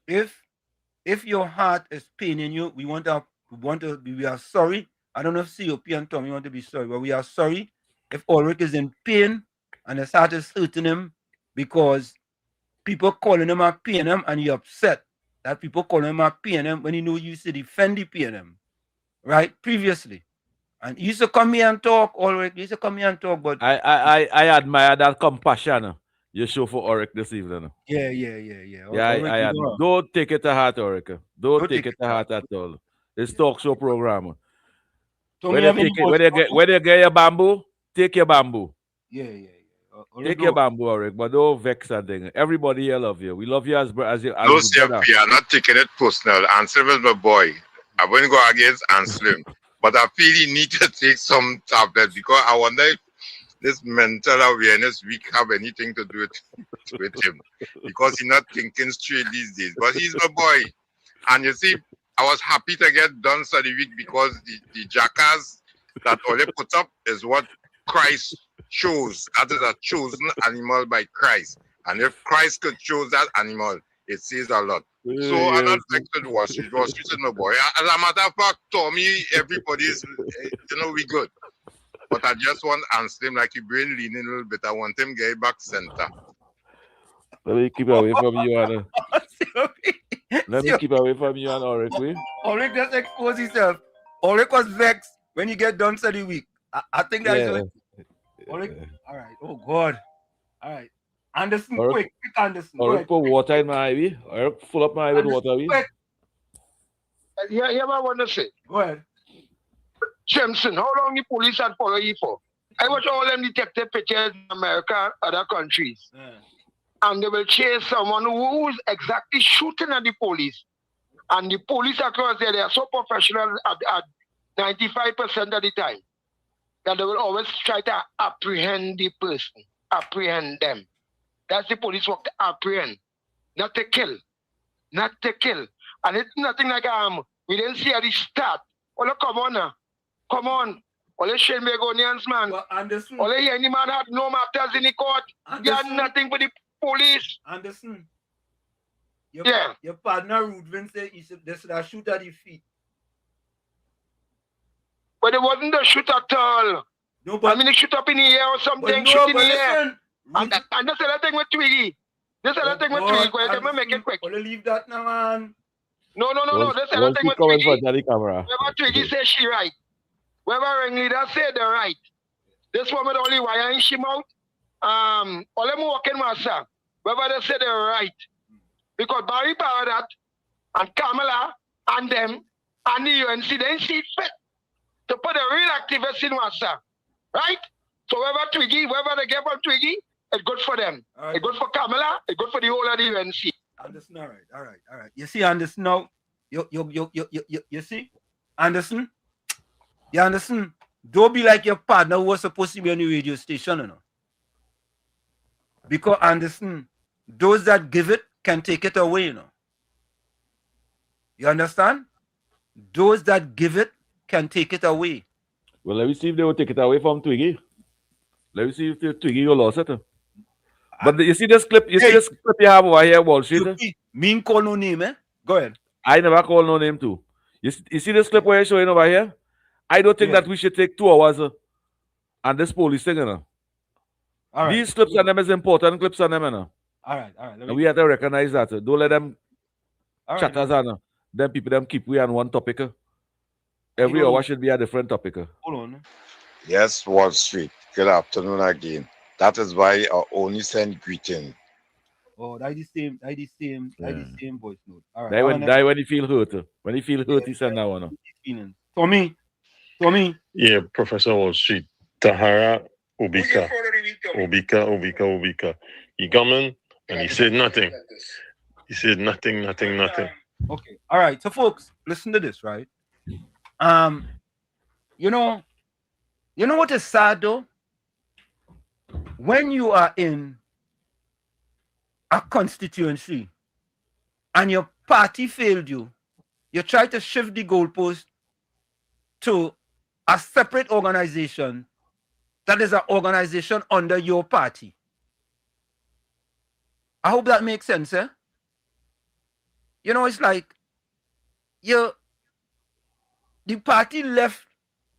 G: if your heart is paining you, we are sorry. I don't know if COP and Tommy want to be sorry, but we are sorry if Ulrich is in pain and his heart is hurting him because people calling him a PNM and you're upset that people calling him a PNM when you know you used to defend the PNM, right? Previously. And he used to come here and talk, Ulrich. He used to come here and talk, but
S: I admire that compassion you show for Ulrich this evening.
G: Yeah.
S: I don't take it to heart, Ulrich. Don't take it to heart at all. It's talk show program. When you get your bamboo, take your bamboo.
G: Yeah.
S: Take your bamboo, Ulrich, but don't vex and thing. Everybody here love you. We love you as
B: no, sir, we are not taking it personal. Anselm is my boy. I wouldn't go against Anselm. But I feel he need to take some tablets because I wonder if this mental awareness week have anything to do with him. Because he's not thinking straight these days. But he's my boy. And you see, I was happy to get done study week because the jackass that Ole put up is what Christ chose. That is a chosen animal by Christ. And if Christ could choose that animal, it says a lot. So I'm not vexed with Wall Street. Wall Street is my boy. As a matter of fact, Tommy, everybody's, we good. But I just want to answer him like he brain leaning a little bit. I want him get back center.
S: Let me keep away from you, Anna. Let me keep away from you and Ulrich.
G: Ulrich just expose himself. Ulrich was vexed when you get done study week. I think that's what. Ulrich, all right. Oh, God. All right. Anderson, quick Anderson.
S: Ulrich put water in my ivy. Ulrich full up my ivy with water.
E: Yeah, I want to say.
G: Go ahead.
E: Simpson, how long the police had follow you for? I watch all them detective pictures in America, other countries. Yeah. And they will chase someone who's exactly shooting at the police. And the police across there, they are so professional at 95% of the time that they will always try to apprehend the person, apprehend them. That's the police work, to apprehend, not to kill. Not to kill. And it's nothing like, we didn't see at the start. Oh, look, come on now. Come on. Ole Shane Begonians, man. Ole any man had no matters in the court. He had nothing for the police.
G: Anderson. Your partner Rudvin said they should have shoot at the feet.
E: But it wasn't a shoot at all. No, but I mean, they shoot up in the air or something, shoot in the air. And that's the thing with Twiggy. That's the thing with Twiggy. Let me make it quick.
G: Leave that now, man.
E: No. That's the thing with Twiggy.
S: Whenever
E: Twiggy says she right. Whoever ringleader said they're right. This woman only wire in she mouth. All them walking master. Whoever they said they're right. Because Barry Paradat and Kamala and them and the UNC they see fit to put a real activist in master. Right? So whoever they get from Twiggy, it's good for them. Right. It's good for Kamala, it's good for the whole of the UNC.
G: Anderson, all right. You see, Anderson now. You see? Anderson? You understand? Don't be like your partner who was supposed to be on the radio station, you know. Because Anderson, those that give it can take it away, you know. You understand? Those that give it can take it away.
S: Well, let me see if they will take it away from Twiggy. Let me see if Twiggy will lose it. But you see this clip? You see this clip you have over here, Wall Street?
G: Mean call no name, eh? Go ahead.
S: I never call no name too. You see this clip where you're showing over here? I don't think that we should take 2 hours and this police thing, you know. All right. These clips on them is important clips on them, you know.
G: All right.
S: And we have to recognize that. Don't let them chatters on. Them people them keep we on one topic. Every hour should be a different topic.
G: Hold on.
B: Yes, Wall Street. Good afternoon again. That is why I only send greeting.
G: Oh, that is the same voice note. All right.
S: Die when you feel hurt. When you feel hurt, he send that one.
G: Tommy.
D: Yeah, Professor Wall Street. Tahara Ubika. He come in and he said nothing. He said nothing.
G: Okay. All right. So folks, listen to this, right? You know what is sad though? When you are in a constituency and your party failed you try to shift the goalpost to a separate organization that is an organization under your party. I hope that makes sense, eh? You know, it's like the party left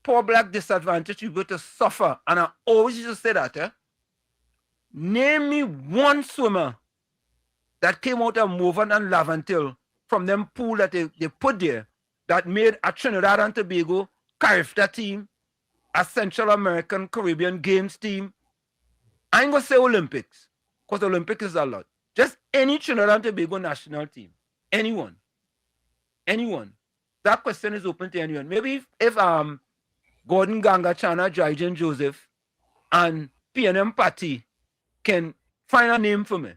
G: poor black disadvantaged people to suffer. And I always used to say that, eh? Name me one swimmer that came out of Morvan and Lavantil from them pool that they put there that made a Trinidad and Tobago Carifta team, a Central American Caribbean Games team. I ain't gonna say Olympics, because Olympics is a lot. Just any Trinidad and Tobago national team. Anyone. That question is open to anyone. Maybe if Gordon Ganga, Chana, Jaijan Joseph, and PNM Party can find a name for me.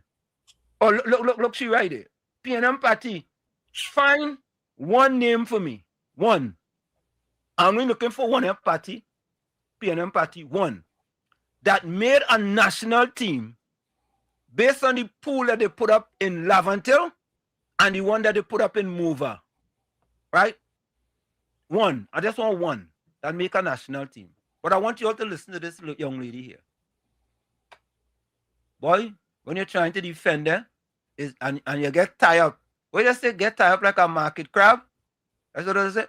G: Oh, look, she right there. PNM Party, find one name for me. One. I'm looking for one party, PNM Party, one, that made a national team based on the pool that they put up in Lavantil and the one that they put up in Mova.
K: right? One. I just want one that make a national team. But I want you all to listen to this young lady here. Boy, when you're trying to defend her, and you get tired up. What you say? Get tired up like a market crab? That's what I say.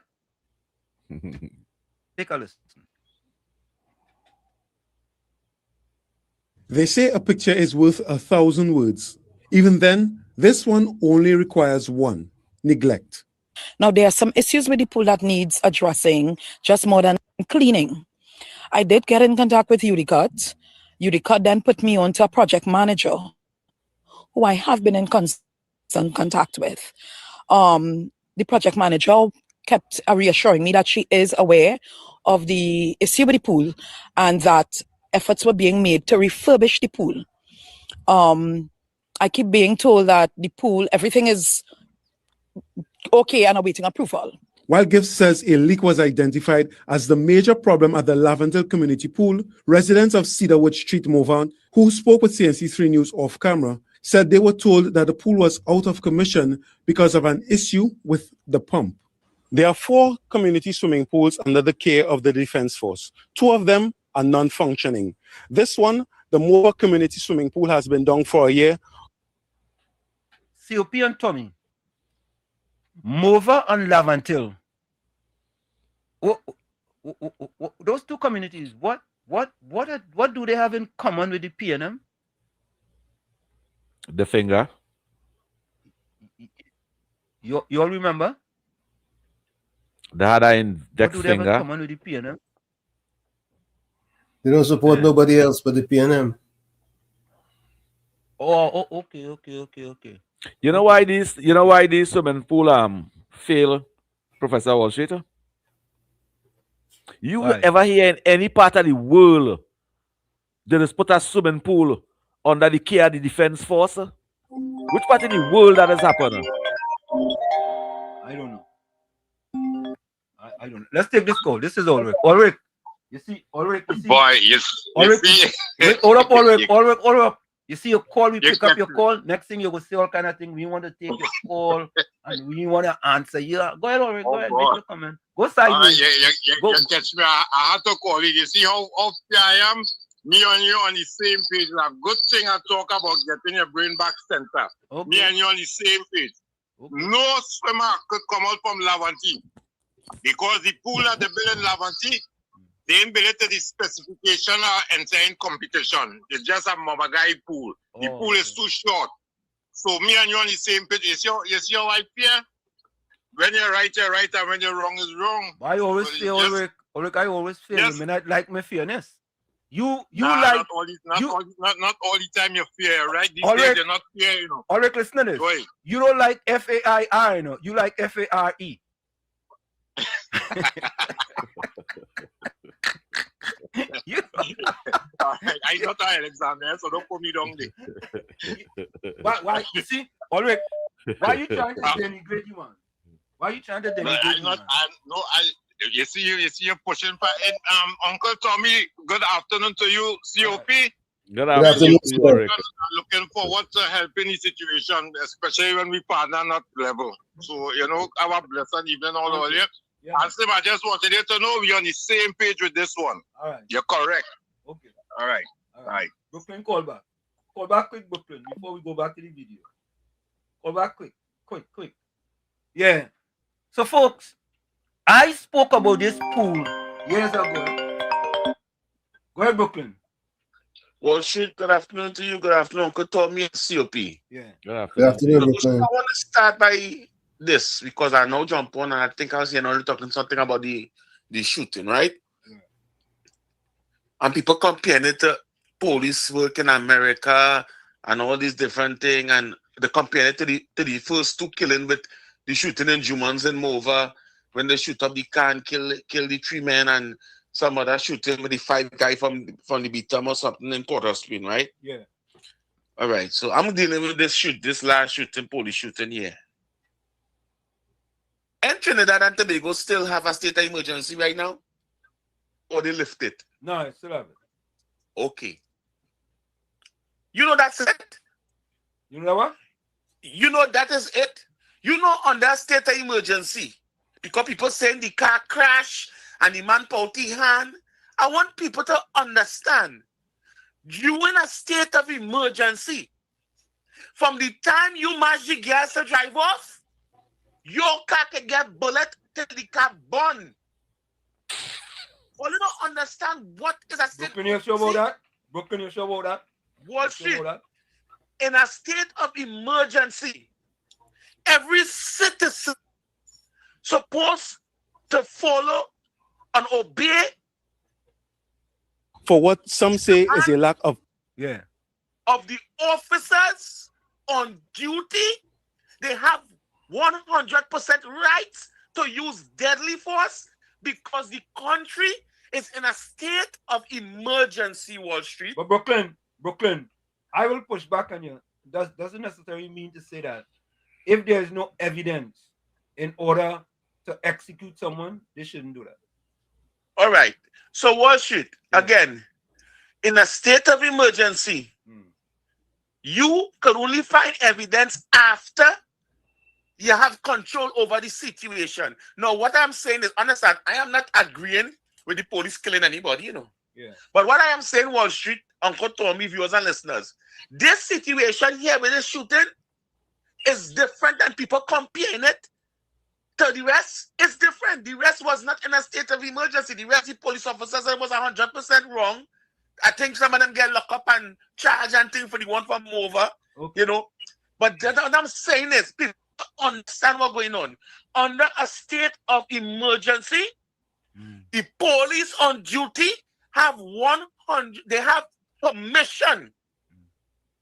K: Take a listen.
F: They say a picture is worth 1,000 words. Even then, this one only requires one: neglect.
H: Now, there are some issues with the pool that needs addressing just more than cleaning. I did get in contact with UDCUT. UDCUT then put me on to a project manager who I have been in constant contact with. The project manager kept reassuring me that she is aware of the issue with the pool and that efforts were being made to refurbish the pool. I keep being told that the pool, everything is okay and awaiting approval.
F: While Gibbs says a leak was identified as the major problem at the Laventille Community Pool, residents of Cedarwood Street, Morvan, who spoke with CNC3 News off camera, said they were told that the pool was out of commission because of an issue with the pump. There are 4 community swimming pools under the care of the Defense Force. 2 of them are non-functioning. This one, the Mova Community Swimming Pool, has been down for a year.
K: COP and Tommy. Mova and Laventille. Those 2 communities, what do they have in common with the PNM?
S: The finger.
K: You all remember?
S: They had an index
K: what do they have in
S: finger.
K: common with the PNM?
R: They don't support nobody else but the PNM.
K: Oh, okay.
S: You know why these swimming pool fail, Professor Walshater? You will ever hear in any part of the world they just put a swimming pool under the care of the Defense Force? Which part in the world that has happened?
K: I don't know. I don't know. Let's take this call. This is Ulrich. Ulrich, you see, Ulrich, you see.
B: Boy,
K: Ulrich, wait, hold up, Ulrich. Ulrich. You see your call, we pick up your call. Next thing you will say all kind of thing. We want to take your call and we want to answer you. Go ahead, Ulrich. Go ahead. Make your comment. Go sideways.
B: You catch me. I had to call you. You see how fair I am? Me and you on the same page. A good thing I talk about getting your brain back center. Okay. Me and you on the same page. Okay. No swimmer could come out from Laventille because the pool at the building Laventille, they ain't built to the specification or entering competition. It's just a Mamagai pool. The pool is too short. So me and you on the same page. You see how I fear? When you're right, you're right, and when you're wrong, is wrong.
K: I always say, Ulrich, I always feel yes. You not like my fairness. You
B: nah,
K: like
B: not all the time you fear, right? These days you're not fear, you know.
K: Ulrich, listen to this. You don't like FAIR, you know. You like FARE. I
B: not Alexander, so don't put me down there.
K: Why you see, Ulrich, why are you trying to denigrate you, man? Why are you trying to denigrate
B: you see you're pushing for it. Uncle Tommy, good afternoon to you, COP.
S: Good afternoon, Ulrich.
B: Looking forward to helping the situation, especially when we partner not level. So, you know, our blessed evening all over here. Yeah. And Sim, I just wanted you to know we're on the same page with this one.
K: All right.
B: You're correct.
K: Okay.
B: All right.
K: Brooklyn, call back. Call back quick, Brooklyn, before we go back to the video. Call back quick. Yeah. So, folks, I spoke about this pool years ago. Go ahead, Brooklyn.
O: Well, shit, good afternoon to you. Good afternoon, Uncle Tommy and COP.
K: Yeah.
S: Good afternoon,
O: Brooklyn. I want to start by this because I know jump on and I think I was here talking something about the shooting, right? Yeah. And people comparing it to police work in America and all these different things, and they compare it to the first 2 killing with the shooting in Jumans and Mova when they shoot up the car and kill the 3 men, and some other shooting with the 5 guy from the Beatum or something in Port of Spain, right?
K: Yeah.
O: All right, so I'm dealing with this last shooting, police shooting here. And Trinidad and Tobago still have a state of emergency right now? Or they lift it?
K: No, I still have it.
O: Okay. You know that's it?
K: You know what?
O: You know that is it? You know, under state of emergency,
P: because people saying the car crash and the man put his hand. I want people to understand, you in a state of emergency. From the time you match the gas to drive off, your car can get bullet till the car burn. Well, you don't understand what is a state.
G: Brooklyn, you sure about that? Brooklyn, you sure about that?
P: Wall Street, in a state of emergency, every citizen supposed to follow and obey.
F: For what some say is a lack of
P: of the officers on duty, they have 100% rights to use deadly force because the country is in a state of emergency, Wall Street.
G: But Brooklyn, I will push back on you. Doesn't necessarily mean to say that if there is no evidence in order to execute someone, they shouldn't do that.
P: All right. So Wall Street, again, in a state of emergency, you can only find evidence after you have control over the situation. Now, what I'm saying is, understand, I am not agreeing with the police killing anybody, you know.
G: Yeah.
P: But what I am saying, Wall Street, Uncle Tommy, viewers and listeners, this situation here with the shooting is different than people comparing it to the rest. It's different. The rest was not in a state of emergency. The rest, the police officers was 100% wrong. I think some of them get locked up and charged and things for the one from over, you know. But what I'm saying is, people understand what's going on. Under a state of emergency, the police on duty have they have permission.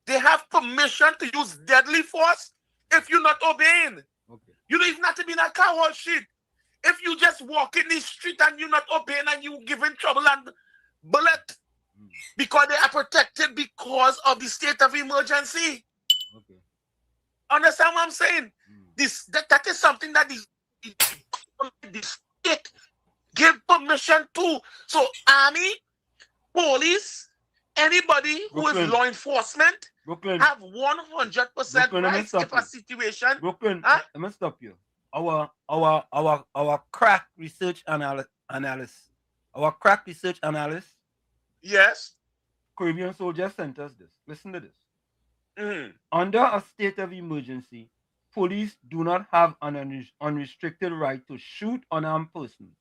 P: They have permission to use deadly force if you're not obeying. You don't even have to be in a car, Wall Street. If you just walk in the street and you're not obeying and you giving trouble and bullet, because they are protected because of the state of emergency. Understand what I'm saying? That is something that the state give permission to. So army, police, anybody who is law enforcement have 100% rights if a situation.
G: Brooklyn, let me stop you. Our crack research analyst. Our crack research analyst.
P: Yes.
G: Caribbean soldiers sent us this. Listen to this. Under a state of emergency, police do not have an unrestricted right to shoot unarmed persons.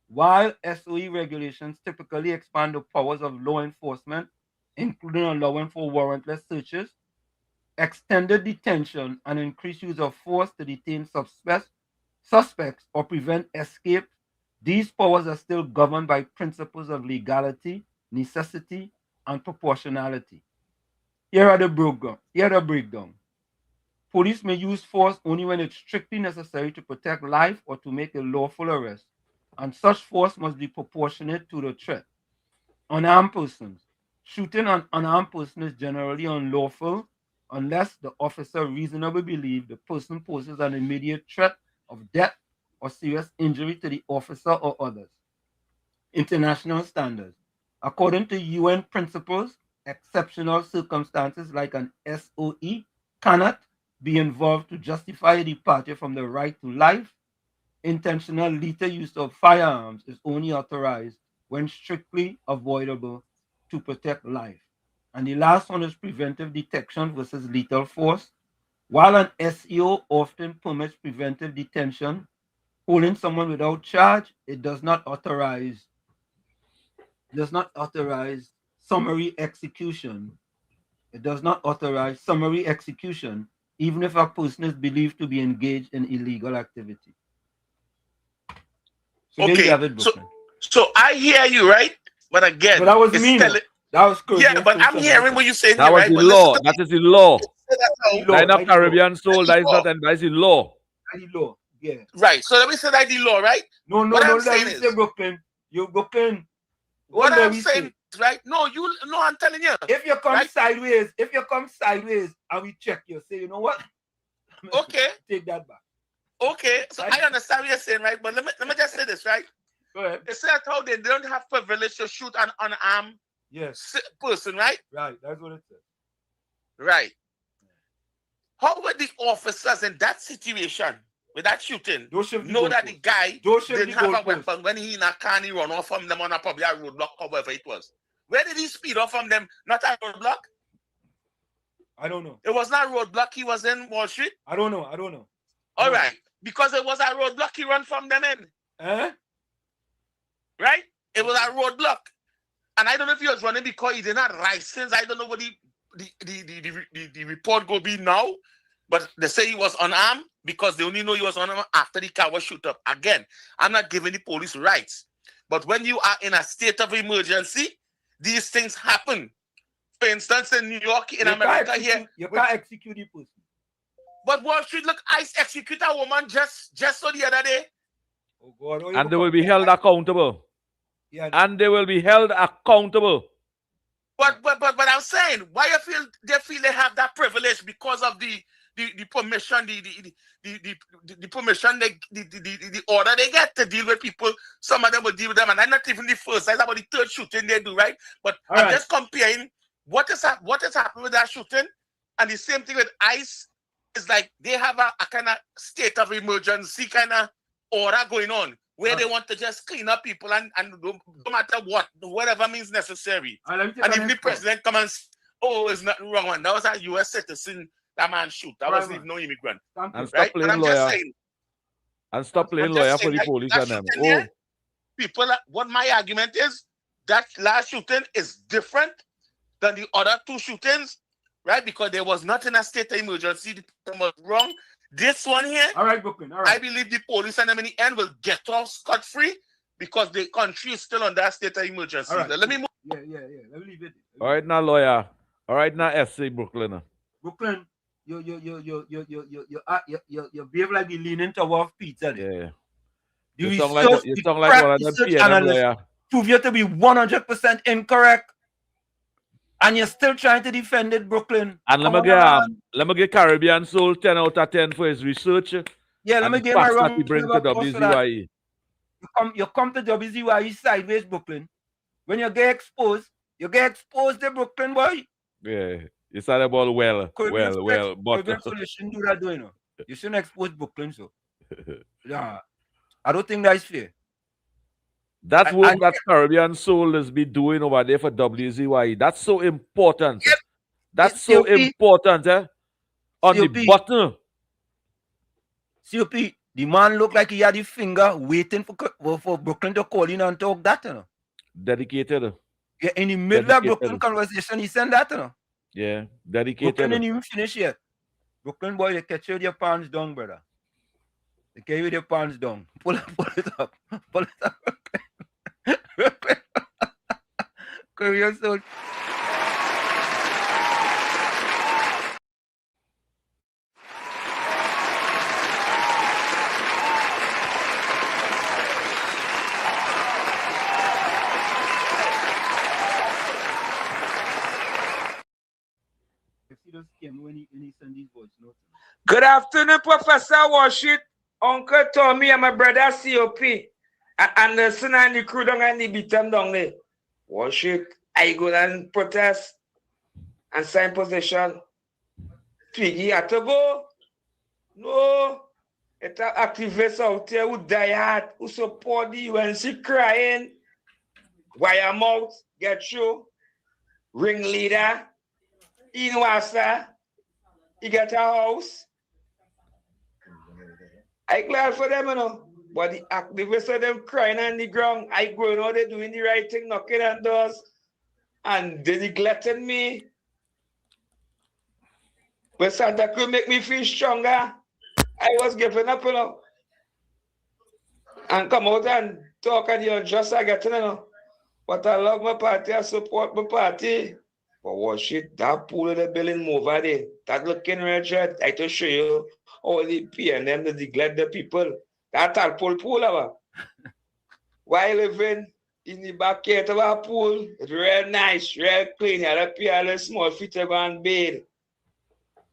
G: While SOE regulations typically expand the powers of law enforcement, including allowing for warrantless searches, extended detention, and increased use of force to detain suspects or prevent escape, these powers are still governed by principles of legality, necessity, and proportionality. Here are the breakdown. Police may use force only when it's strictly necessary to protect life or to make a lawful arrest, and such force must be proportionate to the threat. Unarmed persons. Shooting an unarmed person is generally unlawful unless the officer reasonably believes the person poses an immediate threat of death or serious injury to the officer or others. International standards. According to UN principles, exceptional circumstances like an SOE cannot be involved to justify a departure from the right to life. Intentional lethal use of firearms is only authorized when strictly avoidable to protect life. And the last one is preventive detection versus lethal force. While an SEO often permits preventive detention, holding someone without charge, it does not authorize summary execution. It does not authorize summary execution, even if a person is believed to be engaged in illegal activity. So there you have it,
P: so I hear you, right? But again,
G: but that was me. That was crazy.
P: Yeah, but I'm hearing what you're saying.
S: That was
P: right?
S: the
P: But
S: law. That is the law. That is not
G: That's
S: Caribbean soul. That is not, that is the law.
G: the law. Yeah.
P: Right. So let me say that the law, right?
G: No.
P: What I'm
G: Let
P: saying
G: me
P: is,
G: say Brooklyn. You Brooklyn.
P: What I'm saying, right? No, I'm telling you.
G: If you come
P: right?
G: sideways, and we check you, say, you know what?
P: Okay.
G: Take that back.
P: Okay. So I understand what you're saying, right? But let me just say this, right?
G: Go ahead.
P: It's like how they don't have privilege to shoot an unarmed person, right?
G: Right. That's what it says.
P: Right. How were the officers in that situation with that shooting,
K: the
P: know that the guy didn't
K: the
P: have a weapon when he in a car and he run off from them on a probably a roadblock or whatever it was. Where did he speed off from them? Not a roadblock?
K: I don't know.
P: It was not a roadblock. He was in Wall Street?
K: I don't know.
P: All right. Because it was a roadblock he run from them in. Right? It was a roadblock. And I don't know if he was running because he didn't have license. I don't know what the report go be now. But they say he was unarmed because they only know he was unarmed after the car was shoot up. Again, I'm not giving the police rights. But when you are in a state of emergency, these things happen. For instance, in New York, in America here.
K: You can't execute the person.
P: But Wall Street, look, I execute a woman just so the other day.
K: Oh God,
S: and they will be held accountable.
K: Yeah.
S: And they will be held accountable.
P: But I'm saying, why they feel they have that privilege because of the permission, the permission, the order they get to deal with people. Some of them will deal with them, and I'm not even the first. That's about the third shooting they do, right? But I'm just comparing what is happening with that shooting, and the same thing with ICE. It's like they have a kind of state of emergency kind of order going on where they want to just clean up people and no matter what, whatever means necessary. And if the president comes and says, oh, there's nothing wrong, man. That was a U.S. citizen that man shoot. That wasn't even no immigrant.
S: And stop playing lawyer. And stop playing lawyer for the police and them. Oh.
P: People, what my argument is, that last shooting is different than the other two shootings. Right, because there was not in a state of emergency. The person was wrong. This one here,
K: all right, Brooklyn. All right.
P: I believe the police and them in the end will get off scot-free because the country is still under a state of emergency.
K: Right.
P: Let me move.
K: Yeah. Let me leave it.
S: All right, now lawyer. All right, now SC Brooklyn.
K: Brooklyn, you behave like you leaning towards Peter.
S: Yeah. You sound like one of them PNM lawyer.
K: Prove you to be 100% incorrect. And you're still trying to defend it, Brooklyn.
S: And let me get Caribbean Soul 10 out of 10 for his research.
K: Yeah, let me get my wrong.
S: He bring to WZYE.
K: You come to WZYE sideways, Brooklyn. When you get exposed to Brooklyn, boy.
S: Yeah, it's all about well. But
K: you shouldn't do that, you know. You shouldn't expose Brooklyn, so. Yeah, I don't think that's fair.
S: That's work that Caribbean Soul is be doing over there for WZYE. That's so important. Yep. That's so important, on
K: COP.
S: The button.
K: COP, the man looked like he had his finger waiting for Brooklyn to call in and talk that, you know.
S: Dedicated.
K: Yeah, in the middle of Brooklyn conversation, he sent that, you know.
S: Yeah, dedicated.
K: Brooklyn didn't even finish yet. Brooklyn boy, they catch you with your pants down, brother. They catch you with your pants down. Pull it up. Pull it up. Korean Soul.
I: Good afternoon, Professor Washit, Uncle Tommy, and my brother COP. Anderson and the crew down and the beat them down there. Washit, I go and protest and sign possession. Twiggy had to go. No. It's an activist out there who die hard, who support the UNC crying. Wire mouth, get you. Ringleader. Inwasa. He get a house. I glad for them, you know. But the activists of them crying on the ground. I go, know they're doing the right thing, knocking on doors. And they neglected me. But Santa Cruz make me feel stronger. I was giving up, you know. And come out and talk and you're just I get, you know. But I love my party, I support my party. But what shit, that pool of the building over there, that looking red, I to show you all the PNM, the neglect the people. That all pool over. While living in the backyard of our pool, it's real nice, real clean. You have a little small feet to go and bathe.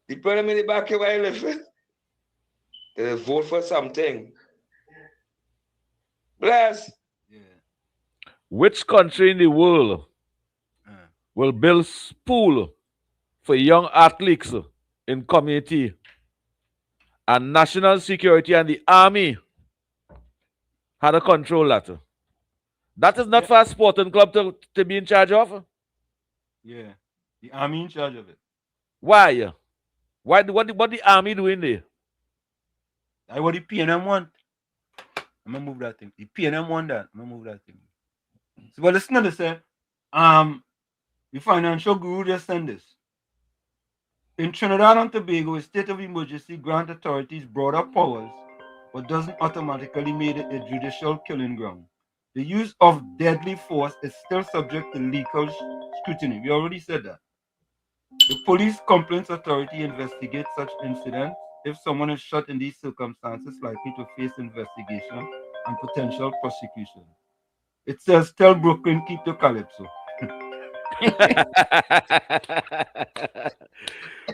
I: The problem in the backyard while living, they vote for something. Bless.
S: Which country in the world will build pool for young athletes in community And national security and the army had to control that. That is not for a sporting club to be in charge of.
G: Yeah. The army in charge of it.
S: Why? What the army doing there?
G: I what the PNM want. I'm gonna move that thing. The PNM want that. I'm gonna move that thing. So but listen to this, the financial guru just sent this. In Trinidad and Tobago, a state of emergency grants authorities broader powers, but doesn't automatically make it a judicial killing ground. The use of deadly force is still subject to legal scrutiny. We already said that. The Police Complaints Authority investigates such incidents. If someone is shot in these circumstances, likely to face investigation and potential prosecution. It says, tell Brooklyn, keep the calypso.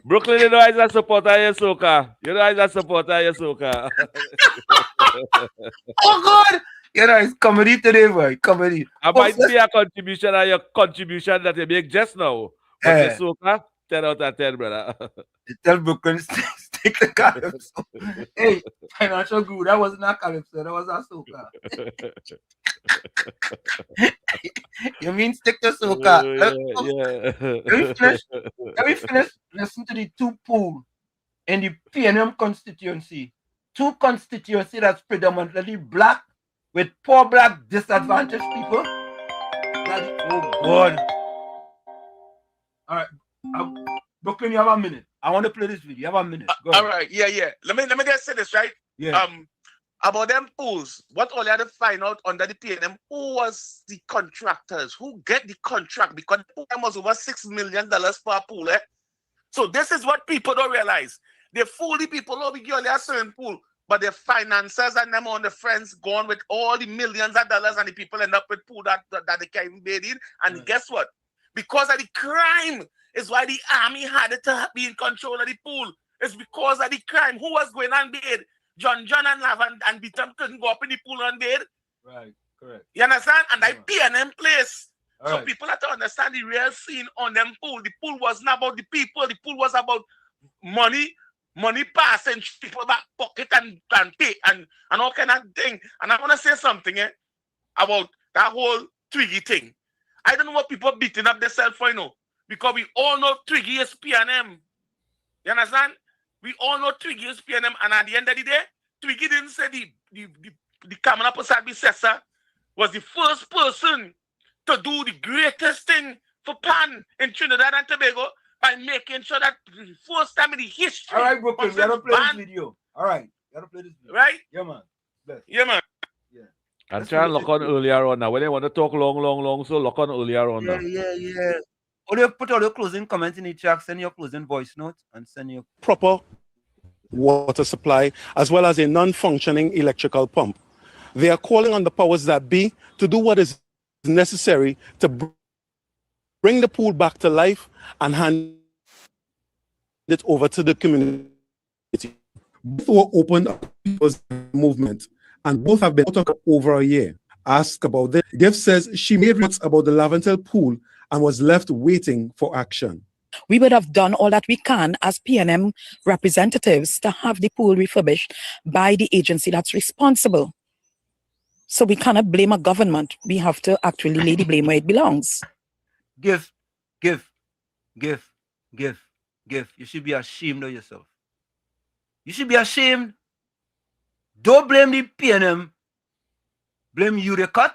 S: Brooklyn, you know I'm a supporter of your soca. You know I'm a supporter of your soca.
G: Oh God! You know, it's comedy today, boy. Comedy.
S: I might be a contribution of your contribution that you make just now. But your soca, 10 out of 10, brother.
G: Tell Brooklyn, stick the calypso. Hey, financial guru, that wasn't a calypso, that was a soca. You mean stick to soca? Let me finish. Listen to the two pool in the PNM constituency. Two constituency that's predominantly black with poor black disadvantaged people. Oh God. All right. Brooklyn, you have a minute. I want to play this video. You have a minute. Go
P: all right. Yeah. Let me just say this, right?
G: Yeah.
P: About them pools, what all you had to find out under the PNM, who was the contractors, who get the contract, because the pool was over $6 million per pool. So this is what people don't realize. They fool the people over here a certain pool, but the financiers and them on the friends gone with all the millions of dollars, and the people end up with pool that they can't even bid in. And guess what? Because of the crime is why the army had to be in control of the pool. It's because of the crime. Who was going on bid? John and Lavan and Bitam couldn't go up in the pool and bid.
G: Right, correct.
P: You understand? And I PNM place.
G: All
P: so
G: right.
P: people have to understand the real scene on them pool. The pool wasn't about the people. The pool was about money passing people back pocket and pay and all kind of thing. And I want to say something about that whole Twiggy thing. I don't know what people beating up themselves for, because we all know Twiggy is PNM. You understand? We all know Twiggy is PNM, and at the end of the day, Twiggy didn't say the Kamala Prasad Bissessa was the first person to do the greatest thing for PAN in Trinidad and Tobago by making sure that the first time in the history.
G: All right, Brooklyn, you gotta play this video. All right, you gotta play this video.
P: Right?
G: Yeah, man.
P: Yeah, man.
S: I'm trying to look on earlier on now. When they want to talk long, so look on earlier on now.
G: Yeah. Put all your closing comments in the chat, send your closing voice note, and send your
F: proper water supply, as well as a non-functioning electrical pump. They are calling on the powers that be to do what is necessary to bring the pool back to life and hand it over to the community. Both were opened up people's movement, and both have been out of over a year. Asked about this, Gift says she made reports about the Laventel pool and was left waiting for action.
H: We would have done all that we can as PNM representatives to have the pool refurbished by the agency that's responsible. So we cannot blame a government. We have to actually lay the blame where it belongs.
G: Give. You should be ashamed of yourself. You should be ashamed. Don't blame the PNM. Blame UDCUT.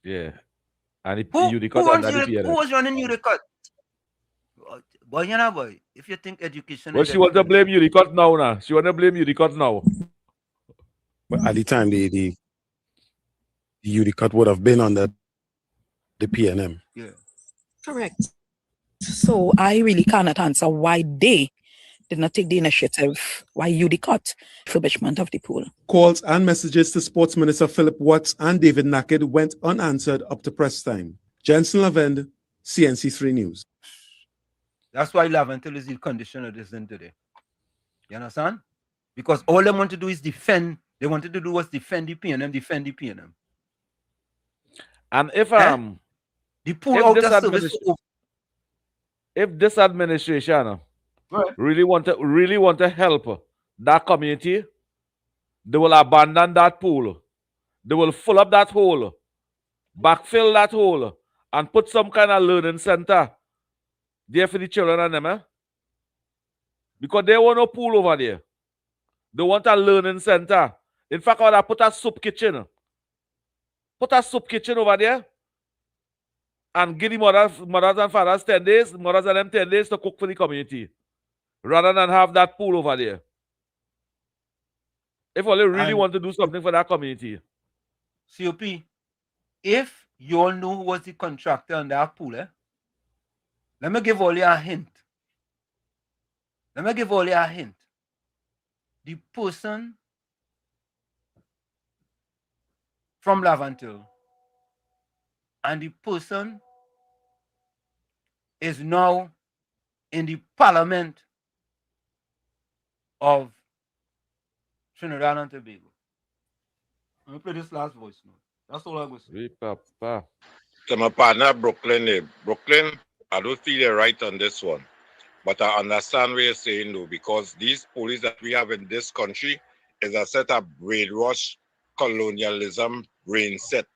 S: Yeah. And
G: Who was running UDCUT? Boy, you know, boy, if you think education...
S: Well, she want to blame UDCUT now. She want to blame UDCUT now.
F: But at the time, the UDCUT would have been under the PNM.
G: Yeah.
H: Correct. So I really cannot answer why they did not take the initiative, why UDCUT refurbishment of the pool.
F: Calls and messages to Sports Minister Philip Watts and David Naked went unanswered up to press time. Jensen Lavende, CNC3 News.
G: That's why Laventel is the condition it is in today. You understand? Because all they want to do is defend. They wanted to do was defend the PNM.
S: And if
G: the pool out of service,
S: if this administration really want to help that community, they will abandon that pool. They will fill up that hole, backfill that hole, and put some kind of learning center there for the children and them, because they want no pool over there. They want a learning center. In fact, I would put a soup kitchen. Put a soup kitchen over there and give the mothers and fathers 10 days, mothers and them 10 days to cook for the community, rather than have that pool over there. If only really want to do something for that community.
K: COP, if you all know who was the contractor on that pool, let me give all you a hint. The person from Lavantil and the person is now in the Parliament of Trinidad and Tobago. Let me play this last voice note. That's all I'm going to say.
S: Oui, papa.
B: To my partner, Brooklyn. Brooklyn, I don't feel you're right on this one. But I understand what you're saying, though, because these police that we have in this country is a set of brainwash colonialism brain set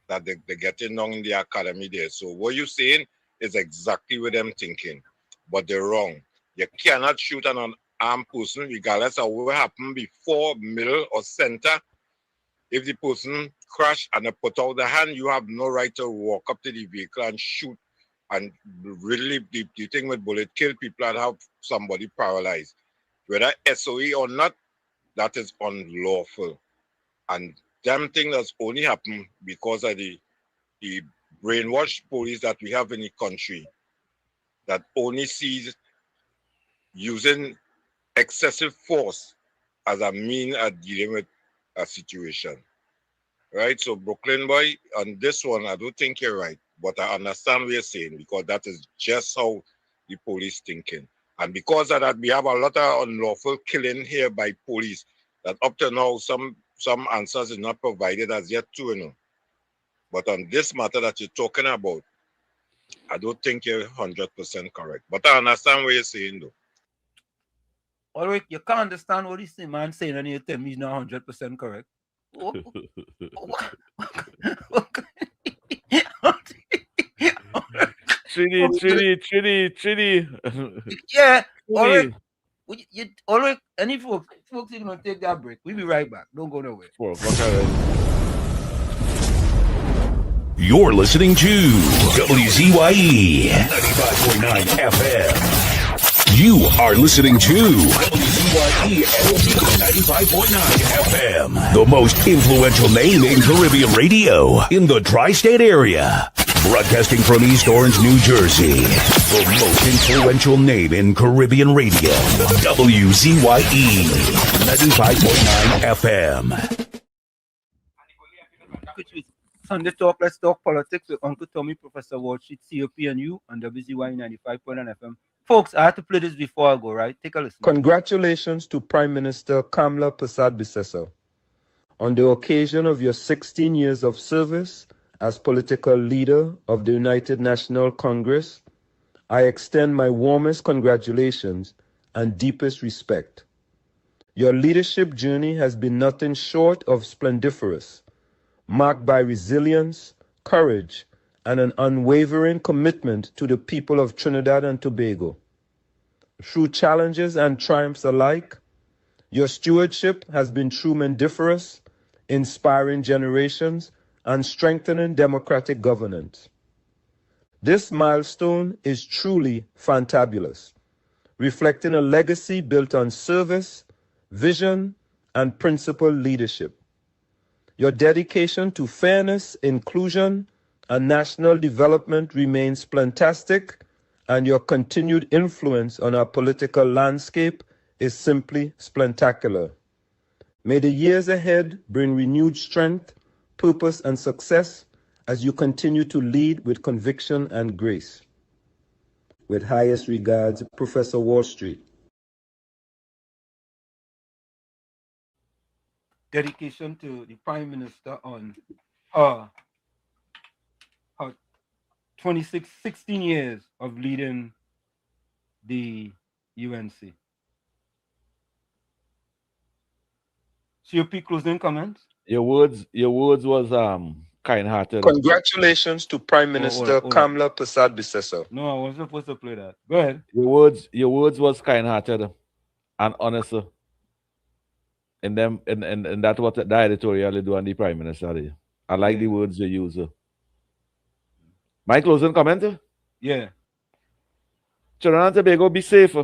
B: that they're getting on in the academy there. So what you're saying is exactly what I'm thinking. But they're wrong. You cannot shoot an unarmed person regardless of what happened before, middle, or center. If the person crash and they put out the hand, you have no right to walk up to the vehicle and shoot and really the thing with bullet kill people and have somebody paralyzed. Whether SOE or not, that is unlawful. And damn thing that's only happened because of the brainwashed police that we have in the country that only sees using excessive force as a mean of dealing with a situation. Right? So Brooklyn boy, on this one, I don't think you're right. But I understand what you're saying, because that is just how the police thinking. And because of that, we have a lot of unlawful killing here by police that up to now, some answers is not provided as yet to, you know. But on this matter that you're talking about, I don't think you're 100% correct. But I understand what you're saying, though.
K: All right, you can't understand what this man saying and you tell me he's not 100% correct.
S: Trini.
K: Yeah, all right. All right, any folks are going to take that break. We'll be right back. Don't go nowhere.
A: You're listening to WZYE 95.9 FM. You are listening to WZYE 95.9 FM, the most influential name in Caribbean radio in the tri-state area. Broadcasting from East Orange, New Jersey, the most influential name in Caribbean radio, WZYE 95.9 FM.
K: Sunday Talk, let's talk politics with Uncle Tommy, Professor Walsh, COP and you on WZYE 95.9 FM. Folks, I have to play this before I go, right? Take a listen.
J: Congratulations to Prime Minister Kamla Persad-Bissessar on the occasion of your 16 years of service as political leader of the United National Congress. I extend my warmest congratulations and deepest respect. Your leadership journey has been nothing short of splendiferous, marked by resilience, courage, and an unwavering commitment to the people of Trinidad and Tobago. Through challenges and triumphs alike, your stewardship has been tremendous, inspiring generations and strengthening democratic governance. This milestone is truly fantabulous, reflecting a legacy built on service, vision, and principled leadership. Your dedication to fairness, inclusion, and national development remains fantastic, and your continued influence on our political landscape is simply spectacular. May the years ahead bring renewed strength, purpose, and success as you continue to lead with conviction and grace. With highest regards, Professor Wall Street.
K: Dedication to the Prime Minister on her 16 years of leading the UNC. COP closing comments.
S: Your words was kind-hearted.
J: Congratulations to Prime Minister Kamla Prasad Biseso.
K: No, I wasn't supposed to play that. Go ahead.
S: Your words was kind-hearted and honest. And that's what the editorial they do on the Prime Minister. I like the words you use. My closing comment?
K: Yeah.
S: Trinidad and Tobago, be safe.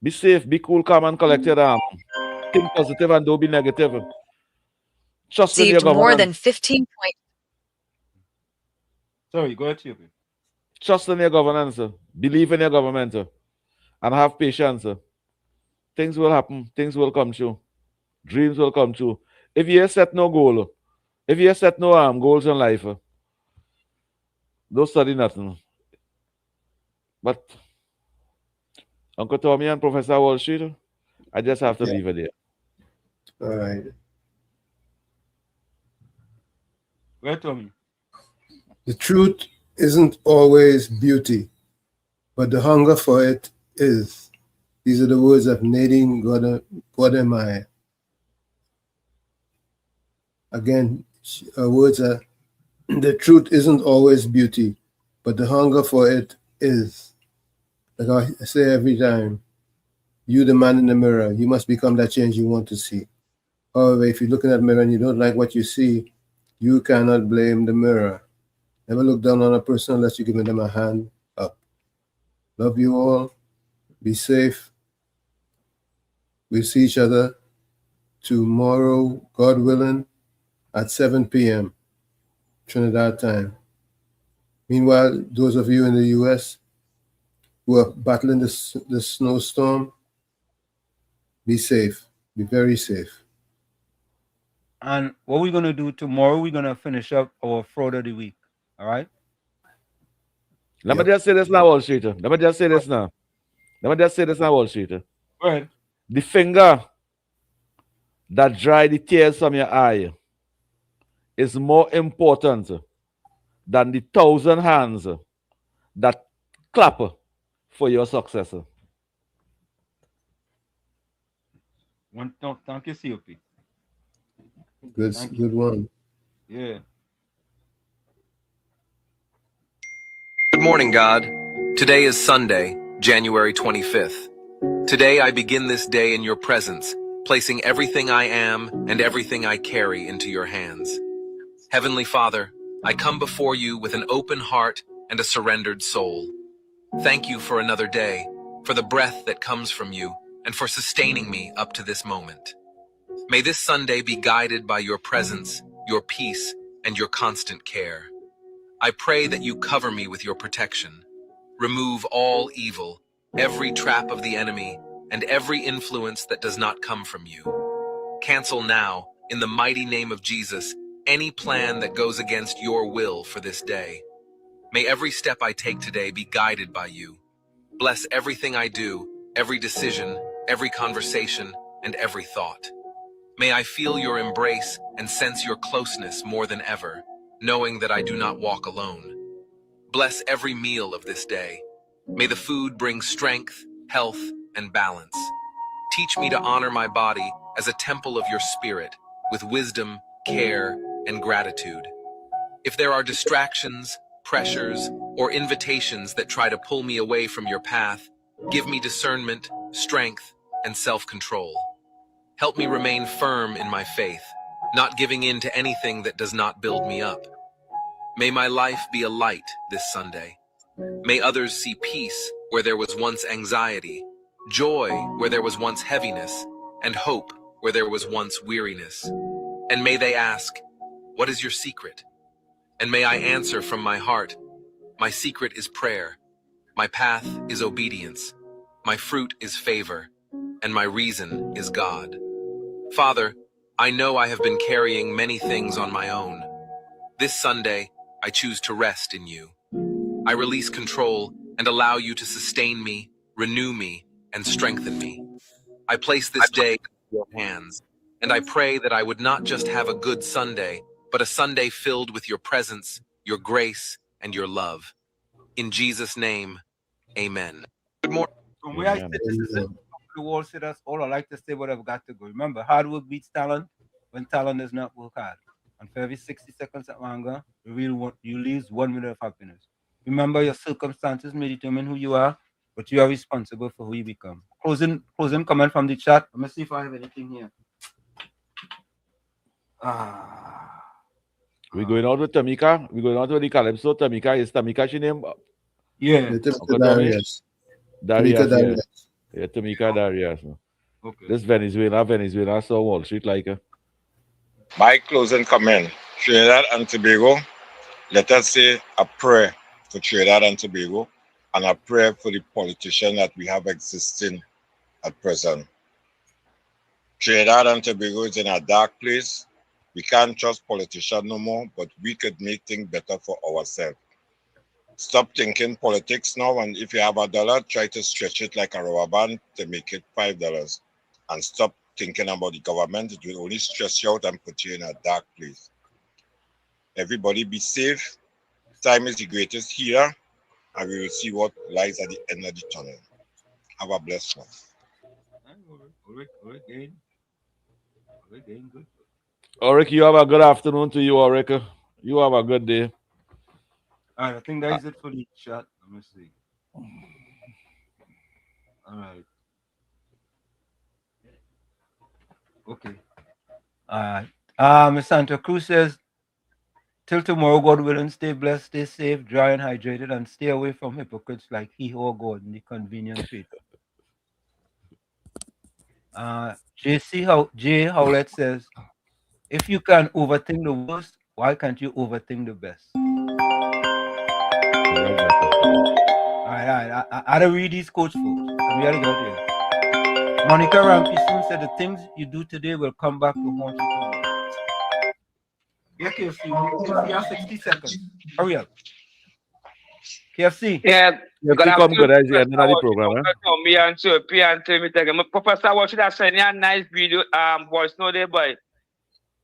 S: Be safe, be cool, calm, and collected. Think positive and don't be negative. Trust in your government.
W: More than 15 points.
K: Sorry, go ahead, COP.
S: Trust in your governance. Believe in your government. And have patience. Things will happen. Things will come true. Dreams will come true. If you set no goal, if you set no goals in life, don't study nothing. But Uncle Tommy and Professor Wall Street, I just have to leave it there.
R: All right.
K: Where, Tommy?
R: The truth isn't always beauty, but the hunger for it is. These are the words of Nadine Godemaya. Again, her words are, the truth isn't always beauty, but the hunger for it is. Like I say every time, you the man in the mirror, you must become that change you want to see. However, if you're looking at the mirror and you don't like what you see, you cannot blame the mirror. Never look down on a person unless you're giving them a hand up. Love you all. Be safe. We'll see each other tomorrow, God willing, at 7 p.m. Trinidad time. Meanwhile, those of you in the U.S. who are battling the snowstorm, be safe. Be very safe.
K: And what we're going to do tomorrow, we're going to finish up our fraud of the week. All right?
S: Let me just say this now, Wall Street. Let me just say this now, Wall Street.
K: Go ahead.
S: The finger that dry the tears from your eye is more important than the 1,000 hands that clap for your success.
K: Thank you, COP.
R: Good one.
K: Yeah.
Q: Good morning, God. Today is Sunday, January 25th. Today I begin this day in your presence, placing everything I am and everything I carry into your hands. Heavenly Father, I come before you with an open heart and a surrendered soul. Thank you for another day, for the breath that comes from you, and for sustaining me up to this moment. May this Sunday be guided by your presence, your peace, and your constant care. I pray that you cover me with your protection. Remove all evil, every trap of the enemy, and every influence that does not come from you. Cancel now, in the mighty name of Jesus, any plan that goes against your will for this day. May every step I take today be guided by you. Bless everything I do, every decision, every conversation, and every thought. May I feel your embrace and sense your closeness more than ever, knowing that I do not walk alone. Bless every meal of this day. May the food bring strength, health, and balance. Teach me to honor my body as a temple of your spirit, with wisdom, care, and gratitude. If there are distractions, pressures, or invitations that try to pull me away from your path, give me discernment, strength, and self-control. Help me remain firm in my faith, not giving in to anything that does not build me up. May my life be a light this Sunday. May others see peace where there was once anxiety, joy where there was once heaviness, and hope where there was once weariness. And may they ask, "What is your secret?" And may I answer from my heart, "My secret is prayer. My path is obedience. My fruit is favor. And my reason is God." Father, I know I have been carrying many things on my own. This Sunday, I choose to rest in you. I release control and allow you to sustain me, renew me, and strengthen me. I place this day in your hands, and I pray that I would not just have a good Sunday, but a Sunday filled with your presence, your grace, and your love. In Jesus' name, amen. Good morning.
K: From where I sit, this is it. the wall say that's all I like to say, but I've got to go. Remember, hard work beats talent when talent does not work hard. And for every 60 seconds of anger, you lose 1 minute of happiness. Remember, your circumstances may determine who you are, but you are responsible for who you become. Closing comment from the chat. Let me see if I have anything here.
S: We're going out with Tamika. We're going out with the Calypso. Tamika, is Tamika she name?
K: Yeah.
S: Darius. Darius, yeah.
R: Darius.
S: Yeah, Tamika Darius.
K: Okay.
S: This Venezuela, so Wall Street like her.
B: My closing comment, Trinidad and Tobago, let us say a prayer for Trinidad and Tobago and a prayer for the politician that we have existing at present. Trinidad and Tobago is in a dark place. We can't trust politicians no more, but we could make things better for ourselves. Stop thinking politics now, and if you have $1, try to stretch it like a rubber band to make it $5. And stop thinking about the government. It will only stress you out and put you in a dark place. Everybody be safe. Time is the greatest here, and we will see what lies at the end of the tunnel. Have a blessed one.
K: Good.
S: Ulrich, you have a good afternoon to you, Ulrich. You have a good day.
K: All right, I think that is it for the chat. Let me see. All right. Okay. All right. Miss Santa Cruz says, till tomorrow, God willing, stay blessed, stay safe, dry and hydrated, and stay away from hypocrites like he or God in the convenient faith. J. Howlett says, if you can overthink the worst, why can't you overthink the best? All right. I had to read these quotes, folks. We gotta go there. Monica Rampison said, the things you do today will come back to haunt you tomorrow. Yeah, KFC. You have 60 seconds. Hurry up. KFC.
I: Yeah.
S: Good afternoon, as the end of the program,
I: Me and Sophie and tell me, Professor, what should I send you a nice video? Voice no there, boy.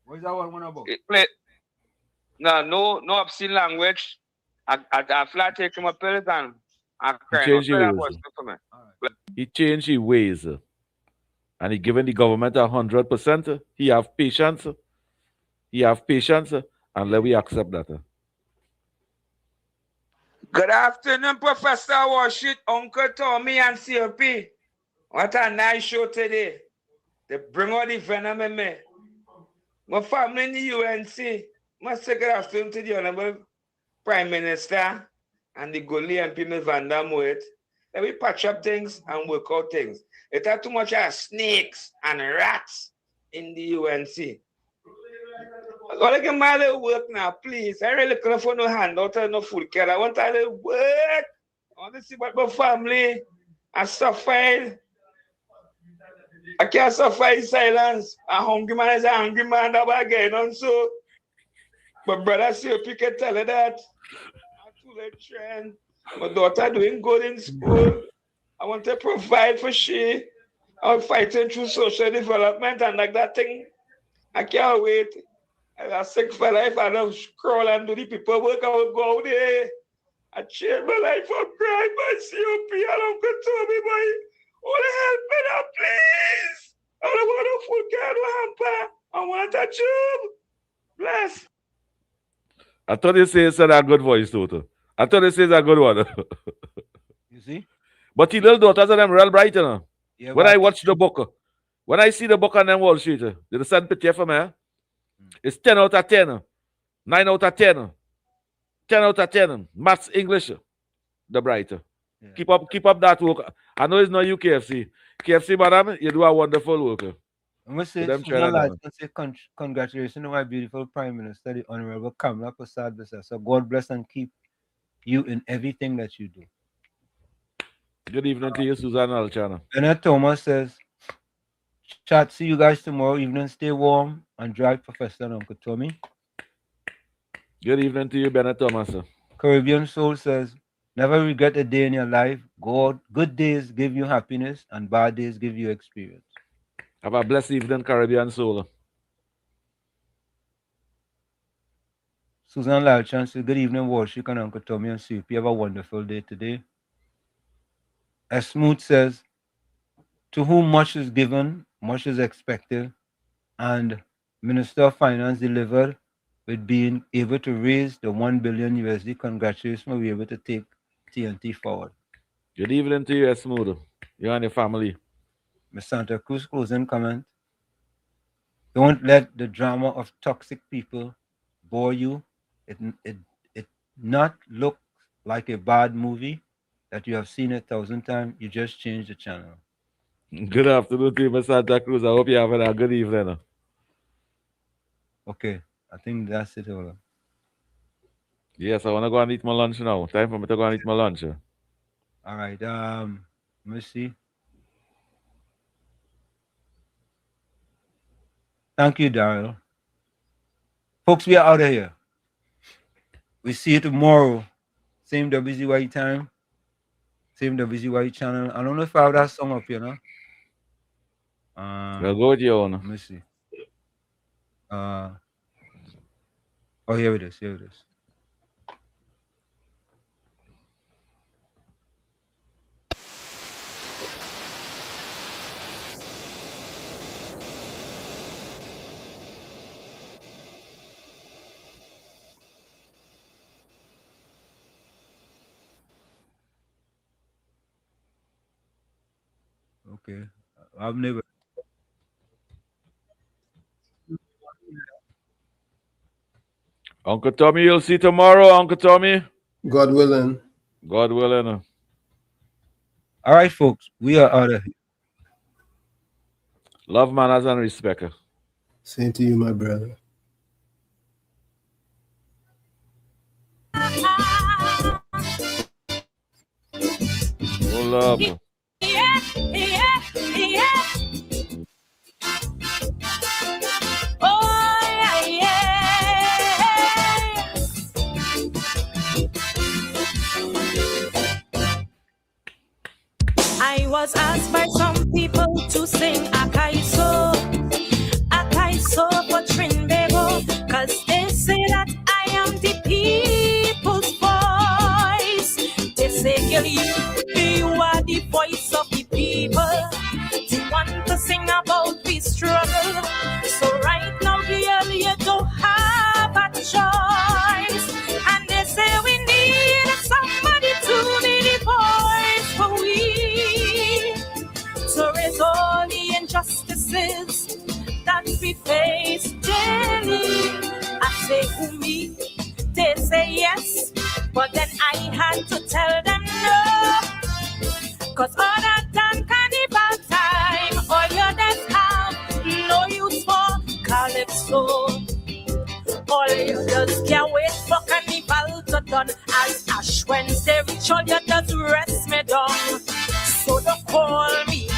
K: What is that one about?
I: Play. No obscene language. I flat take my pills and I cry.
S: He changed his ways. And he given the government 100%. He have patience. And let we accept that.
I: Good afternoon, Professor Washit, Uncle Tommy, and COP. What a nice show today. They bring all the venom in me. My family in the UNC. My second afternoon to the Honorable Prime Minister and the Gully MP Ms. Van Dam with. Let me patch up things and work out things. It had too much snakes and rats in the UNC. I gotta get my little work now, please. I really couldn't afford no handout or no food care. I want a little work. I want to see what my family I suffer. I can't suffer in silence. A hungry man is a hungry man that I get on so. But brother, see if you can tell her that. I'm too late trend. My daughter doing good in school. I want to provide for she. I'm fighting through social development and like that thing. I can't wait. I got sick for life. I don't scroll and do the people work. I will go out there. I change my life for crime by COP and Uncle Tommy, boy. Oh, help me now, please. I don't want a full card hamper. I want a job. Bless.
S: I thought you said a good voice, Toto. I thought you said a good one.
K: You see?
S: But the little daughters are them real bright, you know.
K: Yeah,
S: when I watch the book, when I see the book on them Wall Street, they send picture for me. It's 10 out of 10, 9 out of 10, 10 out of 10. Maths, English, the brighter. Yeah. Keep up that work. I know it's not you, KFC. KFC, madam, you do a wonderful work.
K: I must say, congratulations to my beautiful Prime Minister, the Honorable Kamala Prasad-Bissessar. So God bless and keep you in everything that you do.
S: Good evening to you, Susan Alchana.
K: Bennett Thomas says, chat, see you guys tomorrow evening. Stay warm and dry, Professor and Uncle Tommy.
S: Good evening to you, Bennett Thomas.
K: Caribbean Soul says, never regret a day in your life. Good days give you happiness and bad days give you experience.
S: Have a blessed evening, Caribbean Soul.
K: Susan Lalchan says, good evening, Walshik and Uncle Tommy and Soup. You have a wonderful day today. As Smooth says,
G: To whom much is given, much is expected, and Minister of Finance delivered with being able to raise the $1 billion USD. Congratulations for being able to take TNT forward.
S: Good evening to you, Smooth. You and your family.
G: Ms. Santa Cruz, closing comment. Don't let the drama of toxic people bore you. It not look like a bad movie that you have seen 1,000 times. You just change the channel.
S: Good afternoon to you, Ms. Santa Cruz. I hope you're having a good evening.
G: Okay, I think that's it, Ola.
S: Yes, I want to go and eat my lunch now. Time for me to go and eat my lunch.
G: All right, let me see. Thank you, Daryl. Folks, we are out of here. We see you tomorrow. Same WZYE time. Same WZYE channel. I don't know if I have that song up here, no?
S: We'll go with you on.
G: Let me see. Oh, here it is. Here it is. Okay. I've never.
S: Uncle Tommy, you'll see tomorrow, Uncle Tommy.
R: God willing.
S: God willing.
G: All right, folks. We are out of here.
S: Love, manners, and respect.
R: Same to you, my brother.
S: Oh, love.
W: Yeah. Oh, yeah. I was asked by some people to sing Akaiso for Trinbego, cause they say that I am the people's voice. They say, girl, you are the voice of the people. They want to sing about the struggle. So right now, girl, you don't have a choice. And they say we need somebody to be the voice for we. So raise all the injustices that we face daily. I say who me, they say yes, but then I had to tell them no. Cause other than carnival time, all you just have no use for calypso. All you just can't wait for carnival to done. As Ash Wednesday reach, all you just rest me down. So don't call me,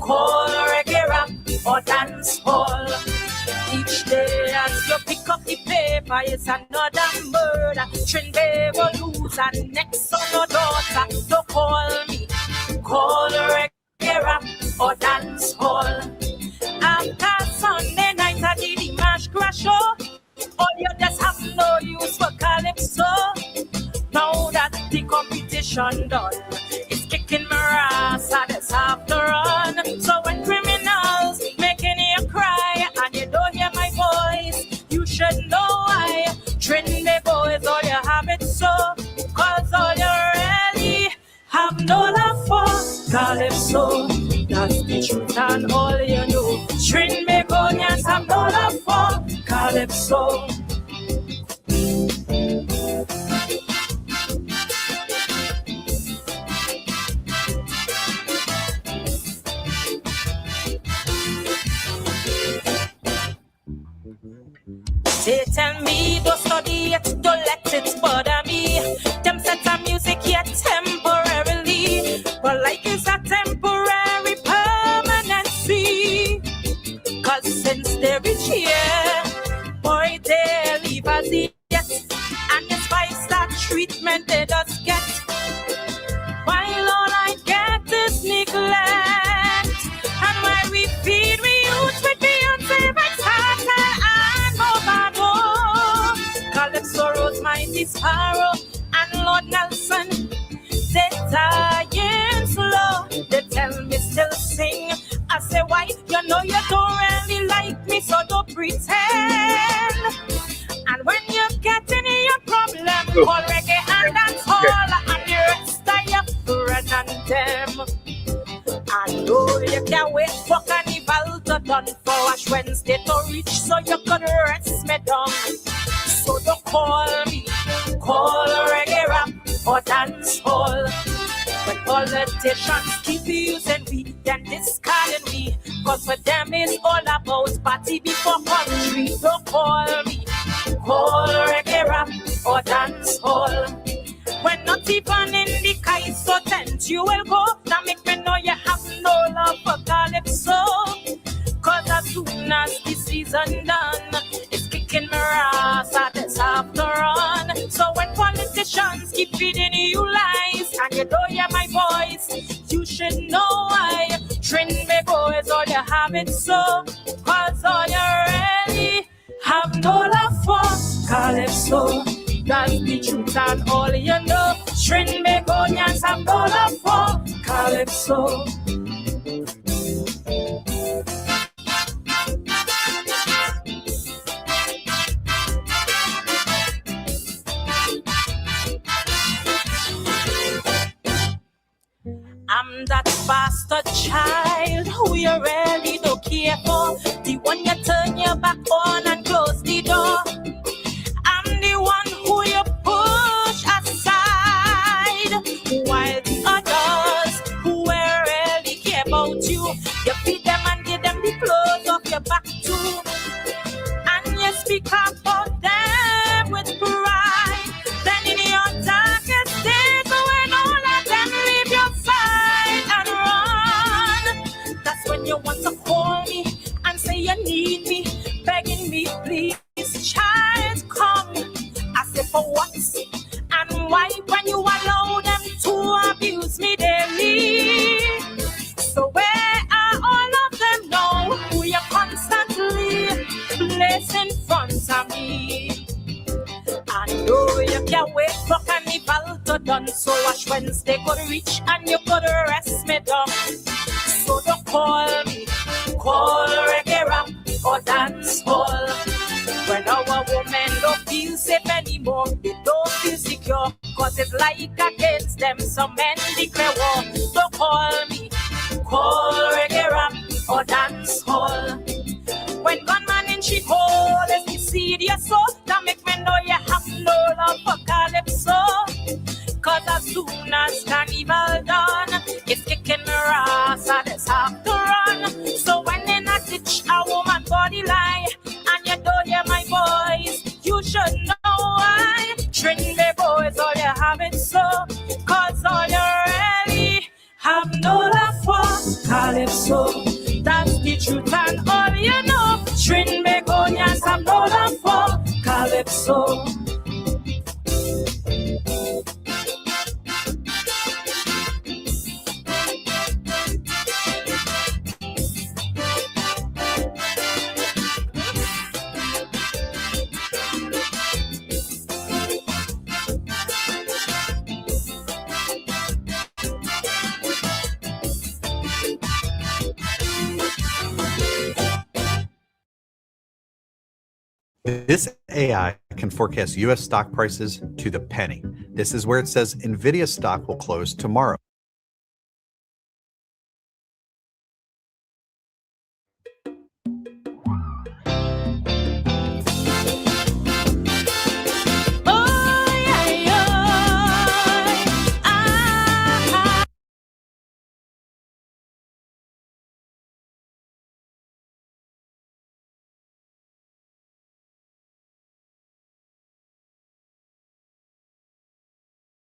W: call reggae rap or dance hall. Each day as you pick up the paper, it's another murder. Trinbego lose and next son or daughter. Don't call me, call reggae rap or dance hall. After Sunday night I did the mash crash show. All you just have no use for calypso. Now that the competition done, it's kicking my ass, I just have to run. So when criminals making you cry and you don't hear my voice, you should know why. Trinbego is all you have it so. Cause all you really have no love for calypso. That's the truth and all you know. Trinbegonians have no love for calypso. They tell me don't study it, don't let it bother me. Them set of music yet temporarily, but like it's a temporary permanency. Cause since they reach here, boy, they leave us yet. And despite that treatment they just get, while all I get is neglect. And while we feed we youth with Beyonce, Calypso Rose, mighty sparrow. them. I know you can't wait for carnival to done for Ash Wednesday to reach so you can rest me down. So don't call me, call reggae rap or dance hall. When politicians keep using we, then discarding we. Cause for them it's all about party before country. Don't call me, call reggae rap or dance hall. When not even in the Kaiso tent you will go. Now make me know you have no love for Calypso. Cause as soon as the season done, it's kicking my ass at this have to run. So when politicians keep feeding you lies, and you don't hear my voice, you should know why. Trinbago is all you have it so. Cause all you really have no love for Calypso. That's the truth and all you know. Trinbagonians have no love for Calypso. I'm that bastard child who you really don't care for. The one you turn your back on and close the door. I'm the one who you push aside, while the others who really care about you, you feed them and give them the clothes off your back too. And you speak about them with pride. Then in your darkest days, when all of them leave your side and run, that's when you want to call me and say you need me, begging me please. Child, come. I say for what and why when you allow them to abuse me daily? So where are all of them now who you constantly place in front of me? I know you can't wait for carnival to done, so Ash Wednesday could reach and you could rest me down. So don't call me, call reggae rap or dance hall. When our women don't feel safe anymore, they don't feel secure, cause it's like against them some men declare war. Don't call me, call reggae rap or dance hall. When gunman in she hole is the seed you sow, that make me know you have no love for Calypso. Cause as soon as carnival done, it's kicking my ass and it's have to run. So when in a ditch a woman body lie, and you don't hear my voice, you should know why. Trinbago is all you have it so. Cause all you really have no love for Calypso. That's the truth and all you know. Trinbagonians have no love for Calypso.
X: This AI can forecast U.S. stock prices to the penny. This is where it says NVIDIA stock will close tomorrow.